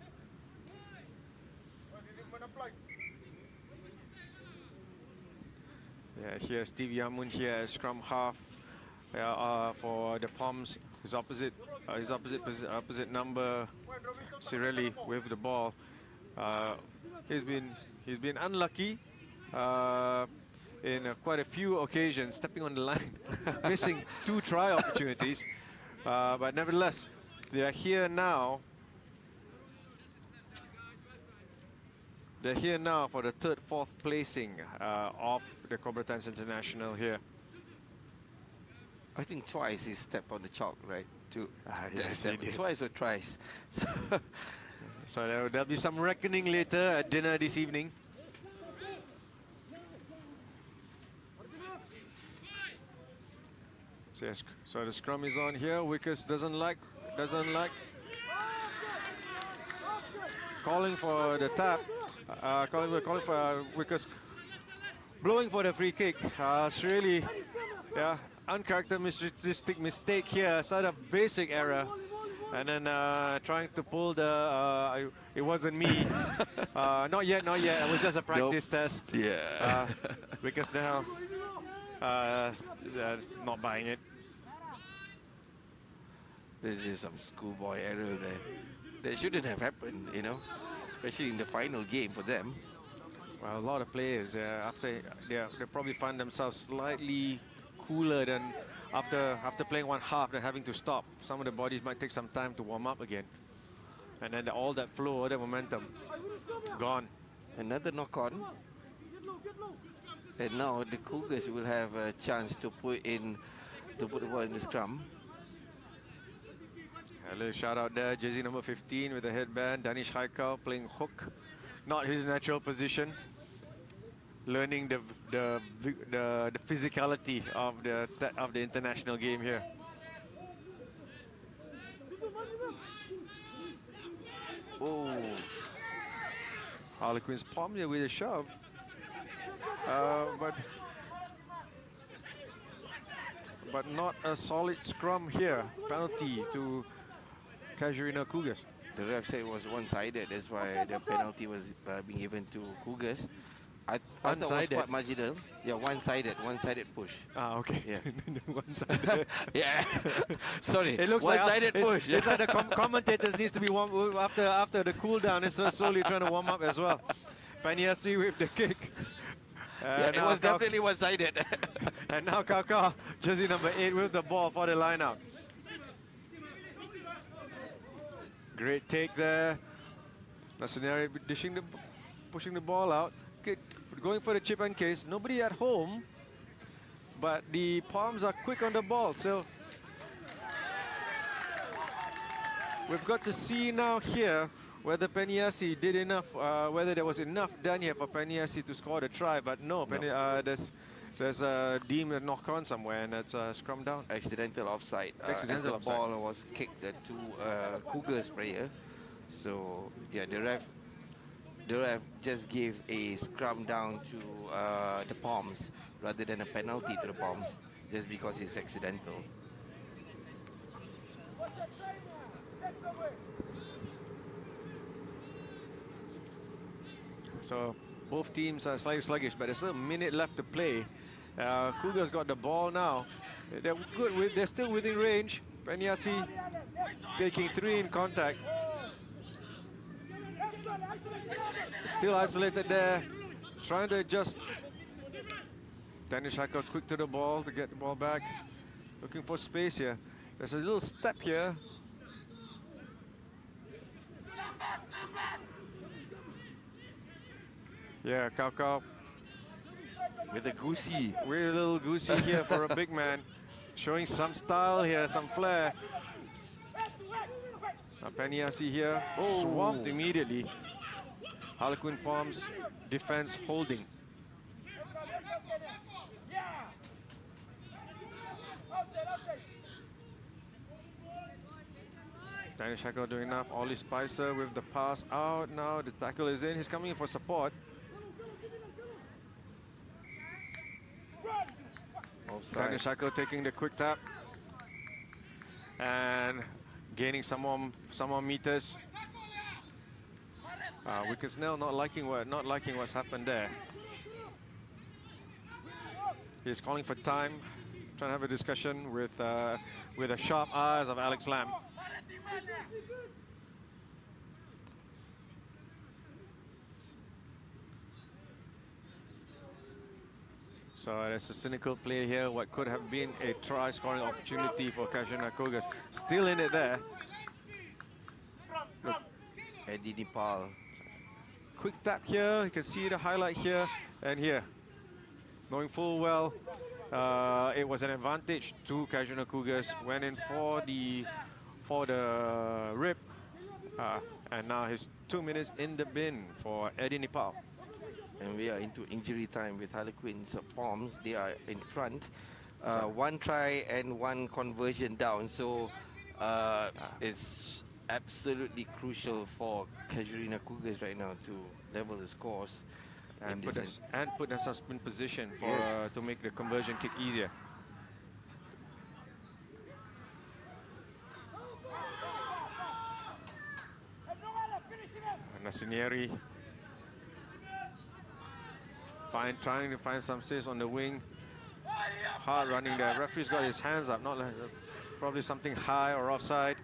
Yeah, here's Steve Yamun here as scrum half for the Palms. His opposite number, Cirelli with the ball. He's been unlucky in quite a few occasions, stepping on the line, missing 2 try opportunities. But nevertheless, they are here now. They're here now for the 3rd, 4th placing of the Cobra Tens International here. I think twice he stepped on the chalk, right? Yes, he did. Twice or thrice. So there'll be some reckoning later at dinner this evening. So the scrum is on here. Wickers doesn't like calling for the tap. Calling for Wickers blowing for the free kick. It's really, yeah, uncharacteristic mistake here. Sort of basic error. And then trying to pull the, it wasn't me. Not yet. It was just a practice test. Yeah. Because now, not buying it. There's just some schoolboy error there. That shouldn't have happened, you know, especially in the final game for them. Well, a lot of players, after they probably find themselves slightly cooler than after playing one half, they're having to stop. Some of the bodies might take some time to warm up again. And then all that flow, all that momentum, gone. Another knock-on. And now the Cougars will have a chance to put the ball in the scrum. A little shout out there, jersey number 15 with the headband, Danish Haikal playing hook. Not his natural position. Learning the physicality of the international game here. Oh, Harlequins palm here with a shove, but not a solid scrum here. Penalty to Casuarina Cougars. The ref said it was one-sided. That's why the penalty was being given to Cougars. I thought it was quite marginal. Yeah, one-sided push. Ah, okay. Yeah. One-sided. Yeah. Sorry. It looks one-sided push. It's like the commentators needs to be warm after the cool down. It's slowly trying to warm up as well. Paniasi with the kick. Yeah, it was definitely one-sided. And now Kaka, jersey number 8 with the ball for the line-out. Great take there. Nasaneri pushing the ball out. Going for the chip and case. Nobody at home, but the Palms are quick on the ball. So we've got to see now here whether Paniasi did enough, whether there was enough done here for Paniasi to score the try. But no, There's a deemed a knock on somewhere, and it's scrum down. Accidental offside. Accidental as the offside. ball was kicked to Cougars player. So yeah, the ref just gave a scrum down to the Palms rather than a penalty to the Palms, just because it's accidental. So both teams are slightly sluggish, but there's still a minute left to play. Cougars got the ball now. They're good. They're still within range. Peniasi taking 3 in contact. Still isolated there, trying to adjust. Danish Hackle quick to the ball to get the ball back. Looking for space here. There's a little step here. Yeah, Cao with a goosey. With a little goosey here for a big man. Showing some style here, some flair. Peniasi here, swamped immediately. Harlequin Palms defense holding. Danish Hackle doing enough. Ollie Spicer with the pass out. Now the tackle is in. He's coming in for support. Danish Hackle taking the quick tap and gaining some more meters. Wicked Snell not liking what's happened there. He's calling for time, trying to have a discussion with the sharp eyes of Alex Lamb. So there's a cynical play here. What could have been a try scoring opportunity for Kashana Cougars. Still in it there. Look. Eddie Nepal. Quick tap here. You can see the highlight here and here. Knowing full well it was an advantage to Kashana Cougars. Went in for the rip. And now he's 2 minutes in the bin for Eddie Nepal. And we are into injury time with Harlequins Palms. They are in front. 1 try and 1 conversion down. So it's absolutely crucial for Casuarina Cougars right now to level the scores. And put themselves in position for to make the conversion kick easier. Nassinieri trying to find some space on the wing. Hard running there. Referee's got his hands up, not like, probably something high or offside.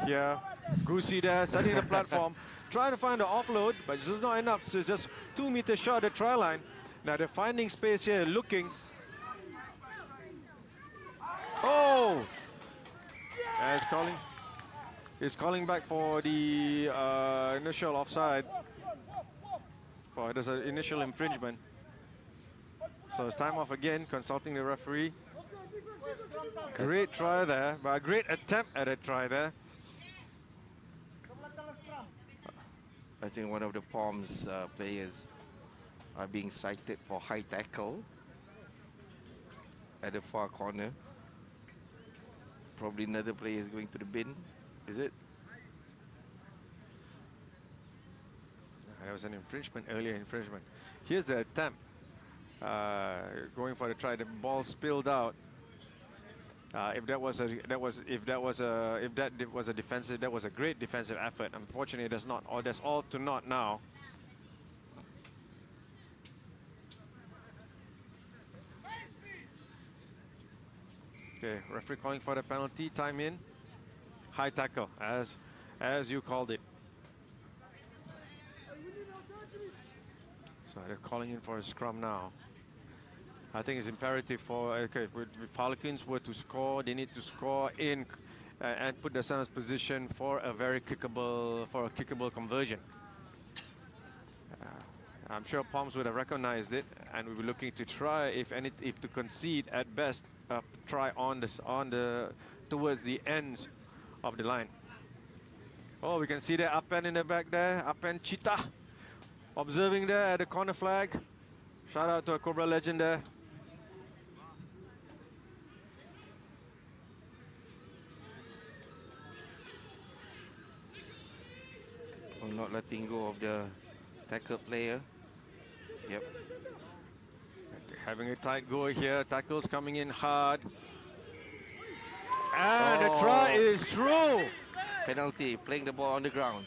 Here, Goosey there, setting the platform, trying to find the offload, but it's just not enough. So it's just 2 meters short of the try line. Now they're finding space here, looking. Oh! He's calling back for the initial offside. There's an initial infringement. So it's time off again, consulting the referee. Great try there, but a great attempt at a try there. I think one of the Palms players are being cited for high tackle at the far corner. Probably another player is going to the bin, is it? There was an earlier infringement. Here's the attempt. Going for the try, the ball spilled out. If that was a great defensive effort. Unfortunately, there's not. Or there's all to naught now. Okay, referee calling for the penalty. Time in. High tackle, as you called it. So they're calling in for a scrum now. I think it's imperative for, if Harlequins were to score, they need to score in and put themselves in position for a kickable conversion. I'm sure Palms would have recognized it and we'll be looking to try, if to concede at best, try towards the ends of the line. Oh, we can see the Apen in the back there, Apen Chita, observing there at the corner flag. Shout out to a Cobra legend there. Not letting go of the tackle player. Yep. Having a tight go here. Tackles coming in hard. And the try is through. Penalty, playing the ball on the ground.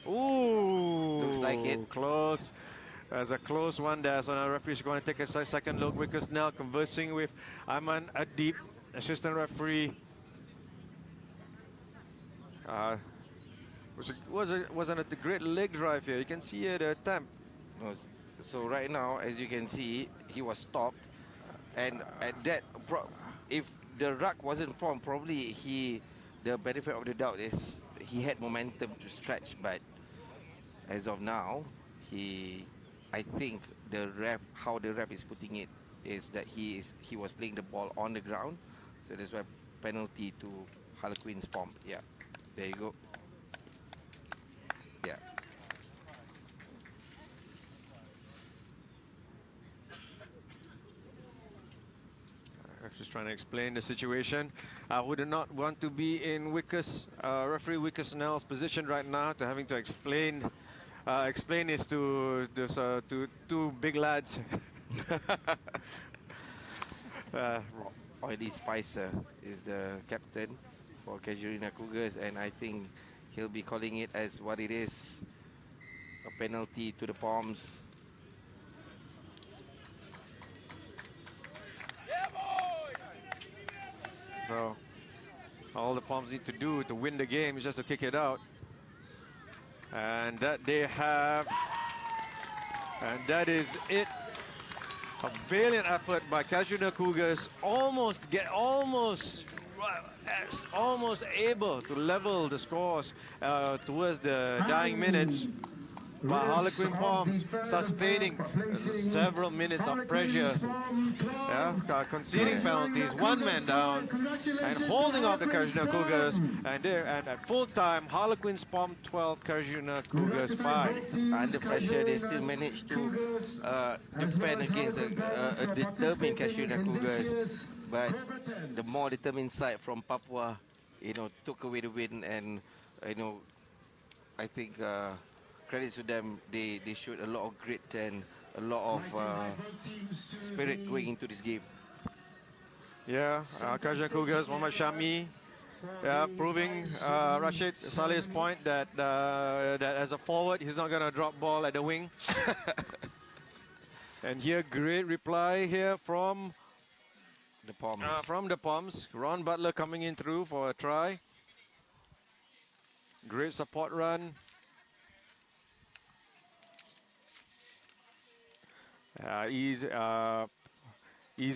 Ooh. Looks like it. Close. There's a close one there. So now referee's going to take a second look because now conversing with Aiman Adib, assistant referee. Wasn't it a great leg drive here? You can see here the attempt. No, so right now, as you can see, he was stopped, and at that, if the ruck wasn't formed, probably the benefit of the doubt is he had momentum to stretch, but as of now, I think how the ref is putting it is that he was playing the ball on the ground, so that's why penalty to Harlequin's Pomp. Yeah, there you go. Yeah. Just trying to explain the situation. I would not want to be in referee Wicker Snell's position right now, to having to explain this to two big lads. Oily Spicer is the captain for Casuarina Cougars, and I think he'll be calling it as what it is, a penalty to the Poms. So all the Poms need to do to win the game is just to kick it out. And that they have. And that is it. A valiant effort by Casuarina Cougars, almost able to level the scores towards the dying minutes. But Harlequin Poms sustaining several minutes of pressure, conceding penalties, one man down, and holding off the Casuarina Cougars. And at full time, Harlequins Pom 12, Casuarina Cougars 5. Under pressure, they still managed to defend against a determined Casuarina Cougars. But the more determined side from Papua, took away the win, and I think. Credit to them, they showed a lot of grit and a lot of spirit going into this game. Yeah, Casuarina Cougars, Muhammad Shami, proving Rashid Saleh's point that as a forward, he's not going to drop ball at the wing. And here, great reply here from the Poms. Ron Butler coming in through for a try. Great support run. Easy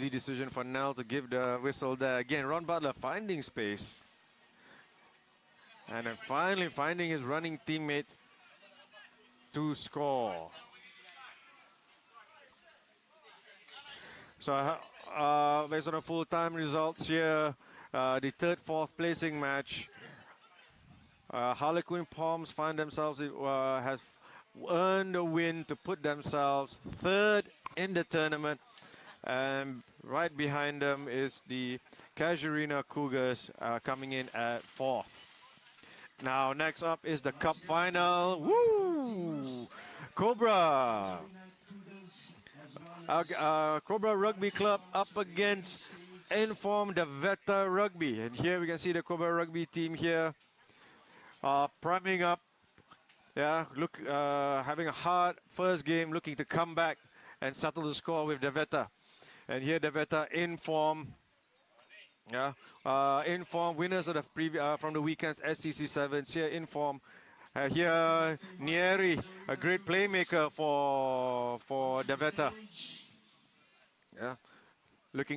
decision for Nell to give the whistle there. Again, Ron Butler finding space. And then finally finding his running teammate to score. So based on the full-time results here, the third, fourth placing match, Harlequin Poms find themselves, has earned a win to put themselves third in the tournament, and right behind them is the Casuarina Cougars coming in at fourth. Now next up is the cup final. Woo! Cobra Cobra Rugby Club up against Inform Deveta Rugby, and here we can see the Cobra Rugby team here priming up. Yeah, having a hard first game, looking to come back and settle the score with Deveta. And here Deveta in form. Yeah, in form, winners of the from the weekend's SCC Sevens. Here in form. Here Nieri, a great playmaker for Deveta. Yeah, look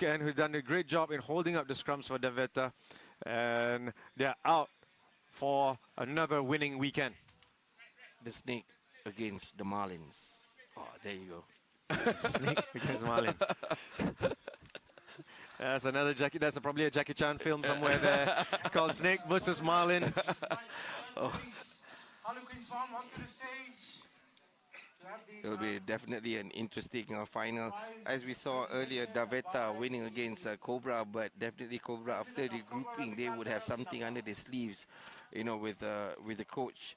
at who's done a great job in holding up the scrums for Deveta, and they're out for another winning weekend. The Snake against the Marlins. Oh, there you go. Snake against Marlin. That's another Jackie. That's probably a Jackie Chan film somewhere there called Snake versus Marlin. Harlequin Farm onto the stage. It will be definitely an interesting final. As we saw earlier, Daveta winning against Cobra, but definitely Cobra, after the grouping, they would have something under their sleeves, with the coach,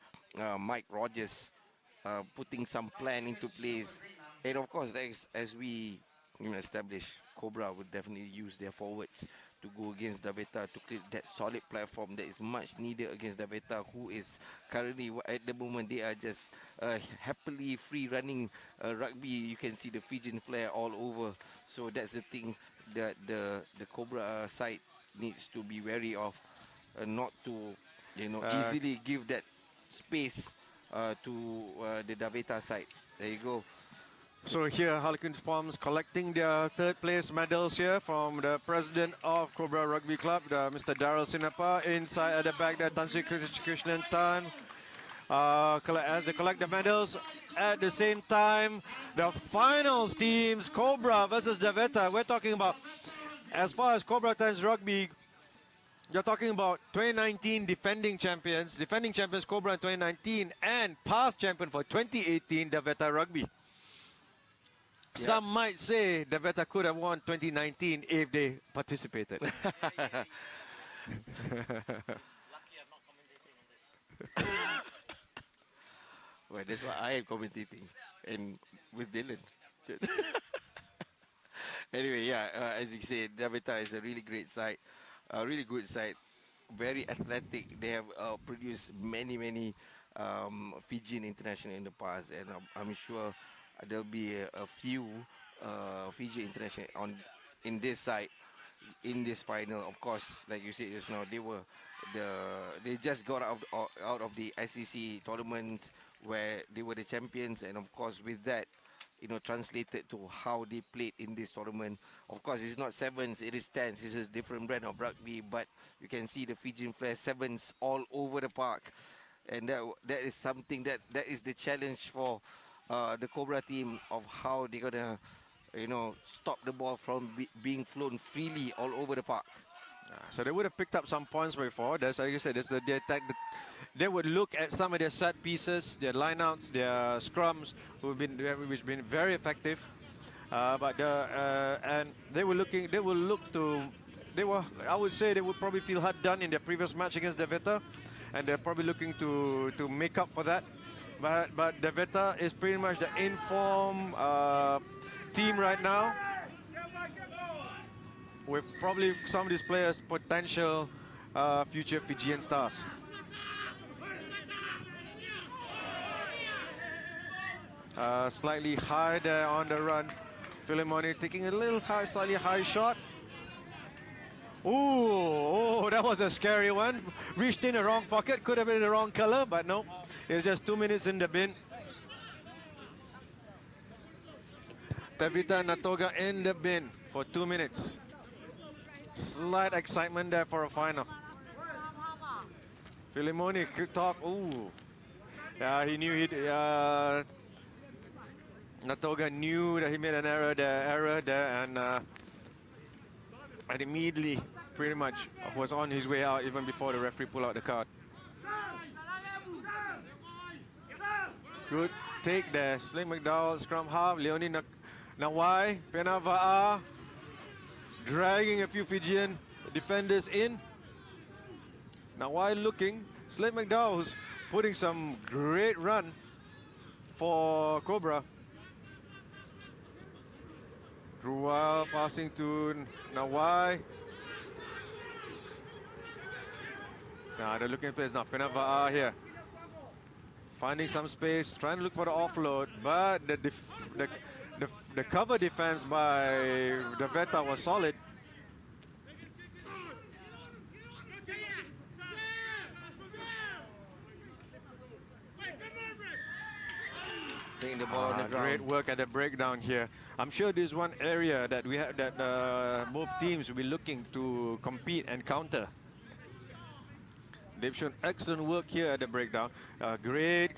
Mike Rogers, putting some plan into place. And of course, as we establish, Cobra would definitely use their forwards to go against Daveta to create that solid platform that is much needed against Daveta, who is currently, at the moment, they are just happily free running rugby. You can see the Fijian flair all over. So that's the thing that the Cobra side needs to be wary of, not to easily give that space to the Daveta side. There you go. So here, Harlequins Palms collecting their third place medals here from the president of Cobra Rugby Club, Mr. Daryl Sinapa. Inside at the back there, Tan Sri Krishnan Tan. As they collect the medals, at the same time, the finals teams, Cobra versus Daveta. We're talking about, as far as Cobra Tens Rugby, you're talking about 2019 defending champions Cobra in 2019, and past champion for 2018, Daveta Rugby. Some might say Daveta could have won 2019 if they participated. Lucky I'm not commentating on this. Well, that's why I am commentating, and with Dylan. Anyway, as you said, Daveta is a really great side, a really good side, very athletic. They have produced many Fijian international in the past, and I'm sure there'll be a few Fiji international in this side in this final. Of course, like you said just now, they just got out of the SEC tournaments where they were the champions, and of course with that, translated to how they played in this tournament. Of course, it's not sevens, it is tens. It's a different brand of rugby, but you can see the Fijian flair, sevens all over the park, and that is something that is the challenge for the Cobra team, of how they're gonna, stop the ball from being flown freely all over the park. So they would have picked up some points before. That's, like you said, they would look at some of their set pieces, their lineouts, their scrums, which have been very effective. And I would say they would probably feel hard done in their previous match against Daveta, and they're probably looking to make up for that. But Daveta is pretty much the in-form team right now, with probably some of these players potential future Fijian stars. Slightly high there on the run. Philemoni taking a little slightly high shot. Oh, that was a scary one. Reached in the wrong pocket, could have been the wrong color, but no. It's just 2 minutes in the bin. Tavita Natoga in the bin for 2 minutes. Slight excitement there for a final. Philemoni could talk. Ooh. Yeah, he knew Natoga knew that he made an error there, and immediately pretty much was on his way out even before the referee pulled out the card. Good take there. Sling McDowell, scrum half. Leonie Nawai, Penava'a, dragging a few Fijian defenders in. Nawai looking. Sling McDowell, who's putting some great run for Cobra. Rual passing to Nawai. Now they're looking at place now. Penava'a here, finding some space, trying to look for the offload, but the cover defense by Daveta was solid. Taking the ball on the ground. Great work at the breakdown here. I'm sure this is one area that we have that both teams will be looking to compete and counter. They've shown excellent work here at the breakdown. Great,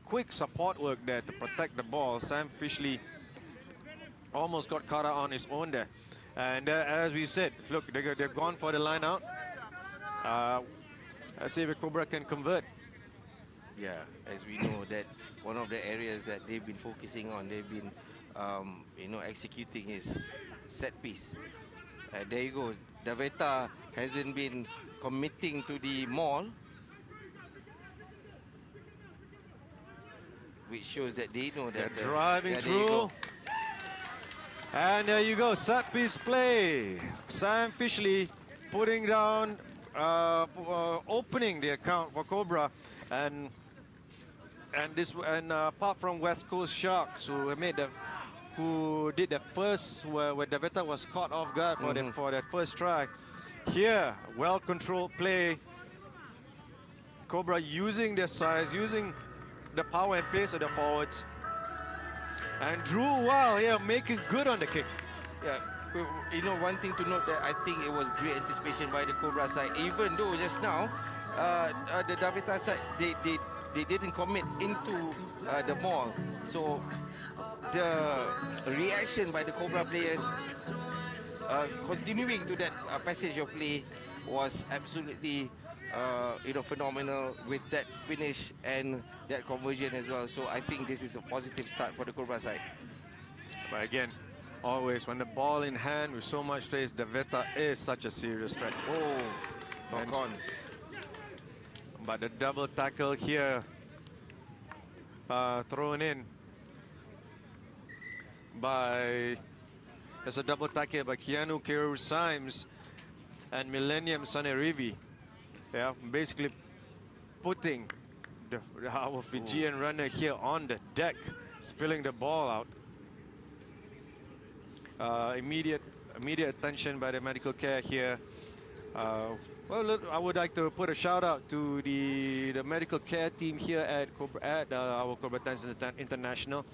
quick support work there to protect the ball. Sam Fishley almost got caught out on his own there. And as we said, look, they've gone for the line out. Let's see if Cobra can convert. Yeah, as we know that one of the areas that they've been focusing on, they've been, executing is set piece. There you go. Daveta hasn't been committing to the maul, which shows that they know that They're driving there you go. through. And there you go, set piece play. Sam Fishley putting down, opening the account for Cobra, and apart from West Coast Sharks, who did the first, where Daveta was caught off guard for that first try. Here, well-controlled play. Cobra using their size, using the power and pace of the forwards. And Drew Wild here making good on the kick. Yeah, one thing to note that I think it was great anticipation by the Cobra side. Even though just now, the Daveta side, they didn't commit into the maul. So the reaction by the Cobra players continuing to that passage of play was absolutely phenomenal with that finish and that conversion as well. So I think this is a positive start for the Cobra side. But again, always when the ball in hand with so much pace, Daveta is such a serious threat. Oh, knock on. But the double tackle here, thrown in by, there's a double tackle by Keanu Keru Symes and Millennium Sanerivi. Yeah, basically putting our Fijian runner here on the deck, spilling the ball out. Immediate attention by the medical care here. Well, look, I would like to put a shout out to the medical care team here at our Cobra Tens International.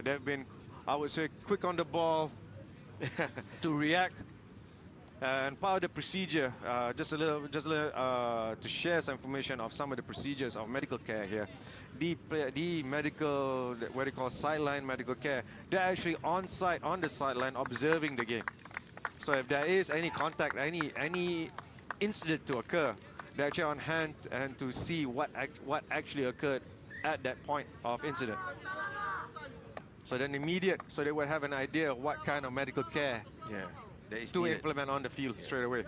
They've been, I would say, quick on the ball to react. And part of the procedure, just a little to share some information of some of the procedures of medical care here. The medical, what they call sideline medical care, they're actually on site, on the sideline, observing the game. So if there is any contact, any incident to occur, they're actually on hand and to see what actually occurred at that point of incident. So then so they would have an idea of what kind of medical care to implement on the field straight away.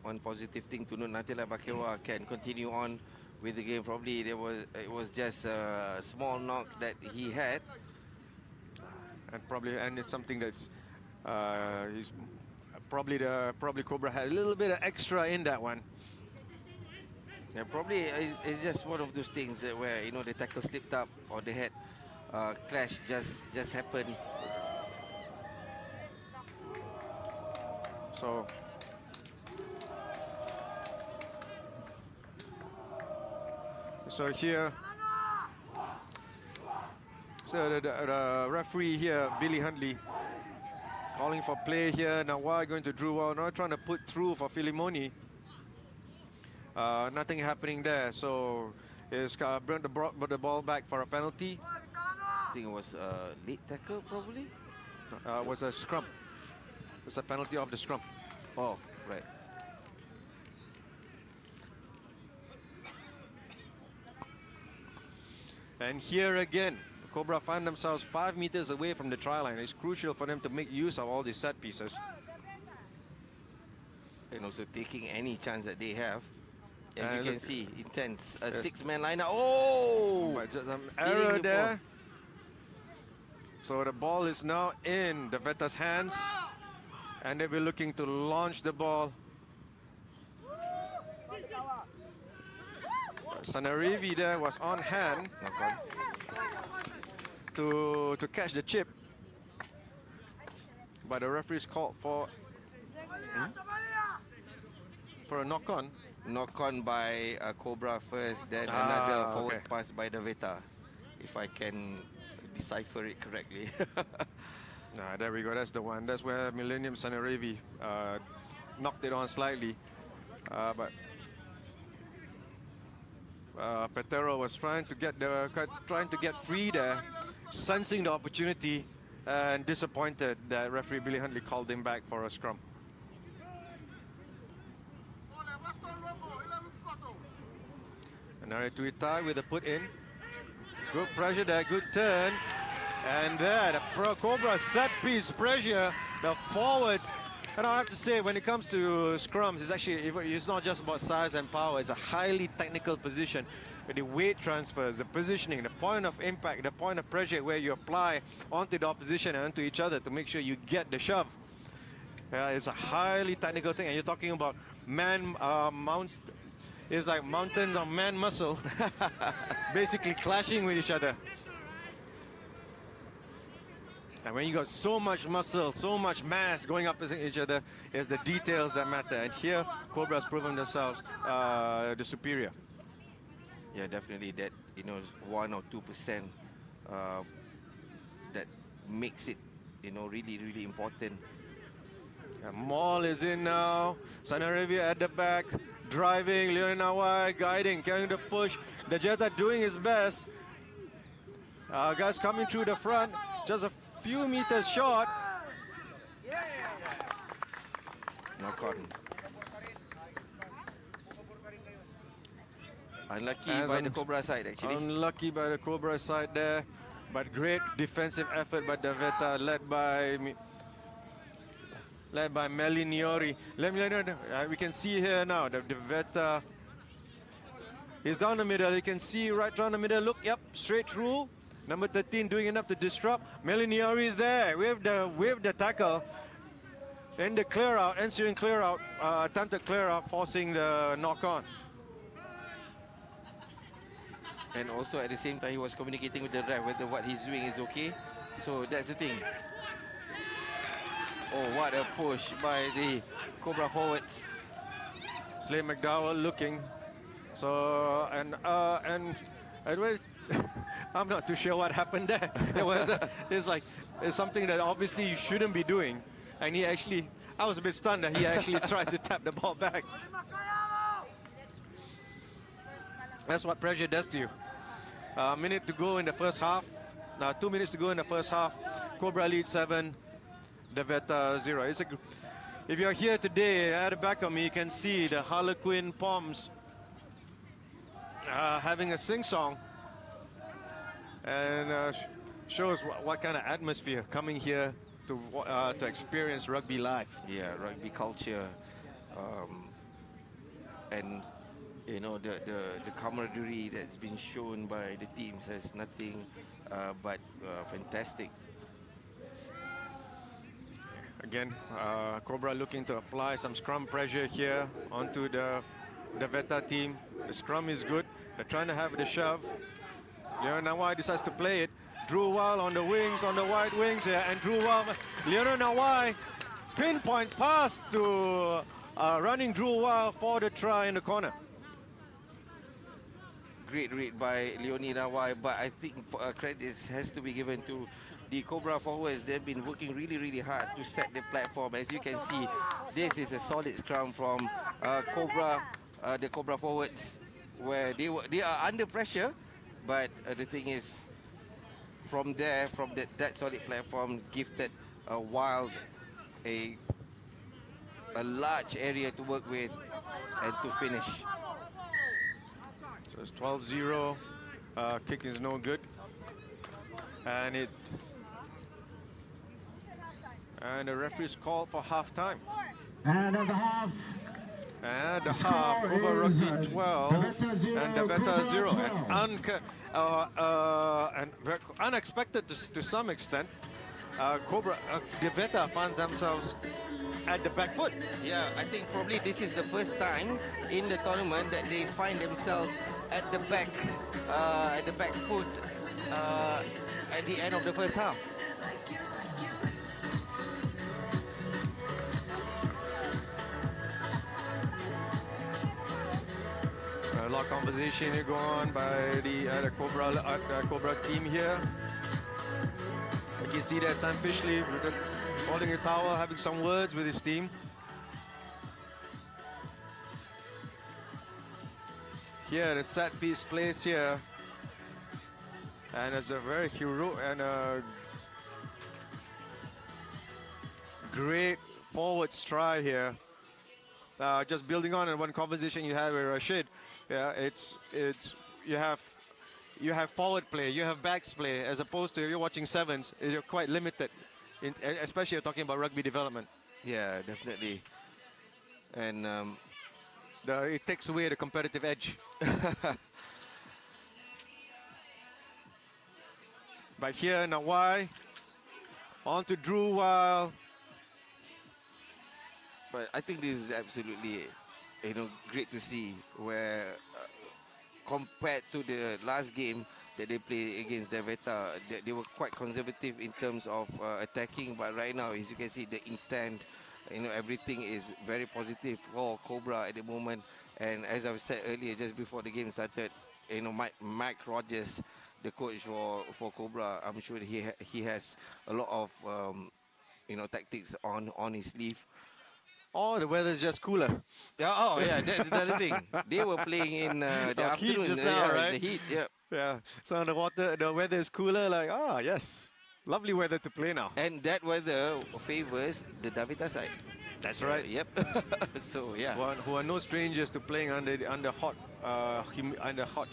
One positive thing to note, Natila Bakewa can continue on with the game. Probably it was just a small knock that he had, and it's something that's he's probably Cobra had a little bit of extra in that one. Yeah, probably it's just one of those things that where the tackle slipped up or the head clash just happened. So here, the referee here, Billy Huntley, calling for play here. Now why going to Drew Wild? Now trying to put through for Filimoni. Nothing happening there. So it's brought the ball back for a penalty. I think it was a late tackle probably. It was a scrum. It's a penalty of the scrum. Oh, right. And here again, the Cobra find themselves 5 meters away from the try line. It's crucial for them to make use of all these set pieces. And also taking any chance that they have. As you can see, intense. A yes. Six-man lineup. Oh! But just an error there. So the ball is now in Daveta's hands. And they'll be looking to launch the ball. Sanarivi there was on hand to catch the chip. But the referee's called for a knock-on. Knock-on by Cobra first, then another forward pass by Daveta, if I can decipher it correctly. There we go, that's the one. That's where Millennium Sanarivi knocked it on slightly. But Petero was trying to get free there, sensing the opportunity, and disappointed that referee Billy Huntley called him back for a scrum. Another Tuitai with a put in. Good pressure there, good turn. And there, the Cobra set piece pressure, the forwards. And I have to say, when it comes to scrums, it's not just about size and power, it's a highly technical position. The weight transfers, the positioning, the point of impact, the point of pressure where you apply onto the opposition and onto each other to make sure you get the shove. It's a highly technical thing, and you're talking about it's like mountains of man muscle basically clashing with each other. And when you got so much muscle, so much mass going up against each other, it's the details that matter. And here, Cobra has proven themselves the superior. Yeah, definitely that, 1 or 2% that makes it, really, really important. Maul is in now. Sanarevia at the back, driving. Leonie Nawai guiding, carrying the push. The Jetta doing his best. Guys coming through the front, just a few meters short. Knock on. Unlucky by the Cobra side, actually. Unlucky by the Cobra side there. But great defensive effort by Daveta, led by Meliniori. We can see here now that Daveta is down the middle. You can see right down the middle. Look, yep, straight through. Number 13 doing enough to disrupt. Meliniori there with the tackle. And the clear out, ensuing clear out, attempted clear out, forcing the knock on. And also at the same time, he was communicating with the ref whether what he's doing is okay. So that's the thing. Oh, what a push by the Cobra forwards. Slade McDowell looking. So, I'm not too sure what happened there. It's something that obviously you shouldn't be doing. And I was a bit stunned that he actually tried to tap the ball back. That's what pressure does to you. A minute to go in the first half. 2 minutes to go in the first half. Cobra lead 7, Daveta 0. If you're here today, at the back of me, you can see the Harlequin Poms having a sing-song. And shows what kind of atmosphere coming here to experience rugby live. Yeah, rugby culture. And the camaraderie that's been shown by the teams has nothing but fantastic. Again, Cobra looking to apply some scrum pressure here onto the Veta team. The scrum is good. They're trying to have the shove. Leonie Nawai decides to play it. Drew Wild on the wings, on the wide wings here, and Drew Wild, Leonie Nawai, pinpoint pass to running Drew Wild for the try in the corner. Great read by Leonie Nawai, but I think credit has to be given to the Cobra forwards. They've been working really, really hard to set the platform. As you can see, this is a solid scrum from Cobra, the Cobra forwards, where they are under pressure, but the thing is, from that solid platform, gifted Wild a large area to work with and to finish. So it's 12-0. Kick is no good. And the referee's called for half-time. And at the half. And the half, Cobra Rugby 12 and Daveta 0. And unexpected to some extent, Daveta found themselves at the back foot. Yeah, I think probably this is the first time in the tournament that they find themselves at the back foot at the end of the first half. A lot of conversation here going on by the Cobra team here. You can see there Sam Fishley holding a towel, having some words with his team. Here, the set piece plays here. And it's a very heroic and a great forward stride here. Just building on one conversation you had with Rashid. Yeah, it's you have forward play, you have backs play, as opposed to if you're watching sevens, you're quite limited, especially if you're talking about rugby development. Yeah, definitely. And it takes away the competitive edge. But here, Nawai, on to Drew Weil. But I think this is absolutely, great to see where compared to the last game that they played against Deveta, they were quite conservative in terms of attacking. But right now, as you can see, the intent, everything is very positive for Cobra at the moment. And as I've said earlier, just before the game started, Mike Rogers, the coach for Cobra, I'm sure he has a lot of tactics on his sleeve. Oh, the weather's just cooler. Yeah, oh yeah, that's another thing. They were playing in the afternoon, heat just now, right? The heat, yeah. Yeah. So the weather is cooler. Like, yes, lovely weather to play now. And that weather favors the Davita side. That's right. Yep. So yeah. Who are no strangers to playing under hot,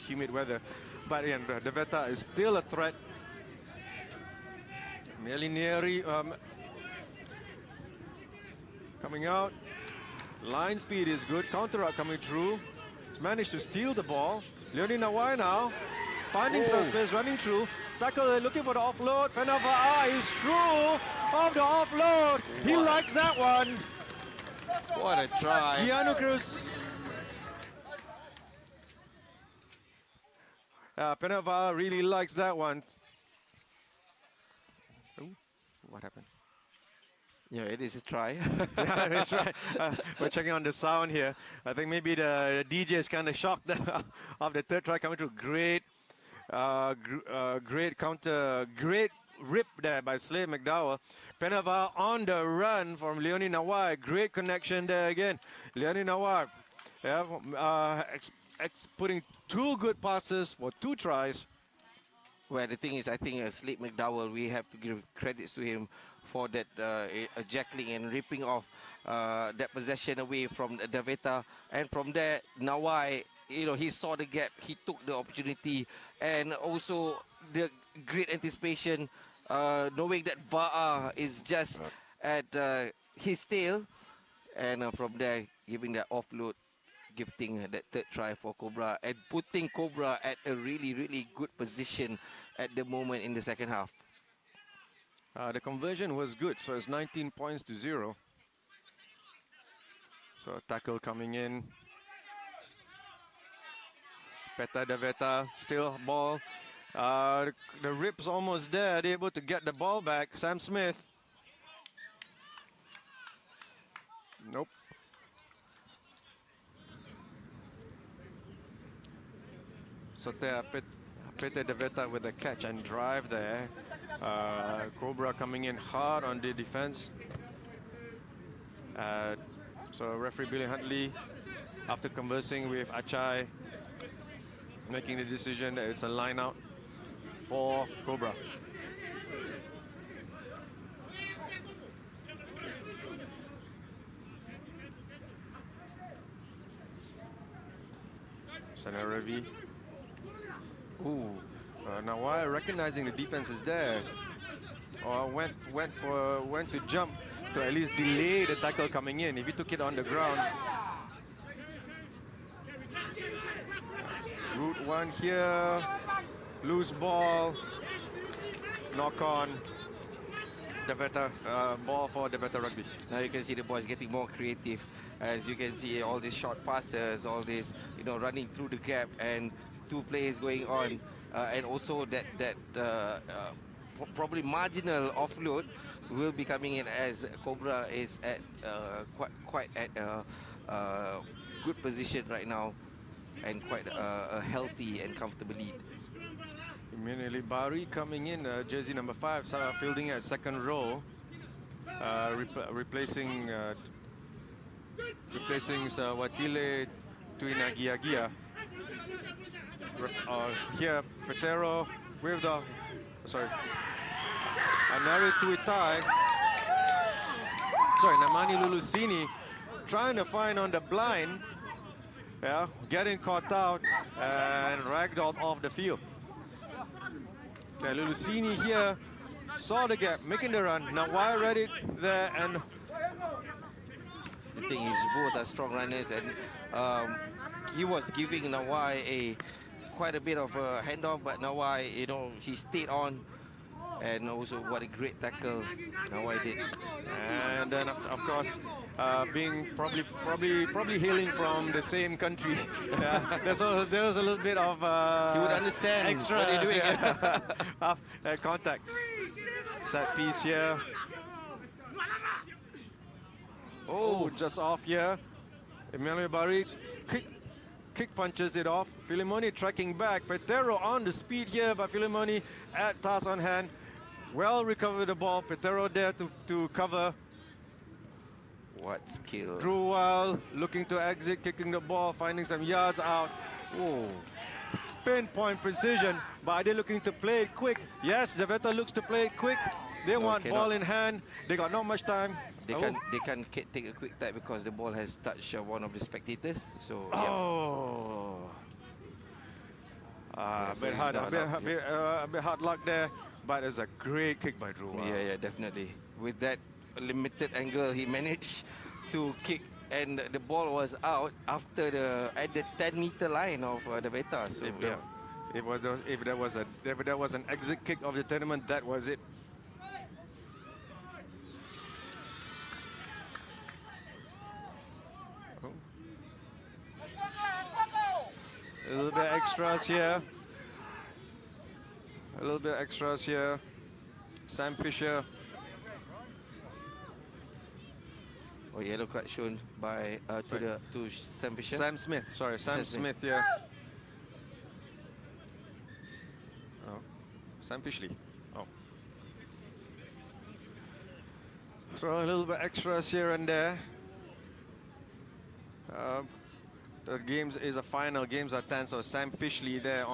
humid weather. But again, Davita is still a threat. Melinieri coming out. Line speed is good. Counter out coming through. He's managed to steal the ball. Leonie Nawai now finding some space, running through. Tackle looking for the offload. Penava is through of the offload. He likes that one. What a try. Keanu Cruz. Penava really likes that one. Ooh, what happened? Yeah, it is a try. Yeah, that's right. We're checking on the sound here. I think maybe the DJ is kind of shocked of the third try coming through. Great counter, great rip there by Slade McDowell. Penava on the run from Leonie Nawai. Great connection there again. Leonie Nawai, putting two good passes for two tries. Well, the thing is, I think Slade McDowell, we have to give credits to him for that jackling and ripping off that possession away from Daveta. And from there, Nawai, he saw the gap, he took the opportunity, and also the great anticipation, knowing that Va'a is just at his tail, and from there, giving that offload, gifting that third try for Cobra, and putting Cobra at a really, really good position at the moment in the second half. The conversion was good, so it's 19 points to 0. So tackle coming in. Peta Daveta, still ball. The rip's almost there. They're able to get the ball back. Sam Smith. Nope. Sotea Peta Daveta with a catch and drive there. Cobra coming in hard on the defense. So referee Billy Huntley, after conversing with Achai, making the decision that it's a line out for Cobra. Sana Ravi. Ooh, Nawai recognizing the defense is there. Or went to jump to at least delay the tackle coming in. If he took it on the ground. Route one here, loose ball, knock on. Daveta, ball for Daveta Rugby. Now you can see the boys getting more creative. As you can see, all these short passes, all this, running through the gap, and two plays going on, and also that probably marginal offload will be coming in as Cobra is at quite at a good position right now, and quite a healthy and comfortable lead. Immediately Bari coming in, jersey number 5, Sarah fielding at second row, replacing Watile Tuinagiagia. Here, Petero with the, Anari Tuitai. Namani Lulusini trying to find on the blind. Yeah, getting caught out and ragdolled off the field. Okay, Lulusini here saw the gap, making the run. Nawai read it there, and the thing is, both are strong runners, and he was giving Nawai quite a bit of a handoff, but Nawai, you know, he stayed on, and also what a great tackle Nawai did. And then of course, being probably hailing from the same country, yeah, there was a little bit of he would understand extra what they're doing. of contact. Set piece here. Oh, just off here. Emmanuel Bari kick punches it off. Filimoni tracking back. Petero on the speed here, but Filimoni at task on hand. Well recovered the ball. Petero there to cover. What skill. Drew Wild looking to exit, kicking the ball, finding some yards out. Oh, pinpoint precision, but they're looking to play it quick. Yes, the Veta looks to play it quick. They want ball in hand. They got not much time. They can take a quick tap because the ball has touched one of the spectators. So a bit hard luck there, but it's a great kick by Drew. Yeah, definitely. With that limited angle, he managed to kick, and the ball was out after at the 10-meter line of the Veta. So if there was an exit kick of the tournament, that was it. A little bit extras here. A little bit extras here. Sam Fisher. Oh, yellow card shown by to Sam Fisher. Sam Smith. Sorry, Sam Smith here. Oh, Sam Fishley. Oh. So a little bit extras here and there. The games is a final. Games are 10. So Sam Fishley there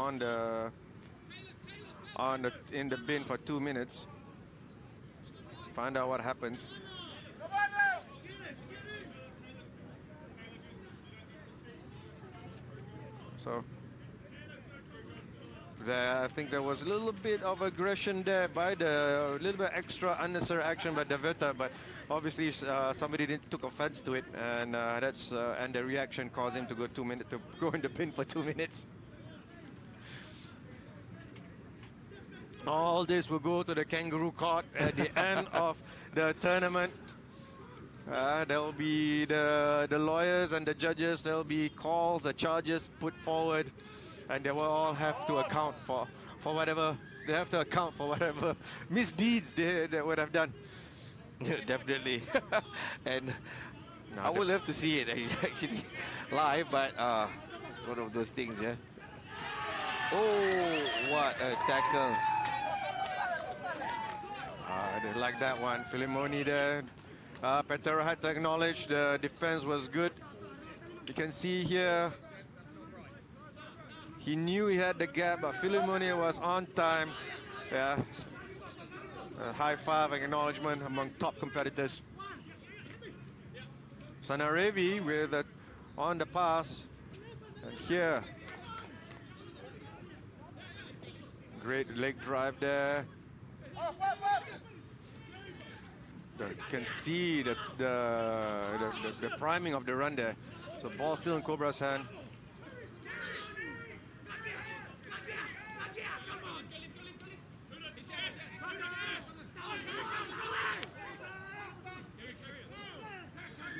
in the bin for 2 minutes. Find out what happens. So there, I think there was a little bit of aggression there by a little bit extra unnecessary action by the Veta, but obviously somebody took offense to it, and and the reaction caused him to go 2 minutes to go in the bin for 2 minutes. All this will go to the kangaroo court at the end of the tournament. There will be the lawyers and the judges. There will be calls, the charges put forward, and they will all have to account for whatever they have to account for whatever misdeeds they would have done. Definitely. And I would love to see it actually live, but one of those things, yeah. Oh, what a tackle. I didn't like that one. Filimoni there. Petero had to acknowledge the defense was good. You can see here, he knew he had the gap, but Filimoni was on time. Yeah, a high five acknowledgement among top competitors. Sanarevi with on the pass, and here, great leg drive there. You can see the priming of the run there. So ball still in Cobra's hand.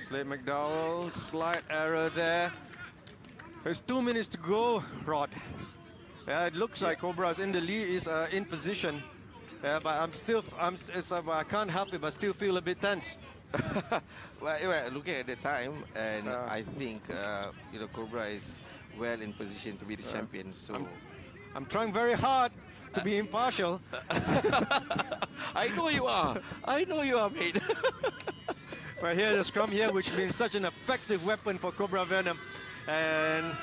Slade McDowell, slight error there. There's 2 minutes to go, Rod. Yeah, it looks like Cobra's in the lead, is in position. Yeah, but I can't help it, but still feel a bit tense. Well, looking at the time, and I think Cobra is well in position to be the champion. So I'm trying very hard to be impartial. I know you are. I know you are, mate. But here the scrum here, which has been such an effective weapon for Cobra Venom, and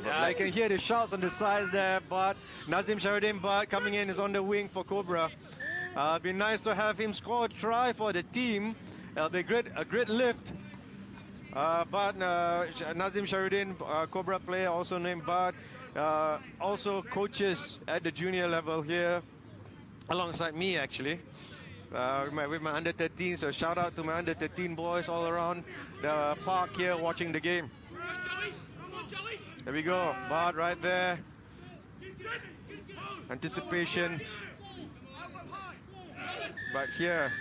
I can hear the shouts on the sides there, but Nazim Shahruddin Bhatt coming in is on the wing for Cobra. It'd be nice to have him score a try for the team. It'll be a great lift But Nazim Sharuddin, Cobra player, also named Bud, also coaches at the junior level here, alongside me actually. With my under 13, so shout out to my under 13 boys all around the park here watching the game. There we go, Bart right there. Anticipation. But here,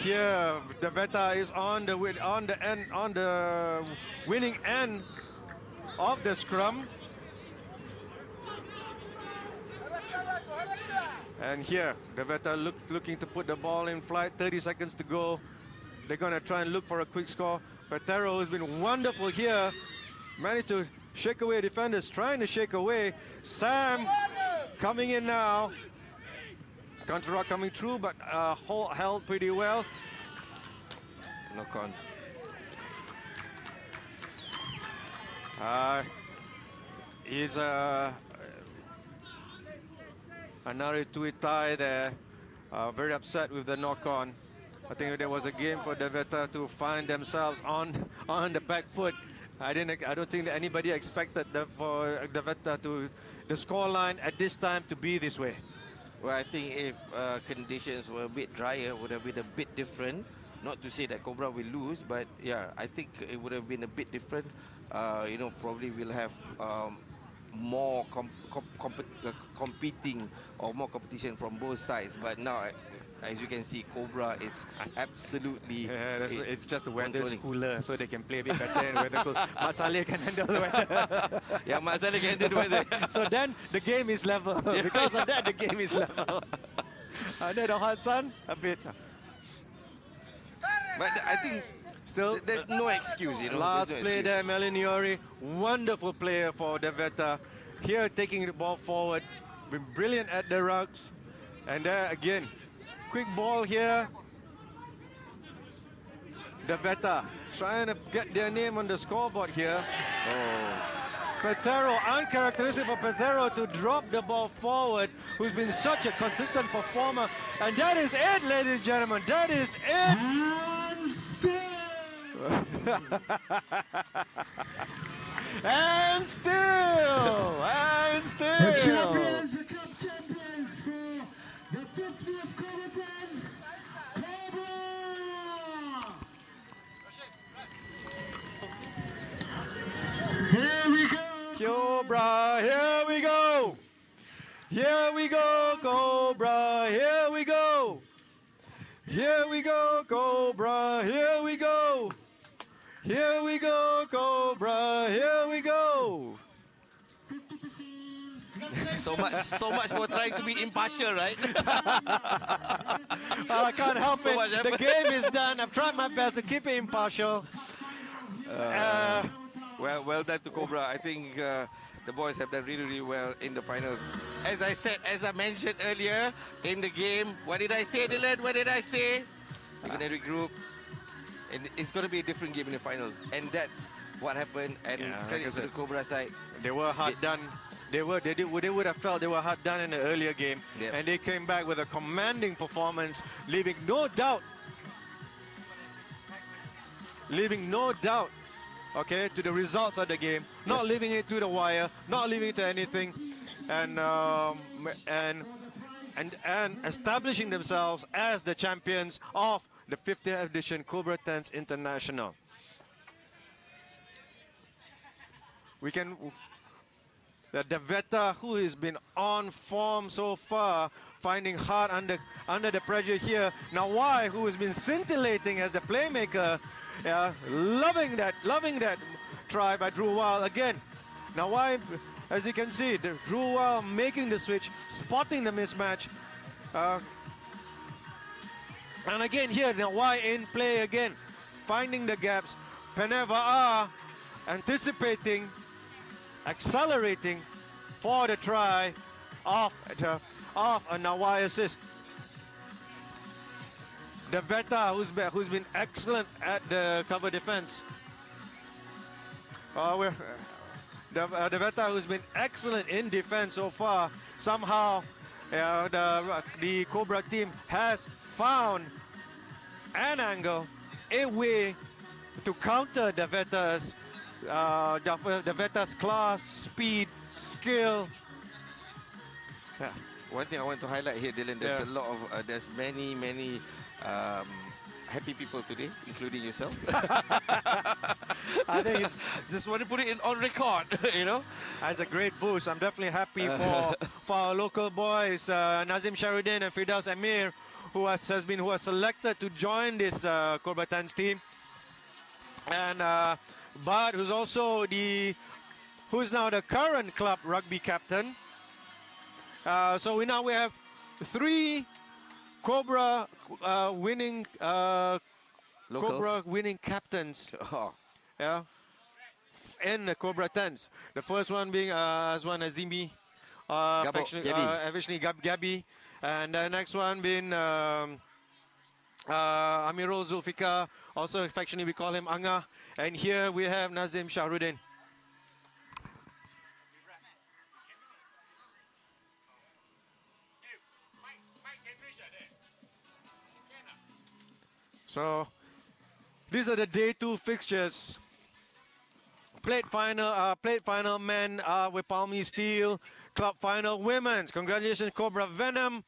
here the Veta is on the winning end of the scrum. And here, the Veta looking to put the ball in flight, 30 seconds to go. They're going to try and look for a quick score. Petero has been wonderful here. Managed to shake away defenders, trying to shake away. Sam coming in now. Counter rock coming through, but held pretty well. Knock on. He's another Tuitai there, very upset with the knock-on. I think there was a game for the Veta to find themselves on the back foot. I don't think that anybody expected for the Veta the scoreline at this time to be this way. Well, I think if conditions were a bit drier, would have been a bit different. Not to say that Cobra will lose, but yeah, I think it would have been a bit different. You know, probably we'll have more competing or more competition from both sides. But now, as you can see, Cobra is absolutely... it's just the weather is cooler, so they can play a bit better in weather cool. Mat Saleh can handle the weather. Yeah, Mat Saleh can handle the weather. So then the game is level. Because of that, the game is level. Under the hot sun, a bit. But I think still there's no excuse, you know. Last play there, Meliniori, wonderful player for the Veta. Here taking the ball forward, been brilliant at the rucks. And there again, quick ball here. The Veta trying to get their name on the scoreboard here. Petero, uncharacteristic for Petero to drop the ball forward, who's been such a consistent performer. And that is it, ladies and gentlemen. That is it. And still. And still. And still. The champions, the cup champions for the 50th Cobra Tens, Cobra. Here we go. Cobra, here we go. Here we go, Cobra, here we go. Here we go, Cobra, here we go. Here we go, Cobra, here we go. So much for trying to be impartial, right? Well, I can't help it. The game is done. I've tried my best to keep it impartial. Well done to Cobra. I think the boys have done really, really well in the finals. As I mentioned earlier in the game, what did I say, Dylan? What did I say? They're going to regroup. And it's going to be a different game in the finals. And that's what happened. And credit to the Cobra side. They were hard done. They would have felt they were hard done in the earlier game. Yep. And they came back with a commanding performance, leaving no doubt, okay, to the results of the game, not leaving it to the wire, not leaving it to anything, and establishing themselves as the champions of the 50th edition Cobra Tens International. The Veta, who has been on form so far, finding hard under the pressure here. Nawai, who has been scintillating as the playmaker, loving that try by Drew Weil again. Nawai, as you can see, Drew Weil making the switch, spotting the mismatch. And again here, Nawai in play again, finding the gaps. Peneva anticipating, accelerating for the try of a Nawai assist. The Veta, who's been excellent at the cover defense. The Veta, who's been excellent in defense so far. Somehow, the Cobra team has found an angle, a way to counter the Veta's class, speed, skill. Yeah. One thing I want to highlight here, Dylan, there's a lot of, there's many happy people today, including yourself. I think it's just want to put it on record, you know. As a great boost. I'm definitely happy for our local boys, Nazim Sharuddin and Firdaus Amir, who are selected to join this Cobra 10's team. And Bart, who's also who's now the current club rugby captain. So we have 3 Cobra winning captains. Yeah, in the Cobra 10s. The first one being Azwan Azimi, affectionately Gabi, and the next one being Amirul Zulfikar, also affectionately we call him Anga, and here we have Nazim Shahruddin. So these are the day 2 fixtures. Plate final men with Palmy Steel. Club final women's. Congratulations, Cobra Venom.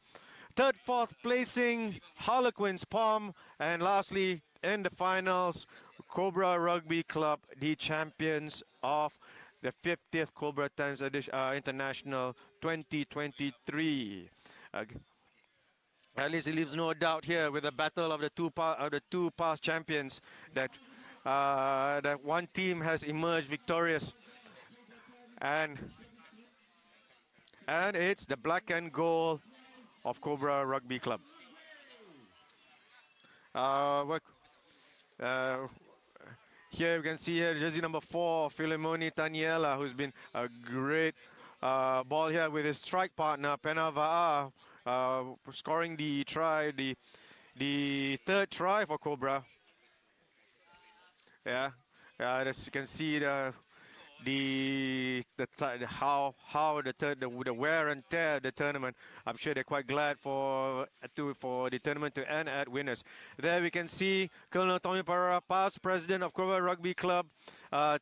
3rd, 4th placing Harlequins Palm. And lastly, in the finals, Cobra Rugby Club, the champions of the 50th Cobra 10's International 2023. At least it leaves no doubt here with the battle of the two past champions that one team has emerged victorious, and it's the black and gold of Cobra Rugby Club. Here you can see here jersey number 4, Filimoni Taniela, who's been a great ball here with his strike partner Penava'a. Scoring the try, the 3rd try for Cobra. Yeah, as you can see the wear and tear of the tournament. I'm sure they're quite glad for the tournament to end at winners. There we can see Colonel Tommy Parra, past president of Cobra Rugby Club,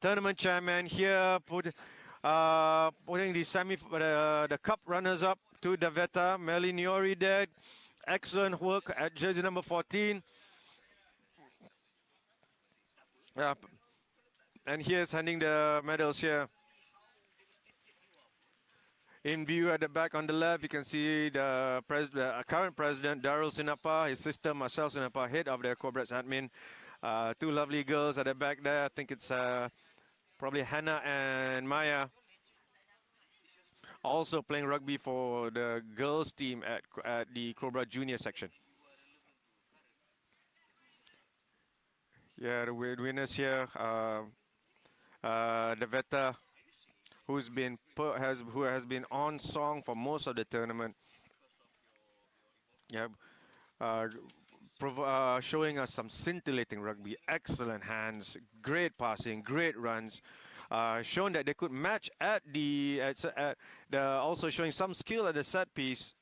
tournament chairman here, putting the cup runners up to the Veta. Melly Niori there. Excellent work at jersey number 14. And here's handing the medals here. In view at the back on the left, you can see the current president, Darul Sinapa, his sister, Marcel Sinapa, head of the Cobra's admin. 2 lovely girls at the back there. I think it's probably Hannah and Maya. Also playing rugby for the girls team at the Cobra Junior section. Yeah, the winners here, the Veta, who has been on song for most of the tournament. Yeah, showing us some scintillating rugby, excellent hands, great passing, great runs. Shown that they could match also showing some skill at the set piece,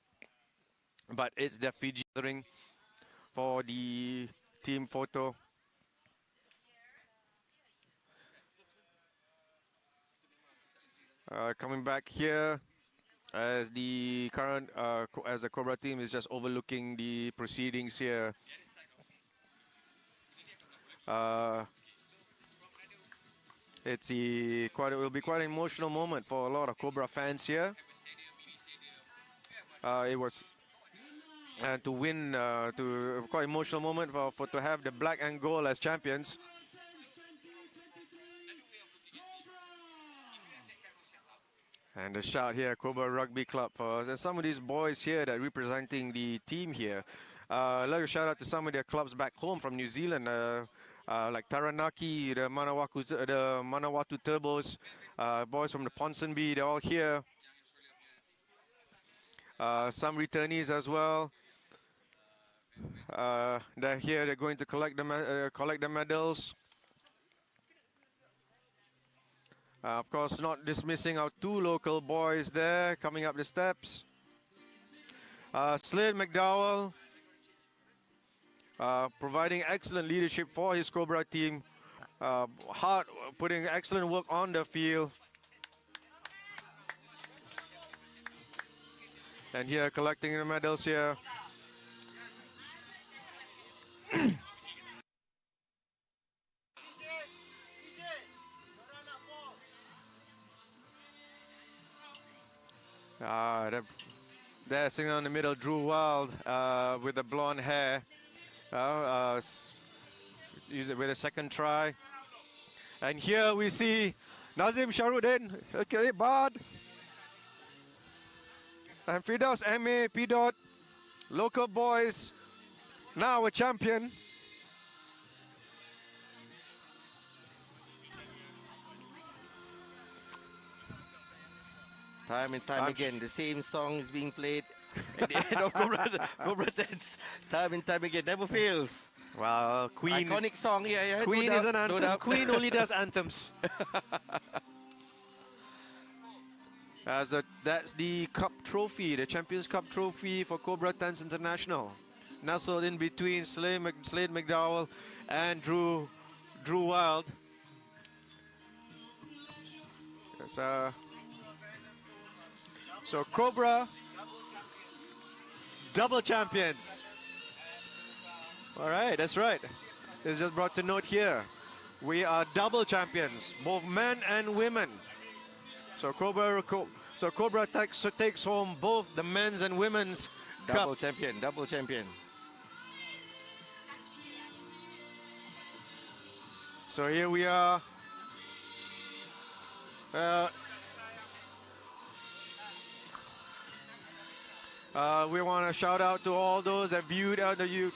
but it's the Fiji ring for the team photo. Coming back here as the current as the Cobra team is just overlooking the proceedings here. It will be quite an emotional moment for a lot of Cobra fans here. It was to win, quite emotional moment to have the black and gold as champions. And the shout here, Cobra Rugby Club, and some of these boys here that representing the team here. I'd like to shout out to some of their clubs back home from New Zealand. Like Taranaki, the Manawatu Turbos, boys from the Ponsonby, they're all here. Some returnees as well. They're here. They're going to collect the medals. Of course, not dismissing our 2 local boys there coming up the steps. Slade McDowell. Providing excellent leadership for his Cobra team, hard, putting excellent work on the field. And here, collecting the medals here. There, sitting on the middle, Drew Wild with the blonde hair. Use it with a second try. And here we see Nazim Sharuddin, okay, Bad. And Fidaus MA, P. Dot, local boys, now a champion. Time and time again, the same song is being played at the end of Cobra Tens. Time and time again, never fails. Well, Queen. Iconic song, yeah. Queen no is doubt, an anthem. No doubt. Queen only does anthems. That's the Cup Trophy, the Champions Cup Trophy for Cobra Tens International. Nestled in between Slade McDowell and Drew Wild. So Cobra, double champions. All right, that's right. It's just brought to note here. We are double champions, both men and women. So Cobra takes home both the men's and women's double cup. champion, double champion. So here we are. We want to shout out to all those that viewed the youth.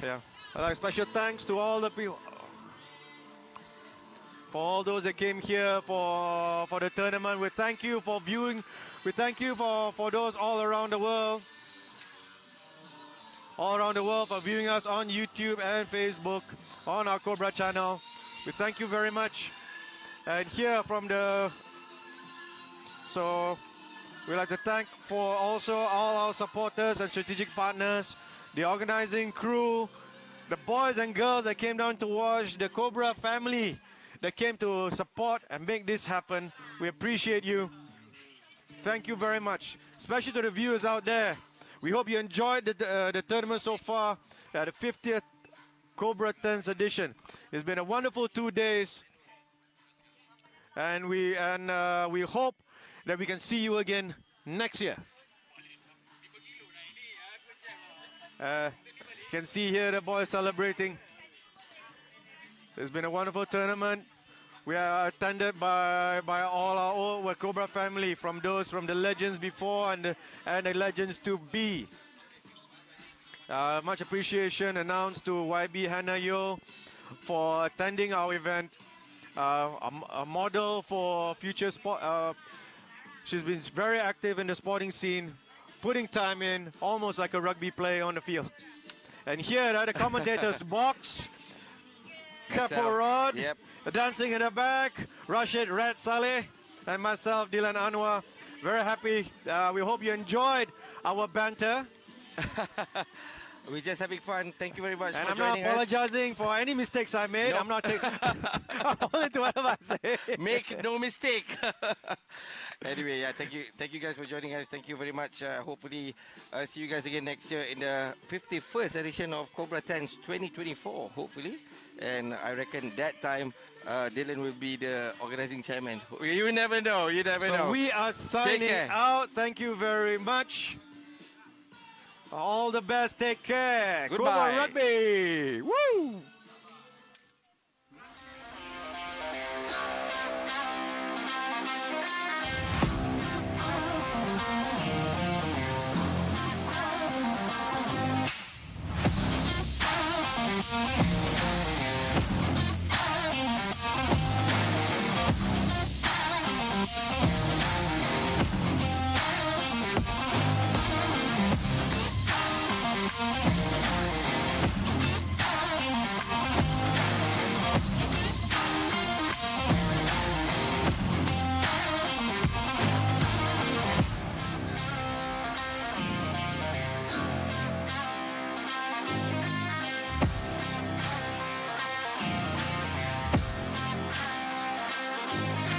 Yeah, I'd like special thanks to all the people, for all those that came here for the tournament. We thank you for viewing. We thank you for those all around the world. All around the world for viewing us on YouTube and Facebook, on our Cobra channel. We thank you very much. And here from so we'd like to thank for also all our supporters and strategic partners, the organizing crew, the boys and girls that came down to watch, the Cobra family that came to support and make this happen. We appreciate you. Thank you very much, especially to the viewers out there. We hope you enjoyed the tournament so far, the 50th Cobra Tens edition. It's been a wonderful 2 days, and we hope that we can see you again next year. You can see here the boys celebrating. It's been a wonderful tournament. We are attended by all our old Cobra family, from the legends before and the legends to be. Much appreciation announced to YB Hannah Yo for attending our event. A model for future sport. She's been very active in the sporting scene, putting time in, almost like a rugby player on the field. And here at the commentators box, Capo Rod, yep. Dancing in the back, Rashid Red Saleh, and myself, Dylan Anwar. Very happy. We hope you enjoyed our banter. We're just having fun. Thank you very much and for I'm not joining us. apologizing for any mistakes I made. Nope. I'm not taking only to whatever I say. Make no mistake. Anyway, yeah, thank you guys for joining us. Thank you very much. Hopefully, see you guys again next year in the 51st edition of Cobra Tens 2024. Hopefully, and I reckon that time Dylan will be the organizing chairman. You never know. You never know. So we are signing out. Thank you very much. All the best. Take care. Goodbye. Cobra Rugby. Woo! Malaysia.